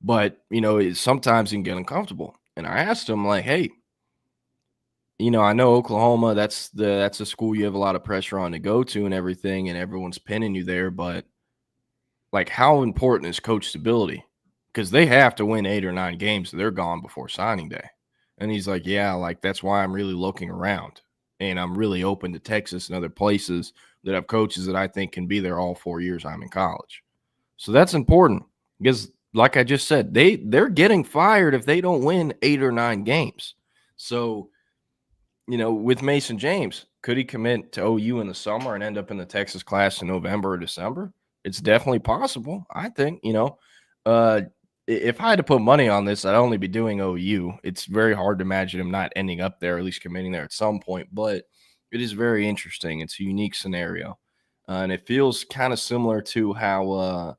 But, sometimes you can get uncomfortable. And I asked him, hey, I know Oklahoma, that's a school you have a lot of pressure on to go to and everything, and everyone's pinning you there. But, how important is coach stability? Because they have to win 8 or 9 games. So they're gone before signing day. And he's like, yeah, that's why I'm really looking around. And I'm really open to Texas and other places that have coaches that I think can be there all 4 years I'm in college. So that's important because, like I just said, they're getting fired if they don't win 8 or 9 games. So, with Mason James, could he commit to OU in the summer and end up in the Texas class in November or December? It's definitely possible. I think, if I had to put money on this, I'd only be doing OU. It's very hard to imagine him not ending up there, at least committing there at some point. But it is very interesting. It's a unique scenario. And it feels kind of similar to how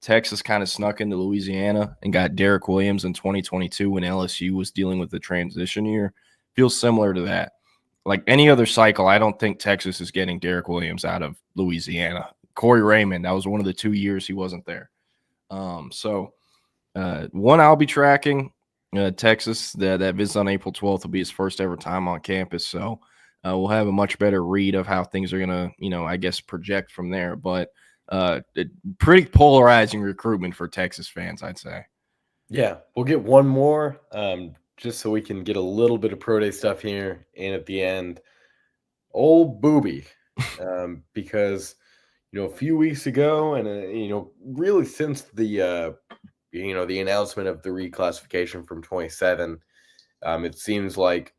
Texas kind of snuck into Louisiana and got Derek Williams in 2022 when LSU was dealing with the transition year. Feels similar to that. Like any other cycle, I don't think Texas is getting Derek Williams out of Louisiana. Corey Raymond, that was one of the 2 years he wasn't there. One I'll be tracking, Texas, that visit on April 12th will be his first ever time on campus. So we'll have a much better read of how things are going to, I guess, project from there. But pretty polarizing recruitment for Texas fans, I'd say. Yeah, we'll get one more just so we can get a little bit of pro day stuff here. And at the end, old Booby, because, a few weeks ago and, really since the the announcement of the reclassification from 27, it seems like,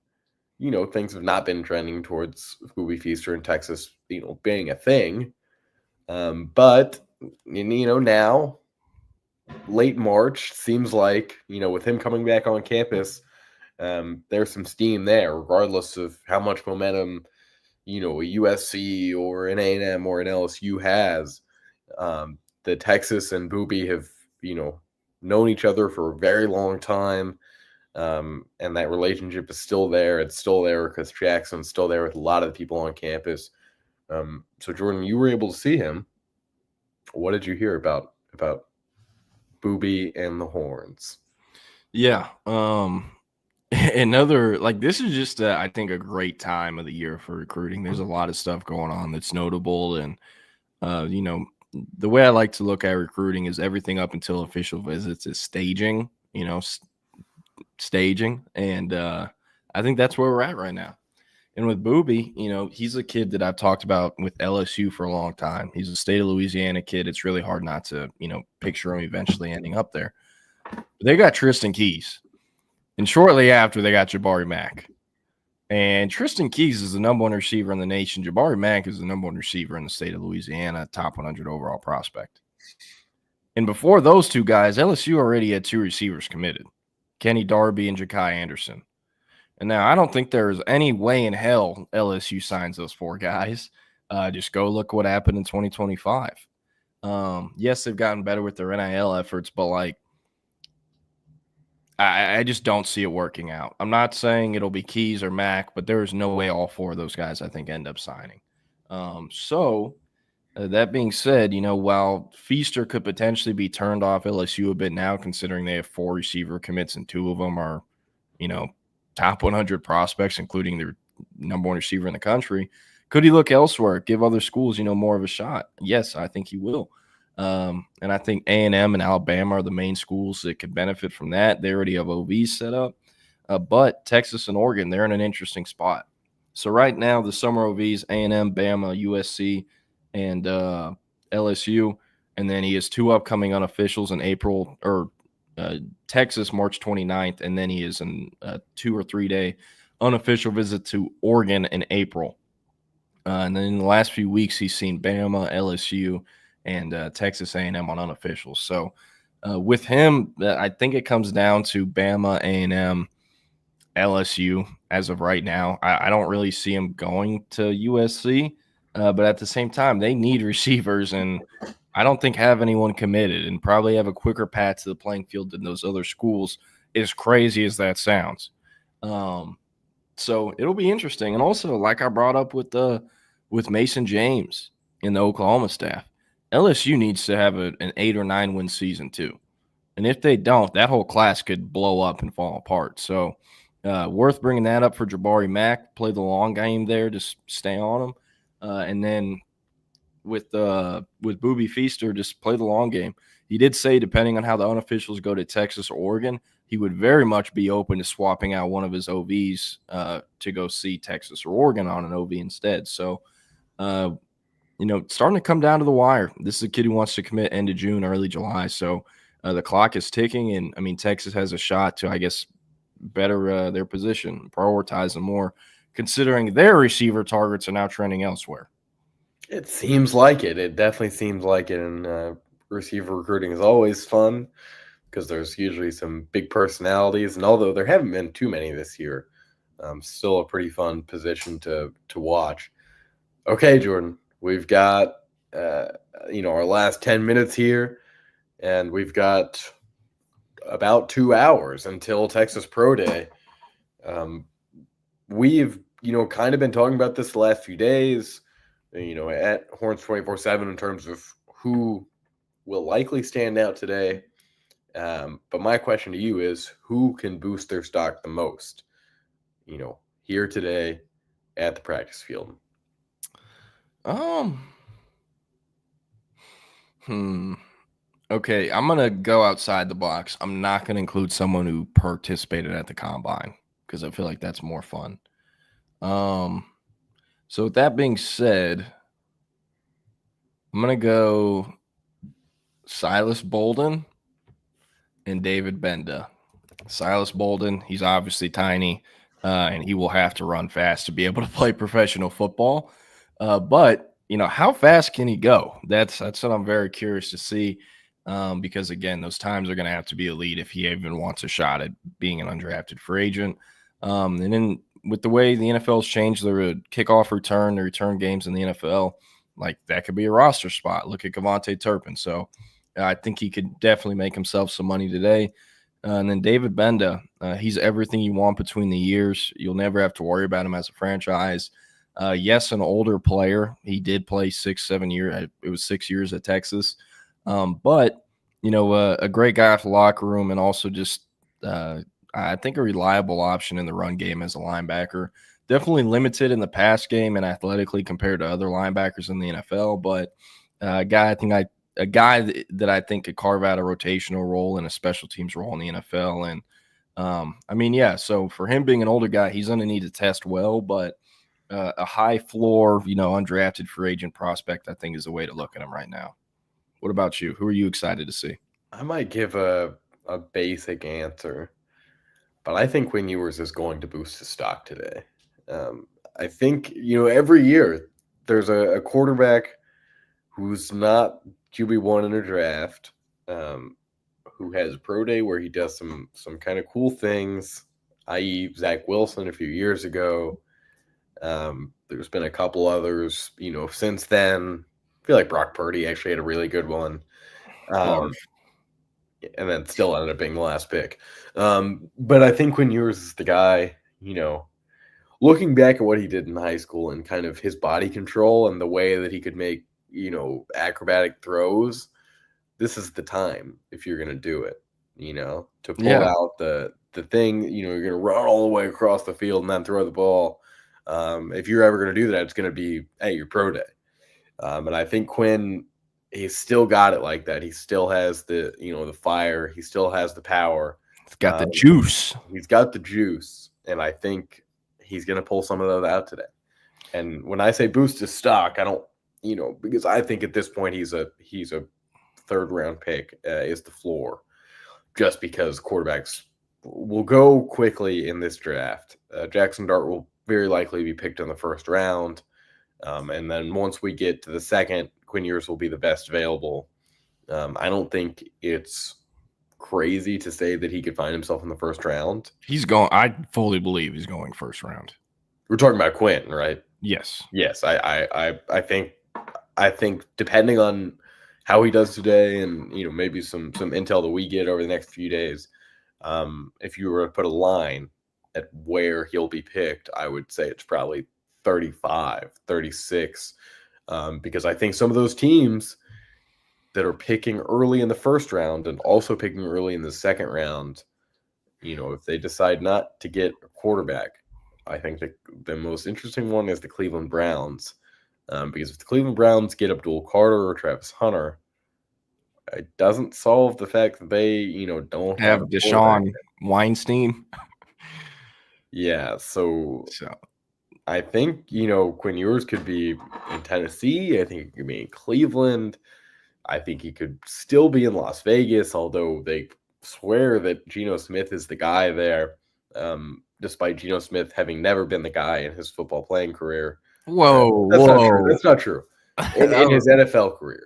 things have not been trending towards Booby Feaster in Texas, being a thing. But, now, late March, seems like, with him coming back on campus, there's some steam there, regardless of how much momentum, a USC or an A&M or an LSU has. The Texas and Booby have, known each other for a very long time. And that relationship is still there. It's still there because Jackson's still there with a lot of the people on campus. So Jordan, you were able to see him. What did you hear about Booby and the Horns? Yeah. Another, this is just, I think, a great time of the year for recruiting. There's a lot of stuff going on that's notable. And, the way I like to look at recruiting is everything up until official visits is staging, staging. And I think that's where we're at right now. And with Booby, he's a kid that I've talked about with LSU for a long time. He's a state of Louisiana kid. It's really hard not to, picture him eventually ending up there. But they got Tristan Keys. And shortly after, they got Jabari Mack. And Tristan Keys is the number 1 receiver in the nation. Jabari Mack is the number 1 receiver in the state of Louisiana, top 100 overall prospect. And before those two guys, LSU already had 2 receivers committed, Kenny Darby and Ja'Kai Anderson. And now I don't think there's any way in hell LSU signs those 4 guys. Just go look what happened in 2025. Yes, they've gotten better with their NIL efforts, but I just don't see it working out. I'm not saying it'll be Keys or Mack, but there is no way all 4 of those guys, I think, end up signing. That being said, while Feaster could potentially be turned off LSU a bit now, considering they have 4 receiver commits and 2 of them are, top 100 prospects, including their number 1 receiver in the country, could he look elsewhere, give other schools, more of a shot? Yes, I think he will. And I think A&M and Alabama are the main schools that could benefit from that. They already have OVs set up. But Texas and Oregon, they're in an interesting spot. So right now, the summer OVs, A&M, Bama, USC, and LSU. And then he has 2 upcoming unofficials in April, or Texas, March 29th. And then he is in a 2 or 3 day unofficial visit to Oregon in April. And then in the last few weeks, he's seen Bama, LSU, and Texas A&M on unofficials. So with him, I think it comes down to Bama, A&M, LSU as of right now. I don't really see him going to USC, but at the same time, they need receivers, and I don't think have anyone committed and probably have a quicker path to the playing field than those other schools, as crazy as that sounds. So it'll be interesting. And also, like I brought up with Mason James in the Oklahoma staff, LSU needs to have an 8 or 9 win season too. And if they don't, that whole class could blow up and fall apart. So worth bringing that up for Jabari Mack, play the long game there, just stay on him. And then with Booby Feaster, just play the long game. He did say, depending on how the unofficials go to Texas or Oregon, he would very much be open to swapping out one of his OVs to go see Texas or Oregon on an OV instead. So, starting to come down to the wire. This is a kid who wants to commit end of June, early July. So the clock is ticking, and I mean, Texas has a shot to, I guess, better their position, prioritize them more, considering their receiver targets are now trending elsewhere. It seems like it. It definitely seems like it. And receiver recruiting is always fun because there's usually some big personalities. And although there haven't been too many this year, still a pretty fun position to watch. Okay, Jordan, we've got our last 10 minutes here, and we've got about 2 hours until Texas Pro Day. We've kind of been talking about this the last few days, at Horns 24/7 in terms of who will likely stand out today. But my question to you is, who can boost their stock the most, here today at the practice field? Okay, I'm going to go outside the box. I'm not going to include someone who participated at the combine because I feel like that's more fun. So with that being said, I'm going to go Silas Bolden and David Benda. Silas Bolden, he's obviously tiny, and he will have to run fast to be able to play professional football. But, how fast can he go? That's what I'm very curious to see. Because again, those times are going to have to be elite if he even wants a shot at being an undrafted free agent. And then with the way the NFL's changed their kickoff return, the return games in the NFL, like that could be a roster spot. Look at Kevontae Turpin. So I think he could definitely make himself some money today. And then David Benda, he's everything you want between the years. You'll never have to worry about him as a franchise. Yes, an older player. He did play 6-7 years. It was 6 years at Texas. But, a great guy at the locker room, and also just, I think, a reliable option in the run game as a linebacker. Definitely limited in the pass game and athletically compared to other linebackers in the NFL, but a guy that I think could carve out a rotational role and a special teams role in the NFL. And, so for him being an older guy, he's going to need to test well, but a high floor, undrafted free agent prospect, I think, is the way to look at him right now. What about you? Who are you excited to see? I might give a basic answer, but I think Quinn Ewers is going to boost his stock today. I think, every year there's a quarterback who's not QB1 in a draft, who has pro day where he does some kind of cool things, i.e. Zach Wilson a few years ago. There's been a couple others, since then. I feel like Brock Purdy actually had a really good one. And then still ended up being the last pick. But I think Quinn Ewers is the guy, looking back at what he did in high school and kind of his body control and the way that he could make, acrobatic throws. This is the time if you're going to do it, to pull out the thing, you're going to run all the way across the field and then throw the ball. If you're ever going to do that, it's going to be at your pro day. And I think Quinn, he's still got it like that. He still has the, the fire. He still has the power. He's got the juice. He's got the juice. And I think he's going to pull some of that out today. And when I say boost his stock, I don't, because I think at this point he's a third round pick is the floor, just because quarterbacks will go quickly in this draft. Jackson Dart will very likely be picked in the first round. And then once we get to the second, Quinn Ewers will be the best available. I don't think it's crazy to say that he could find himself in the first round. He's going. I fully believe he's going first round. We're talking about Quinn, right? Yes. Yes. I think depending on how he does today, and maybe some intel that we get over the next few days, if you were to put a line at where he'll be picked, I would say it's probably 35, 36, because I think some of those teams that are picking early in the first round and also picking early in the second round, if they decide not to get a quarterback, I think the most interesting one is the Cleveland Browns, because if the Cleveland Browns get Abdul Carter or Travis Hunter, it doesn't solve the fact that they, don't have Deshaun Weinstein. Yeah, so I think, Quinn Ewers could be in Tennessee. I think he could be in Cleveland. I think he could still be in Las Vegas, although they swear that Geno Smith is the guy there, despite Geno Smith having never been the guy in his football playing career. That's not true. That's not true. In his NFL career.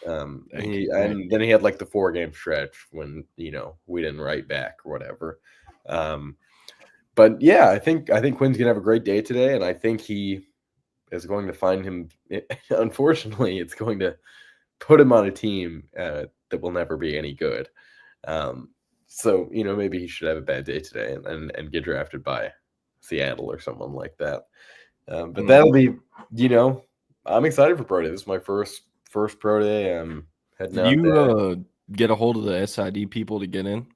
And then he had like the 4-game stretch when, we didn't write back or whatever. But yeah, I think Quinn's gonna have a great day today, and I think he is going to find him. Unfortunately, it's going to put him on a team that will never be any good. So maybe he should have a bad day today and get drafted by Seattle or someone like that. But that'll be, I'm excited for pro day. This is my first pro day. I'm heading out there. Get a hold of the SID people to get in?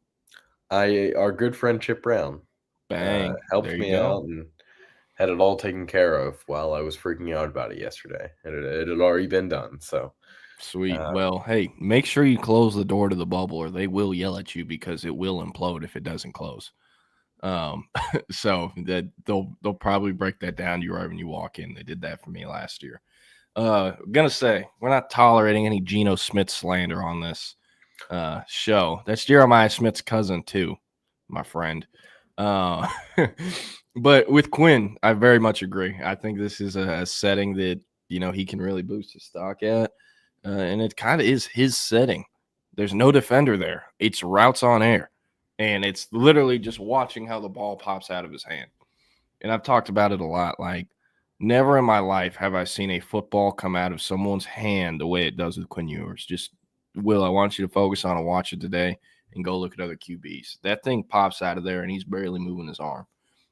Our good friend Chip Brown. Bang. Helped me out and had it all taken care of while I was freaking out about it yesterday. It had already been done. So sweet. Well, hey, make sure you close the door to the bubble or they will yell at you because it will implode if it doesn't close. So that they'll probably break that down to you right when you walk in. They did that for me last year. Gonna say we're not tolerating any Geno Smith slander on this show. That's Jeremiah Smith's cousin too, my friend. But with Quinn, I very much agree. I think this is a setting that he can really boost his stock at, and it kind of is his setting. There's no defender there. It's routes on air, and it's literally just watching how the ball pops out of his hand. And I've talked about it a lot. Like, never in my life have I seen a football come out of someone's hand the way it does with Quinn Ewers. Just, Will, I want you to focus on and watch it today and go look at other QBs. That thing pops out of there, and he's barely moving his arm.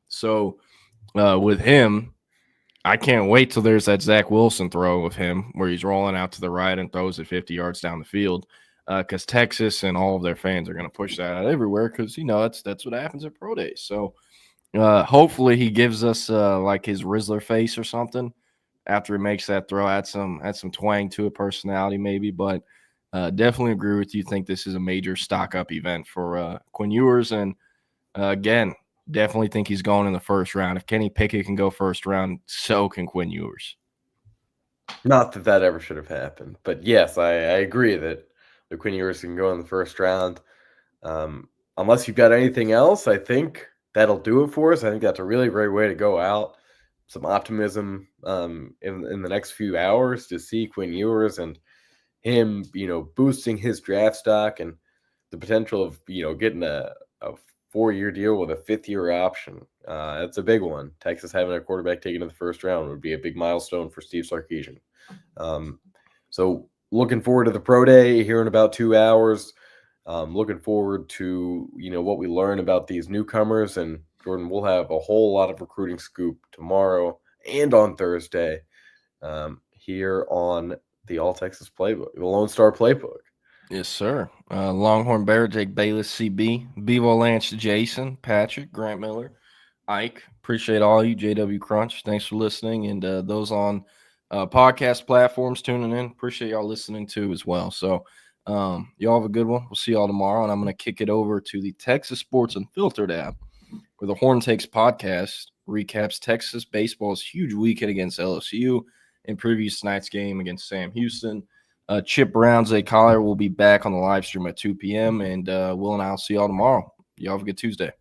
So with him, I can't wait till there's that Zach Wilson throw of him where he's rolling out to the right and throws it 50 yards down the field because Texas and all of their fans are going to push that out everywhere because, that's what happens at pro days. So hopefully he gives us like his Rizzler face or something after he makes that throw. Add some twang to a personality maybe, but definitely agree with you. Think this is a major stock up event for Quinn Ewers. And again, definitely think he's going in the first round. If Kenny Pickett can go first round, so can Quinn Ewers. Not that ever should have happened. But yes, I agree that the Quinn Ewers can go in the first round. Unless you've got anything else, I think that'll do it for us. I think that's a really great way to go out. Some optimism in the next few hours to see Quinn Ewers and him, boosting his draft stock and the potential of, getting a 4-year deal with a 5th-year option. That's a big one. Texas having a quarterback taken in the first round would be a big milestone for Steve Sarkisian. So looking forward to the pro day here in about 2 hours. Looking forward to, what we learn about these newcomers. And Jordan, we'll have a whole lot of recruiting scoop tomorrow and on Thursday here on the All Texas Playbook, the Lone Star Playbook. Yes, sir. Longhorn Bear, Jake Bayless, CB, Bevo Lance, Jason, Patrick, Grant Miller, Ike. Appreciate all you, JW Crunch. Thanks for listening. And those on podcast platforms tuning in, appreciate y'all listening too as well. So y'all have a good one. We'll see y'all tomorrow. And I'm going to kick it over to the Texas Sports Unfiltered app, where the Horn Takes podcast recaps Texas baseball's huge weekend against LSU and previews tonight's game against Sam Houston. Chip Brown, Zay Collier will be back on the live stream at 2 p.m. And Will and I will see y'all tomorrow. Y'all have a good Tuesday.